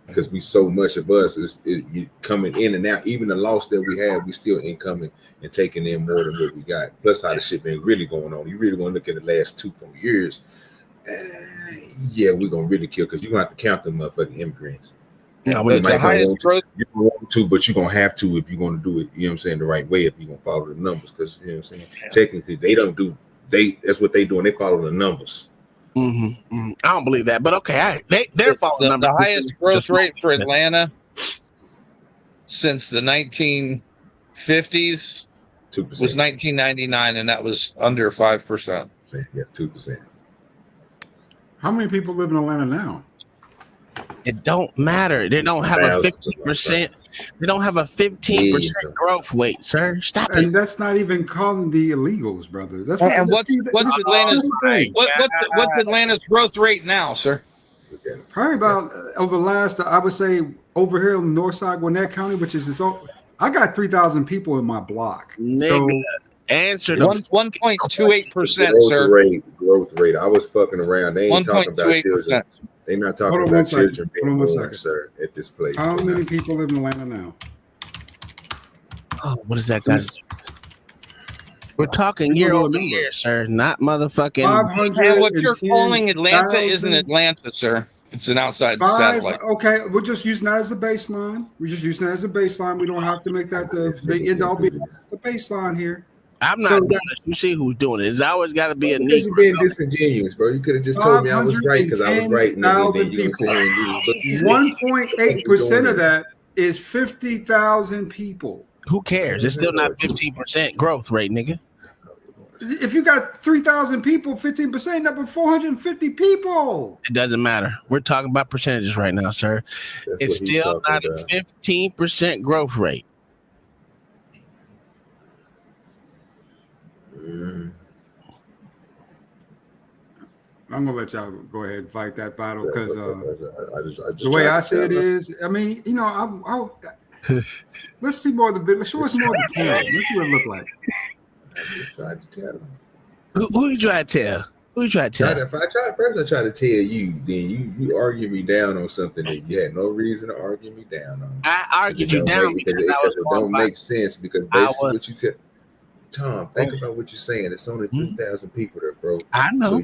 Because we so much of us is you coming in and out. Even the loss that we have, we still incoming and taking in more than what we got. Plus how the shit been really going on. You really want to look at the last 2-4 years. Yeah, we're gonna really kill because you're gonna have to count them motherfucking immigrants. Yeah, you the highest growth. You don't want to, but you're gonna have to if you're gonna do it. You know what I'm saying? The right way if you're gonna follow the numbers. Because you know what I'm saying. Technically, they don't do. That's what they do, and they follow the numbers. I don't believe that, but okay, they're following the highest growth rate for Atlanta since the 1950s was 1999, and that was under 5%. Yeah, 2%. How many people live in Atlanta now? It don't matter. They don't have a 50%. They don't have a 15% growth rate, sir. Stop it. And that's not even calling the illegals, brother. That's and what's Atlanta's what's Atlanta's growth rate now, sir? Probably about over the last, I would say, over here in Northside Gwinnett County, which is this. I got 3,000 people in my block. Nigga, answer the 1.28%, sir. Growth rate. I was fucking around. They ain't talking about children. They not talking about children being born, sir, at this place. How many people live in Atlanta now? Oh, what is that, guys? We're talking year over year, sir, not motherfucking. And what you're calling Atlanta isn't Atlanta, sir. It's an outside satellite. Okay, we're just using that as a baseline. We're just using that as a baseline. We don't have to make that the end all be the baseline here. I'm not doing it. You see who's doing it. It's always got to be a Negro. You're being disingenuous, bro. You could have just told me I was right because I was right. 1.8% of that is 50,000 people. Who cares? It's still not 15% growth rate, nigga. If you got 3,000 people, 15%, number 450 people. It doesn't matter. We're talking about percentages right now, sir. It's still not a 15% growth rate. I'm gonna let y'all go ahead and fight that battle because the way I say it is, I mean, you know, let's see more of the video. Show us more of the tail. Let's see what it look like. Who you try to tell? Who you try to tell? If I try to tell you, then you argue me down on something that you had no reason to argue me down on. I argued you down because it don't make sense because basically what you said. Tom, think about what you're saying. It's only 3,000 people there, bro. I know.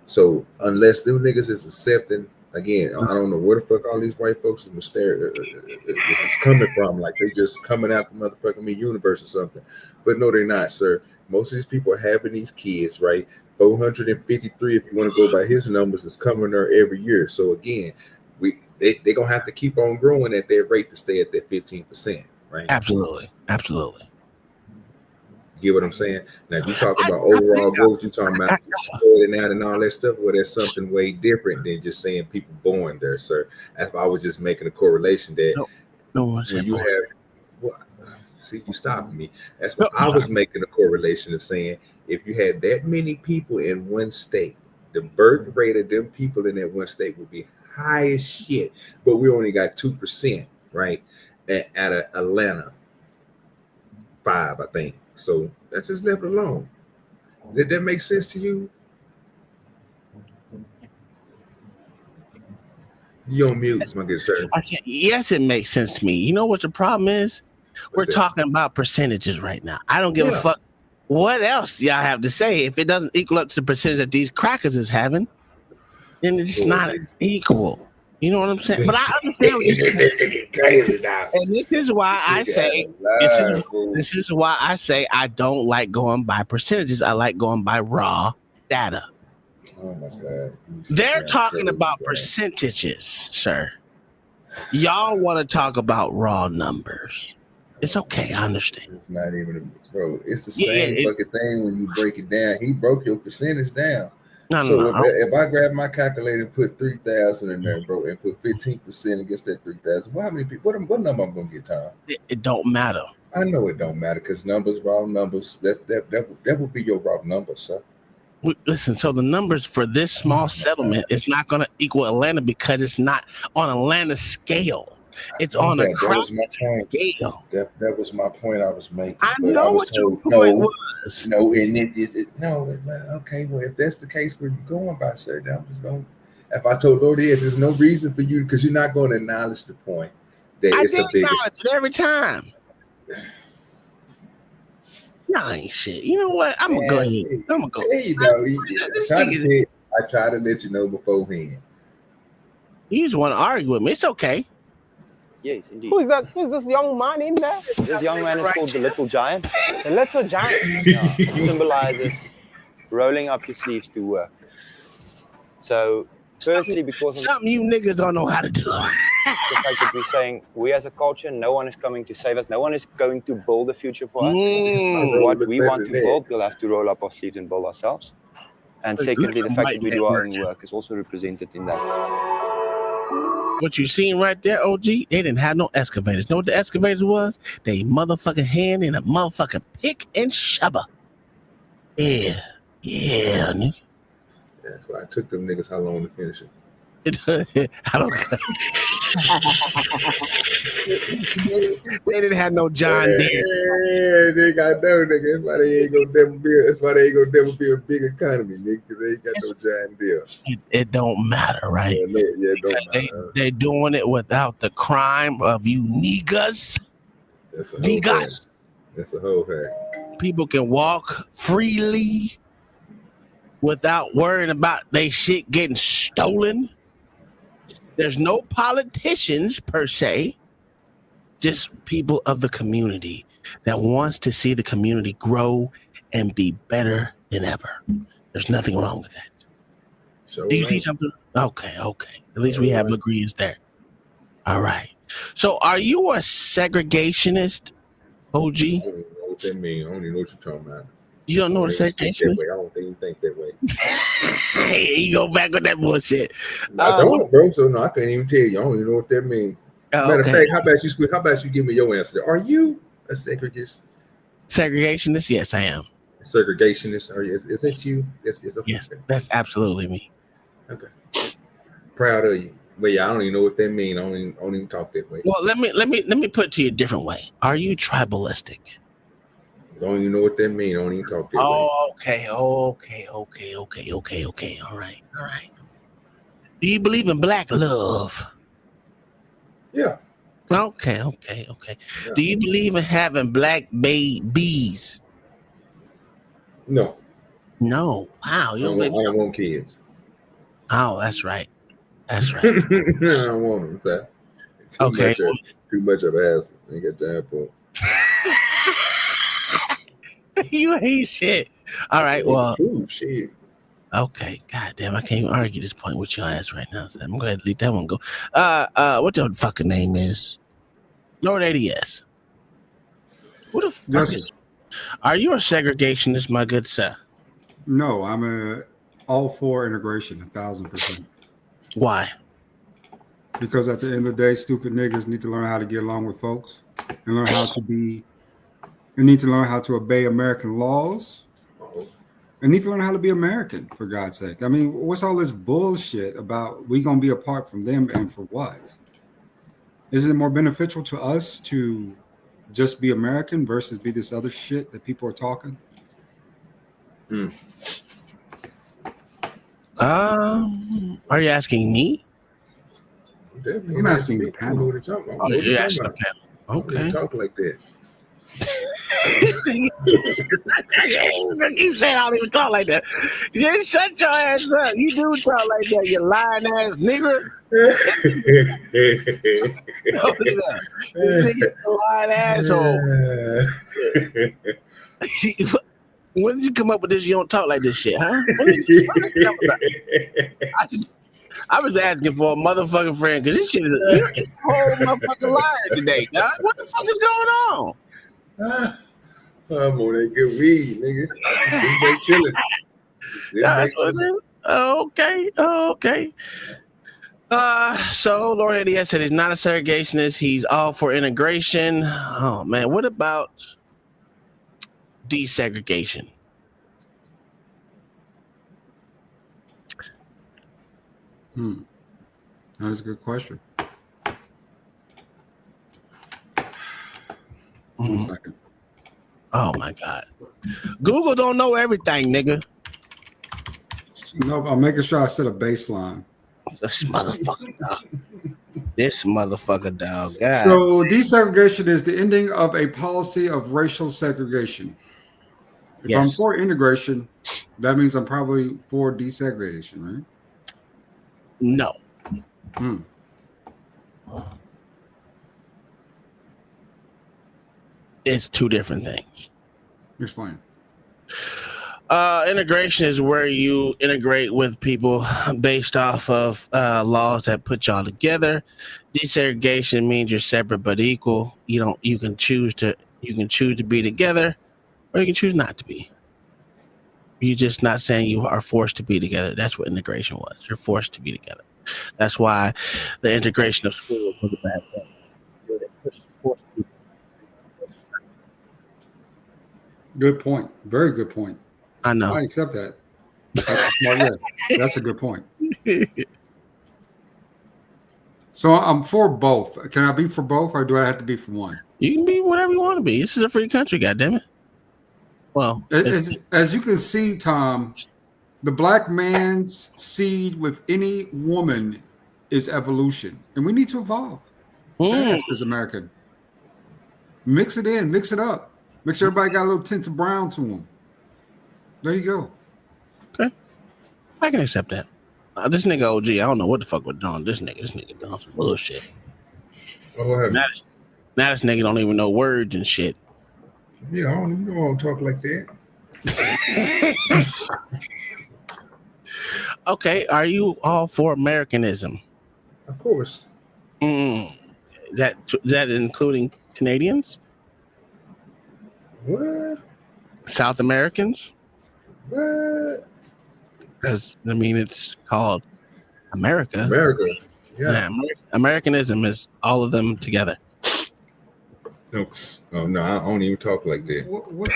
So unless them niggas is accepting, again, I don't know where the fuck all these white folks is coming from. Like they just coming out the motherfucking me universe or something. But no, they're not, sir. Most of these people are having these kids, right? 453, if you want to go by his numbers, is coming there every year. So again, they gonna have to keep on growing at their rate to stay at that 15%, right? Absolutely. You get what I'm saying? Now, if you talk about overall growth, you're talking about spreading out and all that stuff. Well, that's something way different than just saying people born there, sir. That's why I was just making a correlation that when you have, see, you stopped me. That's why I was making a correlation of saying if you had that many people in one state, the birth rate of them people in that one state would be high as shit. But we only got 2%, right? At Atlanta, 5, I think. So that's just left alone. Did that make sense to you? You on mute, my good sir. Yes, it makes sense to me. You know what the problem is? We're talking about percentages right now. I don't give a fuck what else y'all have to say. If it doesn't equal up to the percentage that these crackers is having, then it's not equal. You know what I'm saying? But I understand what you're saying. Crazy now. And this is why I say this is why I say I don't like going by percentages. I like going by raw data. Oh my God. They're talking about percentages, sir. Y'all want to talk about raw numbers. It's okay, I understand. It's not even bro. It's the same fucking thing when you break it down. He broke your percentage down. So if I grab my calculator and put 3,000 in there, bro, and put 15% against that 3,000, well, how many people? What number I'm gonna get, Tom? It don't matter. I know it don't matter because numbers, raw numbers. That would be your raw number, sir. Listen, so the numbers for this small settlement is not going to equal Atlanta because it's not on Atlanta's scale. It's on a crowded scale. That was my point I was making. I know what your point was. No, and okay. Well, if that's the case, where you're going by, sir, then I'm just going. If I told Lord there's no reason for you because you're not going to acknowledge the point that it's a big. I acknowledge it every time. Y'all ain't shit. You know what? I'm gonna go ahead. I'm gonna go. I try to let you know beforehand. You just want to argue with me. It's okay. Yes, indeed. Who's that? Who's this young man in there? This young man is called the Little Giant. The Little Giant. Yeah, it symbolizes rolling up your sleeves to work. So, firstly, because something you niggas don't know how to do. The fact that we're saying we as a culture, no one is coming to save us. No one is going to build a future for us. What we want to build, we'll have to roll up our sleeves and build ourselves. And secondly, the fact that we do our own work is also represented in that. What you seen right there, OG? They didn't have no excavators. Know what the excavators was? They motherfucking hand in a motherfucking pick and shovel. Yeah, nigga. That's why I took them niggas how long to finish it. I don't. They didn't have no John Deere. Yeah, they got no nigga. That's why they ain't gonna never be. That's why they ain't gonna never be a big economy, nigga. Because they ain't got no John Deere. It don't matter, right? Yeah, it don't matter. They're doing it without the crime of you niggas. That's a niggas. That's a whole hack. People can walk freely without worrying about they shit getting stolen. There's no politicians per se, just people of the community that wants to see the community grow and be better than ever. There's nothing wrong with that. So do you see something? Okay. At least we have agreements there. All right. So are you a segregationist, OG? I don't even know what that means. I don't even know what you're talking about. You don't know what a segregationist is? I don't even think that way. Hey, you go back with that bullshit. I don't, bro. So no, I can't even tell you. I don't even know what that means. Matter of fact, how about you give me your answer? Are you a segregationist? Segregationist? Yes, I am. Segregationist? Is that you? Yes, that's absolutely me. Okay. Proud of you. But yeah, I don't even know what that means. I don't even talk that way. Well, let me put it to you a different way. Are you tribalistic? Don't even know what that means. I don't even talk that way. Okay. All right. Do you believe in black love? Yeah. Okay. Yeah. Do you believe in having black babies? No. Wow. I don't want kids. Oh, that's right. I don't want them, sir. Too much of a hassle. I ain't got time for it. You hate shit. All right, well. Ooh, shit. Okay, goddamn, I can't even argue this point with your ass right now. So I'm going to let that one go. What your fucking name is? Lord ADS. What the fuck is? Are you a segregationist, my good sir? No, I'm all for integration, 1,000%. Why? Because at the end of the day, stupid niggas need to learn how to get along with folks and learn how to be. They need to learn how to obey American laws. They need to learn how to be American, for God's sake. I mean, what's all this bullshit about we gonna be apart from them and for what? Isn't it more beneficial to us to just be American versus be this other shit that people are talking? Are you asking me? I'm asking the panel. Oh, you're asking the panel. Okay. Talk like that. Keep saying I don't even talk like that. Just shut your ass up. You do talk like that, you lying ass nigga. This nigga's a lying asshole. When did you come up with this? You don't talk like this shit, huh? When did you come about? I was asking for a motherfucking friend because this shit is a whole motherfucking liar today, dog. What the fuck is going on? I'm on that good weed, nigga. Sitting back chilling. That's what it is. Okay. So Lord Eddie said he's not a segregationist. He's all for integration. Oh man, what about desegregation? That's a good question. 1 second. Oh my God. Google don't know everything, nigga. No, I'm making sure I set a baseline. This motherfucker dog. This motherfucker dog. God. So desegregation is the ending of a policy of racial segregation. If I'm for integration, that means I'm probably for desegregation, right? No. It's two different things. Explain. Integration is where you integrate with people based off of laws that put y'all together. Desegregation means you're separate but equal. You can choose to be together, or you can choose not to be. You're just not saying you are forced to be together. That's what integration was. You're forced to be together. That's why the integration of schools was a bad thing. Forced people. Good point. Very good point. I know. I accept that. That's a good point. So I'm for both. Can I be for both, or do I have to be for one? You can be whatever you want to be. This is a free country, goddammit. Well, as you can see, Tom, the black man's seed with any woman is evolution, and we need to evolve as American. Mix it in, mix it up. Make sure everybody got a little tint of brown to them. There you go. Okay, I can accept that. This nigga OG, I don't know what the fuck we're doing. This nigga doing some bullshit. Oh, now this nigga don't even know words and shit. Yeah, I don't talk like that. Okay, are you all for Americanism? Of course. That including Canadians? What? South Americans? What? Because it's called America. America. Yeah. Americanism is all of them together. No, I don't even talk like that. Wait.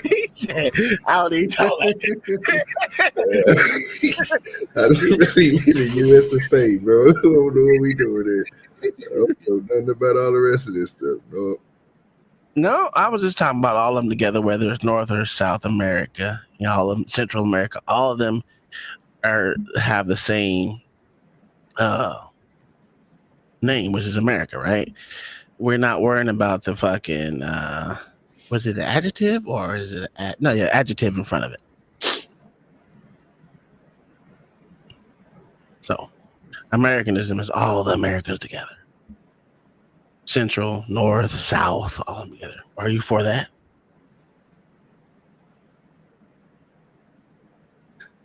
He said, I don't even talk like that. I just really in the US of A, bro. I don't know what we doing there. I don't know nothing about all the rest of this stuff. No, I was just talking about all of them together, whether it's North or South America, all of them, Central America, all of them have the same name, which is America, right? We're not worrying about the fucking was it an adjective or is it adjective in front of it. So Americanism is all the Americas together. Central, North, South, all of them together. Are you for that?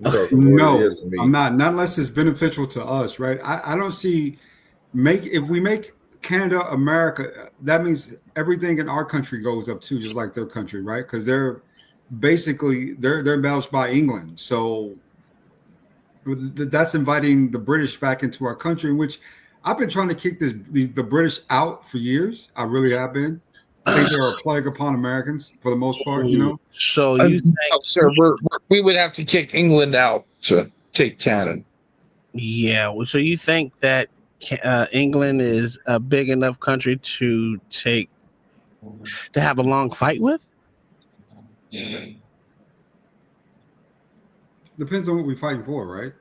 No, I'm not. Not unless it's beneficial to us, right? I don't see if we make Canada America, that means everything in our country goes up too, just like their country, right? Because they're embellished by England, so that's inviting the British back into our country, in which I've been trying to kick the British out for years. I really have been. I think they're a plague upon Americans for the most part, So you think, sir, we would have to kick England out to take Canada. Yeah. So you think that England is a big enough country to have a long fight with? Depends on what we're fighting for, right?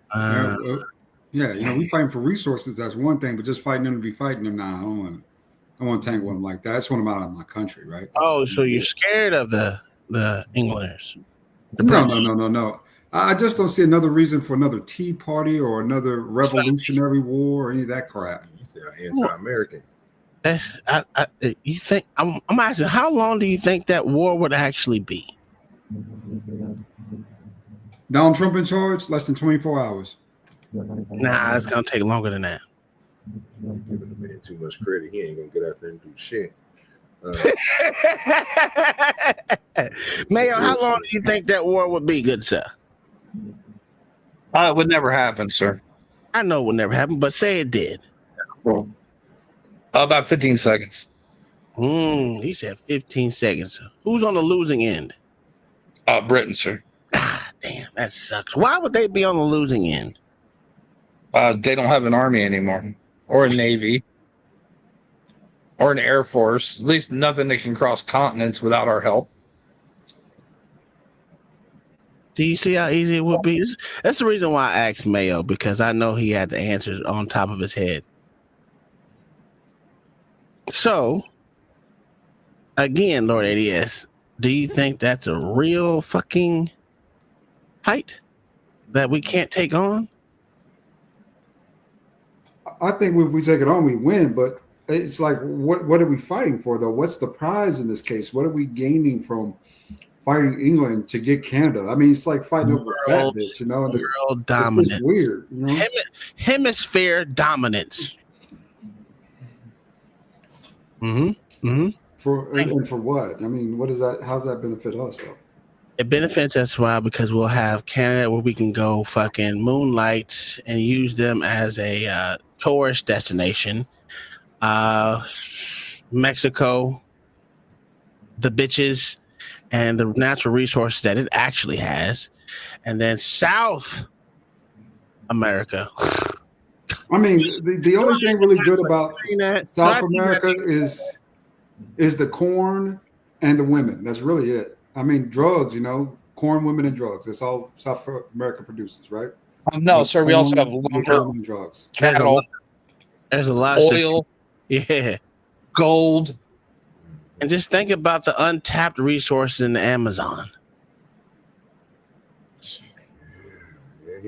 Yeah, we fighting for resources. That's one thing, but just fighting them to be fighting them. Nah, I don't want to tangle with them like that. I just want them out of my country, right? So you're scared of the Englanders? No. I just don't see another reason for another Tea Party or another Revolutionary War or any of that crap. Anti-American. That's you think I'm asking, how long do you think that war would actually be? Donald Trump in charge, less than 24 hours. Nah, it's gonna take longer than that. Giving the man too much credit. He ain't gonna get out there and do shit. Mayo, how long do you think that war would be, good sir? It would never happen, sir. I know it would never happen, but say it did. About 15 seconds. He said 15 seconds. Who's on the losing end? Britain, sir. Damn, that sucks. Why would they be on the losing end? They don't have an army anymore, or a navy, or an air force. At least nothing that can cross continents without our help. Do you see how easy it would be? That's the reason why I asked Mayo, because I know he had the answers on top of his head. So, again, Lord ADS, do you think that's a real fucking fight that we can't take on? I think if we take it on, we win. But it's like, what are we fighting for, though? What's the prize in this case? What are we gaining from fighting England to get Canada? I mean, it's like fighting over a fat bitch, World dominance. It's weird, Hemisphere dominance. For what? I mean, what is that? How's that benefit us, though? It benefits us because we'll have Canada where we can go fucking moonlight and use them as a tourist destination. Mexico, the bitches, and the natural resources that it actually has. And then South America. I mean, the only thing really good about South America is the corn and the women. That's really it. I mean, drugs, corn, women, and drugs. That's all South America produces, right? No, sir. We also have lumber, drugs, cattle. There's a lot of oil, gold. And just think about the untapped resources in the Amazon.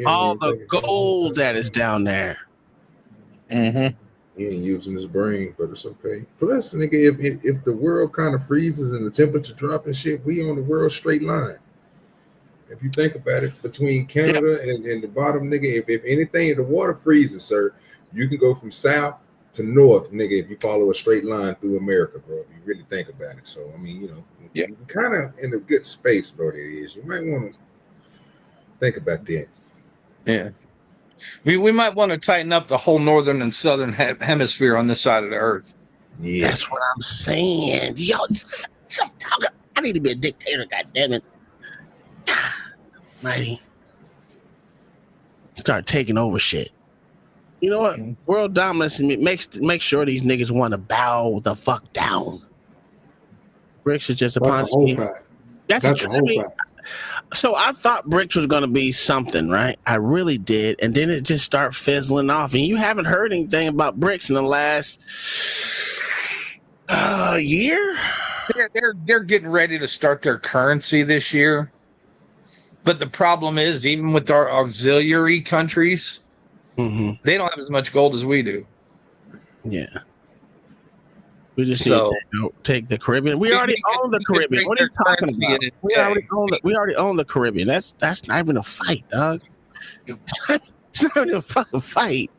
All the gold that is down there. Mm-hmm. He ain't using his brain, but it's okay. Plus, nigga, if the world kind of freezes and the temperature drop and shit, we on the world straight line. If you think about it, between Canada and the bottom, nigga, if anything, if the water freezes, sir, you can go from south to north, nigga, if you follow a straight line through America, bro, if you really think about it. So, I mean, we're kind of in a good space, bro, it is. You might want to think about that. Yeah. We might want to tighten up the whole northern and southern hemisphere on this side of the earth. Yeah. That's what I'm saying. Yo, I need to be a dictator, goddammit. Mighty. Start taking over shit. You know what? World dominance make sure these niggas want to bow the fuck down. BRICS is just a That's a whole fact. That's a whole fact. So I thought BRICS was going to be something, right? I really did. And then it just started fizzling off. And you haven't heard anything about BRICS in the last year? They're getting ready to start their currency this year. But the problem is, even with our auxiliary countries, they don't have as much gold as we do. Yeah. We just need to take the Caribbean. We already own the Caribbean. What are you talking about? We already own the Caribbean. That's not even a fight, dog. It's not even a fucking fight.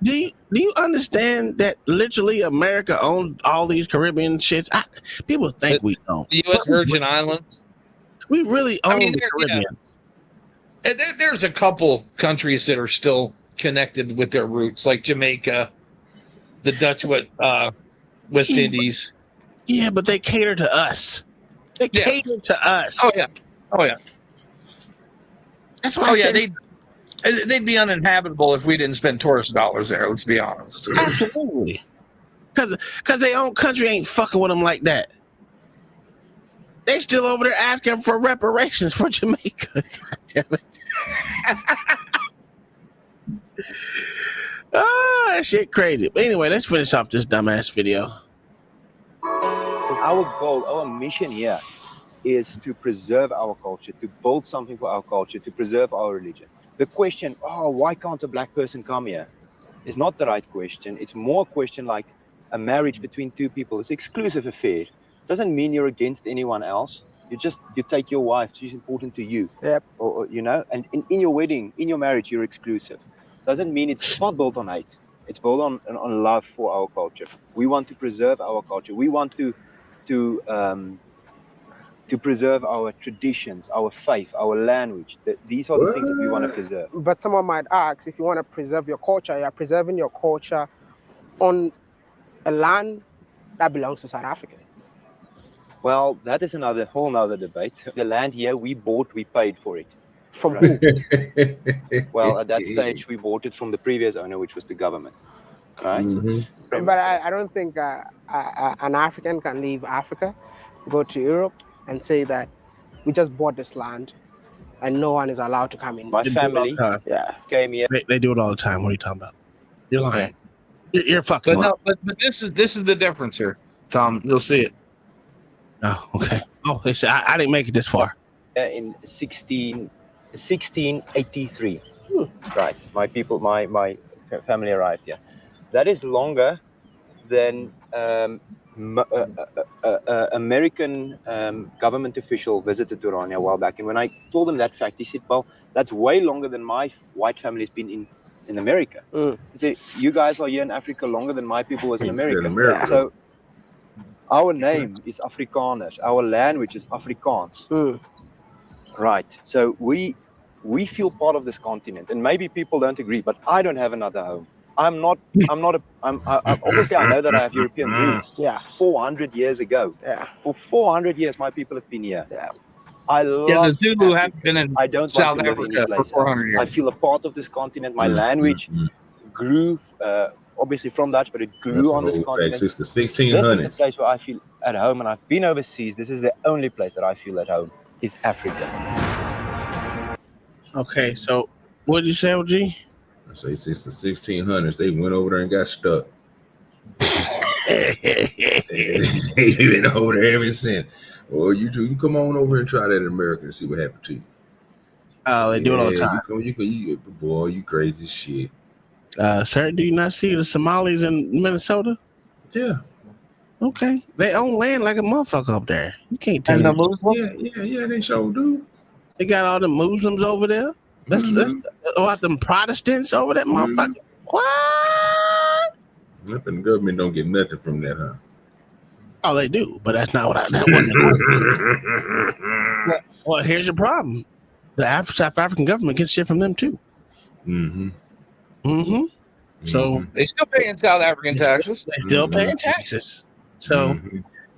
Do you understand that literally America owns all these Caribbean shits? People think we don't. The U.S. Virgin Islands. We really own the Caribbean. Yeah. There's a couple countries that are still connected with their roots, like Jamaica, the Dutch West Indies. Yeah, but they cater to us. They cater to us. Oh yeah. That's why they'd be uninhabitable if we didn't spend tourist dollars there. Let's be honest. Absolutely. Because their own country ain't fucking with them like that. They still over there asking for reparations for Jamaica. God damn it. Oh, that shit crazy. But anyway, let's finish off this dumbass video. Our goal, our mission here is to preserve our culture, to build something for our culture, to preserve our religion. The question, oh, why can't a black person come here, is not the right question. It's more a question like a marriage between two people. It's an exclusive affair. Doesn't mean you're against anyone else. You take your wife, she's important to you. Yep. Or you know, and in your wedding, in your marriage, you're exclusive. Doesn't mean it's not built on hate. It's built on love for our culture. We want to preserve our culture. We want to preserve our traditions, our faith, our language. These are the things that we want to preserve. But someone might ask, if you want to preserve your culture, you're preserving your culture on a land that belongs to South Africans. Well, that is another whole other debate. The land here we bought, we paid for it. From who? Well, at that stage, we bought it from the previous owner, which was the government. Right? Mm-hmm. But I don't think an African can leave Africa, go to Europe, and say that we just bought this land and no one is allowed to come in. My family came here. They do it all the time. What are you talking about? You're lying. You're fucking lying. But this is the difference here, Tom. You'll see it. Oh, okay. Oh, they said I didn't make it this far. In 1683. Right. My family arrived here. That is longer than American government official visited Orania a while back, and when I told him that fact, he said, "Well, that's way longer than my white family has been in America." He said, "You guys are here in Africa longer than my people was in America." So our name is Afrikaners. Our language is Afrikaans. Right. So we feel part of this continent, and maybe people don't agree, but I don't have another home. Obviously I know that I have European roots. 400 years ago. For 400 years, my people have been here. I love the Zulu have been in I don't South want to live Africa any for place 400 years. I feel a part of this continent. My language grew, obviously from Dutch, but it grew on this continent. Since the This 1600s. is the place where I feel at home, and I've been overseas. This is the only place that I feel at home, is Africa. Okay, so what did you say, OG? I say since the 1600s, they went over there and got stuck. They've been over there ever since. Well, you come on over and try that in America and see what happened to you. Oh, they do it all the time. Boy, you crazy shit. Sir, do you not see the Somalis in Minnesota? Yeah. Okay. They own land like a motherfucker up there. You can't tell And me. the Muslims? Yeah, they sure do. They got all the Muslims over there. That's about them Protestants over that motherfucker. What? Nothing. The government don't get nothing from that, huh? Oh, they do, but that's not what that wasn't. Well, here's your problem. The South African government gets shit from them too. So they still paying South African taxes. They're still paying taxes. So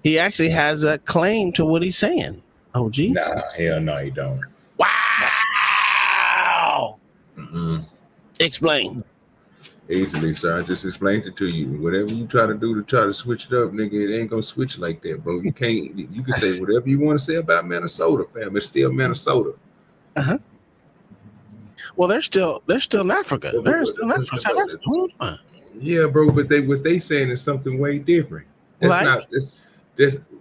he actually has a claim to what he's saying. OG? Nah, hell no, he don't. Wow. Explain. Easily, sir. I just explained it to you. Whatever you try to do to try to switch it up, nigga, it ain't gonna switch like that, bro. You can't. You can say whatever you want to say about Minnesota, fam. It's still Minnesota. Well, they're still in Africa. They're still in Africa. Yeah, bro. But what they saying is something way different. That's not this.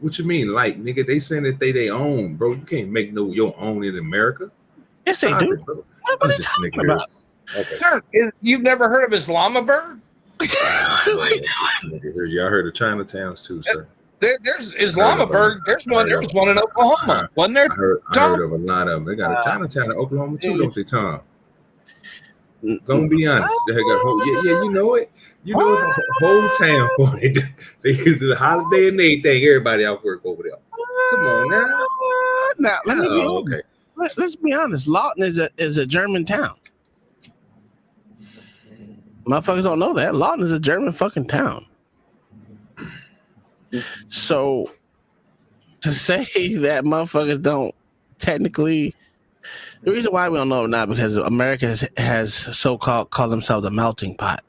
What you mean, like, nigga? They saying that they own, bro. You can't make your own in America. Yes, they do. Bro. What are they talking about? Okay. Sir, you've never heard of Islamabad? Y'all heard of Chinatowns too, sir. There's Islamabad. There was one in Oklahoma. Wasn't there? I heard of a lot of them. They got a Chinatown in Oklahoma too, don't they, Tom? Gonna be honest. They got whole, you know it. You know the whole town for it. They do the holiday and everything. Everybody out work over there. Come on now. Now let me be honest. Let's be honest. Lawton is a German town. Motherfuckers don't know that. Lawton is a German fucking town. So to say that motherfuckers don't technically, the reason why we don't know now because America has so-called called themselves a melting pot.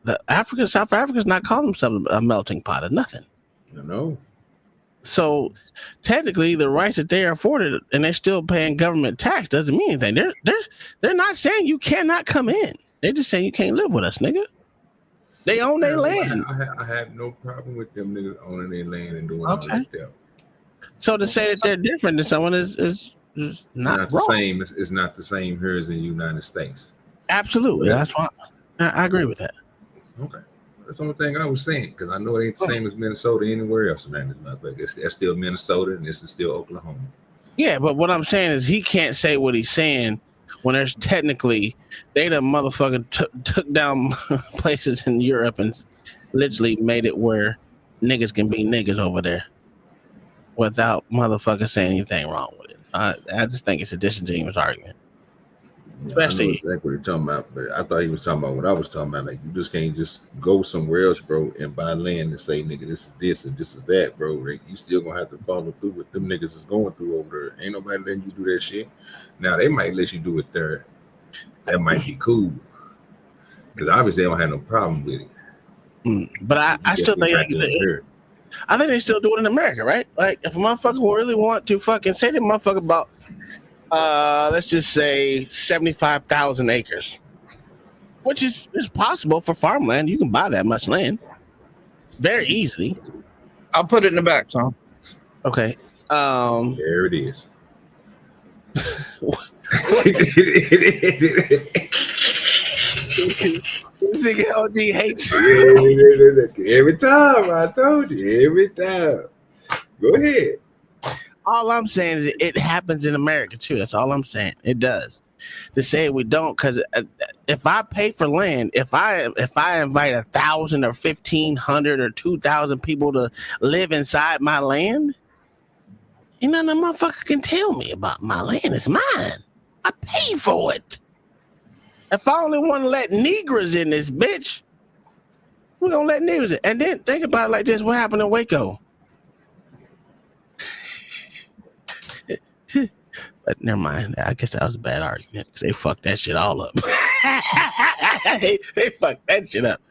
South Africa's not calling themselves a melting pot of nothing. I know. So technically, the rights that they are afforded and they're still paying government tax doesn't mean anything. They're not saying you cannot come in. They just saying you can't live with us, nigga. They own their land. I have no problem with them niggas owning their land and doing all that stuff. So to say that they're different than someone is not the wrong. same. It's not the same here as in the United States. Absolutely. That's why I agree with that. Okay. That's the only thing I was saying, because I know it ain't the same as Minnesota anywhere else around this motherfucker. That's still Minnesota and this is still Oklahoma. Yeah, but what I'm saying is he can't say what he's saying when there's technically they the motherfucker took down places in Europe and literally made it where niggas can be niggas over there without motherfucker saying anything wrong with it. I just think it's a disingenuous argument. Especially, I know exactly what he's talking about, but I thought he was talking about what I was talking about. Like, you just can't just go somewhere else, bro, and buy land and say, nigga, this is this and this is that, bro. Like, you still gonna have to follow through what them niggas is going through over there. Ain't nobody letting you do that shit. Now they might let you do it there. That might be cool, because obviously they don't have no problem with it. But I still think I think they still do it in America, right? Like, if a motherfucker really want to fucking say to motherfucker about let's just say 75,000 acres, which is possible for farmland. You can buy that much land very easily. I'll put it in the back, Tom. Okay. There it is. LG hates you. Every time, I told you. Every time. Go ahead. All I'm saying is it happens in America too. That's all I'm saying. It does. To say we don't, because if I pay for land, if I invite 1,000 or 1,500 or 2,000 people to live inside my land, ain't nothing a motherfucker can tell me about my land. It's mine. I pay for it. If I only want to let Negroes in this bitch, we're gonna let Negroes in. And then think about it like this: what happened in Waco? But never mind. I guess that was a bad argument because they fucked that shit all up. they fucked that shit up.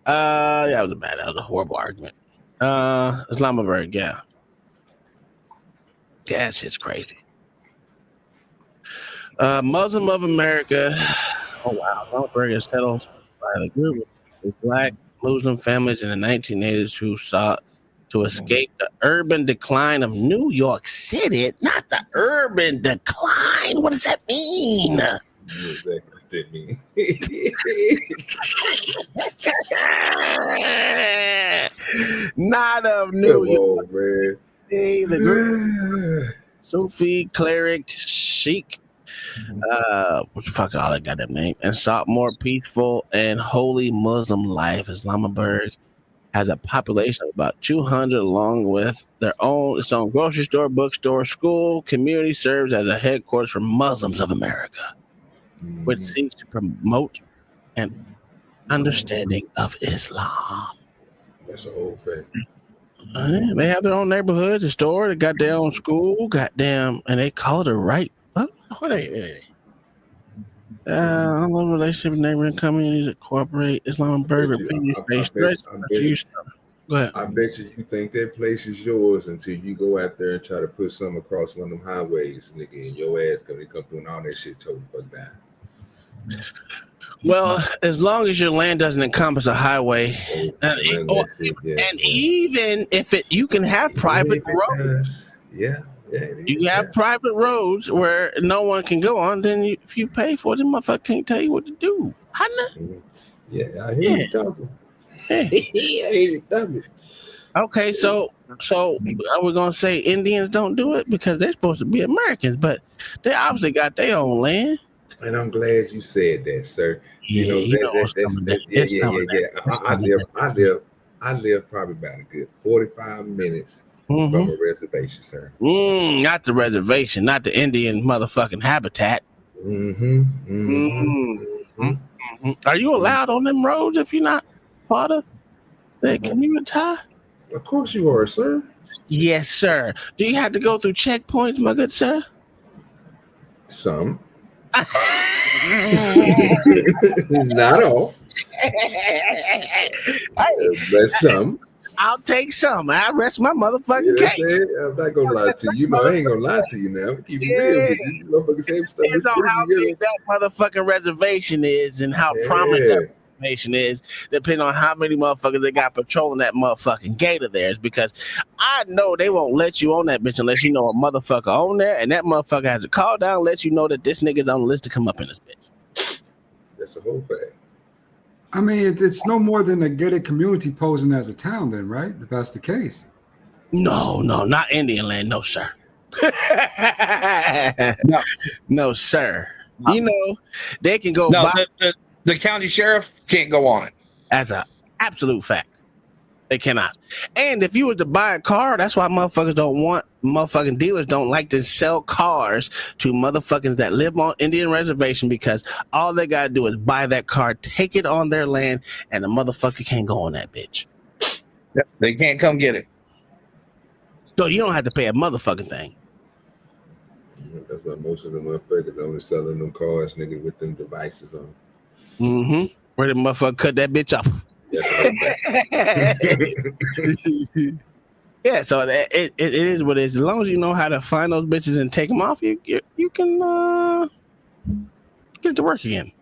That was a horrible argument. Islamabad, yeah. That shit's crazy. Muslim of America. Oh wow, Islamabad is settled by the group of black Muslim families in the 1980s who sought to escape the urban decline of New York City. Not the urban decline. What does that mean? Exactly what that mean. Not of New York. Man. Hey, the group Sufi cleric Sheikh, fuck all that goddamn name, and sought more peaceful and holy Muslim life. Islamabad has a population of about 200, along with its own grocery store, bookstore, school. Community serves as a headquarters for Muslims of America, which seeks to promote an understanding of Islam. That's a whole thing. They have their own neighborhoods, a store, they got their own school, goddamn, and they call it a right. What are they? I love relationship with neighboring communities that cooperate. Islamabad repeatedly face threats. Go ahead. I bet you think that place is yours until you go out there and try to put something across one of them highways, nigga, and your ass come through and all that shit totally fuck down. Well, as long as your land doesn't encompass a highway, and even if you can have private roads. Yeah. You have private roads where no one can go on, then if you pay for it, the motherfucker can't tell you what to do. Yeah, I hear you talking. I hear you talking. Okay, so are we gonna say Indians don't do it because they're supposed to be Americans, but they obviously got their own land. And I'm glad you said that, sir. Yeah, I live probably about a good 45 minutes from a reservation, sir. Not the reservation, not the Indian motherfucking habitat. Are you allowed on them roads if you're not part of that community? Of course you are, sir. Yes, sir. Do you have to go through checkpoints, my good sir? Some. Not all. But some. I'll take some. I rest my motherfucking You know what I'm case. saying? I'm not gonna lie to you. I ain't gonna lie to you now. Keep it real with you. You motherfuckers say stuff. Depends on how big that motherfucking reservation is and how prominent that reservation is. Depending on how many motherfuckers they got patrolling that motherfucking gate of theirs. Because I know they won't let you on that bitch unless you know a motherfucker on there, and that motherfucker has a call down, let you know that this nigga's on the list to come up in this bitch. That's a whole fact. I mean, it's no more than a gated community posing as a town, then, right? If that's the case. No, not Indian land, no, sir. No, sir. You know, they can go buy. The county sheriff can't go on it. As an absolute fact. They cannot. And if you were to buy a car, that's why motherfucking dealers don't like to sell cars to motherfuckers that live on Indian reservation, because all they gotta do is buy that car, take it on their land, and the motherfucker can't go on that bitch. Yep, they can't come get it. So you don't have to pay a motherfucking thing. That's why most of the motherfuckers only selling them cars, nigga, with them devices on. Mm-hmm. Where the motherfucker cut that bitch off. Yeah, so it is what it is. As long as you know how to find those bitches and take them off, you can get to work again.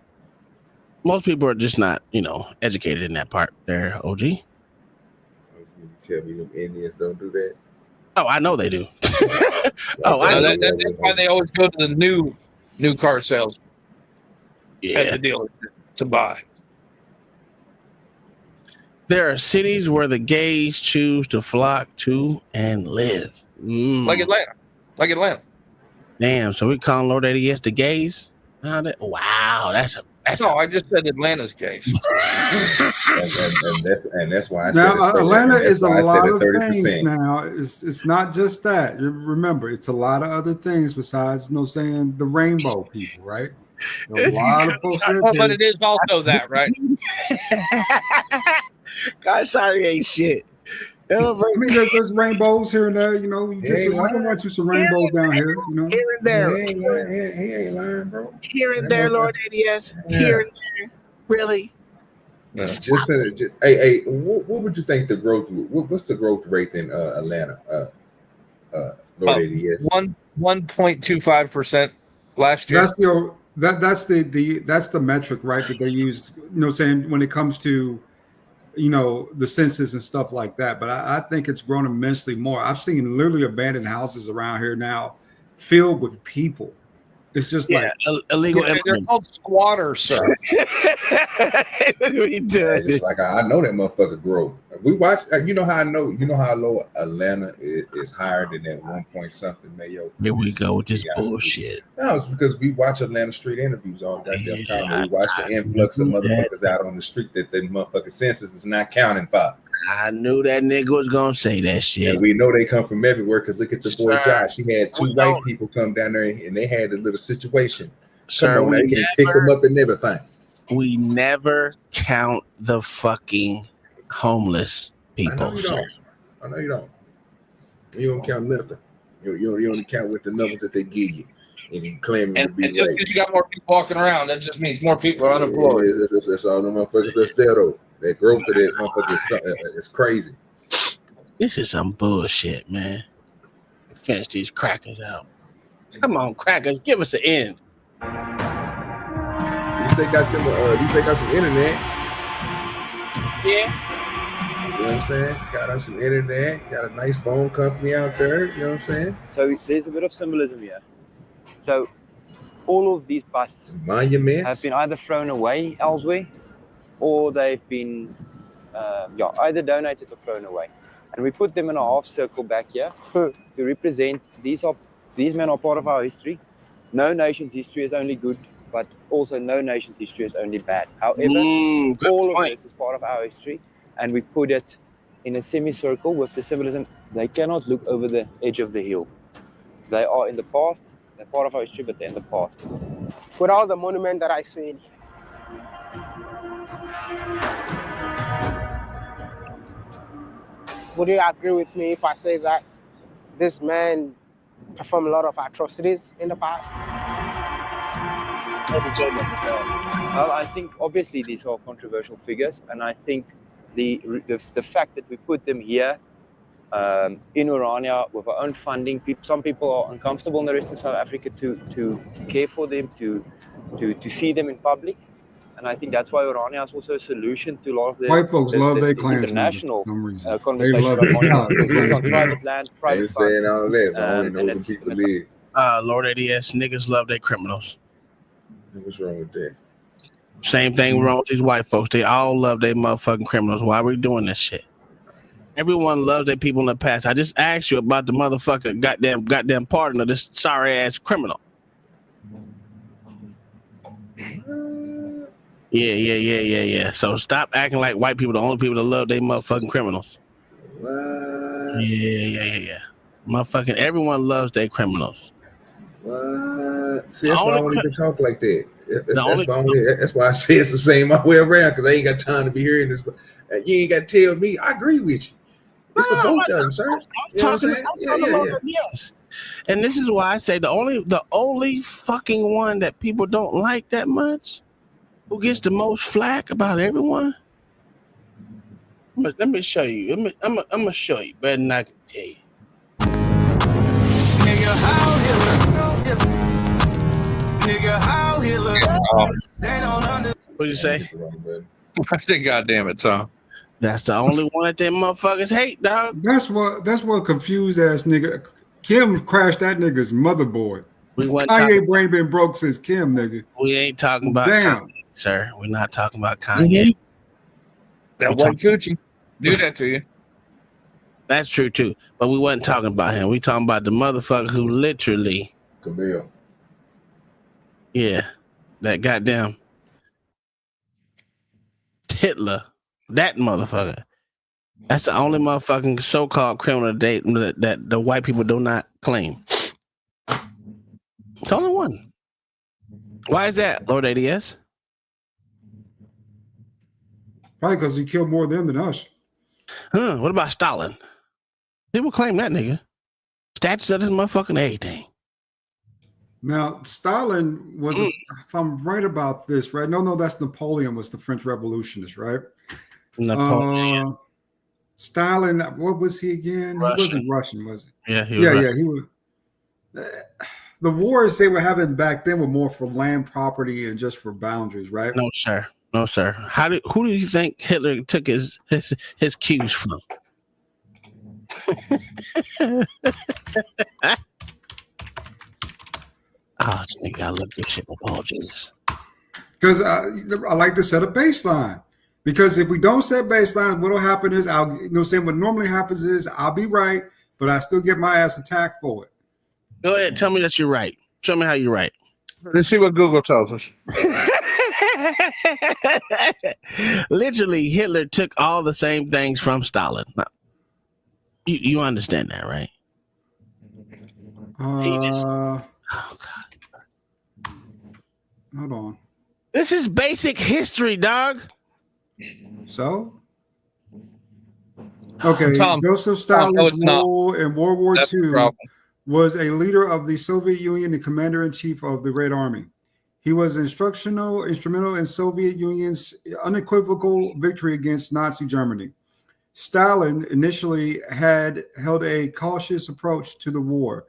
Most people are just not, educated in that part there, OG. You tell me them Indians don't do that? Oh, I know they do. That's why they always go to the new car sales at the dealership to buy. There are cities where the gays choose to flock to and live. Like Atlanta. Damn, so we calling Lord ADS the gays? Wow, that's I just said Atlanta's gays. and that's why I said Atlanta is a lot of 30%. things now. It's not just that. Remember, it's a lot of other things besides saying the rainbow people, right? A lot of folks but it is also that, right? God, sorry, ain't shit. I mean, there's rainbows here and there. I can run through some rainbows down here. Here and there. He ain't lying, bro. Here and there, Lord ADS. Here and there. Really? Hey, what would you think the growth? What's the growth rate in Atlanta? Lord ADS 1.25% last year. That's the metric, right? That they use. Saying when it comes to the census and stuff like that. But I think it's grown immensely more. I've seen literally abandoned houses around here now filled with people. It's just like illegal. They're called squatters, sir. It's like I know that motherfucker grow. We watch. You know how I know. You know how low Atlanta is higher than that 1 point something, Mayo. Here we go with this bullshit. No, it's because we watch Atlanta street interviews all goddamn time. We watch the influx of motherfuckers out on the street that the motherfucking census is not counting for. I knew that nigga was gonna say that shit. And we know they come from everywhere because look at the boy Josh. He had two white people come down there and they had a little situation. Sir, they can pick them up and everything. We never count the fucking homeless people, sir. I know you don't. You don't count nothing. You only count with the numbers that they give you. And you claim to be just because you got more people walking around, that just means more people are unemployed. That's all the motherfuckers that's there, though. That growth of that motherfucker is crazy. This is some bullshit, man. Finish these crackers out. Come on, crackers, give us an end. These they got some internet. Yeah. You know what I'm saying? Got us some internet. Got a nice phone company out there. You know what I'm saying? So there's a bit of symbolism here. So all of these busts monuments have been either thrown away elsewhere, or they've been either donated or thrown away. And we put them in a half circle back here to represent these men are part of our history. No nation's history is only good, but also no nation's history is only bad. However, all of this is part of our history, and we put it in a semicircle with the symbolism. They cannot look over the edge of the hill. They are in the past. They're part of our history, but they're in the past. With all the monument that I see, would you agree with me if I say that this man performed a lot of atrocities in the past? Well, I think obviously these are controversial figures, and I think the fact that we put them here in Orania with our own funding. Some people are uncomfortable in the rest of South Africa to care for them, to see them in public. And I think that's why Orania is also a solution to a lot of the, White folks love their Klansmen international for some reason. conversation They love about their monuments. Because it's on Klansmen. private land, I private ain't saying funds. all that, but I only know and them it's, people and it's live. Lord ADS, niggas love their criminals. What's wrong with that? Same thing wrong with these white folks. They all love their motherfucking criminals. Why are we doing this shit? Everyone loves their people in the past. I just asked you about the motherfucker goddamn pardon of this sorry ass criminal. Yeah. So stop acting like white people the only people that love their motherfucking criminals. What? Yeah. Motherfucking everyone loves their criminals. What? See, that's why I don't even talk like that. That's why I say it's the same way around, because I ain't got time to be hearing this. You ain't got to tell me. I agree with you. It's for both of them, sir. You know what I'm saying? Yes. And this is why I say the only fucking one that people don't like that much, who gets the most flack about everyone. Let me show you. I'm gonna show you better than I can tell you. What did you say? I said, God damn it, Tom. That's the only one that them motherfuckers hate, dog. That's what confused ass nigga. Kim crashed that nigga's motherboard. Kanye brain been broke since Kim, nigga. We ain't talking about Kanye, sir. We're not talking about Kanye. Mm-hmm. That white Gucci do that to you. That's true too. But we wasn't talking about him. We talking about the motherfucker who literally Camille. Yeah. That goddamn Hitler. That motherfucker. That's the only motherfucking so-called criminal that the white people do not claim. It's the only one. Why is that, Lord ADS? Probably because he killed more of them than us. What about Stalin? People claim that nigga. Statues of this motherfucking everything. Now, Stalin was, if I'm right about this, right? No, that's Napoleon was the French revolutionist, right? Napoleon. Stalin, what was he again? Russian. He wasn't Russian, was he? Yeah, he was. Yeah, he was. The wars they were having back then were more for land property and just for boundaries, right? No, sir. Who do you think Hitler took his cues from? I just think I look this shit up. Oh, Jesus. Because I like to set a baseline. Because if we don't set baselines, what'll happen is what normally happens is I'll be right, but I still get my ass attacked for it. Go ahead, tell me that you're right. Show me how you're right. Let's see what Google tells us. Literally, Hitler took all the same things from Stalin. You understand that, right? Oh God. Hold on. This is basic history, dog. So? Okay, Tom, Joseph Stalin's role in World War That's II was a leader of the Soviet Union and commander-in-chief of the Red Army. He was instrumental in Soviet Union's unequivocal victory against Nazi Germany. Stalin initially had held a cautious approach to the war,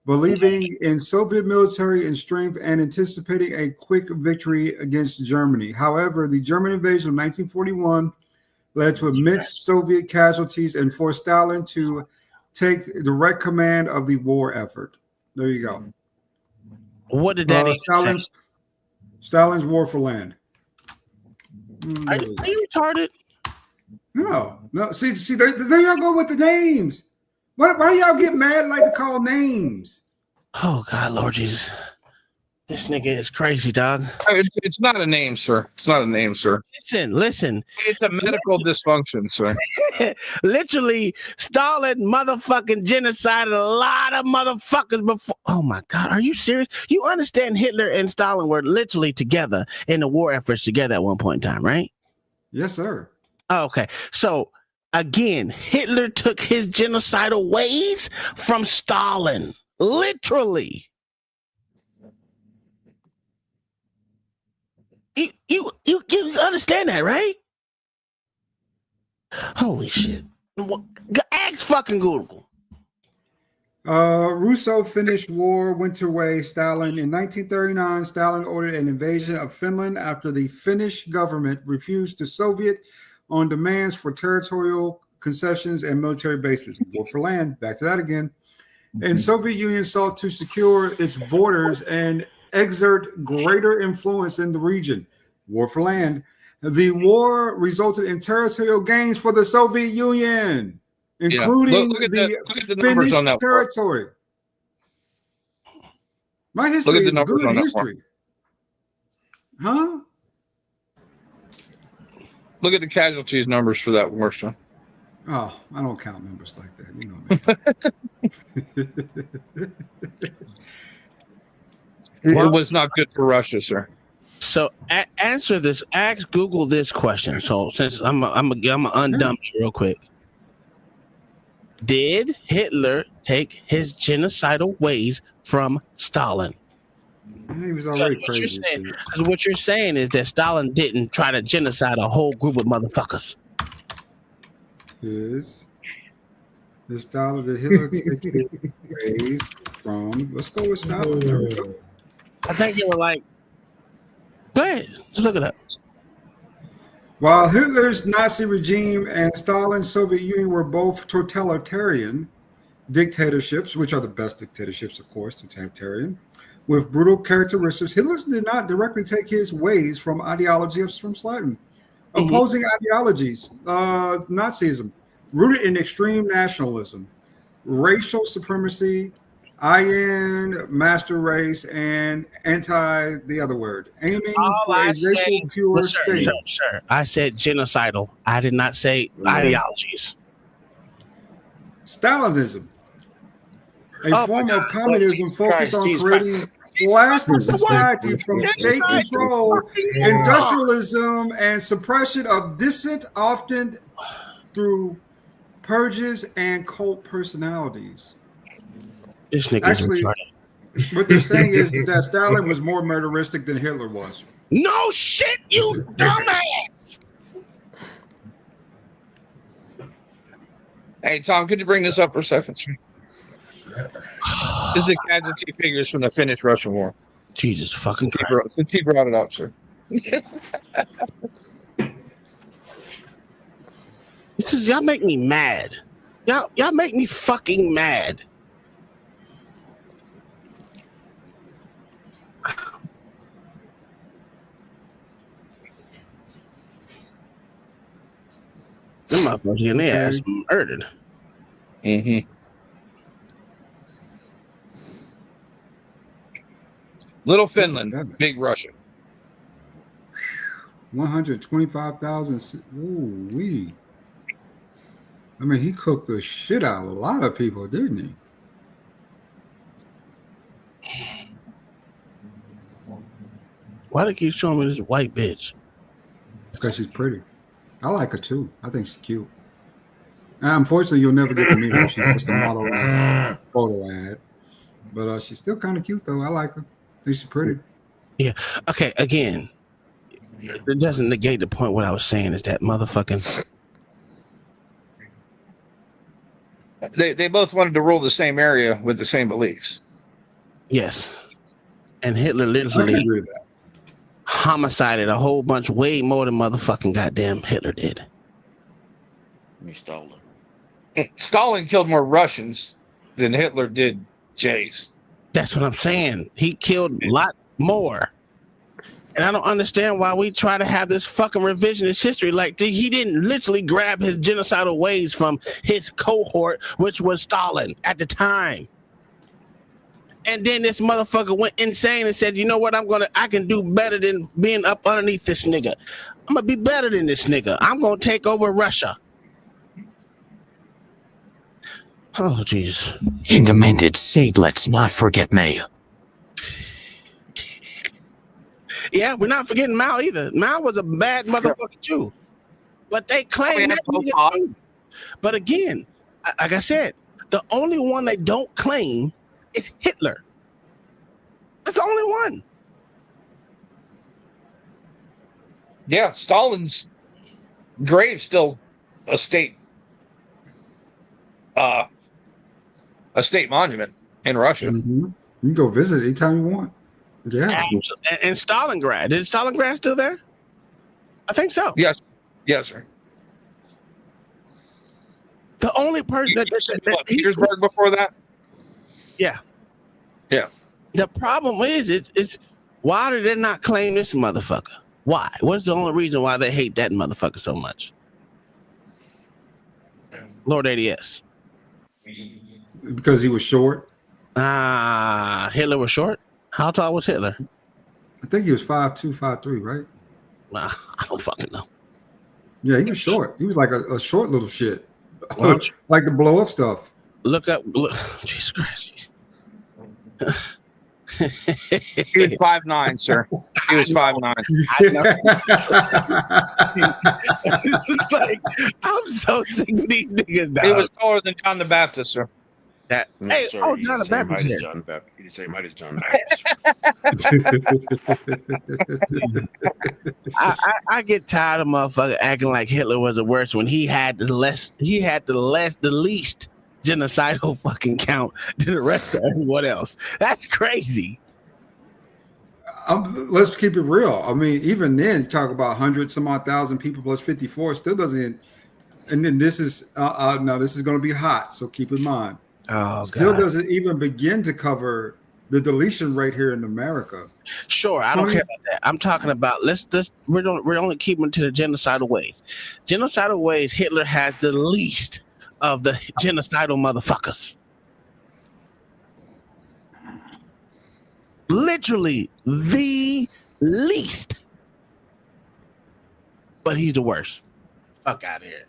believing in Soviet military strength and anticipating a quick victory against Germany. However, the German invasion of 1941 led to immense Soviet casualties and forced Stalin to take direct command of the war effort. There you go. What did that say? Stalin's War for Land. Are you retarded? No. See, there y'all go with the names. Why do y'all get mad and like to call names? Oh God, Lord Jesus. This nigga is crazy, dog. It's not a name, sir. It's not a name, sir. Listen. It's a medical dysfunction, sir. Literally, Stalin motherfucking genocided a lot of motherfuckers before. Oh my God, are you serious? You understand Hitler and Stalin were literally together in the war efforts together at one point in time, right? Yes, sir. Okay, so again, Hitler took his genocidal ways from Stalin, literally. You understand that, right? Holy shit. Ask fucking Google. Russo-Finnish War went away. Stalin in 1939. Stalin ordered an invasion of Finland after the Finnish government refused to Soviet on demands for territorial concessions and military bases. War for land. Back to that again. And Soviet Union sought to secure its borders and exert greater influence in the region. War for land. The war resulted in territorial gains for the Soviet Union, including look at the numbers Finnish on that territory. My history Look at the is numbers good on that history. Huh? Look at the casualties numbers for that war, son. Oh, I don't count numbers like that. You know me. It was not good for Russia, sir. So answer this. Ask Google this question. So since I'm undumb you real quick. Did Hitler take his genocidal ways from Stalin? He was already crazy. Because what you're saying is that Stalin didn't try to genocide a whole group of motherfuckers. Is the Stalin did Hitler take his ways from? Let's go with Stalin. There we go. I think they were like, go ahead, just look it up. While Hitler's Nazi regime and Stalin's Soviet Union were both totalitarian dictatorships, which are the best dictatorships, of course, totalitarian, with brutal characteristics, Hitler did not directly take his ways from ideologies from Stalin. Opposing ideologies, Nazism, rooted in extreme nationalism, racial supremacy, Aryan master race, and the other word, aiming for a racial pure state. Sir, I said genocidal. I did not say ideologies. Stalinism, a form of communism focused on creating lasting society from state control, industrialism, and suppression of dissent, often through purges and cult personalities. This nigga's Actually, retarded. what they're saying is that Stalin was more murderistic than Hitler was. No shit, you dumbass! Hey, Tom, could you bring this up for a second, sir? This is the casualty figures from the Finnish-Russian War. Jesus fucking Christ. Since he brought it up, sir. This is y'all make me mad. Y'all make me fucking mad. Them motherfuckers getting their ass murdered. Mm-hmm. Little Finland, big Russia. 125,000. Ooh, wee. I mean, he cooked the shit out of a lot of people, didn't he? Why do they keep showing me this white bitch? Because she's pretty. I like her too. I think she's cute. Unfortunately, you'll never get to meet her. She's just a model photo ad. But she's still kind of cute, though. I like her. I think she's pretty. Yeah. Okay, again, it doesn't negate the point. What I was saying is that motherfucking... They both wanted to rule the same area with the same beliefs. Yes. And Hitler literally homicided a whole bunch, way more than motherfucking goddamn Hitler did. Stalin killed more Russians than Hitler did Jays. That's what I'm saying. He killed a lot more. And I don't understand why we try to have this fucking revisionist history. Like, he didn't literally grab his genocidal ways from his cohort, which was Stalin at the time. And then this motherfucker went insane and said, you know what, I can do better than being up underneath this nigga. I'm going to be better than this nigga. I'm going to take over Russia. Oh, Jesus. He demanded, say, let's not forget May. Yeah, we're not forgetting Mao either. Mao was a bad motherfucker too. But they claim that nigga too. But again, like I said, the only one they don't claim is Hitler. That's the only one. Yeah, Stalin's grave still a state monument in Russia. Mm-hmm. You can go visit anytime you want. Yeah. And Stalingrad. Is Stalingrad still there? I think so. Yes. Yes, sir. The only person that Petersburg before that? Yeah. Yeah. The problem is, it's why did they not claim this motherfucker? Why? What's the only reason why they hate that motherfucker so much? Lord ADS. Because he was short. Hitler was short. How tall was Hitler? I think he was 5'2", 5'3", right? Nah, I don't fucking know. Yeah, he was short. He was like a short little shit. Like the blow up stuff. Look up. Jesus Christ. He was 5'9", sir. He was 5'9". This is like, I'm so sick of these niggas. Dog. He was taller than John the Baptist, sir. That Sorry, John the Baptist. You didn't say might as John Baptist. I get tired of motherfucker acting like Hitler was the worst when he had the least genocidal fucking count to the rest of everyone else. That's crazy. Let's keep it real. I mean, even then, talk about 100 some odd thousand people plus 54 still doesn't. And then this is no, this is going to be hot. So keep in mind. Oh, still God. Doesn't even begin to cover the deletion rate here in America. Sure, I don't care about that. I'm talking about we're only keeping to the genocidal ways. Genocidal ways, Hitler has the least of the genocidal motherfuckers. Literally the least. But he's the worst. Fuck out of here.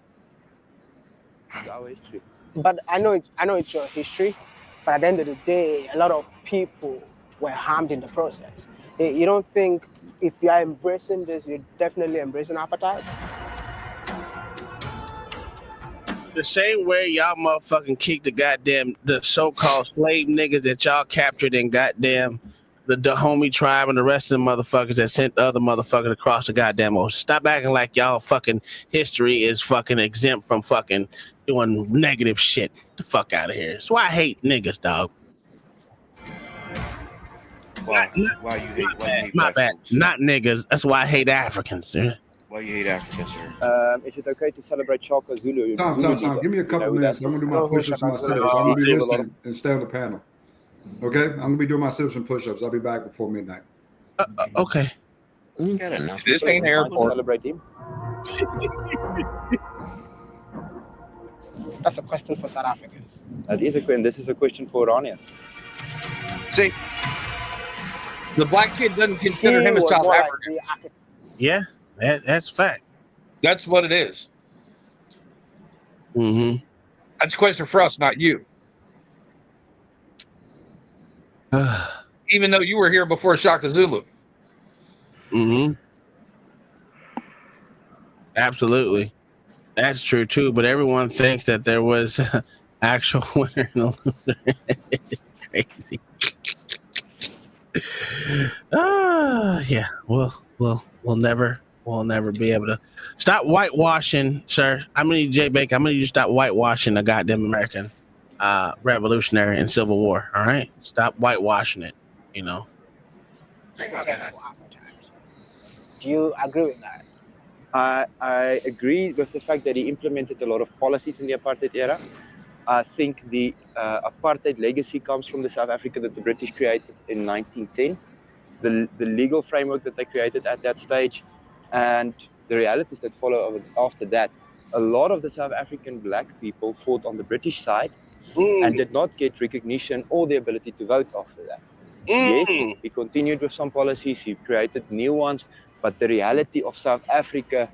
It's always true. But I know it's your history, but at the end of the day, a lot of people were harmed in the process. You don't think if you are embracing this, you're definitely embracing apartheid? The same way y'all motherfucking kicked the so-called slave niggas that y'all captured in goddamn the homie tribe and the rest of the motherfuckers that sent the other motherfuckers across the goddamn ocean. Stop acting like y'all fucking history is fucking exempt from fucking doing negative shit. Get the fuck out of here. That's why I hate niggas, dog. Why you hate My black bad. folks? Not niggas. That's why I hate Africans, sir. Why you hate Africans, sir? Is it okay to celebrate Shaka Zulu? Tom. Give me a couple minutes. I'm gonna do my push-ups myself. I'm gonna be listening and stay on the panel. Okay, I'm gonna be doing my sit-ups and push-ups. I'll be back before midnight. Okay. Got enough. This ain't airport. Celebrate him. That's a question for South Africans. That is a question. This is a question for Orania. See, the black kid doesn't consider him a South African. Yeah, that's fact. That's what it is. Mm-hmm. That's a question for us, not you. Even though you were here before Shaka Zulu. Mm-hmm. Absolutely. That's true too, but everyone thinks that there was actual winner and a loser. Crazy. Yeah. We'll never be able to stop whitewashing, sir. I'm gonna need Jay Baker. I'm gonna need you to stop whitewashing the goddamn American Revolutionary and Civil War. All right, stop whitewashing it. You know. Do you agree with that? I agree with the fact that he implemented a lot of policies in the apartheid era. I think the apartheid legacy comes from the South Africa that the British created in 1910, the legal framework that they created at that stage, and the realities that follow after that. A lot of the South African black people fought on the British side and did not get recognition or the ability to vote after that. Yes, he continued with some policies, he created new ones, but the reality of South Africa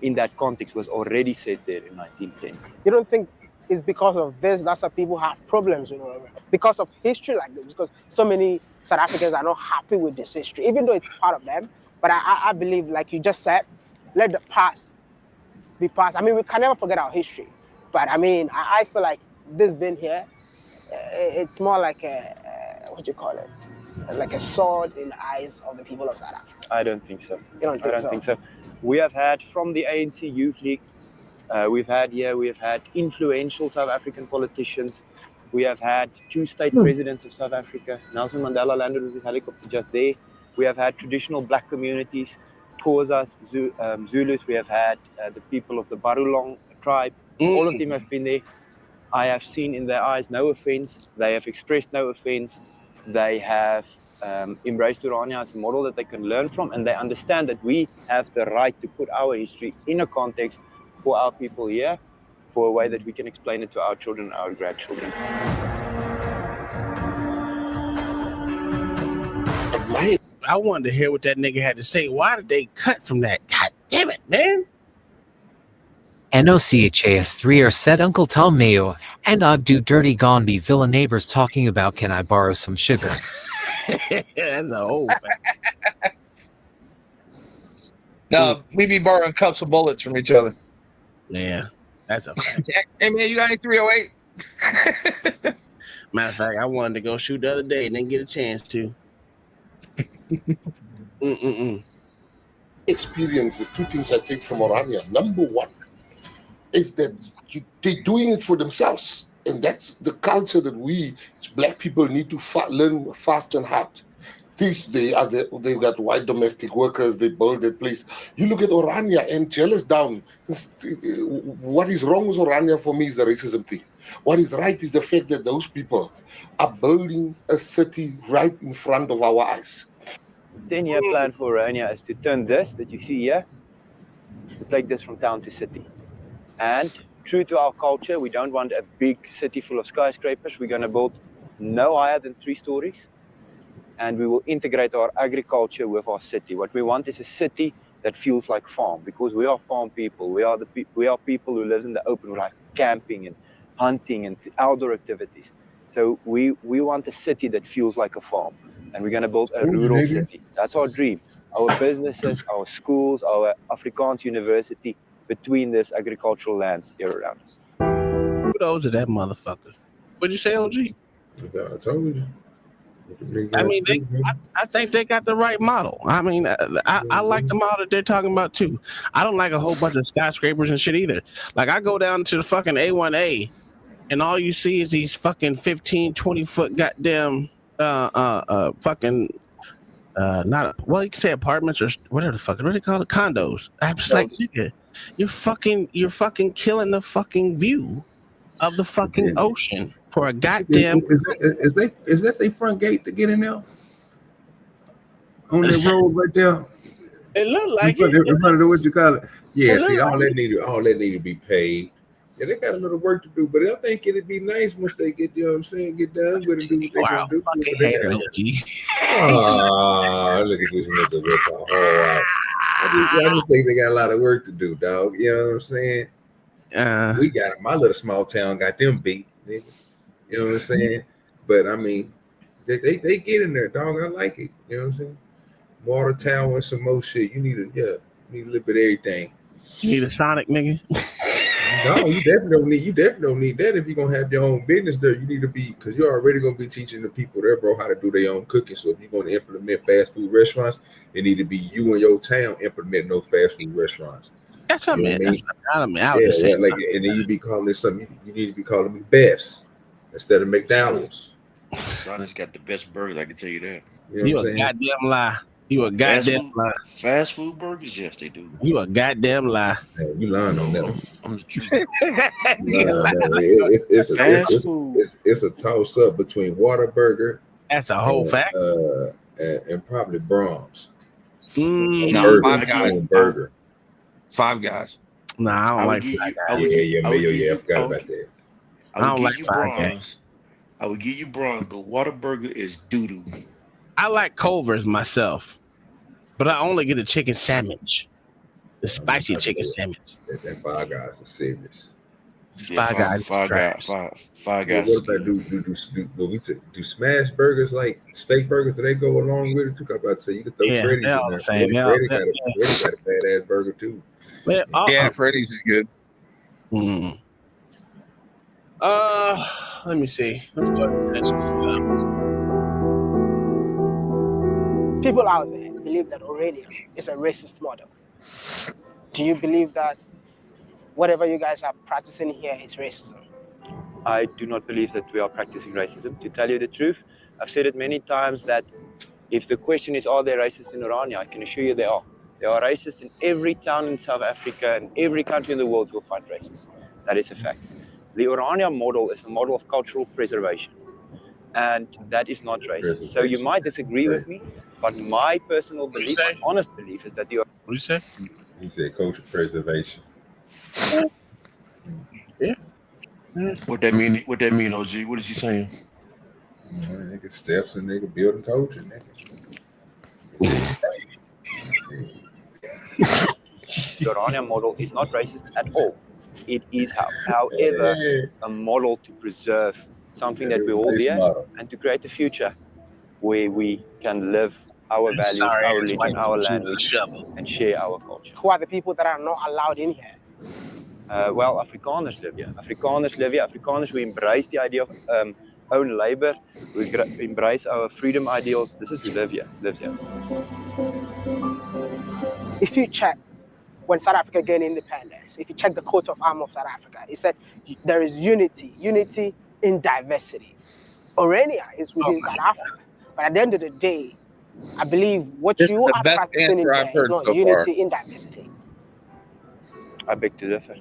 in that context was already set there in 1910. You don't think it's because of this that's why people have problems, because of history like this, because so many South Africans are not happy with this history, even though it's part of them. But I believe, like you just said, let the past be past. I mean, we can never forget our history. But I mean, I feel like this being here, it's more like what do you call it? Like a sword in the eyes of the people of South Africa. I don't think so. You don't think I don't think so. We have had from the ANC Youth League We've had influential South African politicians. We have had 2 state presidents of South Africa. Nelson Mandela landed with his helicopter just there. We have had traditional black communities, Xhosas, Zulus. We have had the people of the Barulong tribe. All of them have been there. I have seen in their eyes no offense. They have expressed no offense. They have embraced Orania as a model that they can learn from, and they understand that we have the right to put our history in a context for our people here, for a way that we can explain it to our children and our grandchildren. I wanted to hear what that nigga had to say. Why did they cut from that? God damn it, man. NOCHAS3 or said Uncle Tom Mayo and Abdu Dirty Gone be villain neighbors talking about can I borrow some sugar? That's a whole No, we be borrowing cups of bullets from each other. Yeah, that's a fact. Hey man, you got any 308? Matter of fact, I wanted to go shoot the other day and didn't get a chance to. Experiences, 2 things I take from Orania. Number 1 is that they're doing it for themselves. And that's the culture that we black people need to learn fast and hard. They've got white domestic workers, they build their place. You look at Orania and jealous down. What is wrong with Orania for me is the racism thing. What is right is the fact that those people are building a city right in front of our eyes. 10-year plan for Orania is to turn this that you see here, to take this from town to city. And true to our culture, we don't want a big city full of skyscrapers. We're going to build no higher than 3 stories. And we will integrate our agriculture with our city. What we want is a city that feels like farm, because we are farm people. We are people who live in the open, like camping and hunting and outdoor activities. So we want a city that feels like a farm. And we're going to build a rural city. That's our dream. Our businesses, our schools, our Afrikaans university between this agricultural lands here around us. Kudos to that motherfucker. What'd you say, OG? I told you. I mean, I think they got the right model. I mean, I like the model that they're talking about too. I don't like a whole bunch of skyscrapers and shit either. Like, I go down to the fucking A1A and all you see is these fucking 15, 20 foot goddamn fucking well, you can say apartments or whatever the fuck, what do they call it? Condos. I'm just like, nigga, you're fucking killing the fucking view of the fucking ocean for a goddamn. Is that their front gate to get in there? On the road right there. It looked like it. In front of what you call it. Yeah, It see, look all like that need to be paid. Yeah, they got a little work to do, but I think it'd be nice once they get, you know what I'm saying, get done with it, do what they gonna do. Fucking hater, Look at this nigga with the whole out. I just think they got a lot of work to do, dog. You know what I'm saying? We got my little small town got them beat, nigga. You know what I'm saying? But I mean, they get in there, dog. I like it. You know what I'm saying? Water tower and some more shit. You need a little bit of everything. You need a Sonic, nigga. No, you definitely don't need that if you're gonna have your own business there. You need to be, because you're already gonna be teaching the people there, bro, how to do their own cooking. So if you're gonna implement fast food restaurants, it need to be you and your town implementing those fast food restaurants. That's what I mean. I Yeah, just saying like, and then you be calling it something. You need to be calling it Best instead of McDonald's. Sonny's got the best burgers, I can tell you that. You know You what a I'm saying? goddamn lie. You a goddamn lie. Fast food burgers, yes, they do. You a goddamn lie. Man, you lying on that one. I'm the truth. It's a toss up between Whataburger. That's a whole fact. And probably Brahms. No, Burger. Five Guys. Nah, I don't like Five Guys. Yeah, I forgot about that. I don't like Five Guys. I would give you Bronze, but Whataburger is doo-doo. I like Culver's myself, but I only get a chicken sandwich. The spicy chicken sandwich. That Five Guys is serious. Five Guys. Five Guys. What about do smash burgers like steak burgers? Do they go along with it too? I'm about to say you could throw Freddy's in there. Freddy got a badass burger too. Yeah, Freddy's is good. Let me see. Let's go to the next one. People out there believe that Orania is a racist model. Do you believe that whatever you guys are practicing here is racism? I do not believe that we are practicing racism. To tell you the truth, I've said it many times that if the question is, are there racists in Orania? I can assure you there are. There are racists in every town in South Africa and every country in the world will find racists. That is a fact. The Orania model is a model of cultural preservation, and that is not racist. So you might disagree with me, but my personal belief, my honest belief, is that the... What do you say? He said cultural preservation. Yeah. What that mean? What that mean, OG? What is he saying? Nigga steps and nigga building culture, nigga. The Orania model is not racist at all. It is, however, a model to preserve something that we hold dear and to create a future where we can live our values, our religion, our language, and share our culture. Who are the people that are not allowed in here? Well, Afrikaners live here. Afrikaners live here. Afrikaners, we embrace the idea of own labor. We embrace our freedom ideals. This is who lives here. If you check when South Africa gained independence, if you check the coat of arms of South Africa, it said there is unity in diversity. Orania is within South Africa, but at the end of the day, I believe what This you is the are best practicing in answer there I've is heard not so unity far. in diversity. I beg to differ.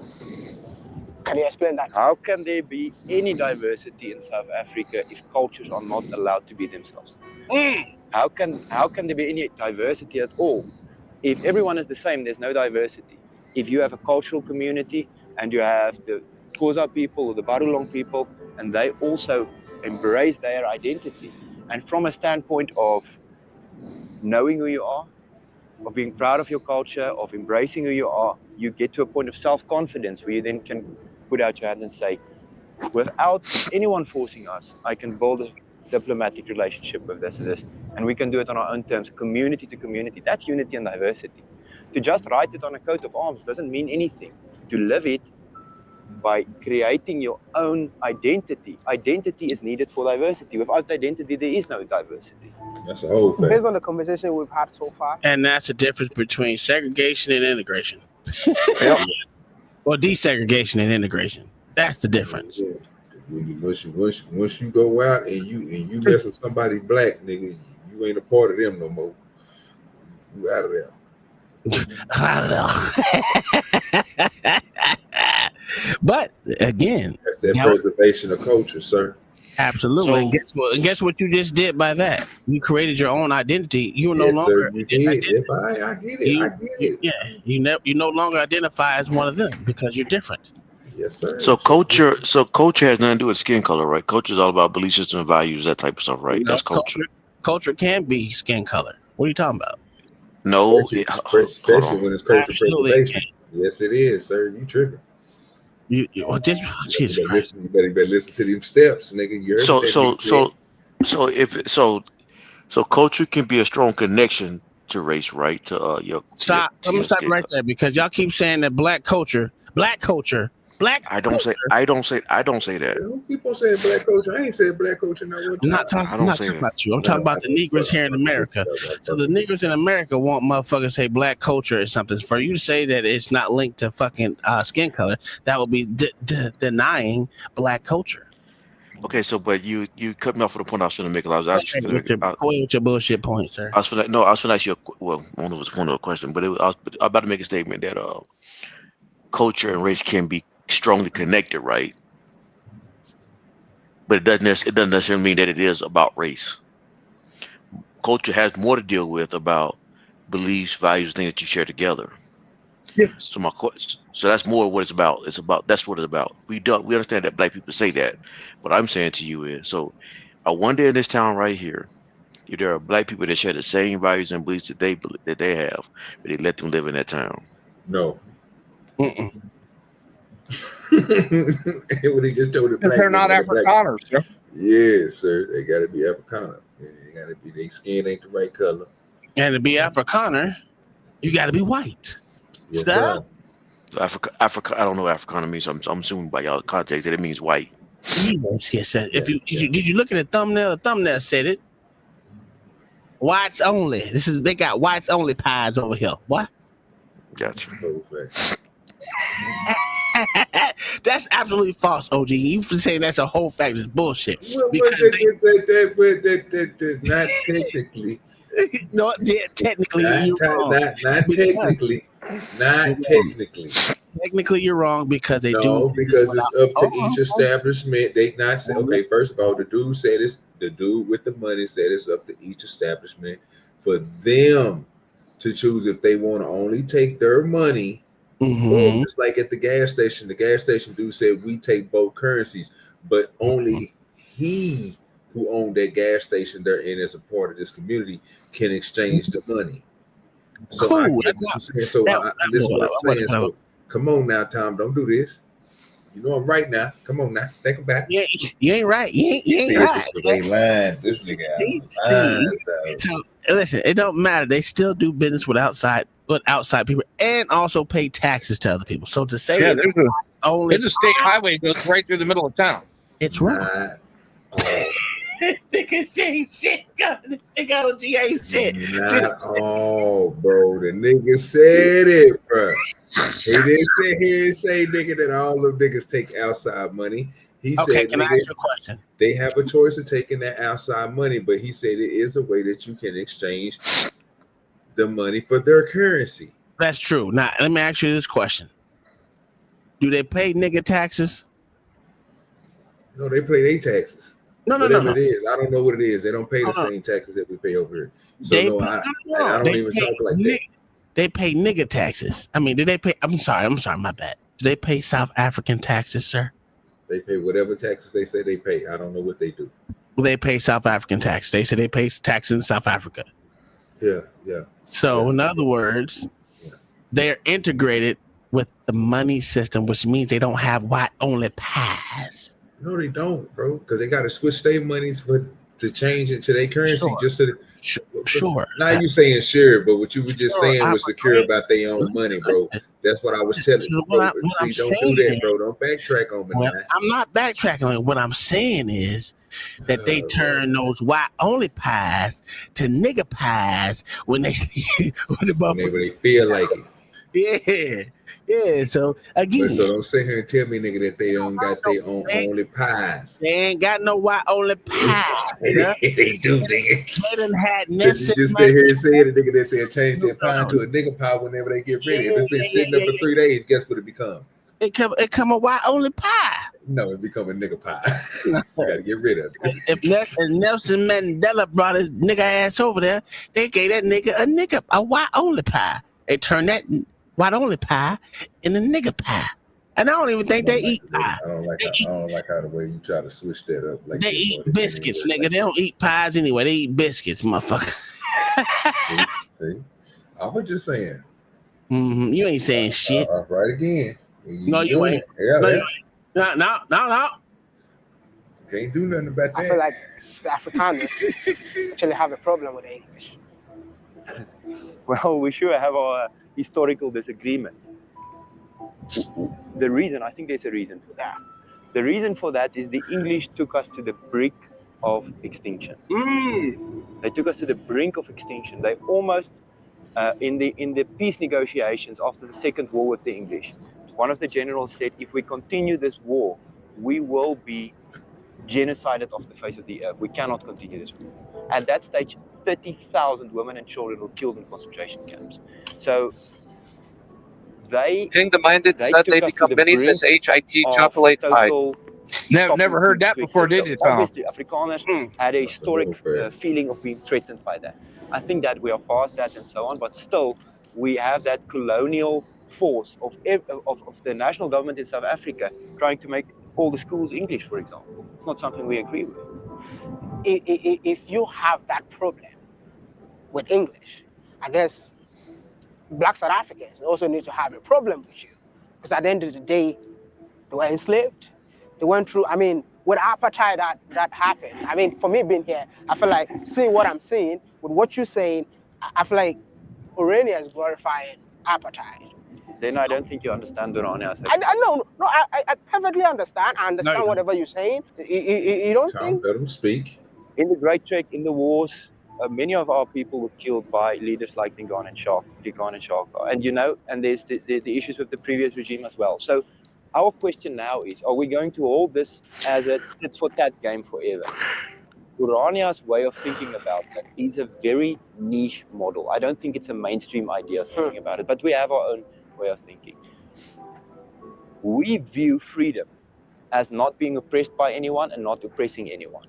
Can you explain that? How can there be any diversity in South Africa if cultures are not allowed to be themselves? How can there be any diversity at all? If everyone is the same, there's no diversity. If you have a cultural community and you have the Xhosa people or the Barulong people, and they also embrace their identity, and from a standpoint of knowing who you are, of being proud of your culture, of embracing who you are, you get to a point of self-confidence where you then can put out your hand and say, without anyone forcing us, I can build a diplomatic relationship with this and this, and we can do it on our own terms, community to community. That's unity and diversity. To just write it on a coat of arms doesn't mean anything. To live it by creating your own identity. Identity is needed for diversity. Without identity, there is no diversity. That's the whole thing. Based on the conversation we've had so far. And that's the difference between segregation and integration. Yep. Or desegregation and integration. That's the difference. Yeah. Once you go out and you mess with somebody black, nigga, you ain't a part of them no more. You out of there. But again, that's that preservation of culture, sir. Absolutely. So, and guess what you just did by that? You created your own identity. You are no longer. Sir, you did. I get it. I get it. Yeah, you no longer identify as one of them because you're different. Yes, sir. So culture has nothing to do with skin color, right? Culture is all about belief system, values, that type of stuff, right? That's culture. Culture can be skin color. What are you talking about? No, especially when it's culture preservation. Yes, it is, sir. You tripping. You better listen to them steps, nigga. You heard So culture can be a strong connection to race, right? To stop. I'm gonna stop right there because y'all keep saying that black culture. I don't say that. Who keep on saying black culture? I ain't saying black culture. I'm not talking about you. I'm talking about the Negroes here in America. So the Negroes in America want motherfuckers to say black culture or something. For you to say that it's not linked to fucking skin color, that would be denying black culture. Okay, so but you cut me off for the point I was trying to make. I was actually with your bullshit point, sir. I was going to ask you one of the question, but I was about to make a statement that culture and race can be strongly connected, right? But it doesn't necessarily mean that it is about race. Culture has more to deal with about beliefs, values, things that you share together. Yes. So that's more what it's about. That's what it's about. We understand that black people say that. What I'm saying to you is, so I wonder in this town right here, if there are black people that share the same values and beliefs that they have, but they let them live in that town. No. What he just told the black they're not Afrikaners, sir. Yeah, sir. They gotta be Afrikaner. Their skin ain't the right color. And to be Afrikaner, you gotta be white. Yes, sir. Africa. I don't know what Afrikaner means. I'm assuming by y'all context that it means white. Yes. If did you look at the thumbnail? The thumbnail said it. Whites only. They got whites only pies over here. What? Gotcha. That's absolutely false, OG. You saying that's a whole fact is bullshit. Well, Because not technically. no, technically you're wrong. Not technically. Not technically. Technically, you're wrong because they do. No, because it's up to each establishment. They not say, okay, first of all, the dude with the money said it's up to each establishment for them to choose if they want to only take their money. Or just like at the gas station dude said we take both currencies, but only he who owned that gas station they're in as a part of this community can exchange the money. So cool. I get what you're saying. So this is what I'm saying. So come on now, Tom, don't do this. You know I'm right now. Come on now, think about it. You ain't right. You ain't right. They lying. This nigga lying. So listen, it don't matter. They still do business with outside people and also pay taxes to other people. So to say there's a state highway that goes right through the middle of town. It's wrong. This nigga saying shit. Nigga OG ain't shit. Bro. The nigga said it, bro. He didn't sit here and say, nigga, that all them niggas take outside money. He said, can I ask you a question? They have a choice of taking that outside money, but he said it is a way that you can exchange the money for their currency. That's true. Now, let me ask you this question. Do they pay nigga taxes? No, they pay their taxes. No. It is. I don't know what it is. They don't pay the same taxes that we pay over here. So I don't even talk like that. They pay nigga taxes. I mean, do they pay? I'm sorry, my bad. Do they pay South African taxes, sir? They pay whatever taxes they say they pay. I don't know what they do. Well, they pay South African tax. They say they pay taxes in South Africa. Yeah. So, in other words, they're integrated with the money system, which means they don't have white-only pies. No, they don't, bro, because they got to switch their monies to change it to their currency just to Sure. Now you saying sure, but what you were just saying was secure about their own money, bro. That's what I was telling you. Bro. Don't do that, bro. Don't backtrack on me. I'm not backtracking. What I'm saying is that they turn those white-only pies to nigga pies when they whenever they feel like it. Yeah. So again, so don't sit here and tell me, nigga, that they don't got their own only pies. They ain't got no white-only pies. They do, nigga. They done had You just sit here and say it, nigga, that they'll change their pie to a nigga pie whenever they get ready. If it's been sitting up for 3 days, guess what it become? It come a white-only pie. No, it become a nigga pie. You gotta get rid of it. If Nelson Mandela brought his nigga ass over there, they gave that nigga a white-only pie. They turned that white-only pie in a nigga pie. And I don't even think they eat pie. I don't like how the way you try to switch that up. Like they eat biscuits, nigga. They don't eat pies anyway. They eat biscuits, motherfucker. See? I was just saying. You ain't saying shit. Right again. No, you ain't. No. Can't do nothing about that. I feel like the Afrikaners actually have a problem with English. Well, we sure have our historical disagreements. I think there's a reason for that. The reason for that is the English took us to the brink of extinction. They took us to the brink of extinction. They almost, in the peace negotiations after the Second War with the English, one of the generals said, if we continue this war, we will be genocided off the face of the earth. We cannot continue this war. At that stage, 30,000 women and children were killed in concentration camps. So Kingdom-minded said they become minis as HIT chocolate pie. Never heard that before, did you, Tom? Obviously, Afrikaners had a historic feeling of being threatened by that. I think that we are past that and so on, but still, we have that colonial force of the national government in South Africa trying to make all the schools English, for example. It's not something we agree with. If you have that problem with English, I guess Black South Africans also need to have a problem with you. Because at the end of the day, they were enslaved. They went through, with apartheid that happened. For me being here, I feel like seeing what I'm seeing, with what you're saying, I feel like Orania is glorifying apartheid. Then I don't think you understand Orania. I perfectly understand. I understand whatever you're saying. You don't think? Let him speak. In the Great Trek, in the wars, many of our people were killed by leaders like Dingaan and Shark. And and there's the issues with the previous regime as well. So Our question now is, are we going to hold this as a tit for tat game forever? Orania's way of thinking about that is a very niche model. I don't think it's a mainstream idea of thinking about it, but we have our own way of thinking. We view freedom as not being oppressed by anyone and not oppressing anyone.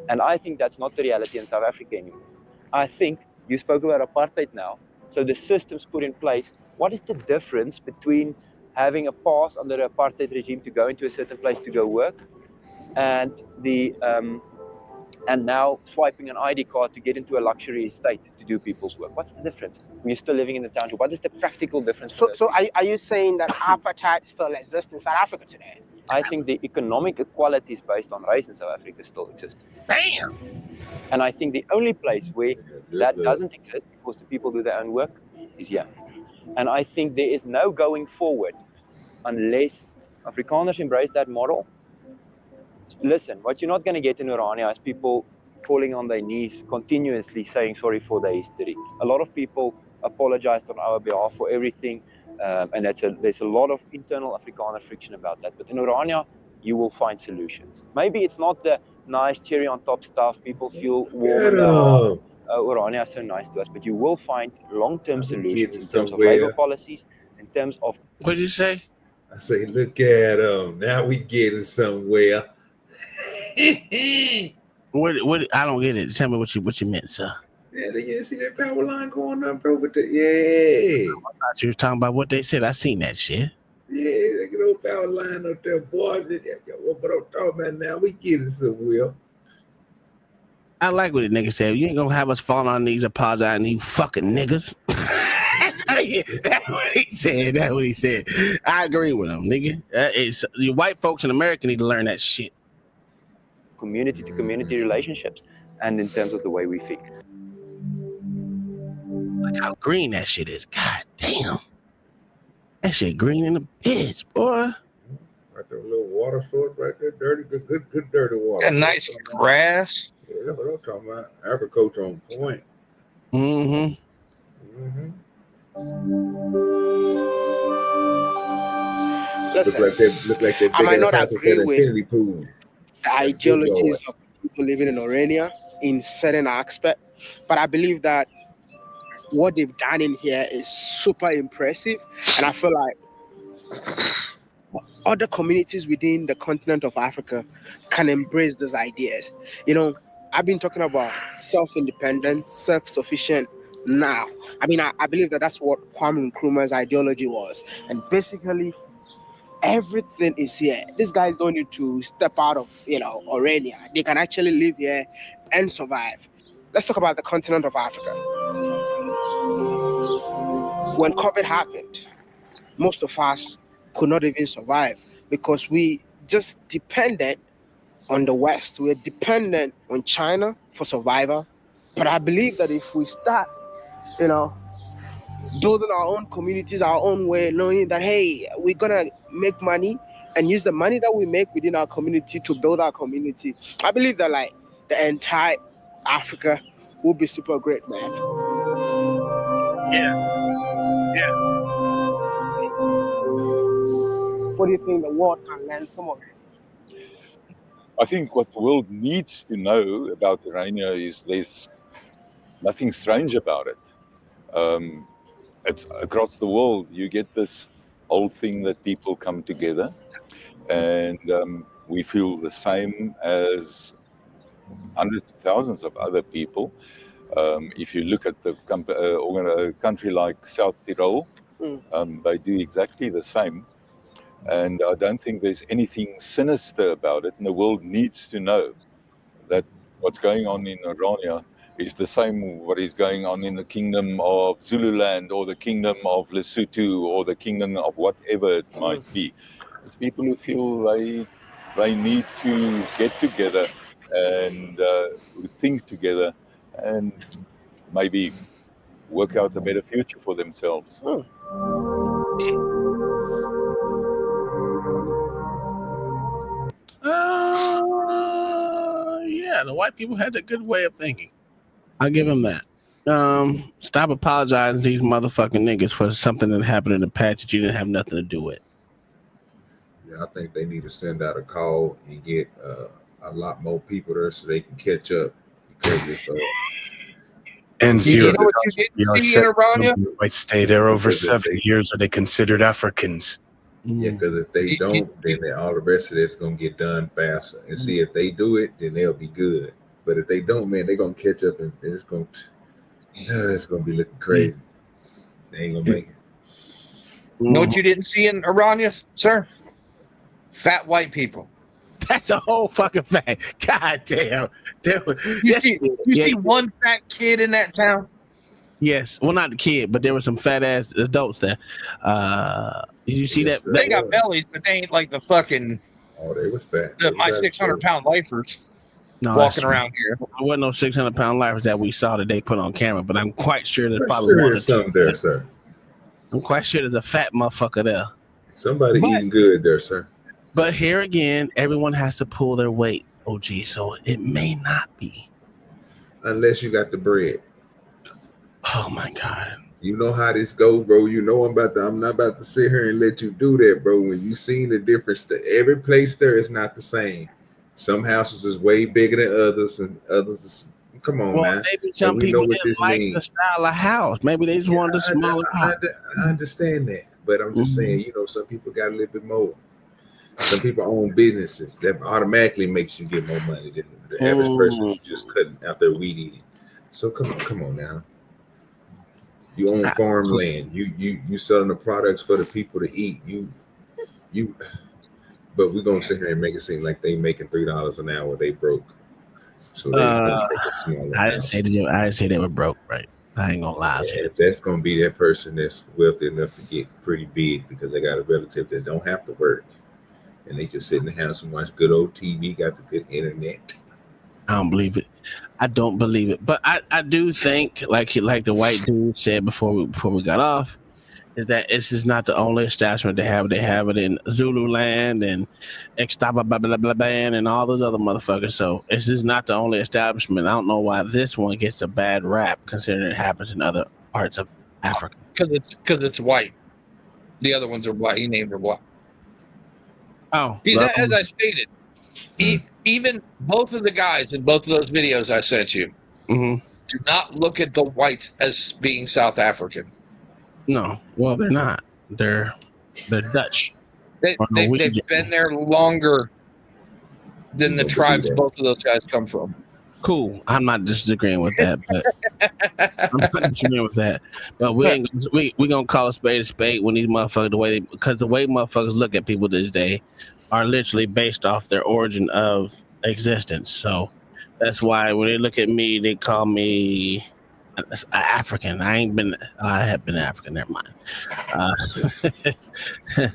And I think that's not the reality in South Africa anymore. I think you spoke about apartheid now. So the systems put in place, what is the difference between having a pass under the apartheid regime to go into a certain place to go work and and now swiping an ID card to get into a luxury estate to do people's work? What's the difference when you're still living in the township? What is the practical difference? So are you saying that apartheid still exists in South Africa today? I think the economic equalities based on race in South Africa still exist. Damn. And I think the only place where that doesn't exist, because the people do their own work, is here. And I think there is no going forward unless Afrikaners embrace that model. Listen, what you're not going to get in Orania is people falling on their knees continuously saying sorry for their history. A lot of people apologized on our behalf for everything, and there's a lot of internal Afrikaner friction about that. But in Orania, you will find solutions. Maybe it's not the nice cherry on top stuff. People feel warm in their heart. Orania is so nice to us, but you will find long-term solutions in terms of labor policies, in terms of... What did you say? I say, look at them. Now we getting somewhere. What? I don't get it. Tell me what you meant, sir. Yeah, you see that power line going up, bro? With the, yeah. I thought you were talking about what they said. I seen that shit. Yeah, that good old power line up there, boy. What I'm talking about now, we getting somewhere. I like what the nigga said. You ain't gonna have us fall on our knees apologizing, you fucking niggas. That's what he said. That's what he said. I agree with him, nigga. It's the white folks in America need to learn that shit. Community to community relationships, and in terms of the way we think. Look how green that shit is. God damn. That shit green in the bitch, boy. Right there, a little water source right there, dirty, good dirty water. A nice grass. Yeah, that's what I'm talking about. Agriculture on point. Mm-hmm. Listen, look like that I might big ass not house with agree that with infinity pool. the ideologies of people living in Orania in certain aspect, but I believe that what they've done in here is super impressive, and I feel like other communities within the continent of Africa can embrace these ideas. You know, I've been talking about self-independent, self-sufficient now. I mean, I believe that that's what Kwame Nkrumah's ideology was, and basically everything is here. These guys don't need to step out of, Orania. They can actually live here and survive. Let's talk about the continent of Africa. When COVID happened, most of us could not even survive because we just depended on the West. We're dependent on China for survival. But I believe that if we start, building our own communities, our own way, knowing that, hey, we're gonna make money and use the money that we make within our community to build our community, I believe that like the entire Africa will be super great, man. Yeah. What do you think the world can learn from of it? I think what the world needs to know about Orania is there's nothing strange about it. It's across the world, you get this whole thing that people come together, and we feel the same as hundreds of thousands of other people. If you look at the country like South Tyrol, they do exactly the same. And I don't think there's anything sinister about it. And the world needs to know that what's going on in Orania is the same what is going on in the kingdom of Zululand or the kingdom of Lesotho or the kingdom of whatever it might be. It's people who feel they need to get together and who think together and maybe work out a better future for themselves. Yeah, the white people had a good way of thinking. I'll give them that. Stop apologizing to these motherfucking niggas for something that happened in the past that you didn't have nothing to do with. I think they need to send out a call and get a lot more people there so they can catch up. Because if And zero. You know what you didn't see in Orania? Might stay there over Because if 70 years. Are they considered Africans? Yeah, because if they don't, then all the rest of it's gonna get done faster. And see, if they do it, then they'll be good. But if they don't, man, they're gonna catch up, and it's gonna be looking crazy. They ain't gonna make it. You know what you didn't see in Orania, sir? Fat white people. That's a whole fucking fact. God damn. You see one fat kid in that town? Yes. Well, not the kid, but there were some fat ass adults there. Did you see that? They got bellies, but they ain't like the fucking. Oh, they was fat. My 600-pound lifers No, walking around here. There wasn't no 600-pound lifers that we saw that they put on camera, but I'm quite sure there's I'm probably sure one or there's two. something there, sir. I'm quite sure there's a fat motherfucker there. Somebody eating good there, sir. But here again, everyone has to pull their weight, OG. So it may not be. Unless you got the bread. Oh my God. You know how this goes, bro. You know I'm not about to sit here and let you do that, bro. When you seen the difference, every place there is not the same. Some houses is way bigger than others, and others is, come on, man. Maybe some people didn't like the style of house. Maybe they just wanted a smaller house. I understand that, but I'm just saying, you know, some people got a little bit more. Some people own businesses that automatically makes you get more money than the average person who just cutting out their weed eating. So come on now. You own farmland. You selling the products for the people to eat. You. But we're gonna sit here and make it seem like they making $3 an hour. They broke. So they gonna take a smaller I didn't say they were broke, right? I ain't gonna lie. Yeah, if that's gonna be that person that's wealthy enough to get pretty big because they got a relative that don't have to work and they just sit in the house and watch good old TV, got the good internet. I don't believe it. I don't believe it. But I do think, like the white dude said before we got off, is that this is not the only establishment they have. They have it in Zululand and Extabababababand and all those other motherfuckers. So this is not the only establishment. I don't know why this one gets a bad rap considering it happens in other parts of Africa. Because it's white. The other ones are black. He named her black. Oh, As I stated, even both of the guys in both of those videos I sent you do not look at the whites as being South African. No, well, they're not. They're Dutch. They've been there longer than the tribes both of those guys come from. Cool. I'm not disagreeing with that, but I'm not disagreeing with that. But we gonna call a spade when these motherfuckers because the way motherfuckers look at people this day are literally based off their origin of existence. So that's why when they look at me, they call me African. I have been African. Never mind. You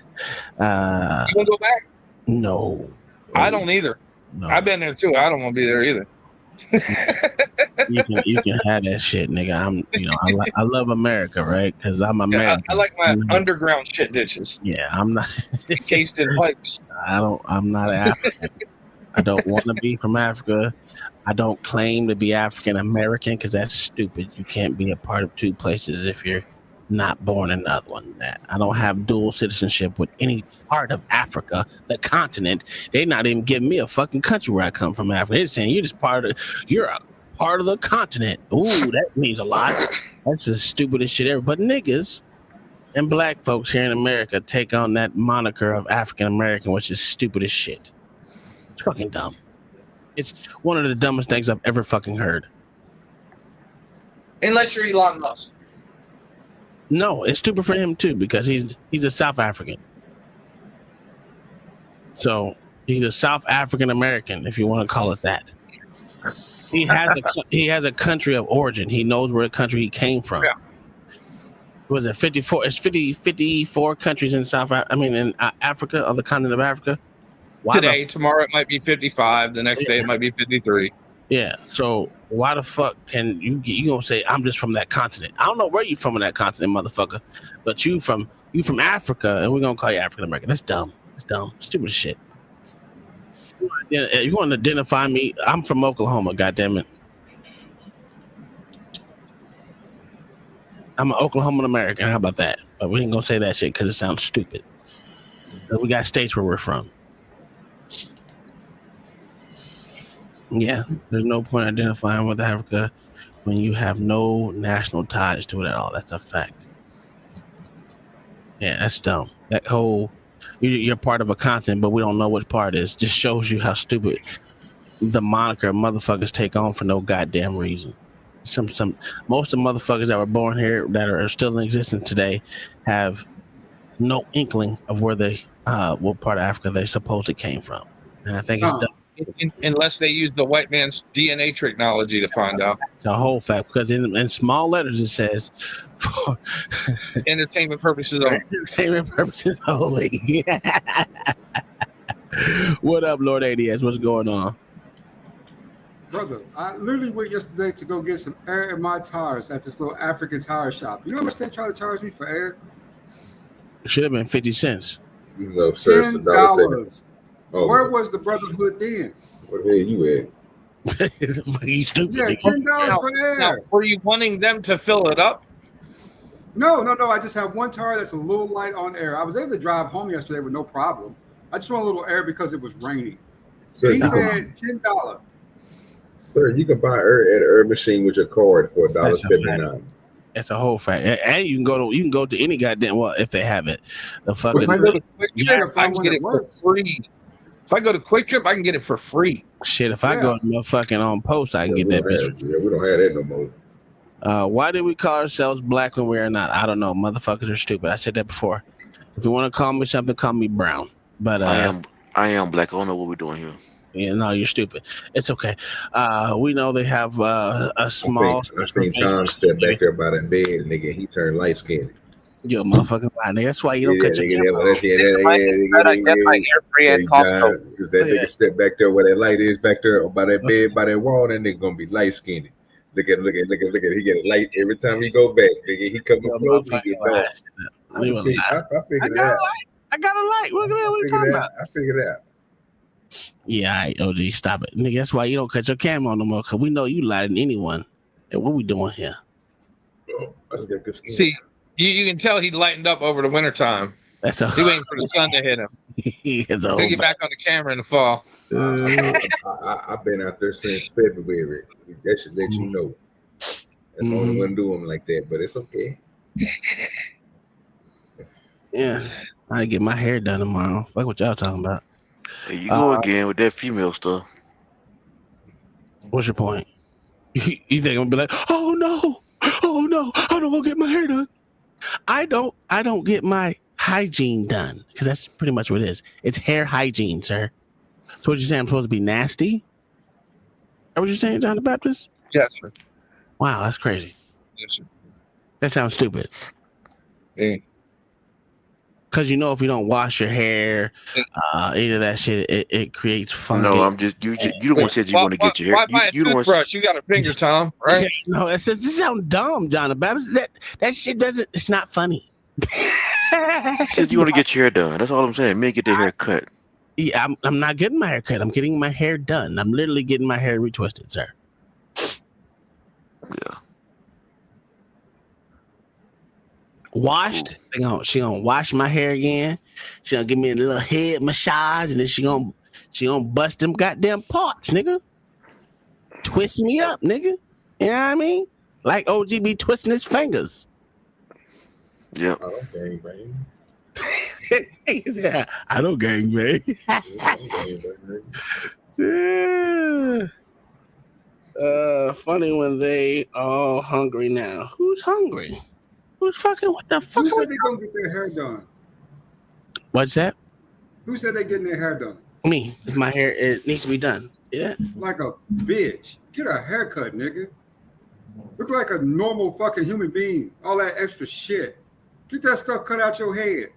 want to go back? No, I don't either. No. I've been there too. I don't want to be there either. you can have that shit, nigga. I love America, right? Because I'm American. I like my underground shit ditches. Yeah, I'm not encased in pipes. I'm not African. I don't want to be from Africa. I don't claim to be African American because that's stupid. You can't be a part of two places if you're not born in another one. I don't have dual citizenship with any part of Africa, the continent. They're not even giving me a fucking country where I come from, Africa. They're saying you're a part of the continent. Ooh, that means a lot. That's the stupidest shit ever. But niggas and black folks here in America take on that moniker of African American, which is stupid as shit. It's fucking dumb. It's one of the dumbest things I've ever fucking heard. Unless you're Elon Musk. No, it's stupid for him too because he's a South African. So he's a South African American, if you want to call it that. He has a country of origin. He knows where country he came from. Yeah. Was it 54? It's 54 countries in in Africa, on the continent of Africa. Tomorrow it might be 55. The next day it might be 53. Yeah. So why the fuck can you gonna say I'm just from that continent? I don't know where you from in that continent, motherfucker. But you from Africa, and we're gonna call you African American. That's dumb. It's dumb. Stupid shit. You want to identify me? I'm from Oklahoma. Goddamn it. I'm an Oklahoman American. How about that? But we ain't gonna say that shit because it sounds stupid. We got states where we're from. Yeah, there's no point identifying with Africa when you have no national ties to it at all. That's a fact. Yeah, that's dumb. That whole you're part of a continent, but we don't know which part it is. Just shows you how stupid the moniker motherfuckers take on for no goddamn reason. Most of the motherfuckers that were born here that are still in existence today have no inkling of where they what part of Africa they supposedly came from. And I think it's dumb. Unless they use the white man's DNA technology to find out. It's a whole fact, because in small letters it says for entertainment purposes only. Entertainment purposes only. What up, Lord ADS? What's going on? Brother, I literally went yesterday to go get some air in my tires at this little African tire shop. You know how much they try to charge me for air? It should have been 50 cents. No, sir. It's $10. Where was the brotherhood then? Where the hell you at? You stupid. Yeah, $10 for air. Now, were you wanting them to fill it up? No. I just have one tire that's a little light on air. I was able to drive home yesterday with no problem. I just want a little air because it was raining. Sir, he said $10. Sir, you can buy air at an air machine with your card for $1.79. That's a whole fact. And you can go to any goddamn if they have it. The fucking If I go to Quick Trip, I can get it for free. If I go to Quick Trip, I can get it for free. Shit, if I go to motherfucking on post, I can get that bitch. Yeah, we don't have that no more. Why do we call ourselves black when we're not? I don't know. Motherfuckers are stupid. I said that before. If you want to call me something, call me brown. But I am black. I don't know what we're doing here. Yeah, no, you're stupid. It's okay. We know they have a small. I seen Tom step back there by that bed, and nigga, he turned light skinned. You're a motherfucking lie, nigga. That's why you don't cut your camera. I get my air free at Costco. If that nigga step back there where that light is back there by that bed, by that wall, that nigga gonna be light skinned. Look at. He get a light every time he go back. Nigga, he come up close, he get dark. I figured it out. I got a light. What are you talking about? I figured it out. Yeah, all right, OG, stop it. Nigga, that's why you don't cut your camera on no more, because we know you lighter than anyone. And what we doing here? See, you can tell he lightened up over the wintertime. He waiting for the sun to hit him. He'll get back on the camera in the fall. I've been out there since February. That should let you know. That's the only one do them like that, but it's okay. Yeah, I get my hair done tomorrow. Fuck what y'all talking about. Hey, you go again with that female stuff. What's your point? You think I'm gonna be like, oh no, I don't go get my hair done. I don't get my hygiene done, because that's pretty much what it is. It's hair hygiene, sir. So what you saying? I'm supposed to be nasty? Is what you saying, John the Baptist? Yes, sir. Wow, that's crazy. Yes, sir. That sounds stupid. Yeah. Because if you don't wash your hair, any of that shit, it creates fungus. No, I'm just you don't want to say you want to get your hair. Why You don't want. toothbrush? You got a finger, Tom, right? Yeah, no, this sounds dumb, John the Baptist. That shit doesn't. It's not funny. Said you want to get your hair done. That's all I'm saying. Men get their hair cut. Yeah, I'm not getting my hair cut. I'm getting my hair done. I'm literally getting my hair retwisted, sir. Yeah. Washed. She gonna wash my hair again. She gonna give me a little head massage, and then she gonna bust them goddamn parts, nigga. Twist me up, nigga. You know what I mean? Like OG be twisting his fingers. Yep. I don't gang bang. Yeah, I don't gang bang. Yeah. Funny when they all hungry now. Who's hungry? Who's fucking? What the fuck? Who said they gonna get their hair done? What's that? Who said they getting their hair done? Me. It's my hair. It needs to be done. Yeah. Like a bitch. Get a haircut, nigga. Look like a normal fucking human being. All that extra shit. Get that stuff cut out your head.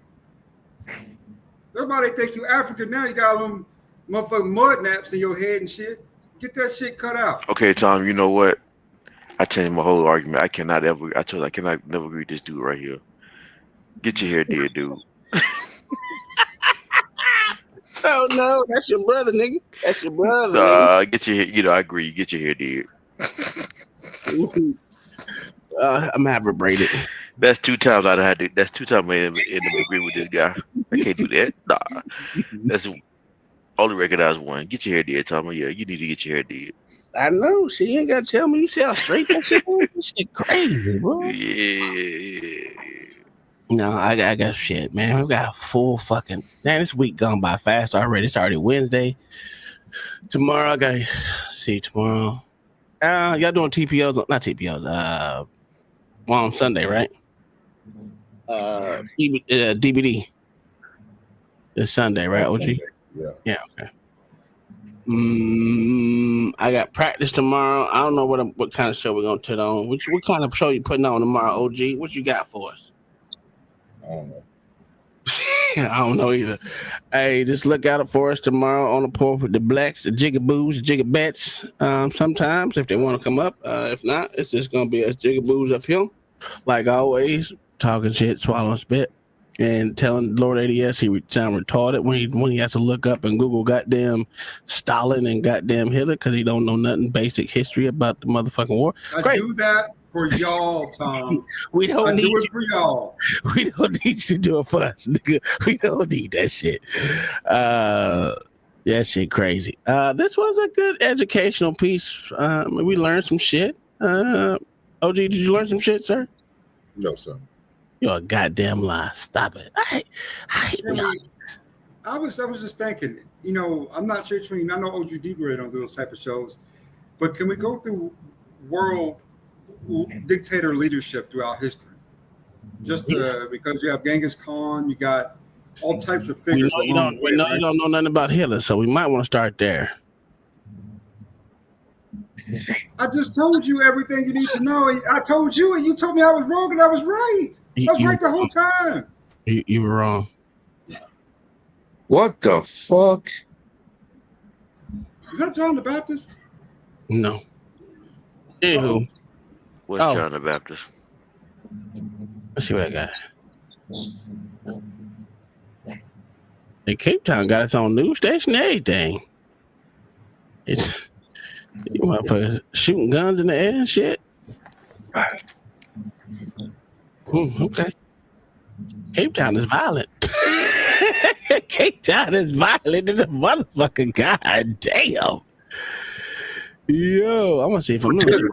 Everybody think you African now. You got them motherfucking mud naps in your head and shit. Get that shit cut out. Okay, Tom. You know what? I changed my whole argument. I cannot never agree with this dude right here. Get your hair did, dude. Oh no, that's your brother, nigga. That's your brother. Get your hair. I agree. Get your hair did. I'm gonna have her braided. That's 2 times I had to. That's 2 times I am in agree with this guy. I can't do that. Nah, that's the only recognized one. Get your hair did, Tommy. Yeah, you need to get your hair did. I know. She ain't got to tell me. You see how straight that shit is? This shit crazy, bro. Yeah. No, I got shit, man. We got a full fucking... Man, this week gone by fast already. It's already Wednesday. Tomorrow, I got to see tomorrow. Y'all doing TPOs? Not TPOs. On Sunday, right? DBD. It's Sunday, right, OG? Sunday, yeah. Okay. I got practice tomorrow. I don't know what kind of show we're gonna put on. What kind of show you putting on tomorrow, OG? What you got for us? I don't know. I don't know either. Hey, just look out for us tomorrow on the porch with the blacks, the jigaboos, the jigabets. Sometimes if they want to come up, if not, it's just gonna be us jigaboos up here, like always, talking shit, swallowing spit, and telling Lord ADS he sound retarded when he has to look up and Google goddamn Stalin and goddamn Hitler because he don't know nothing basic history about the motherfucking war. I do that for y'all, Tom. We don't need do it for y'all. We don't need you to do it for us, nigga. We don't need that shit. That shit crazy. This was a good educational piece. We learned some shit. OG, did you learn some shit, sir? No, sir. You're a goddamn lie. Stop it. I was just thinking, I'm not sure between, I know OG D-Gray don't do those type of shows, but can we go through world dictator leadership throughout history? Just because you have Genghis Khan, you got all types of figures. You don't know nothing about Hitler, so we might want to start there. I just told you everything you need to know. I told you, and you told me I was wrong, and I was right. I was right the whole time. You were wrong. What the fuck? Is that John the Baptist? No. Anywho. What's John the Baptist? Let's see what I got. Hey, Cape Town got its own news station and everything. It's... You motherfuckers shooting guns in the air and shit. Okay. Cape Town is violent. Cape Town is violent in the motherfucker. God damn. Yo, I'm gonna see if I'm dude,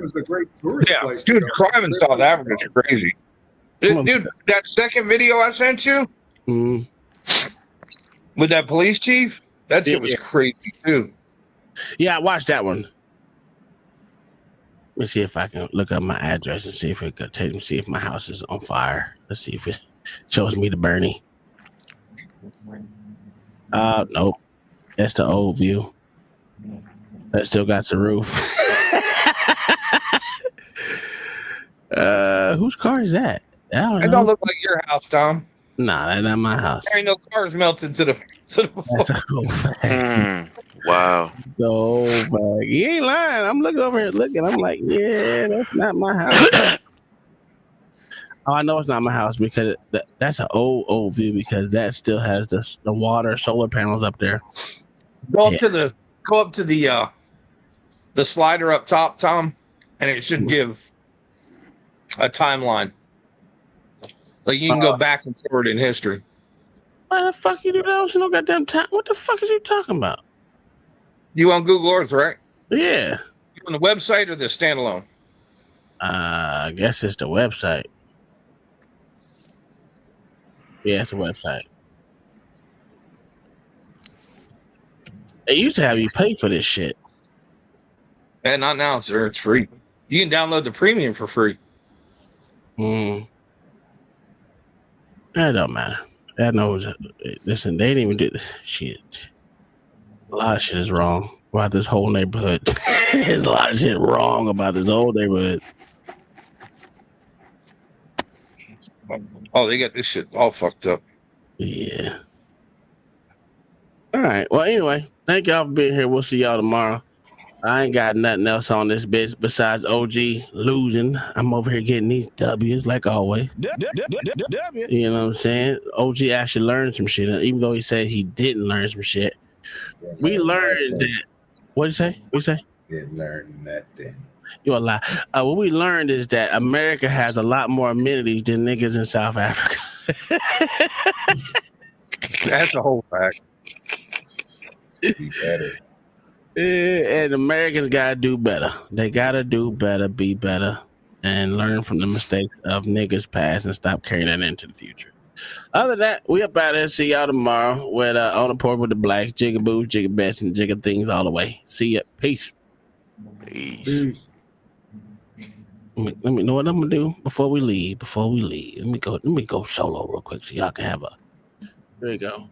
crime in South Africa is crazy. Dude, that second video I sent you with that police chief, that shit was crazy too. Yeah, I watched that one. Let me see if I can look up my address and see if it could take me, see if my house is on fire. Let's see if it shows me the Bernie. Nope. That's the old view. That still got the roof. Whose car is that? It don't look like your house, Tom. Nah, that's not my house. There ain't no cars melted to the floor. Wow. So you ain't lying. I'm looking over here looking. I'm like, yeah, that's not my house. Oh, I know it's not my house because that's an old view because that still has the water solar panels up there. Go up to the slider up top, Tom, and it should give a timeline. Like you can go back and forward in history. Why the fuck you do that? No goddamn time. What the fuck is you talking about? You on Google Earth, right? Yeah. You on the website or the standalone? I guess it's the website. Yeah, it's the website. They used to have you pay for this shit. And not now, sir. It's free. You can download the premium for free. That don't matter. That knows. Listen, they didn't even do this shit. A lot of shit is wrong about this whole neighborhood. There's a lot of shit wrong about this whole neighborhood. Oh, they got this shit all fucked up. Yeah. All right. Well, anyway, thank y'all for being here. We'll see y'all tomorrow. I ain't got nothing else on this bitch besides OG losing. I'm over here getting these W's like always. You know what I'm saying? OG actually learned some shit, even though he said he didn't learn some shit. We learned that. What'd you say? What you say? Didn't learn nothing. You're a lie. What we learned is that America has a lot more amenities than niggas in South Africa. That's a whole fact. Be better. And Americans gotta do better. They gotta do better, be better, and learn from the mistakes of niggas past and stop carrying that into the future. Other than that, we up out here. See y'all tomorrow with on the port with the blacks, jiggaboos, jiggabets, and jigga things all the way. See ya. Peace. Peace. Let me know what I'm gonna do before we leave. Let me go solo real quick so y'all can have a. There you go.